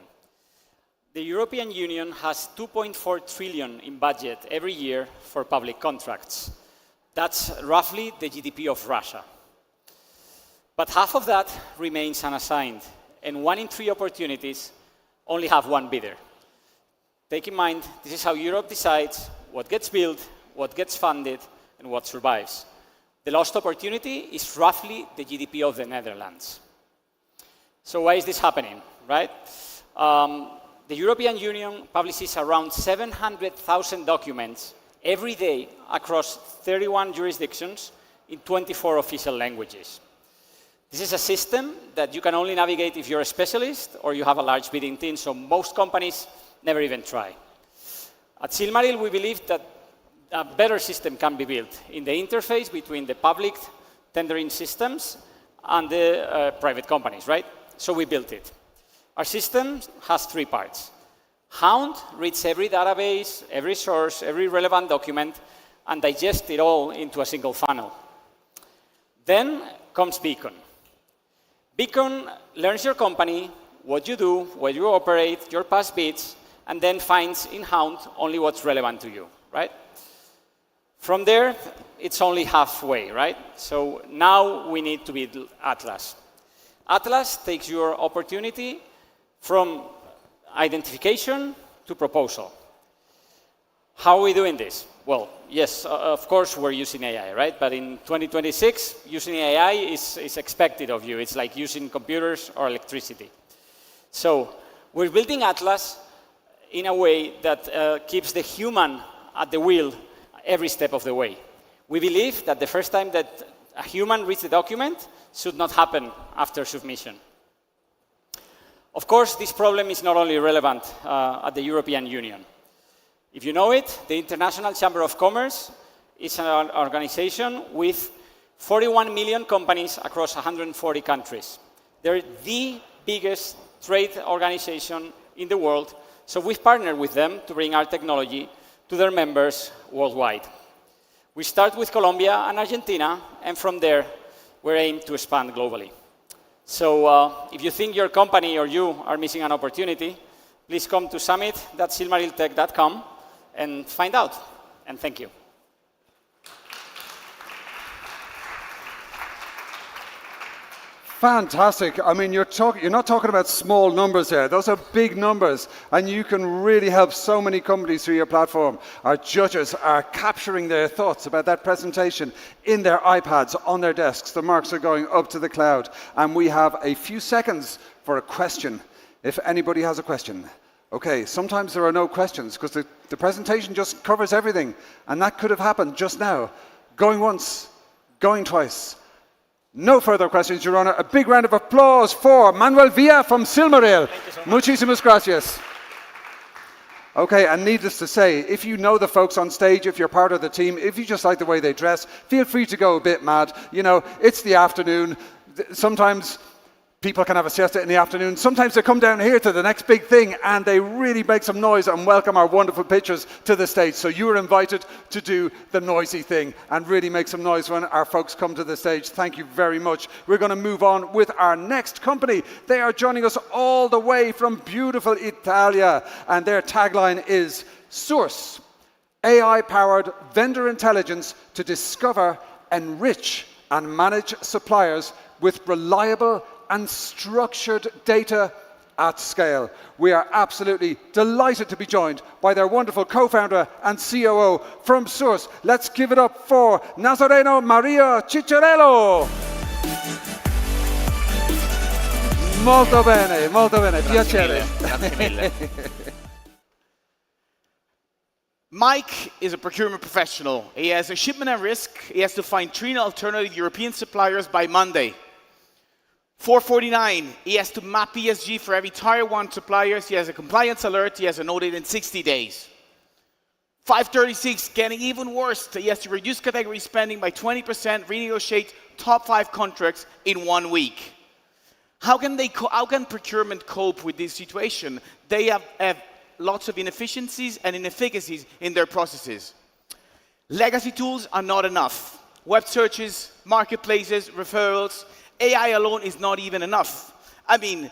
The European Union has 2.4 trillion in budget every year for public contracts. That's roughly the GDP of Russia. But half of that remains unassigned, and 1 in 3 opportunities only have one bidder. Take in mind, this is how Europe decides what gets built, what gets funded, and what survives. The lost opportunity is roughly the GDP of the Netherlands. So why is this happening, right? The European Union publishes around 700,000 documents every day across 31 jurisdictions in 24 official languages. This is a system that you can only navigate if you're a specialist or you have a large bidding team, so most companies never even try. At Silmaril, we believe that a better system can be built in the interface between the public tendering systems and the private companies, right? So we built it. Our system has 3 parts. Hound reads every database, every source, every relevant document, and digests it all into a single funnel. Then comes Beacon. Beacon learns your company, what you do, where you operate, your past bids, and then finds in Hound only what's relevant to you, right? From there, it's only halfway, right? So now we need to build Atlas. Atlas takes your opportunity from identification to proposal. How are we doing this? Well, yes, of course we're using AI, right? But in 2026, using AI is expected of you. It's like using computers or electricity. So we're building Atlas in a way that keeps the human at the wheel every step of the way. We believe that the first time that a human reads the document should not happen after submission. Of course, this problem is not only relevant at the European Union. If you know it, the International Chamber of Commerce is an organization with 41 million companies across 140 countries. They're the biggest trade organization in the world, so we've partnered with them to bring our technology to their members worldwide. We start with Colombia and Argentina, and from there, we're aimed to expand globally. So if you think your company or you are missing an opportunity, please come to summit.silmariltech.com and find out. And thank you. Fantastic. I mean, you're not talking about small numbers here. Those are big numbers, and you can really help so many companies through your platform. Our judges are capturing their thoughts about that presentation in their iPads, on their desks. The marks are going up to the cloud, and we have a few seconds for a question, if anybody has a question. Okay, sometimes there are no questions, because the presentation just covers everything, and that could have happened just now. Going once, going twice. No further questions, Your Honor. A big round of applause for Manuel Villa from Silmaril. Muchísimas gracias. Okay, and needless to say, if you know the folks on stage, if you're part of the team, if you just like the way they dress, feel free to go a bit mad. You know, it's the afternoon. Sometimes people can have a siesta in the afternoon. Sometimes they come down here to the next big thing and they really make some noise and welcome our wonderful pitchers to the stage. So you are invited to do the noisy thing and really make some noise when our folks come to the stage. Thank you very much. We're going to move on with our next company. They are joining us all the way from beautiful Italia, and their tagline is Source, AI-powered vendor intelligence to discover, enrich and manage suppliers with reliable and structured data at scale. We are absolutely delighted to be joined by their wonderful co-founder and COO from Source. Let's give it up for Nazareno Maria Ciccarello. Molto bene, piacere. Grazie mille. Mike is a procurement professional. He has a shipment and risk. He has to find 3 alternative European suppliers by Monday. 449, he has to map ESG for every tier 1 suppliers. He has a compliance alert. He has an audit in 60 days. 536, getting even worse. He has to reduce category spending by 20%, renegotiate top 5 contracts in 1 week. How can procurement cope with this situation? They have lots of inefficiencies and inefficacies in their processes. Legacy tools are not enough. Web searches, marketplaces, referrals. AI alone is not even enough. I mean,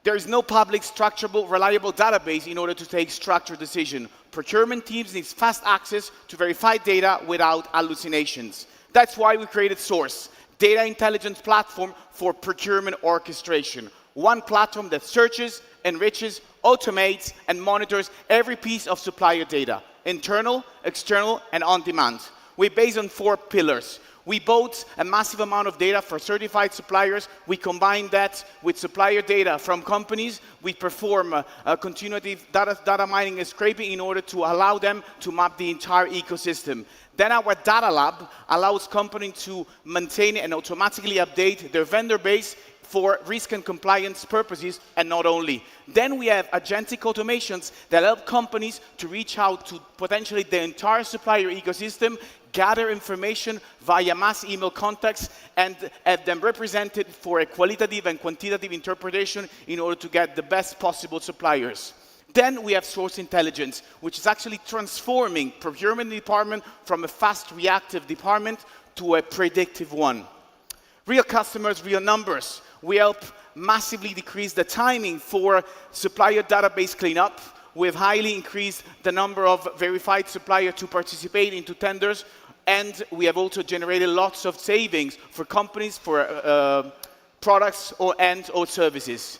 there is no public, structurable, reliable database in order to take structured decisions. Procurement teams need fast access to verified data without hallucinations. That's why we created Source, data intelligence platform for procurement orchestration. One platform that searches, enriches, automates, and monitors every piece of supplier data, internal, external, and on-demand. We're based on 4 pillars. We bought a massive amount of data for certified suppliers. We combine that with supplier data from companies. We perform continuative data mining and scraping in order to allow them to map the entire ecosystem. Then our data lab allows companies to maintain and automatically update their vendor base for risk and compliance purposes, and not only. Then we have agentic automations that help companies to reach out to potentially the entire supplier ecosystem, gather information via mass email contacts, and have them represented for a qualitative and quantitative interpretation in order to get the best possible suppliers. Then we have Source Intelligence, which is actually transforming procurement department from a fast reactive department to a predictive one. Real customers, real numbers. We help massively decrease the timing for supplier database cleanup. We've highly increased the number of verified suppliers to participate into tenders, and we have also generated lots of savings for companies, for products or services.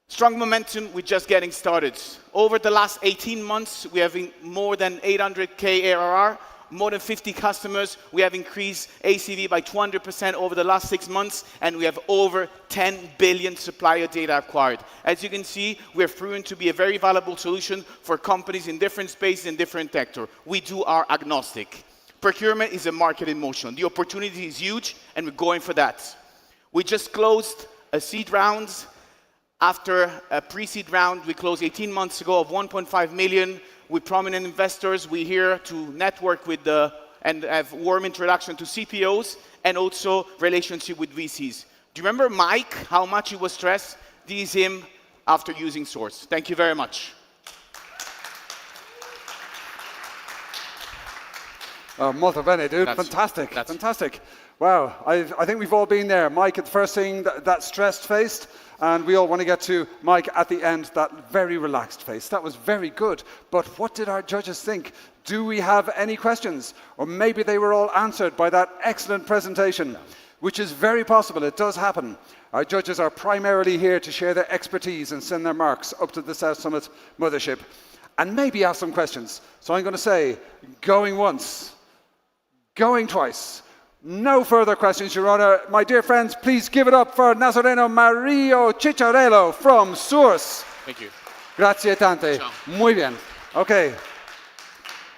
Strong momentum, we're just getting started. Over the last 18 months, we have more than 800K ARR, more than 50 customers. We have increased ACV by 200% over the last 6 months, and we have over 10 billion supplier data acquired. As you can see, we have proven to be a very valuable solution for companies in different spaces and different sectors. We are agnostic. Procurement is a market in motion. The opportunity is huge, and we're going for that. We just closed a seed round. After a pre-seed round we closed 18 months ago of 1.5 million, with prominent investors. We're here to network with and have warm introduction to CPOs and also relationship with VCs. Do you remember Mike, how much he was stressed? This is him after using Source. Thank you very much. Molto bene, dude. Fantastic. Fantastic. Wow. I think we've all been there. Mike at the first thing, that stressed face. And we all want to get to Mike at the end, that very relaxed face. That was very good. But what did our judges think? Do we have any questions? Or maybe they were all answered by that excellent presentation, which is very possible. It does happen. Our judges are primarily here to share their expertise and send their marks up to the South Summit mothership and maybe ask some questions. So I'm going to say, going once, going twice. No further questions, Your Honor. My dear friends, please give it up for Nazareno Mario Cicciarello from Source. Thank you. Grazie tante. Ciao. Muy bien. Okay.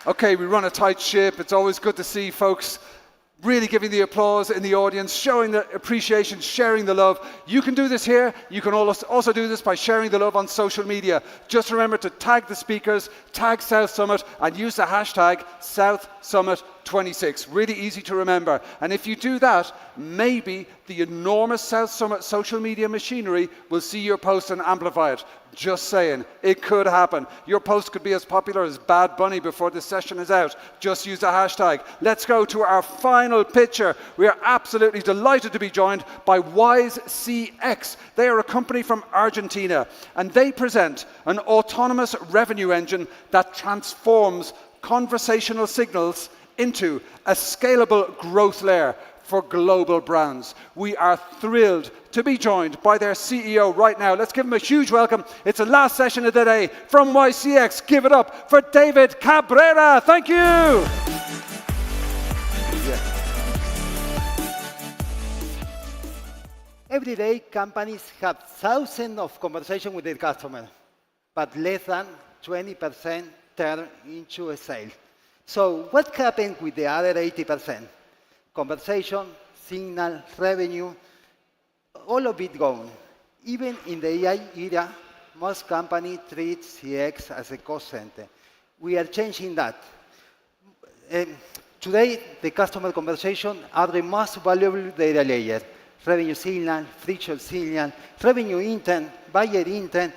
Okay, we run a tight ship. It's always good to see folks really giving the applause in the audience, showing the appreciation, sharing the love. You can do this here. You can also do this by sharing the love on social media. Just remember to tag the speakers, tag South Summit, and use the hashtag SouthSummit26. Really easy to remember. And if you do that, maybe the enormous South Summit social media machinery will see your post and amplify it. Just saying, it could happen. Your post could be as popular as Bad Bunny before this session is out. Just use the hashtag. Let's go to our final picture. We are absolutely delighted to be joined by WiseCX. They are a company from Argentina, and they present an autonomous revenue engine that transforms conversational signals into a scalable growth layer for global brands. We are thrilled to be joined by their CEO right now. Let's give him a huge welcome. It's the last session of the day from YCX. Give it up for David Cabrera. Thank you. Every day, companies have thousands of conversations with their customers, but less than 20% turn into a sale. So what happened with the other 80%? Conversation, signal, revenue, all of it gone. Even in the AI era, most companies treat CX as a cost center. We are changing that. Today, the customer conversations are the most valuable data layer. Revenue signal, friction signal, revenue intent, buyer intent.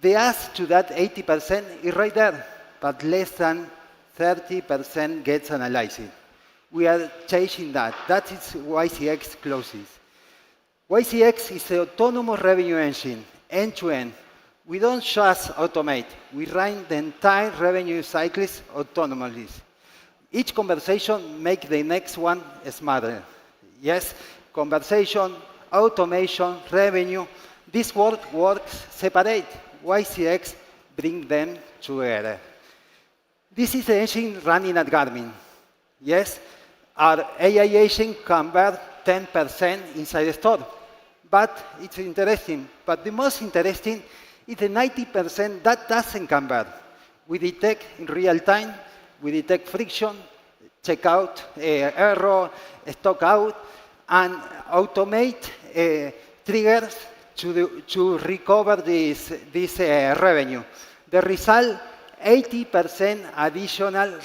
The answer to that 80% is right there, but less than 30% gets analyzed. We are changing that. That is YCX closes. YCX is an autonomous revenue engine, end-to-end. We don't just automate. We run the entire revenue cycles autonomously. Each conversation makes the next one smarter. Yes, conversation, automation, revenue. This works separate. YCX brings them together. This is the engine running at Garmin. Yes, our AI agent convert 10% inside the store. But it's interesting. But the most interesting is the 90% that doesn't convert. We detect in real time, we detect friction, checkout, error, stock out, and automate triggers to recover this revenue. The result, 80% additional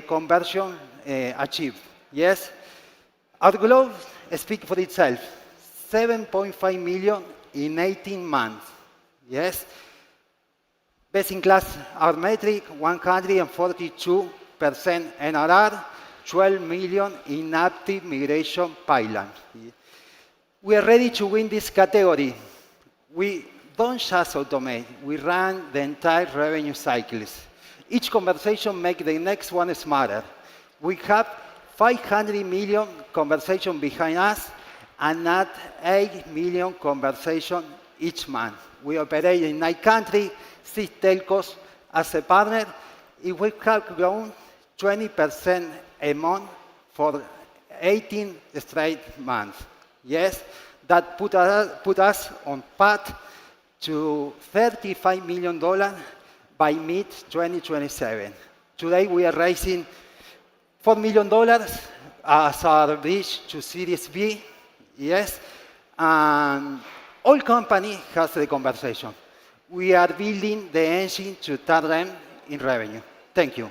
conversion achieved. Yes? Our growth speaks for itself. 7.5 million in 18 months. Yes? Best in class, our metric, 142% NRR, 12 million in active migration pipeline. We are ready to win this category. We don't just automate, we run the entire revenue cycles. Each conversation makes the next one smarter. We have 500 million conversations behind us and not 8 million conversations each month. We operate in 9 countries, 6 telcos. As a partner, if we have grown 20% a month for 18 straight months. Yes, that put us on path to $35 million by mid-2027. Today, we are raising $4 million as our bridge to Series B. Yes, and all company has the conversation. We are building the engine to turn them in revenue. Thank you.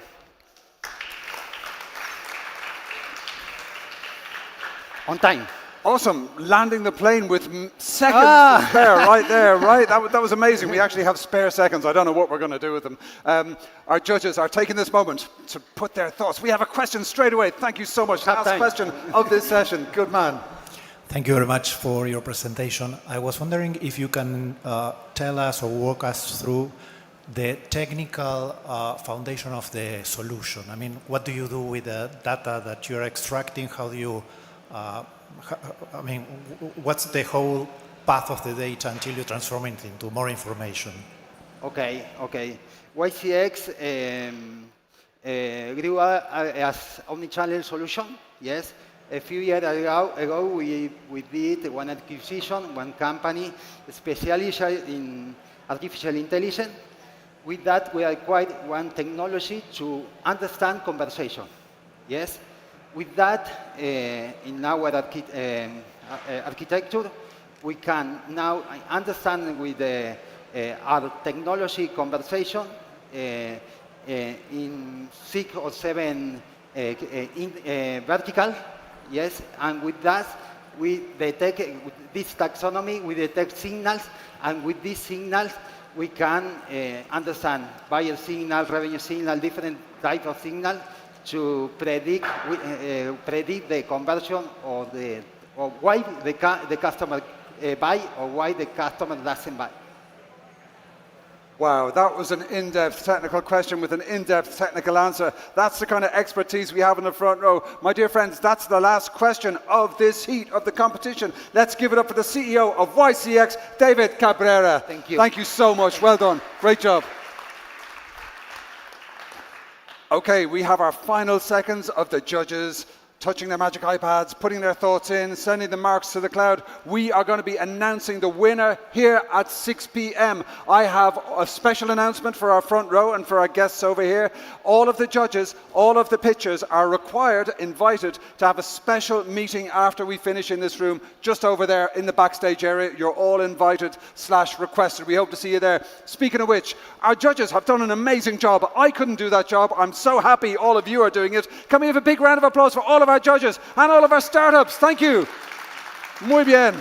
On time. Awesome. Landing the plane with seconds to spare right there, right? That was amazing. We actually have spare seconds. I don't know what we're going to do with them. Our judges are taking this moment to put their thoughts. We have a question straight away. Thank you so much. Last question of this session. Good man. Thank you very much for your presentation. I was wondering if you can tell us or walk us through the technical foundation of the solution. I mean, what do you do with the data that you're extracting? How do you what's the whole path of the data until you transform it into more information? Okay. YCX grew as omnichannel solution, yes. A few years ago we did one acquisition, one company specialized in artificial intelligence. With that, we acquired one technology to understand conversation, yes. With that, in our architecture, we can now understand with our technology conversation in 6 or 7 vertical, yes, and with that, we detect this taxonomy, we detect signals, and with these signals, we can understand buyer signal, revenue signal, different types of signals, to predict the conversion or why the customer buy or why the customer doesn't buy. Wow, that was an in-depth technical question with an in-depth technical answer. That's the kind of expertise we have in the front row. My dear friends, that's the last question of this heat of the competition. Let's give it up for the CEO of YCX, David Cabrera. Thank you. Thank you so much. Well done. Great job. Okay, we have our final seconds of the judges touching their magic iPads, putting their thoughts in, sending the marks to the cloud. We are going to be announcing the winner here at 6 p.m. I have a special announcement for our front row and for our guests over here. All of the judges, all of the pitchers are required, invited to have a special meeting after we finish in this room, just over there in the backstage area. You're all invited / requested. We hope to see you there. Speaking of which, our judges have done an amazing job. I couldn't do that job. I'm so happy all of you are doing it. Can we have a big round of applause for all of our judges and all of our startups? Thank you. Muy bien.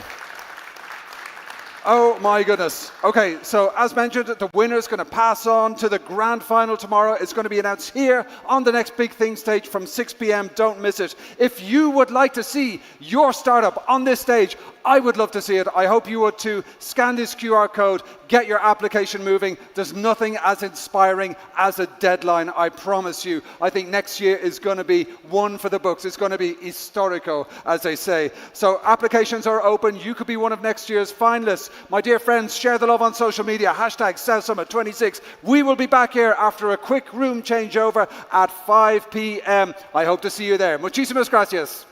Oh my goodness. Okay, so as mentioned, the winner is going to pass on to the grand final tomorrow. It's going to be announced here on the next Big Thing stage from 6 p.m. Don't miss it. If you would like to see your startup on this stage, I would love to see it. I hope you would too. Scan this QR code, get your application moving. There's nothing as inspiring as a deadline, I promise you. I think next year is going to be one for the books. It's going to be historico, as they say. So applications are open. You could be one of next year's finalists. My dear friends, share the love on social media. Hashtag South Summit 26. We will be back here after a quick room changeover at 5 p.m. I hope to see you there. Muchísimas gracias.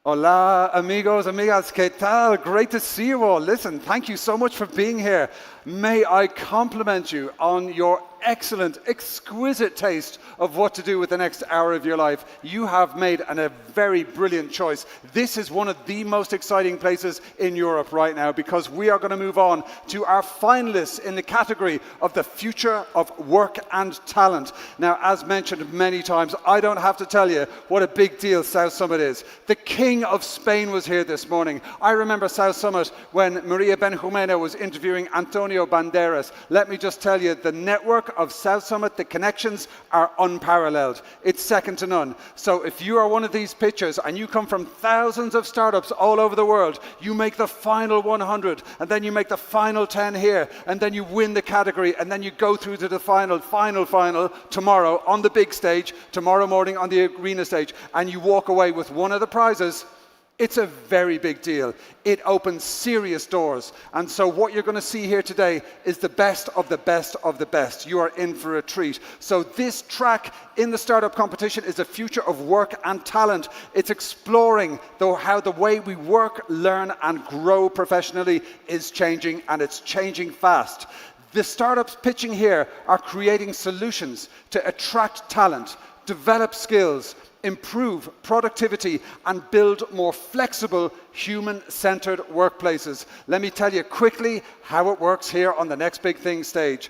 Hola, amigos, amigas, ¿qué tal? Great to see you all. Listen, thank you so much for being here. May I compliment you on your excellent, exquisite taste of what to do with the next hour of your life. You have made a very brilliant choice. This is one of the most exciting places in Europe right now because we are going to move on to our finalists in the category of the future of work and talent. Now, as mentioned many times, I don't have to tell you what a big deal South Summit is. The King of Spain was here this morning. I remember South Summit when Maria Benjumena was interviewing Antonio Banderas. Let me just tell you, the network of South Summit, the connections are unparalleled. It's second to none. So if you are one of these pitchers and you come from thousands of startups all over the world, you make the final 100 and then you make the final 10 here and then you win the category and then you go through to the final tomorrow on the big stage, tomorrow morning on the arena stage, and you walk away with one of the prizes. It's a very big deal. It opens serious doors. And so what you're going to see here today is the best of the best of the best. You are in for a treat. So this track in the startup competition is the future of work and talent. It's exploring how the way we work, learn and grow professionally is changing, and it's changing fast. The startups pitching here are creating solutions to attract talent, develop skills, improve productivity and build more flexible, human-centered workplaces. Let me tell you quickly how it works here on the Next Big Thing stage.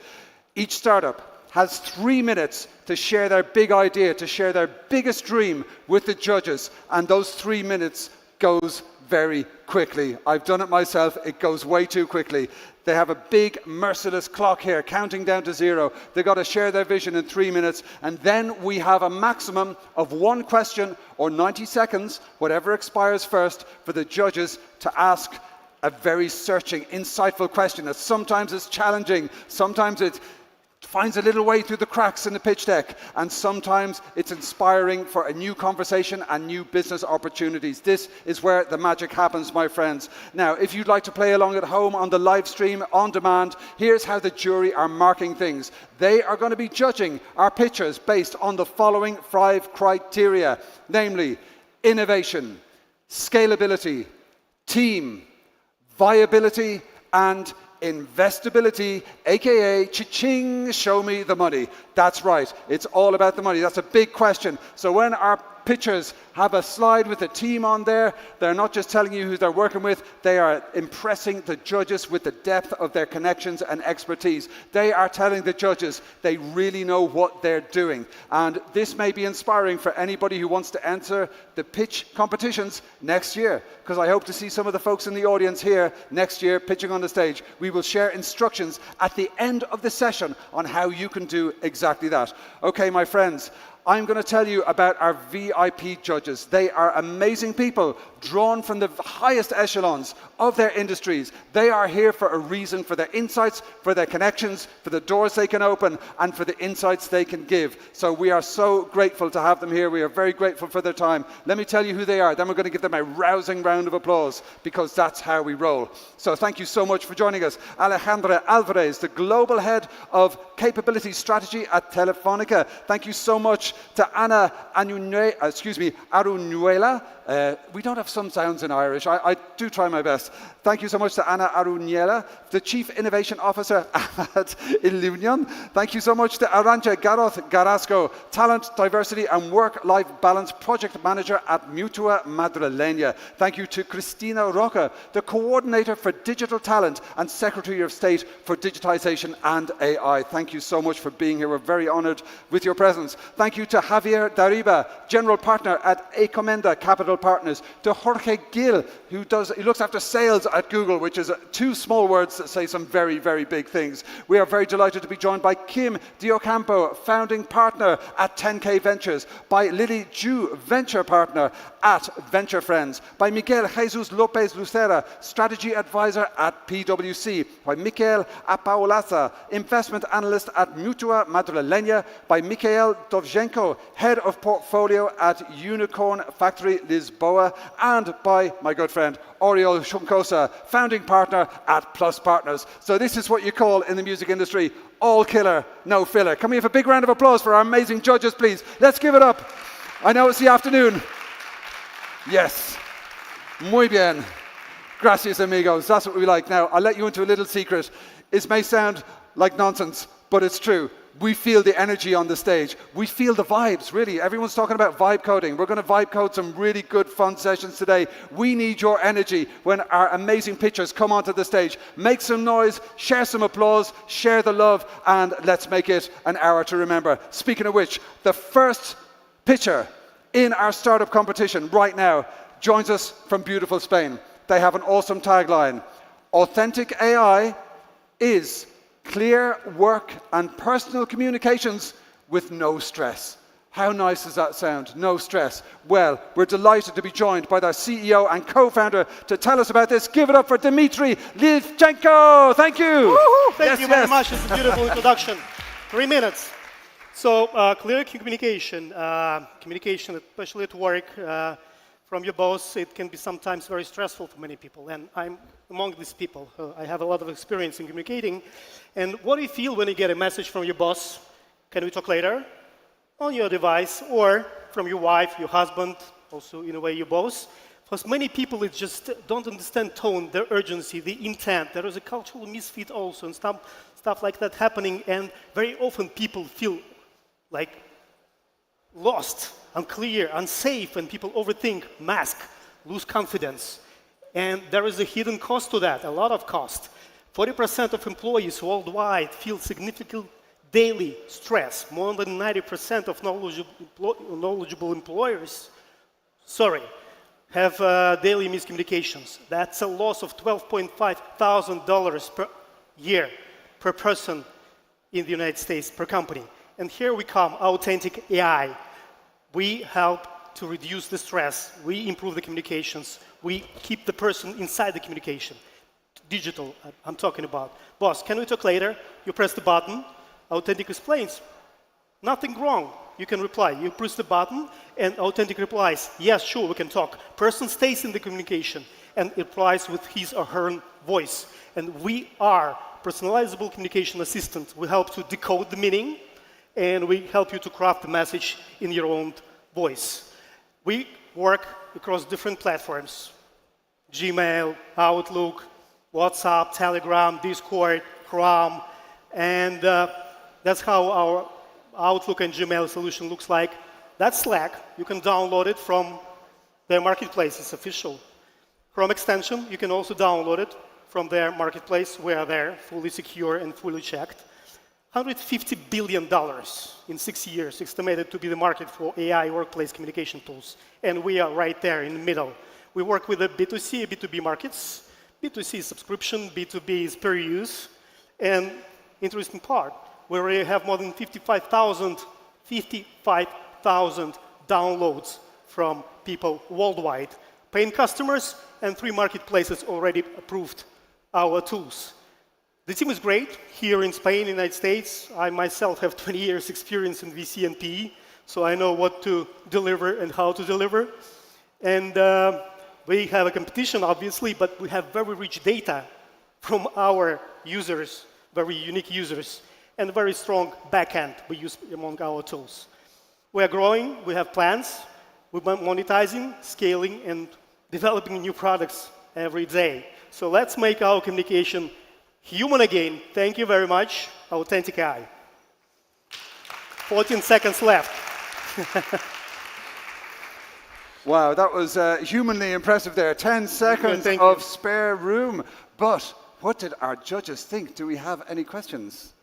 Each startup has 3 minutes to share their big idea, to share their biggest dream with the judges, and those 3 minutes goes very quickly. I've done it myself. It goes way too quickly. They have a big, merciless clock here, counting down to 0. They've got to share their vision in 3 minutes. And then we have a maximum of 1 question or 90 seconds, whatever expires first, for the judges to ask a very searching, insightful question that sometimes is challenging, sometimes it finds a little way through the cracks in the pitch deck, and sometimes it's inspiring for a new conversation and new business opportunities. This is where the magic happens, my friends. Now, if you'd like to play along at home on the live stream on demand, here's how the jury are marking things. They are going to be judging our pitches based on the following 5 criteria, namely innovation, scalability, team, viability, and investability, aka cha-ching, show me the money. That's right, it's all about the money. That's a big question. So when our pitchers have a slide with a team on there, they're not just telling you who they're working with, they are impressing the judges with the depth of their connections and expertise. They are telling the judges they really know what they're doing. And this may be inspiring for anybody who wants to enter the pitch competitions next year, because I hope to see some of the folks in the audience here next year pitching on the stage. We will share instructions at the end of the session on how you can do exactly that. Okay, my friends, I'm going to tell you about our VIP judges. They are amazing people drawn from the highest echelons of their industries. They are here for a reason, for their insights, for their connections, for the doors they can open, and for the insights they can give. So we are so grateful to have them here. We are very grateful for their time. Let me tell you who they are. Then we're going to give them a rousing round of applause, because that's how we roll. So thank you so much for joining us. Alejandra Alvarez, the Global Head of Capability Strategy at Telefonica. Thank you so much to Ana Aruñuela. We don't have some sounds in Irish. I do try my best. Thank you so much to Ana Aruñuela, the Chief Innovation Officer at Ilunion. Thank you so much to Arantxa Garasco, Talent, Diversity and Work-Life Balance Project Manager at Mutua Madrileña. Thank you to Cristina Roca, the Coordinator for Digital Talent and Secretary of State for Digitization and AI. Thank you so much for being here. We're very honored with your presence. Thank you to Javier Dariba, General Partner at Ecomenda Capital Partners, to Jorge Gil, he looks after sales at Google, which is 2 small words that say some very, very big things. We are very delighted to be joined by Kim Diocampo, Founding Partner at 10K Ventures, by Lily Ju, Venture Partner at Venture Friends, by Miguel Jesus Lopez Lucera, Strategy Advisor at PwC, by Michael Apaolaza, Investment Analyst at Mutua Madrileña, by Mikhail Dovzhenko, Head of Portfolio at Unicorn Factory Lisboa, and by my good friend Oriol Shunkosa, Founding Partner at Plus Partners. So this is what you call in the music industry all killer, no filler. Can we have a big round of applause for our amazing judges, please? Let's give it up. I know it's the afternoon. Yes, Muy bien. Gracias, amigos. That's what we like. Now, I'll let you into a little secret. It may sound like nonsense, but it's true. We feel the energy on the stage. We feel the vibes, really. Everyone's talking about vibe coding. We're going to vibe code some really good, fun sessions today. We need your energy when our amazing pitchers come onto the stage. Make some noise, share some applause, share the love, and let's make it an hour to remember. Speaking of which, the first pitcher in our startup competition right now joins us from beautiful Spain. They have an awesome tagline. Authentic AI is clear work and personal communications with no stress. How nice does that sound? No stress. Well, we're delighted to be joined by their CEO and co-founder to tell us about this. Give it up for Dmitry Livchenko. Thank you. Thank you very much. It's a beautiful introduction. 3 minutes. So clear communication, especially at work, from your boss, it can be sometimes very stressful for many people. And I'm among these people. I have a lot of experience in communicating. And what do you feel when you get a message from your boss? Can we talk later? On your device, or from your wife, your husband, also in a way your boss. For many people, it just don't understand tone, the urgency, the intent. There is a cultural misfit also, and stuff like that happening. And very often people feel like lost, unclear, unsafe, and people overthink, mask, lose confidence. And there is a hidden cost to that, a lot of cost. 40% of employees worldwide feel significant daily stress. More than 90% of knowledgeable employers, have daily miscommunications. That's a loss of $12.5 thousand per year per person in the United States, per company. And here we come, Authentic AI. We help to reduce the stress. We improve the communications. We keep the person inside the communication. Digital, I'm talking about. Boss, can we talk later? You press the button. Authentic explains. Nothing wrong. You can reply. You press the button, and Authentic replies, yes, sure, we can talk. Person stays in the communication and replies with his or her voice. And we are personalizable communication assistant. We help to decode the meaning, and we help you to craft the message in your own voice. We work across different platforms: Gmail, Outlook, WhatsApp, Telegram, Discord, Chrome, and that's how our Outlook and Gmail solution looks like. That's Slack. You can download it from their marketplace. It's official. Chrome extension, you can also download it from their marketplace. We are there, fully secure and fully checked. $150 billion in 6 years, estimated to be the market for AI workplace communication tools. And we are right there in the middle. We work with the B2C and B2B markets. B2C is subscription, B2B is per use. And interesting part, we already have more than 55,000 downloads from people worldwide. Paying customers, and 3 marketplaces already approved our tools. The team is great here in Spain, United States. I myself have 20 years experience in VC and PE, so I know what to deliver and how to deliver. And we have a competition, obviously, but we have very rich data from our users, very unique users, and a very strong backend we use among our tools. We are growing, we have plans, we're monetizing, scaling, and developing new products every day. So let's make our communication human again. Thank you very much. Authentic AI. 14 seconds left. Wow, that was humanly impressive there. 10 seconds of spare room. But what did our judges think? Do we have any questions?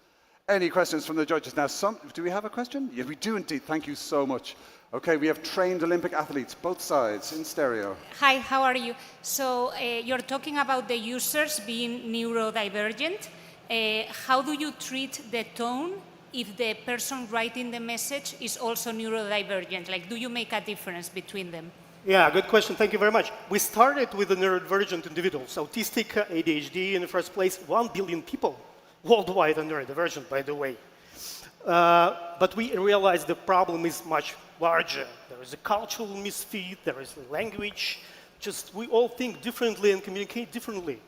Any questions from the judges? Now, do we have a question? Yeah, we do indeed. Thank you so much. Okay, we have trained Olympic athletes, both sides, in stereo. Hi, how are you? So you're talking about the users being neurodivergent. How do you treat the tone if the person writing the message is also neurodivergent? Like, do you make a difference between them? Yeah, good question. Thank you very much. We started with the neurodivergent individuals, autistic, ADHD in the first place. 1 billion people worldwide are neurodivergent, by the way. But we realized the problem is much larger. There is a cultural misfit, there is a language, just we all think differently and communicate differently.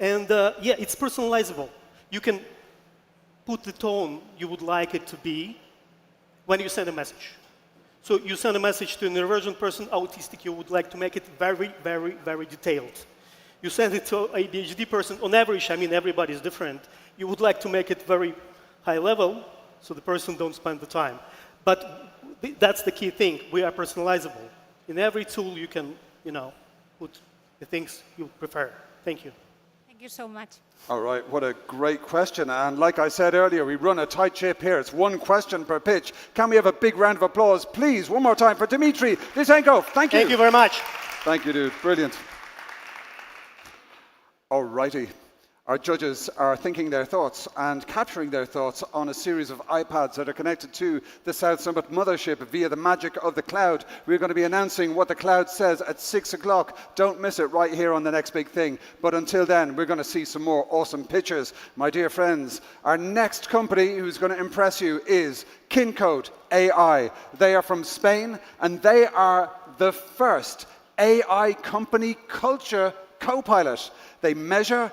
And yeah, it's personalizable. You can put the tone you would like it to be when you send a message. So you send a message to a neurodivergent person, autistic, you would like to make it very, very, very detailed. You send it to a ADHD person, on average, I mean everybody is different, you would like to make it very high level, so the person don't spend the time. But that's the key thing, we are personalizable. In every tool you can, put the things you prefer. Thank you. Thank you so much. All right, what a great question. And like I said earlier, we run a tight ship here. It's one question per pitch. Can we have a big round of applause, please, one more time for Dmitry Lysenko. Thank you. Thank you very much. Thank you, dude. Brilliant. All righty. Our judges are thinking their thoughts and capturing their thoughts on a series of iPads that are connected to the South Summit mothership via the magic of the cloud. We're going to be announcing what the cloud says at 6 o'clock. Don't miss it right here on The Next Big Thing. But until then, we're going to see some more awesome pictures. My dear friends, our next company who's going to impress you is KinCode AI. They are from Spain, and they are the first AI company culture co-pilot. They measure,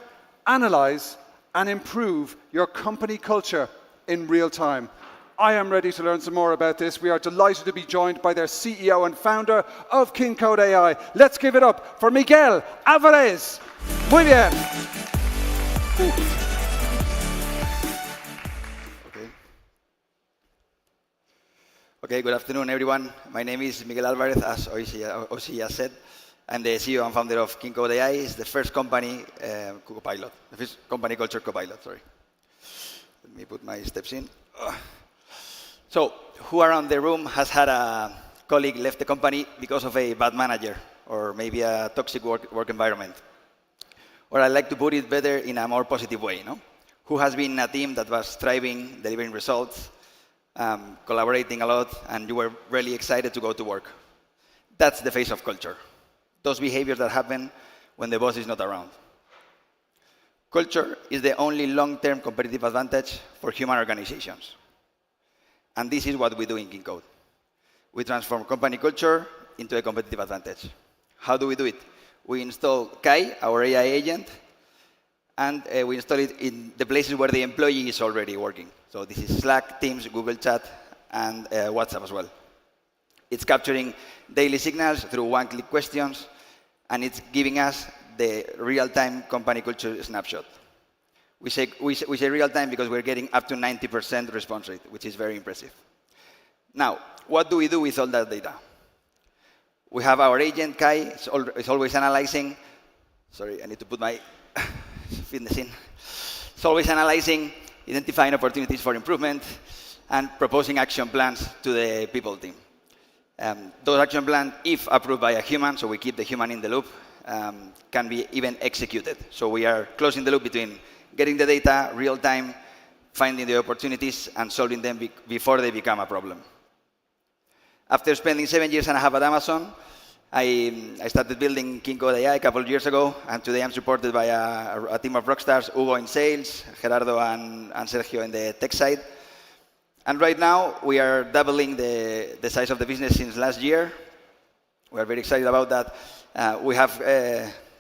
analyze and improve your company culture in real time. I am ready to learn some more about this. We are delighted to be joined by their CEO and founder of KinCode AI. Let's give it up for Miguel Alvarez. Muy bien. Okay, good afternoon, everyone. My name is Miguel Alvarez, as Osi has said. I'm the CEO and founder of KinCode AI. It's the first company co-pilot, the first company culture co-pilot, sorry. Let me put my steps in. So, who around the room has had a colleague left the company because of a bad manager or maybe a toxic work environment? Or I'd like to put it better in a more positive way, no? Who has been in a team that was thriving, delivering results, collaborating a lot, and you were really excited to go to work? That's the face of culture. Those behaviors that happen when the boss is not around. Culture is the only long-term competitive advantage for human organizations. And this is what we do in KinCode. We transform company culture into a competitive advantage. How do we do it? We install Kai, our AI agent, and we install it in the places where the employee is already working. So this is Slack, Teams, Google Chat, and WhatsApp as well. It's capturing daily signals through one-click questions, and it's giving us the real-time company culture snapshot. We say real-time because we're getting up to 90% response rate, which is very impressive. Now, what do we do with all that data? We have our agent, Kai, is always analyzing. Sorry, I need to put my fitness in. It's always analyzing, identifying opportunities for improvement, and proposing action plans to the people team. Those action plans, if approved by a human, so we keep the human in the loop, can be even executed. So we are closing the loop between getting the data, real time, finding the opportunities, and solving them before they become a problem. After spending 7 years and a half at Amazon, I started building KinCode AI a couple of years ago, and today I'm supported by a team of rockstars, Hugo in sales, Gerardo and Sergio in the tech side. And right now, we are doubling the size of the business since last year. We are very excited about that. We have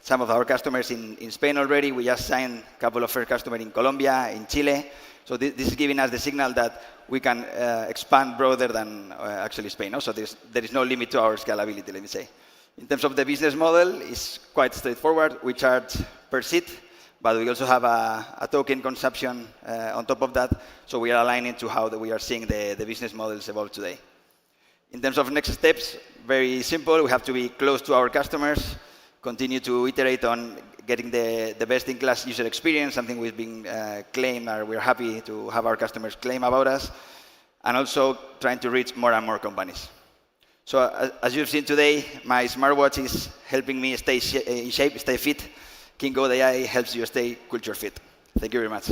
some of our customers in Spain already. We just signed a couple of first customers in Colombia, in Chile. So this is giving us the signal that we can expand broader than actually Spain. So there is no limit to our scalability, let me say. In terms of the business model, it's quite straightforward. We charge per seat, but we also have a token consumption on top of that. So we are aligning to how we are seeing the business models evolve today. In terms of next steps, very simple. We have to be close to our customers, continue to iterate on getting the best-in-class user experience, something we've been claimed, or we're happy to have our customers claim about us, and also trying to reach more and more companies. So as you've seen today, my smartwatch is helping me stay in shape, stay fit. KinCode AI helps you stay culture fit. Thank you very much.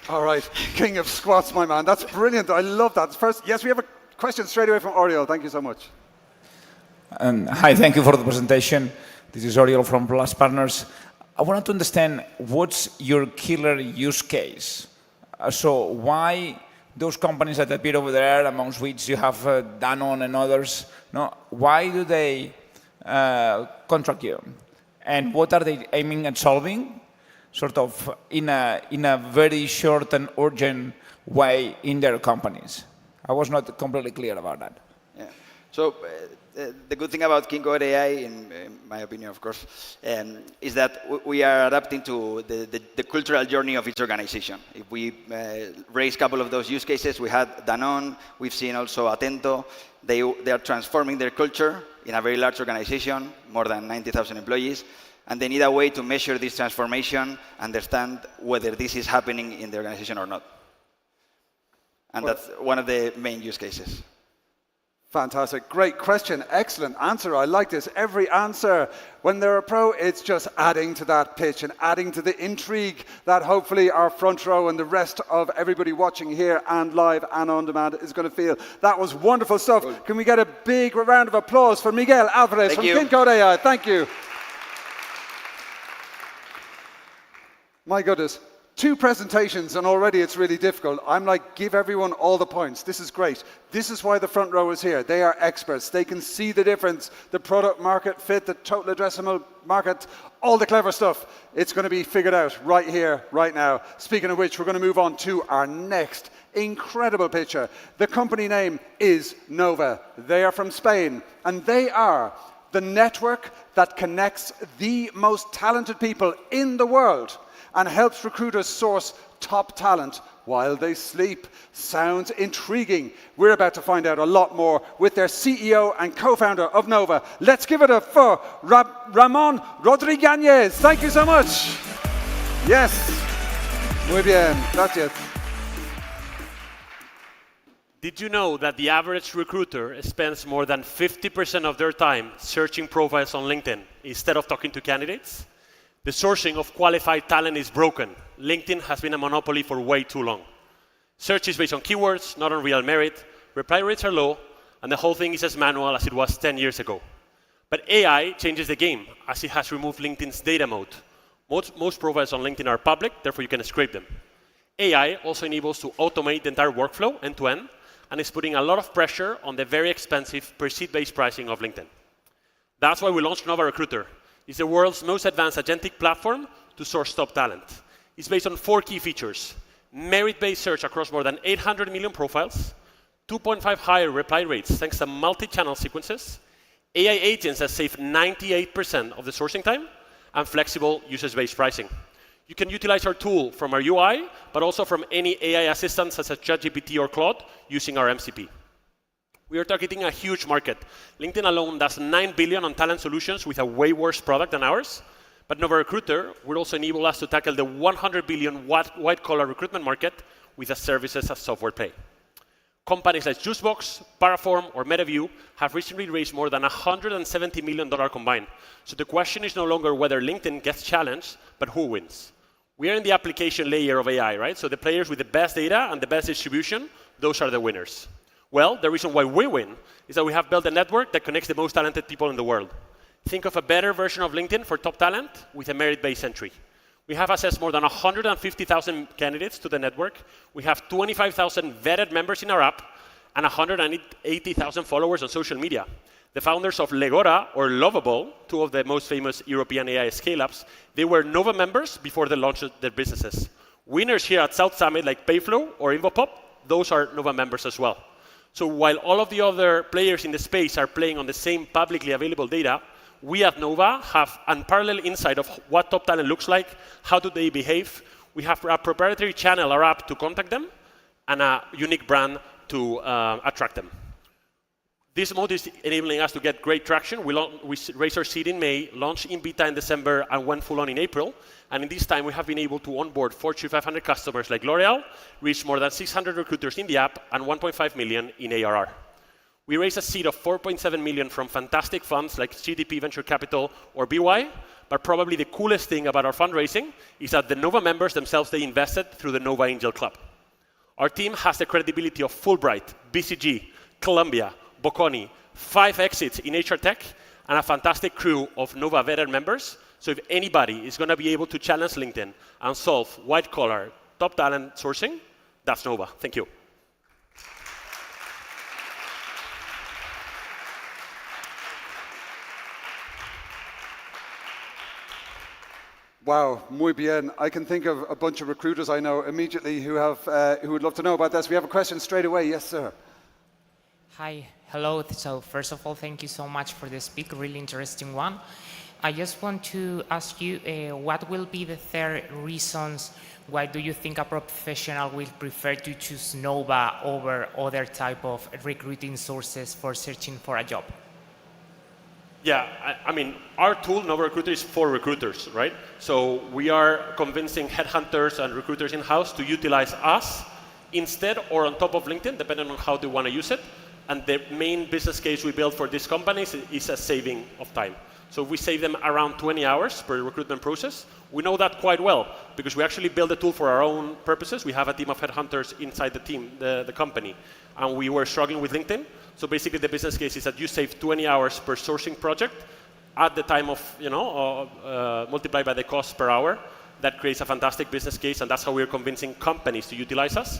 All right, king of squats, my man. That's brilliant. I love that. First, yes, we have a question straight away from Oriol. Thank you so much. Hi, thank you for the presentation. This is Oriol from Plus Partners. I wanted to understand what's your killer use case. So why those companies that appear over there, amongst which you have Danone and others, why do they contract you? And what are they aiming at solving? sort of in a very short and urgent way in their companies? I was not completely clear about that. Yeah. So the good thing about King Code AI, in my opinion, of course, is that we are adapting to the cultural journey of each organization. If we raise a couple of those use cases, we had Danone, we've seen also Atento. They are transforming their culture in a very large organization, more than 90,000 employees, and they need a way to measure this transformation, understand whether this is happening in the organization or not. And that's one of the main use cases. Fantastic. Great question. Excellent answer. I like this. Every answer, when they're a pro, it's just adding to that pitch and adding to the intrigue that hopefully our front row and the rest of everybody watching here and live and on demand is going to feel. That was wonderful stuff. Cool. Can we get a big round of applause for Miguel Alvarez from King Code AI? Thank you. My goodness. 2 presentations and already it's really difficult. I'm like, give everyone all the points. This is great. This is why the front row is here. They are experts. They can see the difference, the product market fit, the total addressable market, all the clever stuff. It's going to be figured out right here, right now. Speaking of which, we're going to move on to our next incredible picture. The company name is Nova. They are from Spain and they are the network that connects the most talented people in the world and helps recruiters source top talent while they sleep. Sounds intriguing. We're about to find out a lot more with their CEO and co-founder of Nova. Let's give it up for Ramon Rodriguez. Thank you so much. Yes. Muy bien. Gracias. Did you know that the average recruiter spends more than 50% of their time searching profiles on LinkedIn instead of talking to candidates? The sourcing of qualified talent is broken. LinkedIn has been a monopoly for way too long. Search is based on keywords, not on real merit. Reply rates are low, and the whole thing is as manual as it was 10 years ago. But AI changes the game, as it has removed LinkedIn's data mode. Most profiles on LinkedIn are public, therefore you can scrape them. AI also enables to automate the entire workflow end-to-end, and is putting a lot of pressure on the very expensive per-seat-based pricing of LinkedIn. That's why we launched Nova Recruiter. It's the world's most advanced agentic platform to source top talent. It's based on 4 key features: merit-based search across more than 800 million profiles, 2.5 higher reply rates thanks to multi-channel sequences, AI agents that save 98% of the sourcing time, and flexible usage-based pricing. You can utilize our tool from our UI, but also from any AI assistant such as ChatGPT or Claude using our MCP. We are targeting a huge market. LinkedIn alone does $9 billion on talent solutions with a way worse product than ours. But Nova Recruiter will also enable us to tackle the $100 billion white-collar recruitment market with a services as software play. Companies like Juicebox, Paraform, or MetaView have recently raised more than $170 million combined. So the question is no longer whether LinkedIn gets challenged, but who wins. We are in the application layer of AI, right? So the players with the best data and the best distribution, those are the winners. Well, the reason why we win is that we have built a network that connects the most talented people in the world. Think of a better version of LinkedIn for top talent with a merit-based entry. We have assessed more than 150,000 candidates to the network. We have 25,000 vetted members in our app and 180,000 followers on social media. The founders of Legora or Lovable, 2 of the most famous European AI scale-ups, they were Nova members before they launched their businesses. Winners here at South Summit like Payflow or Invopop, those are Nova members as well. So while all of the other players in the space are playing on the same publicly available data, we at Nova have unparalleled insight of what top talent looks like, how do they behave. We have a proprietary channel, our app, to contact them, and a unique brand to attract them. This mode is enabling us to get great traction. We raised our seed in May, launched in beta in December, and went full on in April. And in this time, we have been able to onboard Fortune 500 customers like L'Oreal, reach more than 600 recruiters in the app, and 1.5 million in ARR. We raised a seed of 4.7 million from fantastic funds like GDP Venture Capital or BY, but probably the coolest thing about our fundraising is that the Nova members themselves, they invested through the Nova Angel Club. Our team has the credibility of Fulbright, BCG, Columbia, Bocconi, 5 exits in HR Tech, and a fantastic crew of Nova vetted members. So if anybody is going to be able to challenge LinkedIn and solve white-collar top talent sourcing, that's Nova. Thank you. Wow, muy bien. I can think of a bunch of recruiters I know immediately who would love to know about this. We have a question straight away. Yes, sir. Hi, hello. So first of all, thank you so much for the speak, really interesting one. I just want to ask you, what will be the third reasons why do you think a professional will prefer to choose Nova over other type of recruiting sources for searching for a job? Yeah, I mean, our tool, Nova Recruiter, is for recruiters, right? So we are convincing headhunters and recruiters in-house to utilize us instead or on top of LinkedIn, depending on how they want to use it. And the main business case we build for these companies is a saving of time. So we save them around 20 hours per recruitment process. We know that quite well because we actually build the tool for our own purposes. We have a team of headhunters inside the team, the company, and we were struggling with LinkedIn. So basically the business case is that you save 20 hours per sourcing project at the time of, multiplied by the cost per hour. That creates a fantastic business case, and that's how we're convincing companies to utilize us.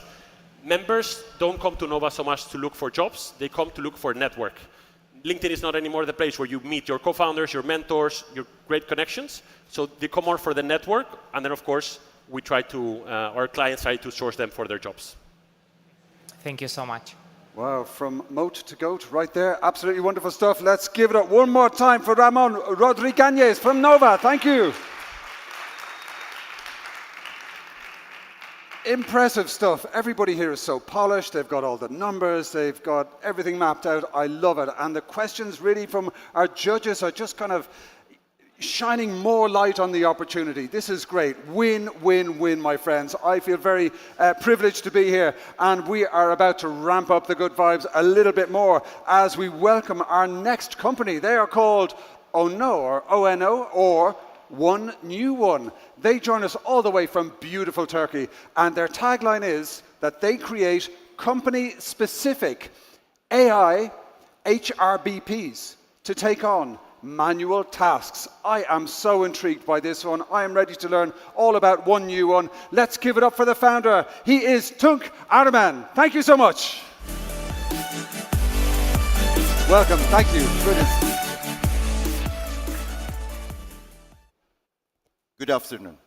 Members don't come to Nova so much to look for jobs, they come to look for network. LinkedIn is not anymore the place where you meet your co-founders, your mentors, your great connections. So they come more for the network, and then of course, we try to, our clients try to source them for their jobs. Thank you so much. Wow, from moat to goat right there. Absolutely wonderful stuff. Let's give it up one more time for Ramon Rodriguez from Nova. Thank you. Impressive stuff. Everybody here is so polished. They've got all the numbers. They've got everything mapped out. I love it. And the questions really from our judges are just kind of shining more light on the opportunity. This is great. Win, win, win, my friends. I feel very privileged to be here. And we are about to ramp up the good vibes a little bit more as we welcome our next company. They are called ONO, or ONO, or One New One. They join us all the way from beautiful Turkey, and their tagline is that they create company-specific AI HRBPs to take on manual tasks. I am so intrigued by this one. I am ready to learn all about One New One. Let's give it up for the founder. He is Tunç Arman. Thank you so much. Welcome. Thank you. Goodness. Good afternoon.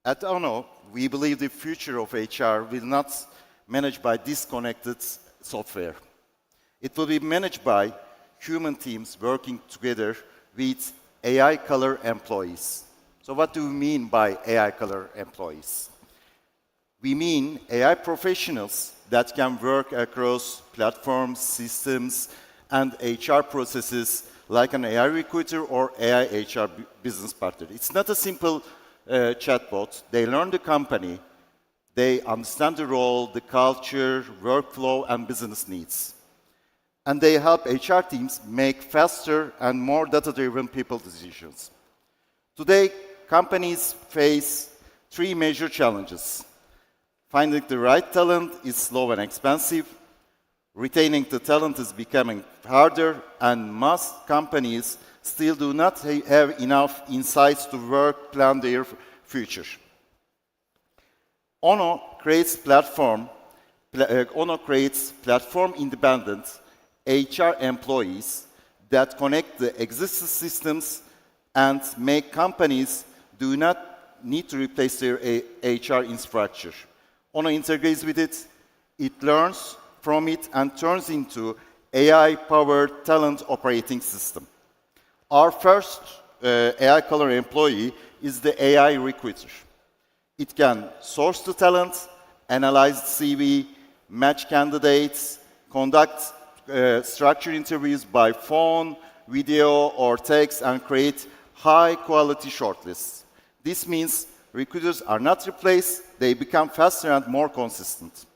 At ONO, we believe the future of HR will not be managed by disconnected software. It will be managed by human teams working together with AI color employees. So what do we mean by AI color employees? We mean AI professionals that can work across platforms, systems, and HR processes like an AI recruiter or AI HR business partner. It's not a simple chatbot. They learn the company, they understand the role, the culture, workflow, and business needs. And they help HR teams make faster and more data-driven people decisions. Today, companies face three major challenges. Finding the right talent is slow and expensive. Retaining the talent is becoming harder, and most companies still do not have enough insights to plan their future. ONO creates platform-independent HR employees that connect the existing systems and make companies do not need to replace their HR infrastructure. ONO integrates with it, it learns from it, and turns into AI-powered talent operating system. Our first AI color employee is the AI recruiter. It can source the talent, analyze the CV, match candidates, conduct structured interviews by phone, video, or text, and create high-quality shortlists. This means recruiters are not replaced, they become faster and more consistent.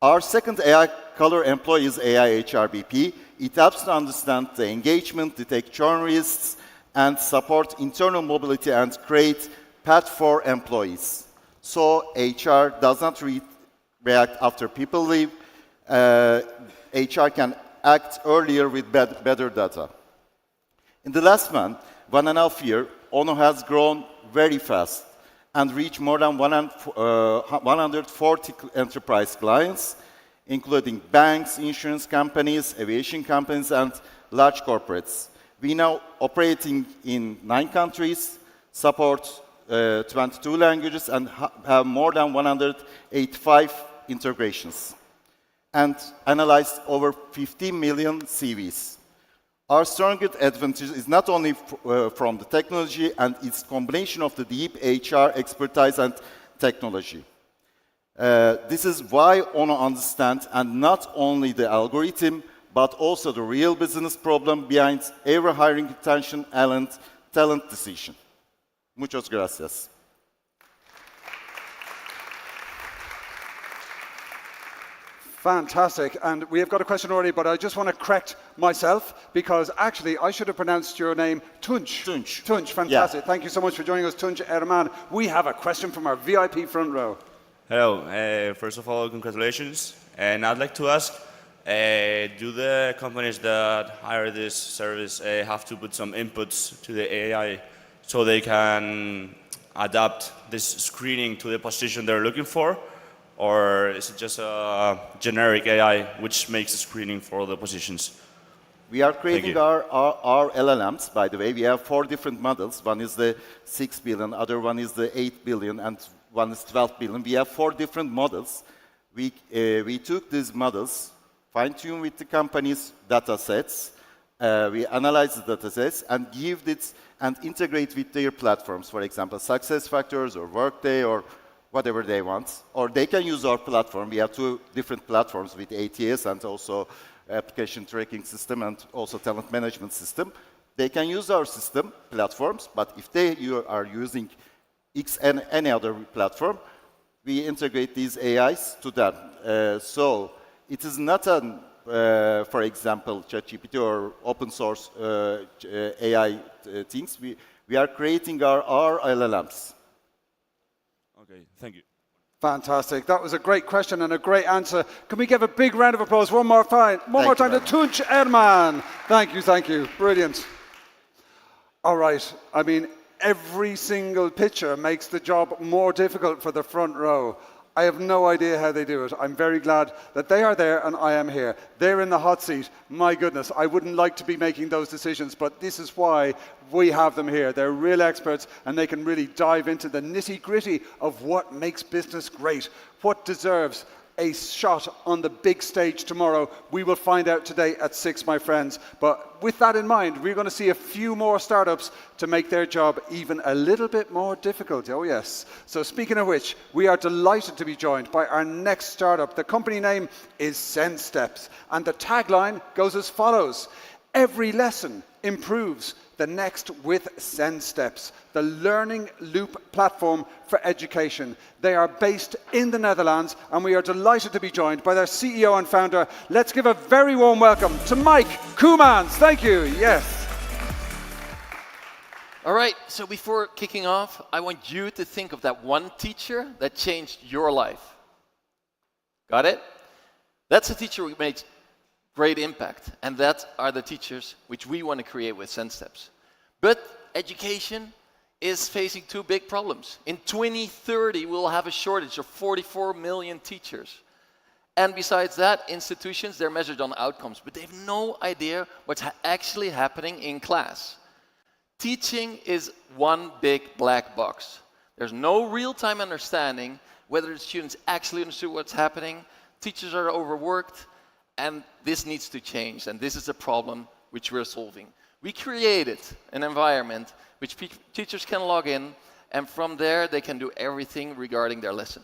Our second AI color employee is AI HRBP. It helps to understand the engagement, detect churn risks, and support internal mobility and create path for employees. So HR does not react after people leave. HR can act earlier with better data. In the last 1.5 years, ONO has grown very fast and reached more than 140 enterprise clients, including banks, insurance companies, aviation companies, and large corporates. We now operating in 9 countries, support 22 languages, and have more than 185 integrations, and analyzed over 50 million CVs. Our strongest advantage is not only from the technology and its combination of the deep HR expertise and technology. This is why Ono understands, and not only the algorithm, but also the real business problem behind every hiring, retention, and talent decision. Muchas gracias. Fantastic. And we have got a question already, but I just want to correct myself because actually I should have pronounced your name Tunç. Tunç. Tunç, fantastic. Thank you so much for joining us, Tunç Erman. We have a question from our VIP front row. Hello. First of all, congratulations. And I'd like to ask, do the companies that hire this service have to put some inputs to the AI so they can adapt this screening to the position they're looking for? Or is it just a generic AI which makes the screening for the positions? We are creating our LLMs, by the way. We have 4 different models. One is the 6 billion, other one is the 8 billion, and one is 12 billion. We have 4 different models. We took these models, fine-tuned with the company's data sets. We analyze the data sets and give it and integrate with their platforms, for example, SuccessFactors or Workday or whatever they want. Or they can use our platform. We have 2 different platforms with ATS and also application tracking system and also talent management system. They can use our system platforms, but if they are using X and any other platform, we integrate these AIs to them. So it is not an, for example, ChatGPT or open source AI things. We are creating our LLMs. Okay, thank you. Fantastic. That was a great question and a great answer. Can we give a big round of applause one more time? One more time to Tunç Erman. Thank you, thank you. Brilliant. All right. I mean, every single picture makes the job more difficult for the front row. I have no idea how they do it. I'm very glad that they are there and I am here. They're in the hot seat. My goodness, I wouldn't like to be making those decisions, but this is why we have them here. They're real experts and they can really dive into the nitty-gritty of what makes business great, what deserves a shot on the big stage tomorrow. We will find out today at 6, my friends. But with that in mind, we're going to see a few more startups to make their job even a little bit more difficult. Oh, yes. So speaking of which, we are delighted to be joined by our next startup. The company name is SendSteps, and the tagline goes as follows: every lesson improves the next with SendSteps, the learning loop platform for education. They are based in the Netherlands, and we are delighted to be joined by their CEO and founder. Let's give a very warm welcome to Mike Koemans. Thank you. Yes. All right, so before kicking off, I want you to think of that one teacher that changed your life. Got it? That's a teacher who made great impact, and that are the teachers which we want to create with SendSteps. But education is facing 2 big problems. In 2030, we'll have a shortage of 44 million teachers. And besides that, institutions, they're measured on outcomes, but they have no idea what's actually happening in class. Teaching is one big black box. There's no real-time understanding whether the students actually understood what's happening. Teachers are overworked, and this needs to change, and this is a problem which we're solving. We created an environment which teachers can log in, and from there they can do everything regarding their lesson.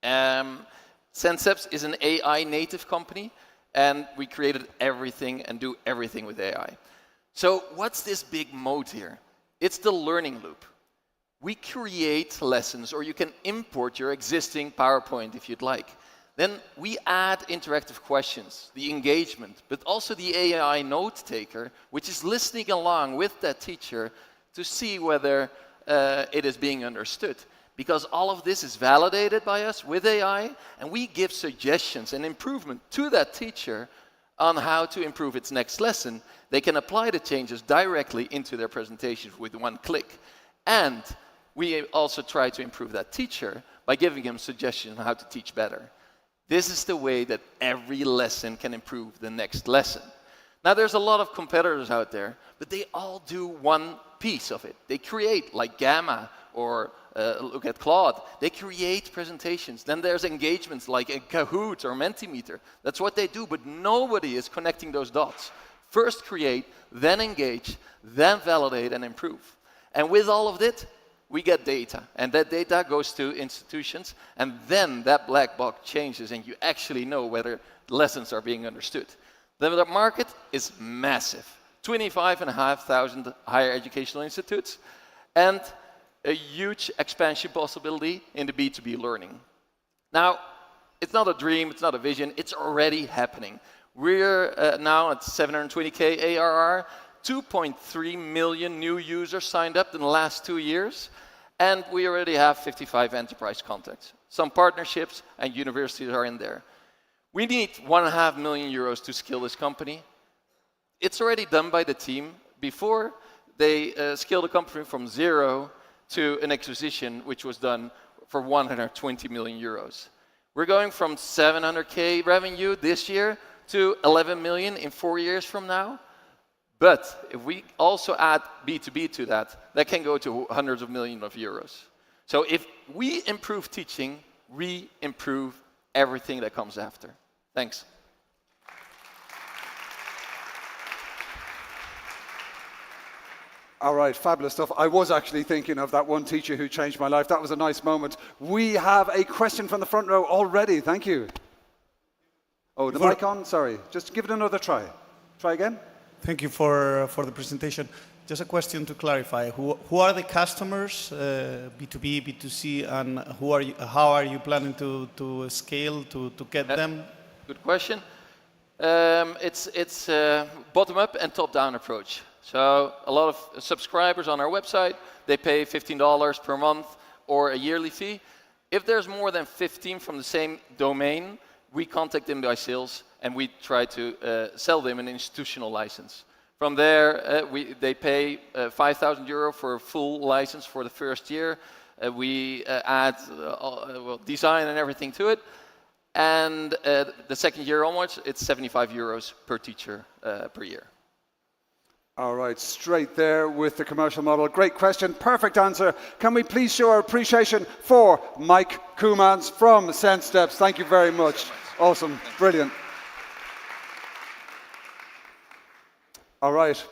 SendSteps is an AI native company, and we created everything and do everything with AI. So what's this big moat here? It's the learning loop. We create lessons, or you can import your existing PowerPoint if you'd like. Then we add interactive questions, the engagement, but also the AI note taker, which is listening along with that teacher to see whether it is being understood. Because all of this is validated by us with AI, and we give suggestions and improvement to that teacher on how to improve its next lesson. They can apply the changes directly into their presentations with one click. And we also try to improve that teacher by giving him suggestions on how to teach better. This is the way that every lesson can improve the next lesson. Now, there's a lot of competitors out there, but they all do one piece of it. They create, like Gamma or look at Claude, they create presentations. Then there's engagements like a Kahoot or Mentimeter. That's what they do, but nobody is connecting those dots. First create, then engage, then validate and improve. And with all of that, we get data. And that data goes to institutions, and then that black box changes and you actually know whether lessons are being understood. The market is massive. 25,500 higher educational institutes, and a huge expansion possibility in the B2B learning. Now, it's not a dream, it's not a vision, it's already happening. We're now at 720K ARR, 2.3 million new users signed up in the last 2 years, and we already have 55 enterprise contacts. Some partnerships and universities are in there. We need 1.5 million euros to scale this company. It's already done by the team. Before, they scaled the company from 0 to an acquisition, which was done for 120 million euros. We're going from 700K revenue this year to 11 million in 4 years from now. But if we also add B2B to that, that can go to hundreds of millions of euros. So if we improve teaching, we improve everything that comes after. Thanks. All right, fabulous stuff. I was actually thinking of that one teacher who changed my life. That was a nice moment. We have a question from the front row already. Thank you. Oh, the mic on? Sorry. Just give it another try. Try again. Thank you for the presentation. Just a question to clarify. Who are the customers, B2B, B2C, and how are you planning to scale, to get them? Good question. It's a bottom-up and top-down approach. So a lot of subscribers on our website, they pay $15 per month or a yearly fee. If there's more than 15 from the same domain, we contact them by sales and we try to sell them an institutional license. From there, they pay €5,000 for a full license for the first year. We add design and everything to it. And the second year onwards, it's €75 per teacher per year. All right, straight there with the commercial model. Great question, perfect answer. Can we please show our appreciation for Mike Koemans from SenseSteps? Thank you very much. Awesome, brilliant. All right,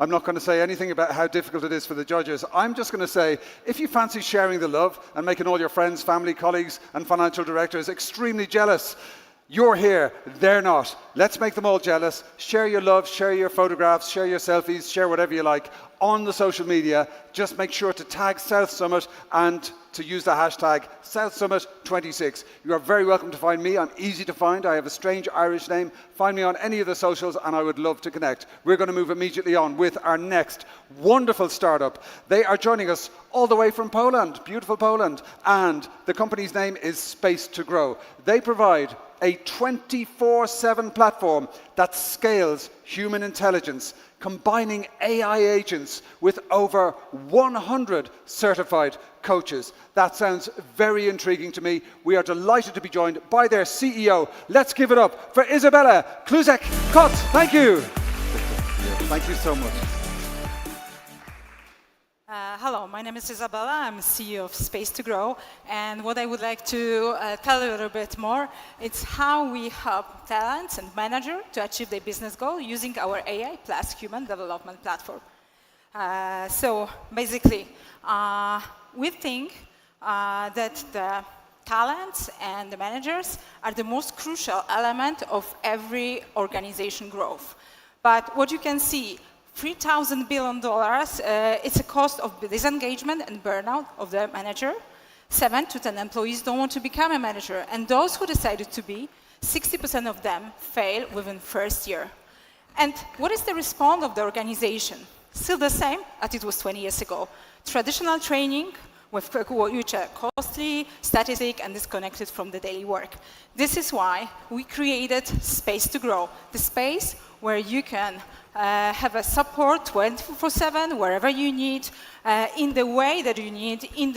I'm not going to say anything about how difficult it is for the judges. I'm just going to say, if you fancy sharing the love and making all your friends, family, colleagues, and financial directors extremely jealous, you're here, they're not. Let's make them all jealous. Share your love, share your photographs, share your selfies, share whatever you like on the social media. Just make sure to tag South Summit and to use the hashtag SouthSummit26. You are very welcome to find me. I'm easy to find. I have a strange Irish name. Find me on any of the socials and I would love to connect. We're going to move immediately on with our next wonderful startup. They are joining us all the way from Poland, beautiful Poland, and the company's name is Space to Grow. They provide a 24/7 platform that scales human intelligence, combining AI agents with over 100 certified coaches. That sounds very intriguing to me. We are delighted to be joined by their CEO. Let's give it up for Isabella Kluzek-Kot. Thank you. Thank you so much. Hello, my name is Isabella. I'm CEO of Space to Grow. And what I would like to tell you a little bit more, it's how we help talents and managers to achieve their business goal using our AI plus human development platform. So basically, we think that the talents and the managers are the most crucial element of every organization growth. But what you can see, $3,000 billion, it's a cost of disengagement and burnout of the manager. 7 to 10 employees don't want to become a manager. And those who decided to be, 60% of them fail within first year. And what is the response of the organization? Still the same as it was 20 years ago. Traditional training, which are costly, static, and disconnected from the daily work. This is why we created Space to Grow, the space where you can have a support 24/7 wherever you need, in the way that you need in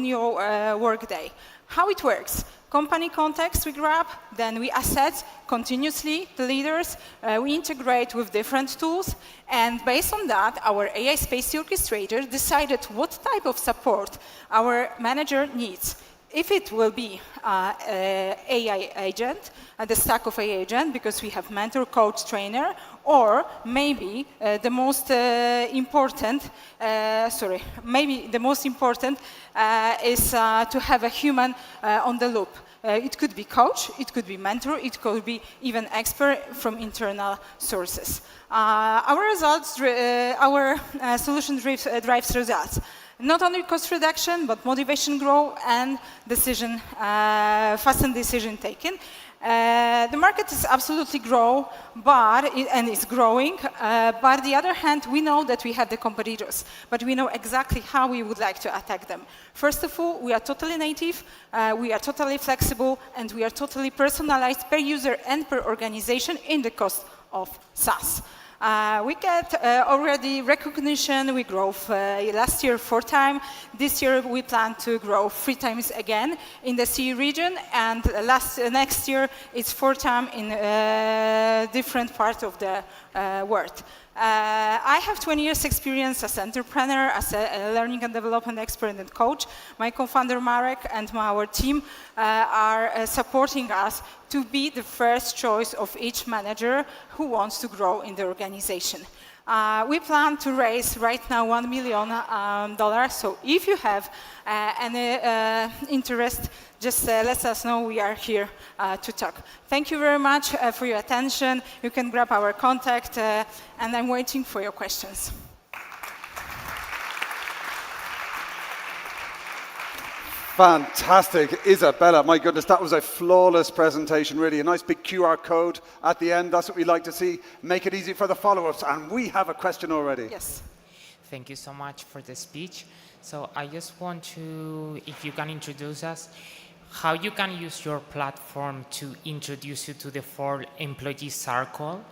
your work day. How it works? Company context we grab, then we assess continuously the leaders, we integrate with different tools, and based on that, our AI Space Orchestrator decided what type of support our manager needs. If it will be AI agent, the stack of AI agent, because we have mentor, coach, trainer, or maybe the most important, maybe the most important is to have a human on the loop. It could be coach, it could be mentor, it could be even expert from internal sources. Our results, our solution drives results. Not only cost reduction, but motivation growth and fasten decision taking. The market is absolutely and is growing. But on the other hand, we know that we have the competitors, but we know exactly how we would like to attack them. First of all, we are totally native, we are totally flexible, and we are totally personalized per user and per organization in the cost of SaaS. We get already recognition. We grow last year 4 times. This year we plan to grow 3 times again in the CE region, and next year it's 4 times in different parts of the world. I have 20 years experience as an entrepreneur, as a learning and development expert and coach. My co-founder Marek and our team are supporting us to be the first choice of each manager who wants to grow in the organization. We plan to raise right now $1 million. So if you have any interest, just let us know. We are here to talk. Thank you very much for your attention. You can grab our contact, and I'm waiting for your questions. Fantastic, Isabella. My goodness, that was a flawless presentation, really. A nice big QR code at the end. That's what we like to see. Make it easy for the follow-ups. And we have a question already. Yes. Thank you so much for the speech. So I just want to, if you can introduce us, how you can use your platform to introduce you to the 4 employee circle,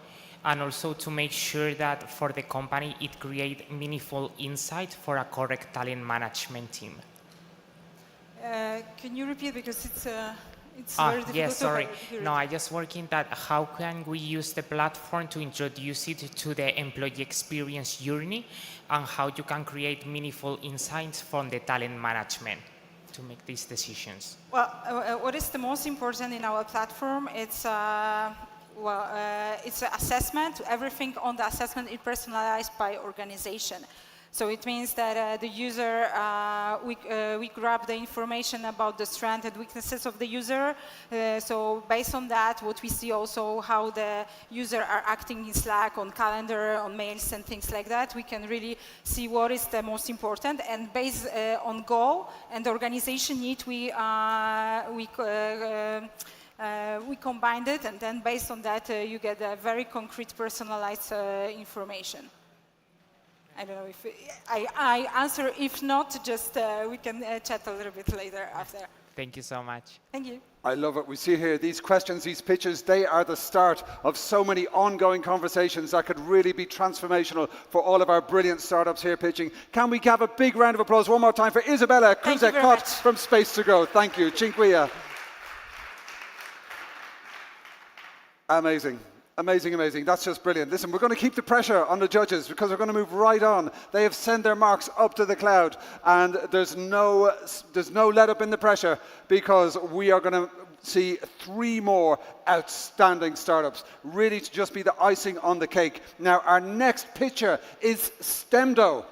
and also to make sure that for the company it creates meaningful insight for a correct talent management team. Can you repeat, because it's very difficult yes, sorry. to hear. No, I just working that how can we use the platform to introduce it to the employee experience journey, and how you can create meaningful insights from the talent management to make these decisions. Well, what is the most important in our platform? It's it's an assessment. Everything on the assessment is personalized by organization. So it means that the user, we grab the information about the strengths and weaknesses of the user. So based on that, what we see also how the user are acting in Slack, on calendar, on mails and things like that. We can really see what is the most important, and based on goal and organization need, we combined it, and then based on that, you get a very concrete, personalized information. I don't know if I answer. If not, just we can chat a little bit later after. Thank you so much. Thank you. I love it. We see here these questions, these pitches, they are the start of so many ongoing conversations that could really be transformational for all of our brilliant startups here pitching. Can we have a big round of applause one more time for Isabella Kruzek-Kott from Space to Grow? Thank you. Cinquia. Amazing. Amazing, amazing. That's just brilliant. Listen, we're going to keep the pressure on the judges because we're going to move right on. They have sent their marks up to the cloud, and there's no let up in the pressure, because we are going to see 3 more outstanding startups, really to just be the icing on the cake. Now, our next pitcher is Stemdo,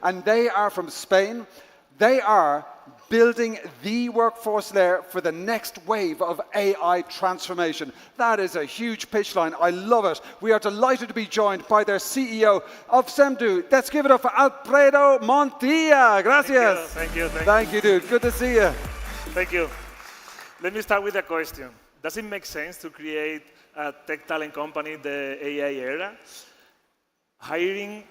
and they are from Spain. They are building the workforce layer for the next wave of AI transformation. That is a huge pitch line. I love it. We are delighted to be joined by their CEO of Stemdo. Let's give it up for Alfredo Montilla. Gracias. Thank you, dude. Good to see you. Thank you. Let me start with a question. Does it make sense to create a tech talent company in the AI era? Hiring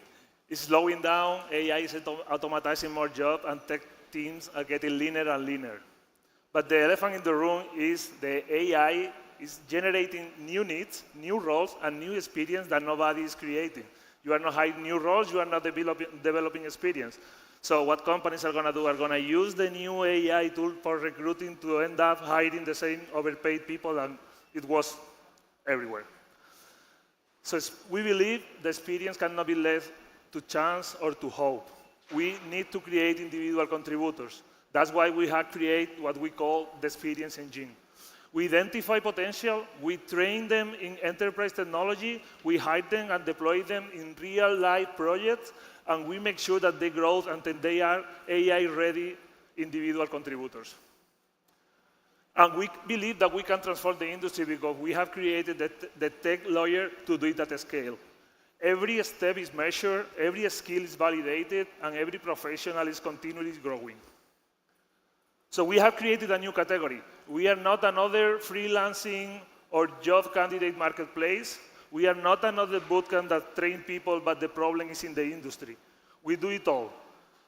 is slowing down, AI is automatizing more jobs, and tech teams are getting leaner and leaner. But the elephant in the room is the AI is generating new needs, new roles, and new experience that nobody is creating. You are not hiring new roles, you are not developing experience. So what companies are going to do are going to use the new AI tool for recruiting to end up hiring the same overpaid people, and it was everywhere. So we believe the experience cannot be left to chance or to hope. We need to create individual contributors. That's why we have created what we call the experience engine. We identify potential, we train them in enterprise technology, we hire them and deploy them in real-life projects, and we make sure that they grow until they are AI-ready individual contributors. And we believe that we can transform the industry because we have created the tech layer to do it at scale. Every step is measured, every skill is validated, and every professional is continually growing. So we have created a new category. We are not another freelancing or job candidate marketplace. We are not another bootcamp that train people, but the problem is in the industry. We do it all.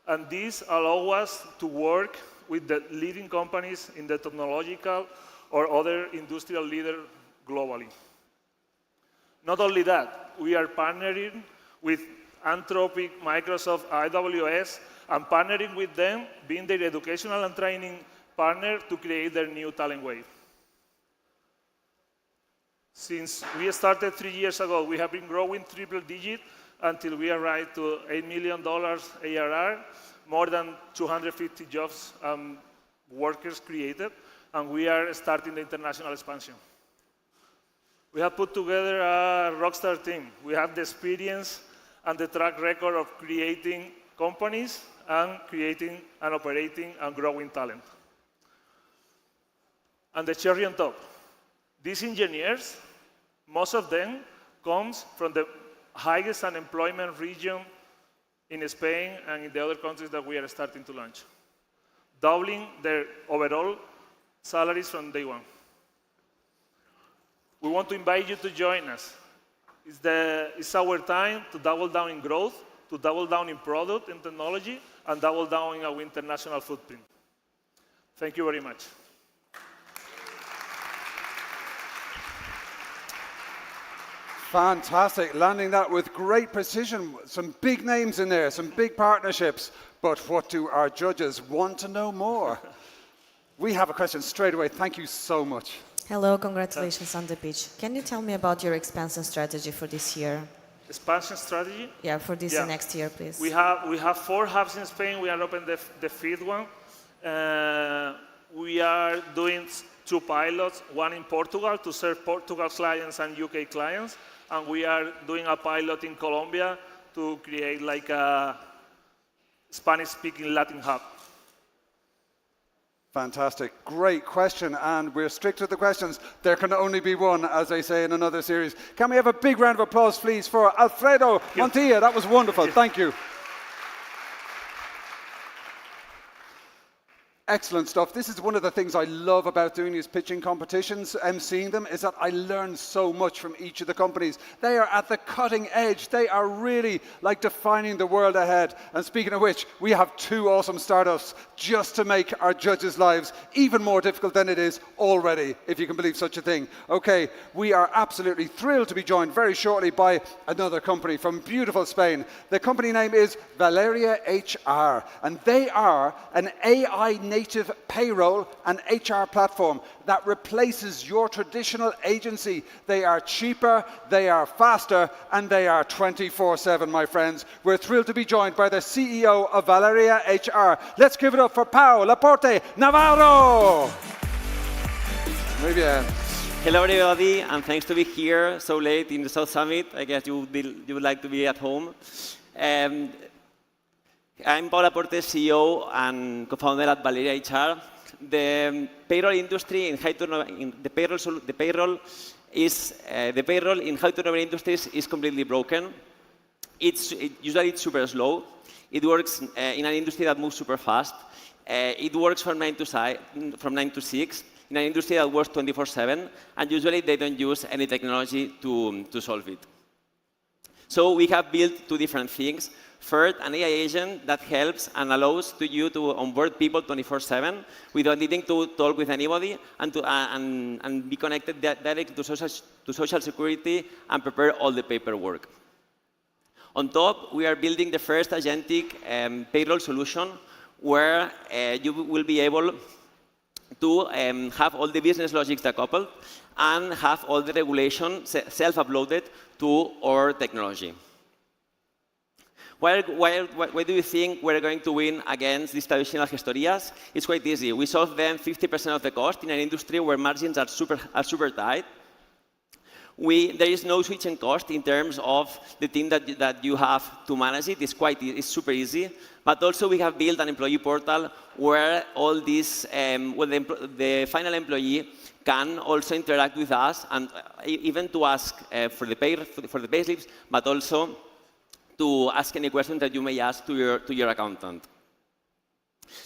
And this allows us to work with the leading companies in the technological or other industrial leaders globally. Not only that, we are partnering with Anthropic, Microsoft, AWS, and partnering with them, being their educational and training partner to create their new talent wave. Since we started 3 years ago, we have been growing triple digit until we arrived to $8 million ARR, more than 250 jobs workers created, and we are starting the international expansion. We have put together a rockstar team. We have the experience and the track record of creating companies and creating and operating and growing talent. And the cherry on top. These engineers, most of them comes from the highest unemployment region in Spain and in the other countries that we are starting to launch, doubling their overall salaries from day one. We want to invite you to join us. It's our time to double down in growth, to double down in product and technology, and double down in our international footprint. Thank you very much. Fantastic, landing that with great precision. Some big names in there, some big partnerships. But what do our judges want to know more? We have a question straight away. Thank you so much. Hello, congratulations on the pitch. Can you tell me about your expansion strategy for this year? Expansion strategy? Yeah, for this and next year, please. We have 4 hubs in Spain. We are opening the 5th one. We are doing 2 pilots, one in Portugal to serve Portugal clients and UK clients. And we are doing a pilot in Colombia to create like a Spanish-speaking Latin hub. Fantastic. Great question. And we're strict with the questions. There can only be one, as they say in another series. Can we have a big round of applause, please, for Alfredo Montilla? That was wonderful. Thank you. Excellent stuff. This is one of the things I love about doing these pitching competitions, emceeing them, is that I learn so much from each of the companies. They are at the cutting edge. They are really like defining the world ahead. And speaking of which, we have 2 awesome startups just to make our judges' lives even more difficult than it is already, if you can believe such a thing. Okay, we are absolutely thrilled to be joined very shortly by another company from beautiful Spain. The company name is Valeria HR, and they are an AI native payroll and HR platform that replaces your traditional agency. They are cheaper, they are faster, and they are 24/7, my friends. We're thrilled to be joined by the CEO of Valeria HR. Let's give it up for Pau Laporte Navarro. Muy bien. Hello, everybody, and thanks to be here so late in the South Summit. I guess you would like to be at home. I'm Paul Laporte, CEO and co-founder at Valeria HR. The payroll industry in high turnover, the payroll in high turnover industries is completely broken. Usually it's super slow. It works in an industry that moves super fast. It works from 9 to 6 in an industry that works 24/7, and usually they don't use any technology to solve it. So we have built 2 different things. First, an AI agent that helps and allows you to onboard people 24/7 without needing to talk with anybody and be connected directly to social security and prepare all the paperwork. On top, we are building the first agentic payroll solution where you will be able to have all the business logics decoupled and have all the regulation self-uploaded to our technology. Why do you think we're going to win against these traditional gestorías? It's quite easy. We solve them 50% of the cost in an industry where margins are super tight. There is no switching cost in terms of the team that you have to manage it. It's super easy. But also we have built an employee portal where all these, the final employee can also interact with us and even to ask for the pay slips, but also to ask any questions that you may ask to your accountant.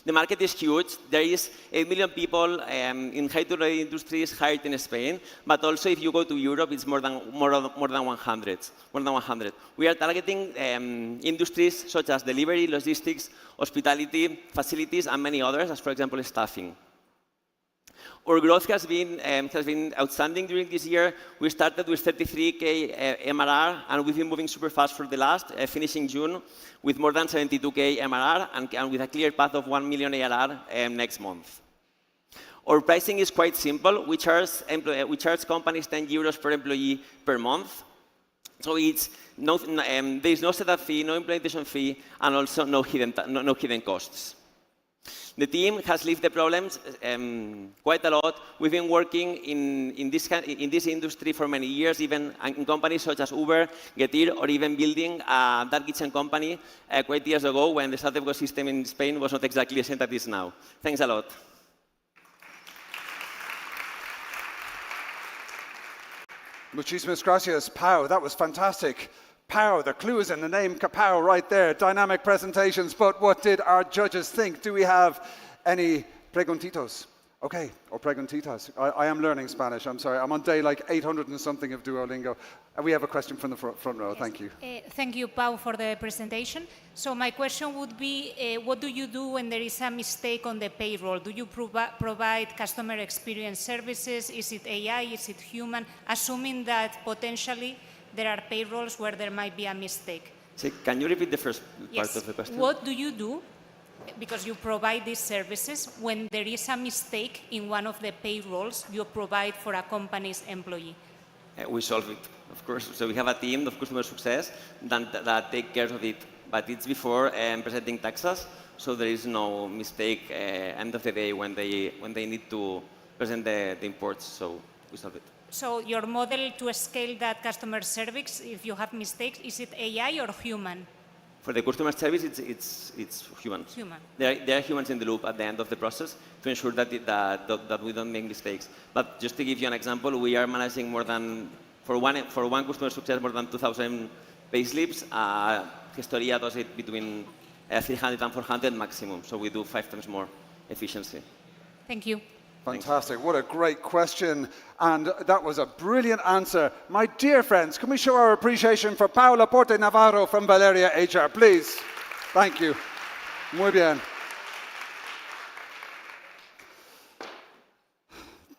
The market is huge. There is 8 million people in high-technology industries hired in Spain, but also if you go to Europe, it's more than 100. We are targeting industries such as delivery, logistics, hospitality, facilities, and many others, as for example, staffing. Our growth has been outstanding during this year. We started with 33K MRR, and we've been moving super fast for the last, finishing June with more than 72K MRR and with a clear path of 1 million ARR next month. Our pricing is quite simple. We charge companies 10 euros per employee per month. So there is no setup fee, no implementation fee, and also no hidden costs. The team has lived the problems quite a lot. We've been working in this industry for many years, even in companies such as Uber, Getir, or even building a dark kitchen company quite years ago when the startup ecosystem in Spain was not exactly the same that it is now. Thanks a lot. Muchísimas gracias, Pau. That was fantastic. Pau, the clue is in the name, Kapow, right there. Dynamic presentations. But what did our judges think? Do we have any preguntitos? Okay, or preguntitas. I am learning Spanish, I'm sorry. I'm on day like 800 and something of Duolingo. We have a question from the front row. Yes. Thank you. Thank you, Pau, for the presentation. So my question would be, what do you do when there is a mistake on the payroll? Do you provide customer experience services? Is it AI? Is it human? Assuming that potentially there are payrolls where there might be a mistake. So can you repeat the first part of the question? What do you do, because you provide these services, when there is a mistake in one of the payrolls you provide for a company's employee? We solve it, of course. So we have a team of customer success that take care of it. But it's before presenting taxes, so there is no mistake end of the day when they need to present the imports. So we solve it. So your model to scale that customer service, if you have mistakes, is it AI or human? For the customer service, it's human. Human. There are humans in the loop at the end of the process to ensure that we don't make mistakes. But just to give you an example, we are managing more than, for one customer success, more than 2,000 payslips. Gestoria does it between 300 and 400 maximum, so we do 5 times more efficiency. Thank you. Fantastic. What a great question. And that was a brilliant answer. My dear friends, can we show our appreciation for Pau Laporte Navarro from Valeria HR, please? Thank you. Muy bien.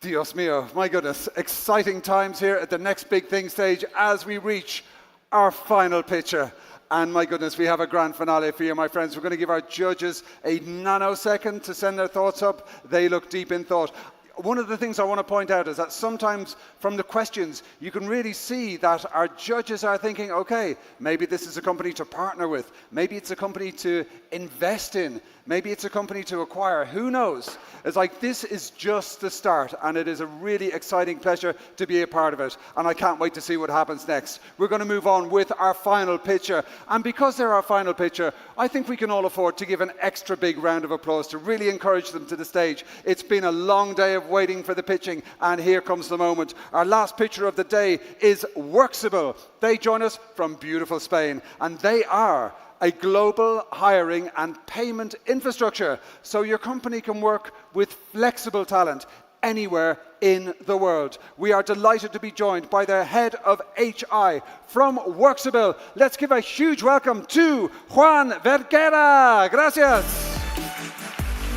Dios mío, my goodness. Exciting times here at the Next Big Thing stage as we reach our final picture. And my goodness, we have a grand finale for you, my friends. We're going to give our judges a nanosecond to send their thoughts up. They look deep in thought. One of the things I want to point out is that sometimes from the questions, you can really see that our judges are thinking, okay, maybe this is a company to partner with. Maybe it's a company to invest in. Maybe it's a company to acquire. Who knows? It's like this is just the start, and it is a really exciting pleasure to be a part of it. And I can't wait to see what happens next. We're going to move on with our final picture. And because they're our final picture, I think we can all afford to give an extra big round of applause to really encourage them to the stage. It's been a long day of waiting for the pitching, and here comes the moment. Our last picture of the day is Worksible. They join us from beautiful Spain, and they are a global hiring and payment infrastructure, so your company can work with flexible talent anywhere in the world. We are delighted to be joined by their head of HI from Worksible. Let's give a huge welcome to Juan Vergara. Gracias.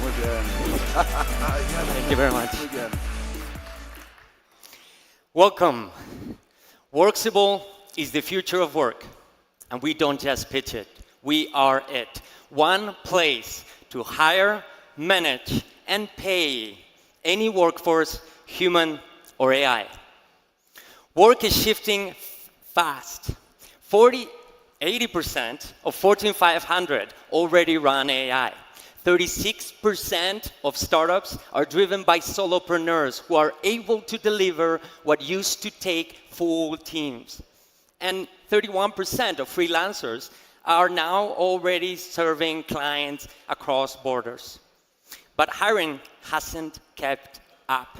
Muy bien. Thank you very much. Welcome. Worksible is the future of work. And we don't just pitch it, we are it. One place to hire, manage, and pay any workforce, human or AI. Work is shifting fast. 80% of Fortune 500 already run AI. 36% of startups are driven by solopreneurs who are able to deliver what used to take full teams. And 31% of freelancers are now already serving clients across borders. But hiring hasn't kept up.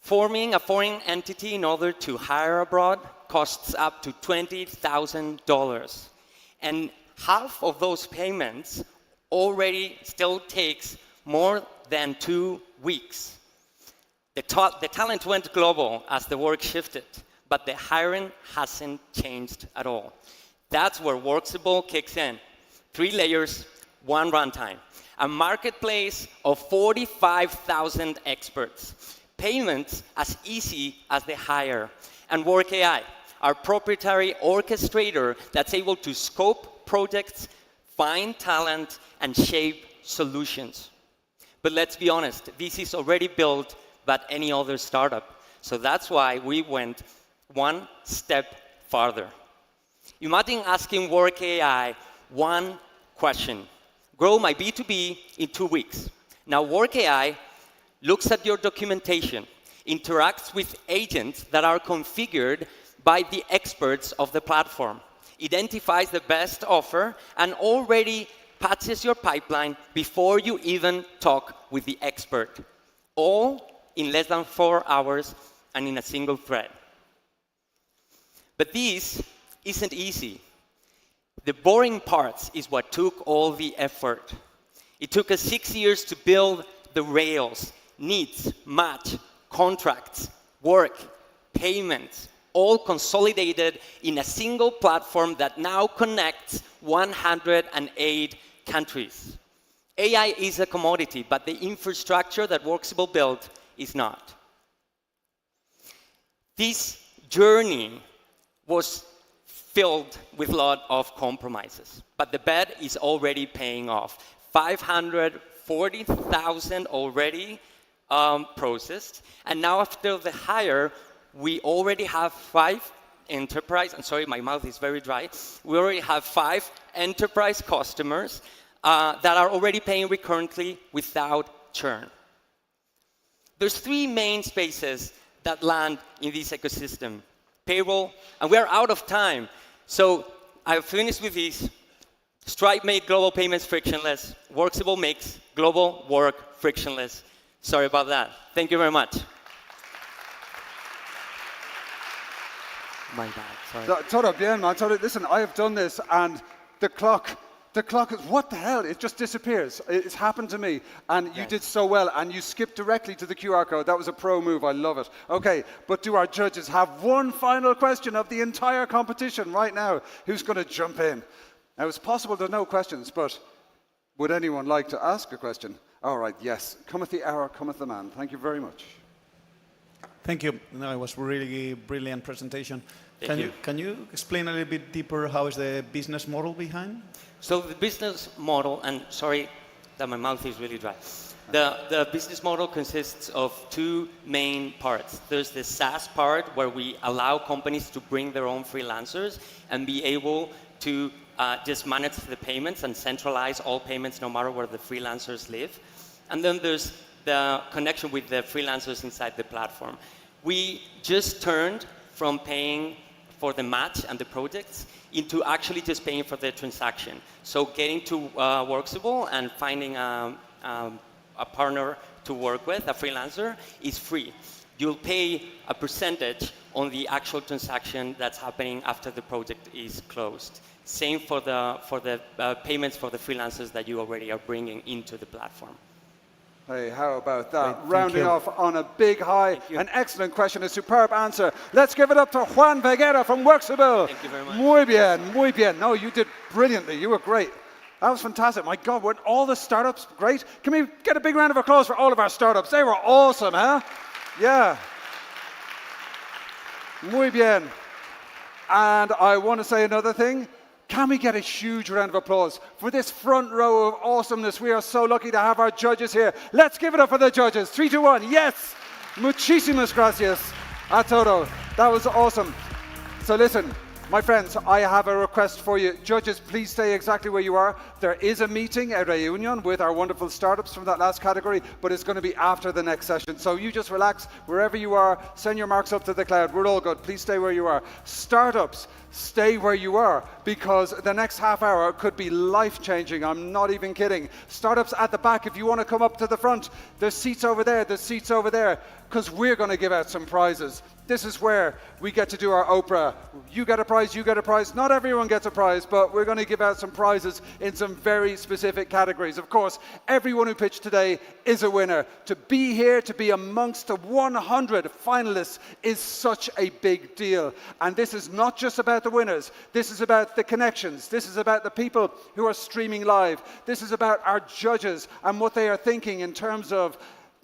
Forming a foreign entity in order to hire abroad costs up to $20,000. And half of those payments already still takes more than 2 weeks. The talent went global as the work shifted, but the hiring hasn't changed at all. That's where Workable kicks in. 3 layers, 1 runtime. A marketplace of 45,000 experts. Payments as easy as the hire. And Work AI, our proprietary orchestrator that's able to scope projects, find talent, and shape solutions. But let's be honest, this is already built by any other startup. So that's why we went 1 step farther. Imagine asking Work AI 1 question. Grow my B2B in 2 weeks. Now Work AI looks at your documentation, interacts with agents that are configured by the experts of the platform, identifies the best offer, and already patches your pipeline before you even talk with the expert. All in less than 4 hours and in a single thread. But this isn't easy. The boring parts is what took all the effort. It took us 6 years to build the rails, needs, match, contracts, work, payments, all consolidated in a single platform that now connects 108 countries. AI is a commodity, but the infrastructure that Workable built is not. This journey was filled with a lot of compromises, but the bet is already paying off. 540,000 already processed, and now after the hire, we already have 5 enterprise, I'm sorry, my mouth is very dry. We already have 5 enterprise customers that are already paying recurrently without churn. There's 3 main spaces that land in this ecosystem. Payroll, and we're out of time. So I've finished with this. Stripe made global payments frictionless. Workable makes global work frictionless. Sorry about that. Thank you very much. My bad, sorry. Todo bien, man. Listen, I have done this, and the clock is, what the hell? It just disappears. It's happened to me, and you did so well, and you skipped directly to the QR code. That was a pro move. I love it. Okay, but do our judges have one final question of the entire competition right now? Who's going to jump in? Now, it's possible there are no questions, but would anyone like to ask a question? All right, yes. Cometh the hour, cometh the man. Thank you very much. Thank you. No, it was really brilliant presentation. Thank you. Can you explain a little bit deeper how is the business model behind? So the business model, and sorry that my mouth is really dry. The business model consists of 2 main parts. There's the SaaS part, where we allow companies to bring their own freelancers and be able to just manage the payments and centralize all payments no matter where the freelancers live. And then there's the connection with the freelancers inside the platform. We just turned from paying for the match and the projects into actually just paying for the transaction. So getting to Workable and finding a partner to work with, a freelancer, is free. You'll pay a percentage on the actual transaction that's happening after the project is closed. Same for the payments for the freelancers that you already are bringing into the platform. Hey, how about that? Thank Rounding you. off on a big high. An excellent question, a superb answer. Let's give it up to Juan Peguera from Workable. Thank you very much. Muy bien, muy bien. No, you did brilliantly. You were great. That was fantastic. My God, weren't all the startups great? Can we get a big round of applause for all of our startups? They were awesome, huh? Yeah. Muy bien. And I want to say another thing. Can we get a huge round of applause for this front row of awesomeness? We are so lucky to have our judges here. Let's give it up for the judges. 3, 2, 1. Yes. Muchísimas gracias a todo. That was awesome. So listen, my friends, I have a request for you. Judges, please stay exactly where you are. There is a meeting, a reunion with our wonderful startups from that last category, but it's going to be after the next session. So you just relax wherever you are. Send your marks up to the cloud. We're all good. Please stay where you are. Startups, stay where you are, because the next half hour could be life-changing. I'm not even kidding. Startups at the back, if you want to come up to the front, there's seats over there, because we're going to give out some prizes. This is where we get to do our Oprah. You get a prize, you get a prize. Not everyone gets a prize, but we're going to give out some prizes in some very specific categories. Of course, everyone who pitched today is a winner. To be here, to be amongst the 100 finalists is such a big deal. And this is not just about the winners. This is about the connections. This is about the people who are streaming live. This is about our judges and what they are thinking in terms of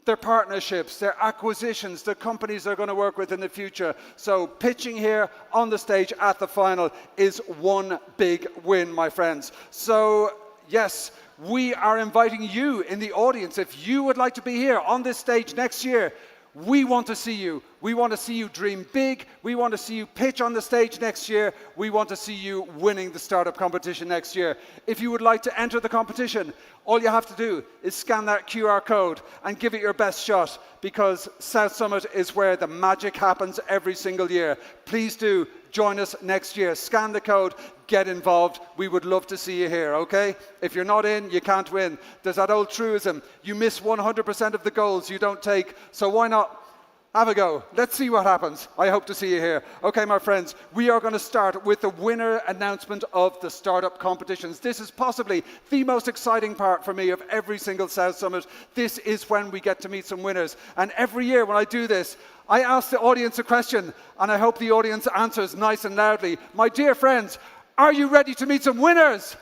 their partnerships, their acquisitions, the companies they're going to work with in the future. So pitching here on the stage at the final is one big win, my friends. So yes, we are inviting you in the audience. If you would like to be here on this stage next year, we want to see you. We want to see you dream big. We want to see you pitch on the stage next year. We want to see you winning the startup competition next year. If you would like to enter the competition, all you have to do is scan that QR code and give it your best shot, because South Summit is where the magic happens every single year. Please do join us next year. Scan the code, get involved. We would love to see you here, okay? If you're not in, you can't win. There's that old truism, you miss 100% of the goals you don't take, so why not have a go? Let's see what happens. I hope to see you here. Okay, my friends, we are going to start with the winner announcement of the startup competitions. This is possibly the most exciting part for me of every single South Summit. This is when we get to meet some winners. And every year when I do this, I ask the audience a question, and I hope the audience answers nice and loudly. My dear friends, are you ready to meet some winners?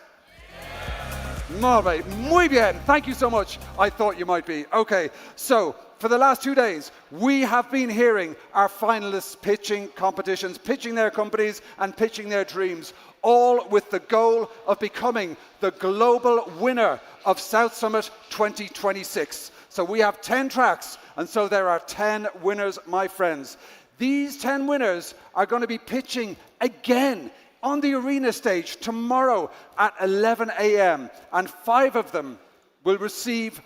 Muy bien. Thank you so much. I thought you might be. Okay, so for the last 2 days, we have been hearing our finalists pitching competitions, pitching their companies and pitching their dreams, all with the goal of becoming the global winner of South Summit 2026. So we have 10 tracks, and so there are 10 winners, my friends. These 10 winners are going to be pitching again on the arena stage tomorrow at 11 a.m. And 5 of them will receive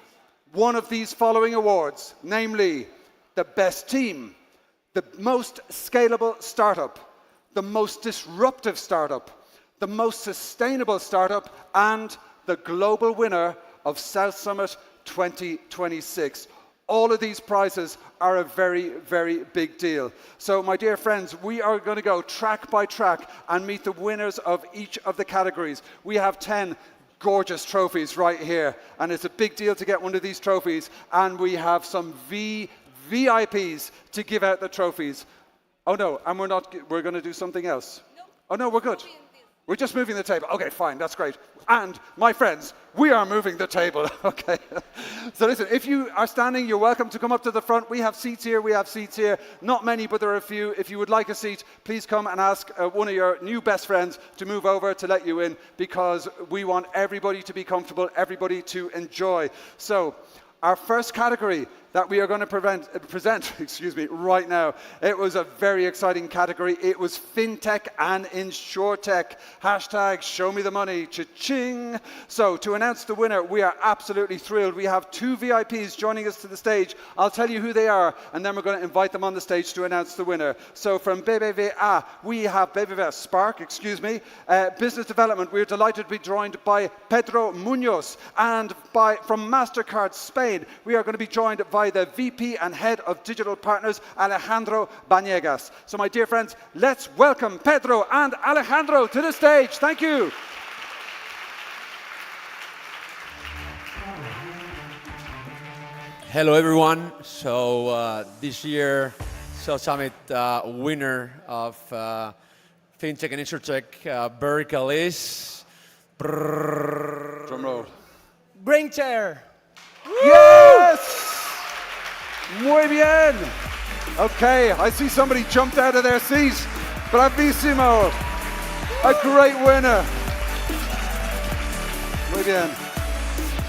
one of these following awards, namely the best team, the most scalable startup, the most disruptive startup, the most sustainable startup, and the global winner of South Summit 2026. All of these prizes are a very, very big deal. So, my dear friends, we are going to go track by track and meet the winners of each of the categories. We have 10 gorgeous trophies right here, and it's a big deal to get one of these trophies, and we have some VIPs to give out the trophies. Oh no, and we're going to do something else. No. Oh no, we're good. We're just moving the table. Okay, fine, that's great. And my friends, we are moving the table. Okay. So listen, if you are standing, you're welcome to come up to the front. We have seats here, Not many, but there are a few. If you would like a seat, please come and ask one of your new best friends to move over to let you in, because we want everybody to be comfortable, everybody to enjoy. So our first category that we are going to present right now. It was a very exciting category. It was FinTech and InsurTech. Hashtag show me the money. Cha-ching. So to announce the winner, we are absolutely thrilled. We have 2 VIPs joining us to the stage. I'll tell you who they are, and then we're going to invite them on the stage to announce the winner. So from BBVA, we have BBVA Spark, Business Development. We're delighted to be joined by Pedro Munoz. And from MasterCard Spain, we are going to be joined by the VP and Head of Digital Partners, Alejandro Banegas. So my dear friends, let's welcome Pedro and Alejandro to the stage. Thank you. Hello everyone. So this year, South Summit winner of FinTech and InsurTech vertical is... Drum roll. Brain Chair. Yes! Muy bien. Okay, I see somebody jumped out of their seat. Bravissimo. A great winner. Muy bien.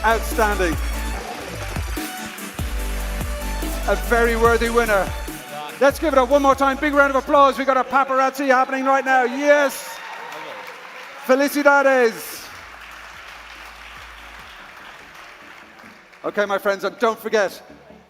Outstanding. A very worthy winner. Let's give it up one more time. Big round of applause. We got a paparazzi happening right now. Yes. Felicidades. Okay, my friends, and don't forget,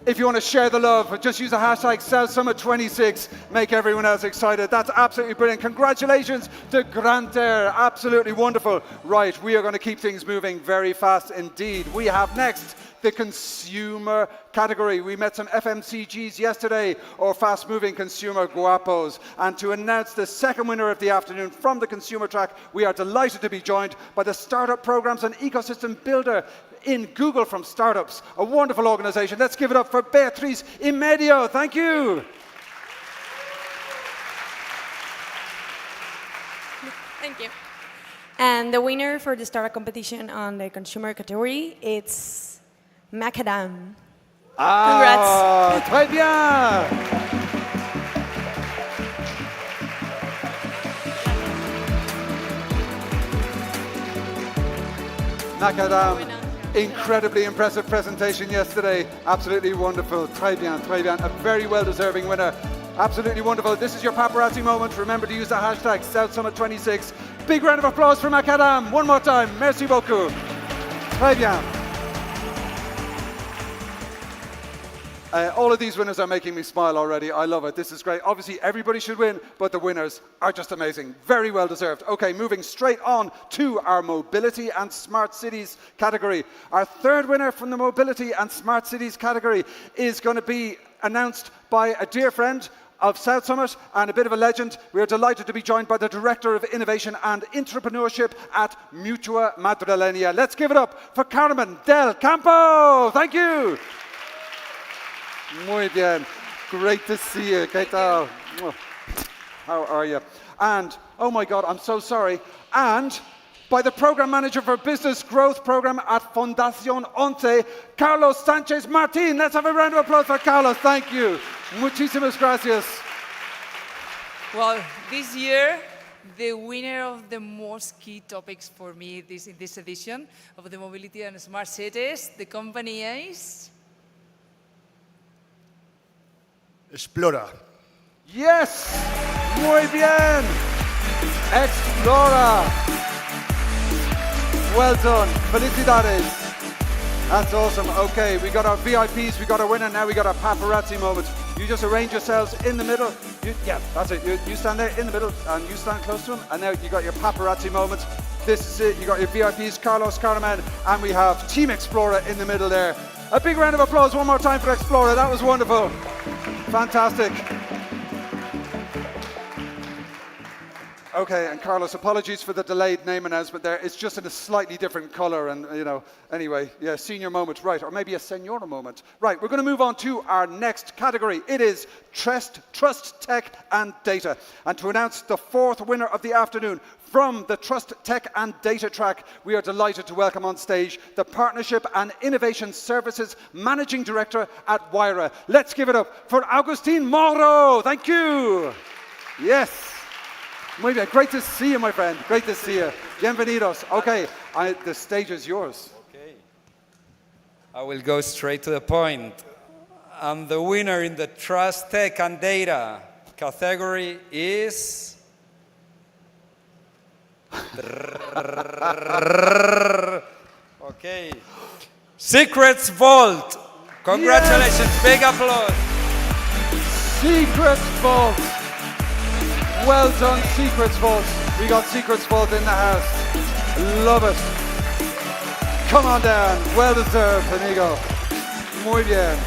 if you want to share the love, just use the hashtag SouthSummit26. Make everyone else excited. That's absolutely brilliant. Congratulations to Granter. Absolutely wonderful. Right, we are going to keep things moving very fast indeed. We have next the consumer category. We met some FMCGs yesterday, or fast-moving consumer guapos. And to announce the second winner of the afternoon from the consumer track, we are delighted to be joined by the Startup Programs and Ecosystem Builder in Google from Startups, a wonderful organization. Let's give it up for Beatriz Imedio. Thank you. Thank you. And the winner for the startup competition on the consumer category, it's Macadam. Ah, Congrats. très bien. Macadam, incredibly impressive presentation yesterday. Absolutely wonderful. Très bien, très bien. A very well-deserving winner. Absolutely wonderful. This is your paparazzi moment. Remember to use the hashtag SouthSummit26. Big round of applause for Macadam. One more time. Merci beaucoup. Très bien. All of these winners are making me smile already. I love it. This is great. Obviously, everybody should win, but the winners are just amazing. Very well deserved. Okay, moving straight on to our Mobility and Smart Cities category. Our third winner from the Mobility and Smart Cities category is going to be announced by a dear friend of South Summit and a bit of a legend. We are delighted to be joined by the Director of Innovation and Entrepreneurship at Mutua Madrileña. Let's give it up for Carmen Del Campo. Thank you. Muy bien. Great to see you. ¿Qué tal? How are you? And, oh my God, I'm so sorry. And by the Program Manager for Business Growth Program at Fundación Once, Carlos Sanchez Martin. Let's have a round of applause for Carlos. Thank you. Muchísimas gracias. Well, this year, the winner of the most key topics for me in this edition of the Mobility and Smart Cities, the company is... Explora. Yes! Muy bien! Explora! Well done. Felicidades. That's awesome. Okay, we got our VIPs, we got our winner, now we got our paparazzi moment. You just arrange yourselves in the middle. Yeah, that's it. You stand there in the middle and you stand close to them, and now you got your paparazzi moment. This is it. You got your VIPs, Carlos, Carmen, and we have Team Explorer in the middle there. A big round of applause one more time for Explorer. That was wonderful. Fantastic. Okay, and Carlos, apologies for the delayed name announcement there. It's just in a slightly different color and, you know, anyway, yeah, senior moment, right, or maybe a senora moment. Right, we're going to move on to our next category. It is Trust, Tech and Data. And to announce the fourth winner of the afternoon from the Trust, Tech and Data track, we are delighted to welcome on stage the Partnership and Innovation Services Managing Director at Wyra. Let's give it up for Agustin Moro. Thank you. Yes. Muy bien. Great to see you, my friend. Great to see you. Bienvenidos. Okay, the stage is yours. Okay. I will go straight to the point. And the winner in the Trust, Tech and Data category is... Okay. Secrets Vault. Congratulations. Yes. Big applause. Secrets Vault. Well done, Secrets Vault. We got Secrets Vault in the house. Love it. Come on down. Well deserved, amigo. Muy bien.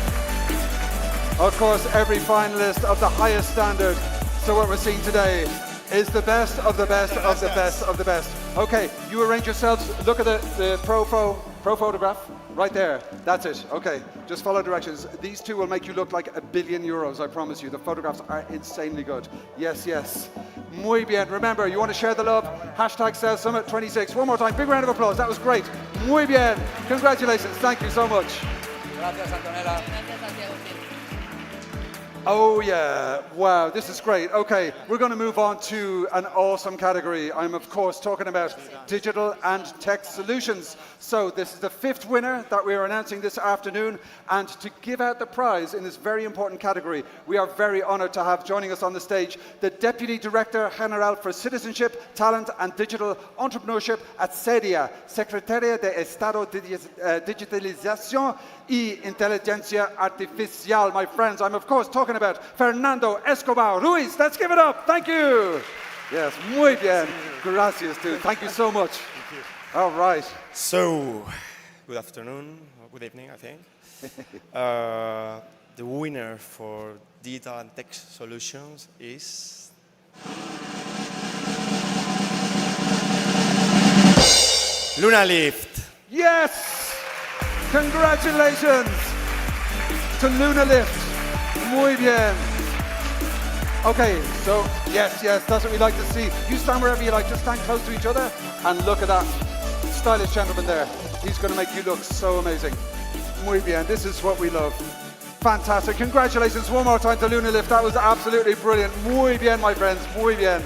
Of course, every finalist of the highest standard. So what we're seeing today is the best of the best of the best of the best. Okay, you arrange yourselves. Look at the pro photograph right there. That's it. Okay, just follow directions. These two will make you look like €1 billion, I promise you. The photographs are insanely good. Yes, yes. Muy bien. Remember, you want to share the love? Hashtag SouthSummit26. One more time. Big round of applause. That was great. Muy bien. Congratulations. Thank you so much. Gracias, Antonella. Oh yeah, wow, this is great. Okay, we're going to move on to an awesome category. I'm of course talking about digital and tech solutions. So this is the 5th winner that we are announcing this afternoon, and to give out the prize in this very important category, we are very honored to have joining us on the stage the Deputy Director General for Citizenship, Talent and Digital Entrepreneurship at CEDIA, Secretaria de Estado de Digitalización y Inteligencia Artificial. My friends, I'm of course talking about Fernando Escobar Ruiz. Let's give it up. Thank you. Yes, muy bien. Gracias, dude. Thank you so much. All right. So, good afternoon, or good evening, I think. The winner for Digital and Tech Solutions is LunaLift. Yes! Congratulations to LunaLift. Muy bien. Okay, so yes, that's what we like to see. You stand wherever you like, just stand close to each other and look at that stylish gentleman there. He's going to make you look so amazing. Muy bien, this is what we love. Fantastic. Congratulations one more time to LunaLift. That was absolutely brilliant. Muy bien, my friends, muy bien.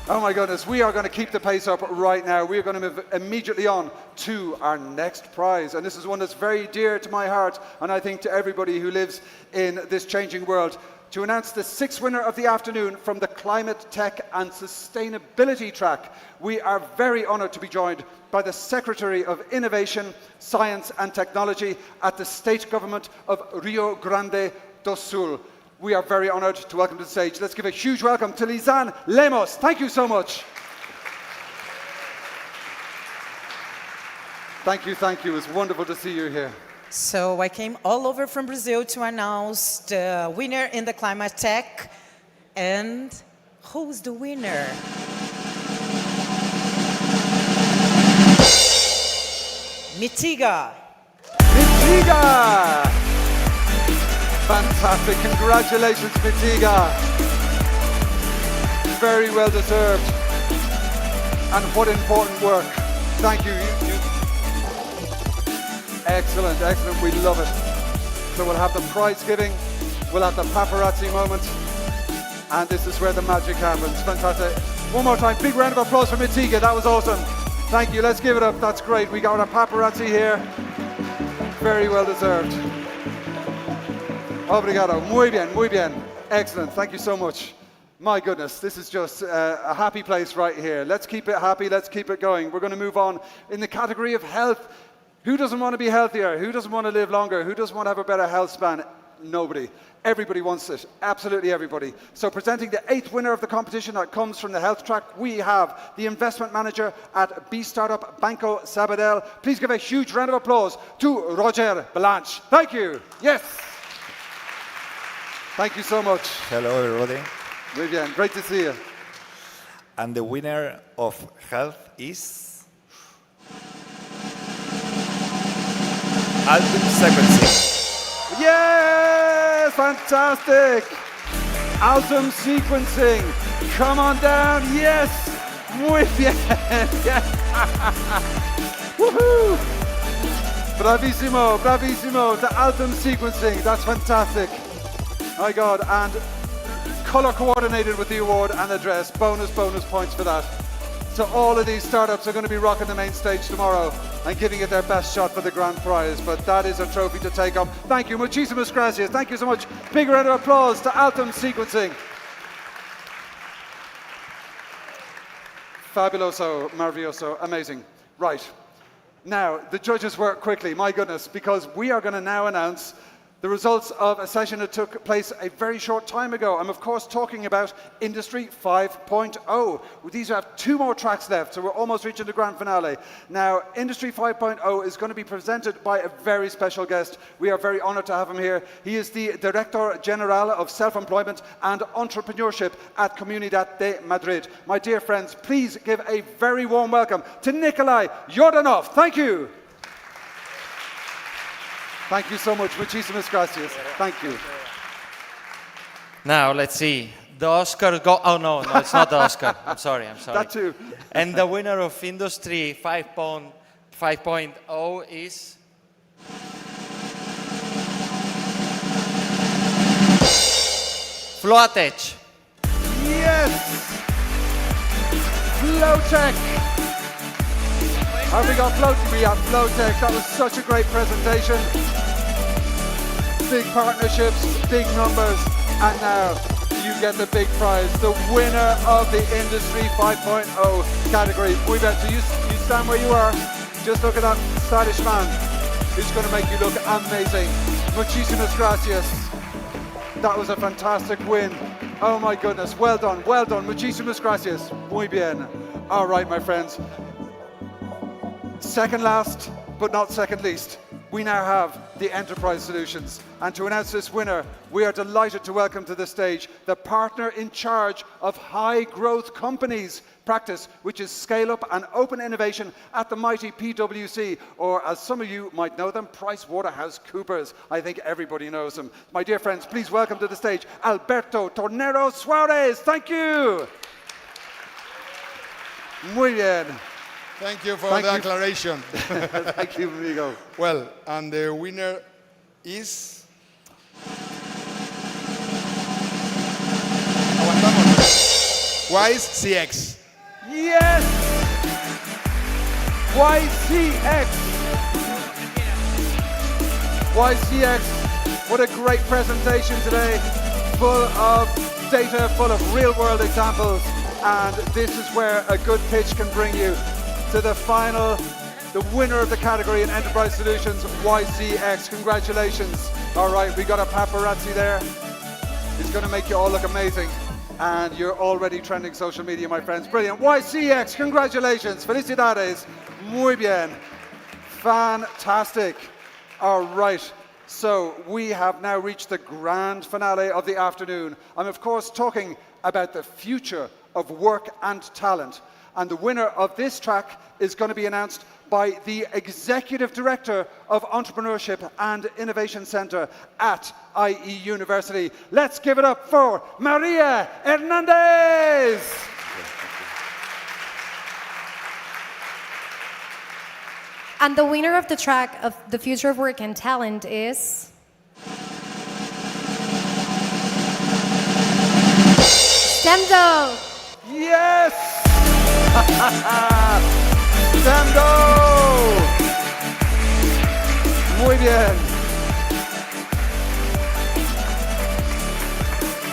Oh my goodness, we are going to keep the pace up right now. We are going to move immediately on to our next prize. And this is one that's very dear to my heart, and I think to everybody who lives in this changing world. To announce the 6th winner of the afternoon from the Climate, Tech and Sustainability track, we are very honored to be joined by the Secretary of Innovation, Science and Technology at the State Government of Rio Grande do Sul. We are very honored to welcome to the stage. Let's give a huge welcome to Lizanne Lemos. Thank you so much. Thank you. It's wonderful to see you here. So I came all over from Brazil to announce the winner in the Climate Tech. And who's the winner? Mitiga. Mitiga! Fantastic. Congratulations, Mitiga. Very well deserved. And what important work. Thank you. Excellent. We love it. So we'll have the prize giving, we'll have the paparazzi moment, and this is where the magic happens. Fantastic. One more time, big round of applause for Mitiga. That was awesome. Thank you. Let's give it up. That's great. We got our paparazzi here. Very well deserved. Obrigado. Muy bien. Excellent. Thank you so much. My goodness, this is just a happy place right here. Let's keep it happy. Let's keep it going. We're going to move on in the category of health. Who doesn't want to be healthier? Who doesn't want to live longer? Who doesn't want to have a better health span? Nobody. Everybody wants it. Absolutely everybody. So presenting the 8th winner of the competition that comes from the health track, we have the investment manager at B Startup Banco Sabadell. Please give a huge round of applause to Roger Blanche. Thank you. Yes. Thank you so much. Hello, everybody. Muy bien. Great to see you. And the winner of health is Altum sequencing. Yes, fantastic. Altum sequencing. Come on down. Yes. Muy bien. Yes. Woohoo. Bravissimo to Altum sequencing. That's fantastic. My God, and color coordinated with the award and address. Bonus points for that. So all of these startups are going to be rocking the main stage tomorrow and giving it their best shot for the grand prize. But that is a trophy to take home. Thank you. Muchísimas gracias. Thank you so much. Big round of applause to Altum Sequencing. Fabuloso, maravilloso, amazing. Right. Now, the judges work quickly, my goodness, because we are going to now announce the results of a session that took place a very short time ago. I'm of course talking about Industry 5.0. These have 2 more tracks left, so we're almost reaching the grand finale. Now, Industry 5.0 is going to be presented by a very special guest. We are very honored to have him here. He is the Director General of Self-Employment and Entrepreneurship at Comunidad de Madrid. My dear friends, please give a very warm welcome to Nikolai Yordanov. Thank you. Thank you so much. Muchísimas gracias. Thank you. Now, let's see. The Oscar go... Oh, no, it's not the Oscar. I'm sorry. That too. And the winner of Industry 5.0 is... Floatech. Yes! Flowtech. Have we got Flowtech? We have Flowtech. That was such a great presentation. Big partnerships, big numbers, and now you get the big prize, the winner of the Industry 5.0 category. Muy bien, so you stand where you are. Just look at that stylish man. He's going to make you look amazing. Muchísimas gracias. That was a fantastic win. Oh my goodness, well done, well done. Muchísimas gracias. Muy bien. All right, my friends. Second last, but not second least, we now have the enterprise solutions. And to announce this winner, we are delighted to welcome to the stage the partner in charge of high growth companies practice, which is scale up and open innovation at the mighty PwC, or as some of you might know them, PricewaterhouseCoopers. I think everybody knows them. My dear friends, please welcome to the stage Alberto Tornero Suarez. Thank you. Muy bien. Thank you for the declaration. Thank you, amigo. Well, and the winner is... Wise CX. Yes! YCX. YCX. What a great presentation today. Full of data, full of real-world examples. And this is where a good pitch can bring you to the final, the winner of the category in Enterprise Solutions, YCX. Congratulations. All right, we got a paparazzi there. He's going to make you all look amazing. And you're already trending social media, my friends. Brilliant. YCX, congratulations. Felicidades. Muy bien. Fantastic. All right. So we have now reached the grand finale of the afternoon. I'm, of course, talking about the future of work and talent. And the winner of this track is going to be announced by the Executive Director of Entrepreneurship and Innovation Center at IE University. Let's give it up for Maria Hernandez. And the winner of the track of the Future of Work and Talent is... Stendo. Yes! Stendo! Muy bien.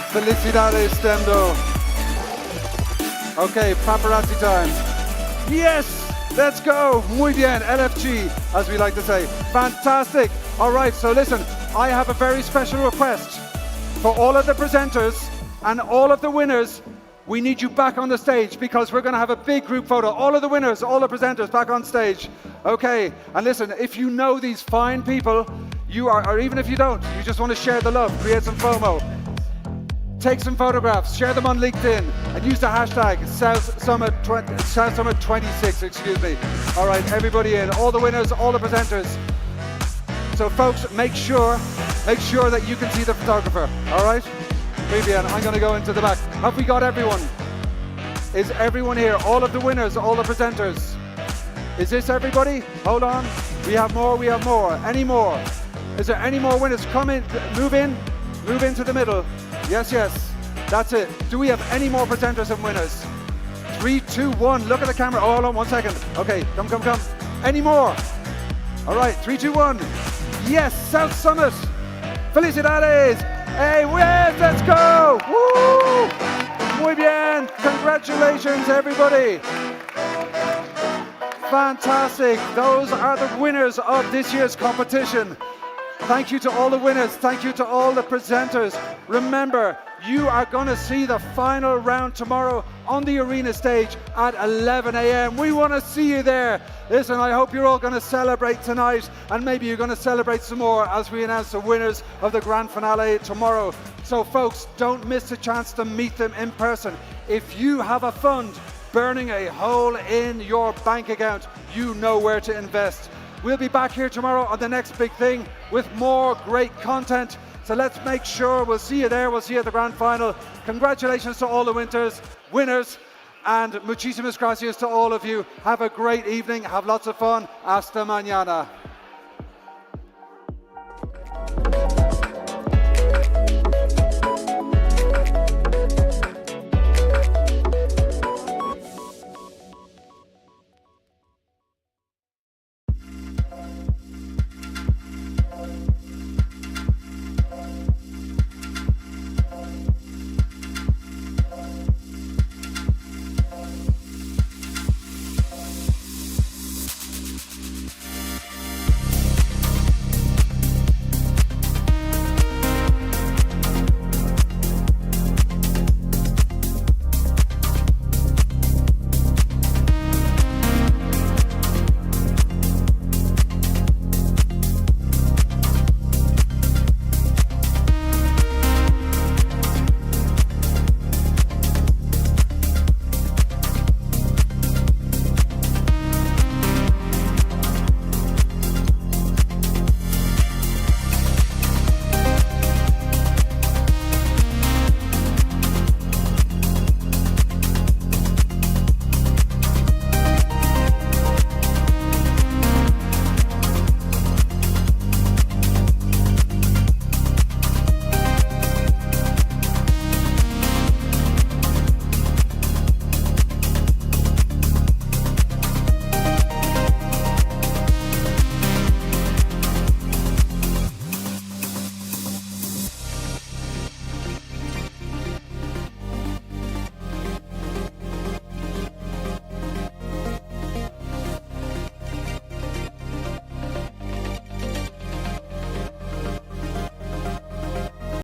Felicidades, Stendo. Okay, paparazzi time. Yes! Let's go. Muy bien. LFG, as we like to say. Fantastic. All right, so listen, I have a very special request for all of the presenters and all of the winners. We need you back on the stage because we're going to have a big group photo. All of the winners, all the presenters back on stage. Okay, and listen, if you know these fine people, you are, or even if you don't, you just want to share the love, create some FOMO. Take some photographs, share them on LinkedIn, and use the hashtag South Summit 26, excuse me. All right, everybody in, all the winners, all the presenters. So folks, make sure that you can see the photographer, all right? Vivian, I'm going to go into the back. Have we got everyone? Is everyone here? All of the winners, all the presenters. Is this everybody? Hold on. We have more, we have more. Any more? Is there any more winners? Come in, move into the middle. Yes, yes. That's it. Do we have any more presenters and winners? 3, 2, 1. Look at the camera. Oh, hold on 1 second. Okay, come. Any more? All right, 3, 2, 1. Yes, South Summit. Felicidades. Hey, yes, let's go! Woo! Muy bien! Congratulations, everybody! Fantastic! Those are the winners of this year's competition. Thank you to all the winners. Thank you to all the presenters. Remember, you are going to see the final round tomorrow on the arena stage at 11 a.m. We want to see you there. Listen, I hope you're all going to celebrate tonight, and maybe you're going to celebrate some more as we announce the winners of the grand finale tomorrow. So folks, don't miss the chance to meet them in person. If you have a fund burning a hole in your bank account, you know where to invest. We'll be back here tomorrow on the next big thing with more great content. So let's make sure we'll see you there. We'll see you at the grand final. Congratulations to all the winners, and muchísimas gracias to all of you. Have a great evening. Have lots of fun. Hasta mañana.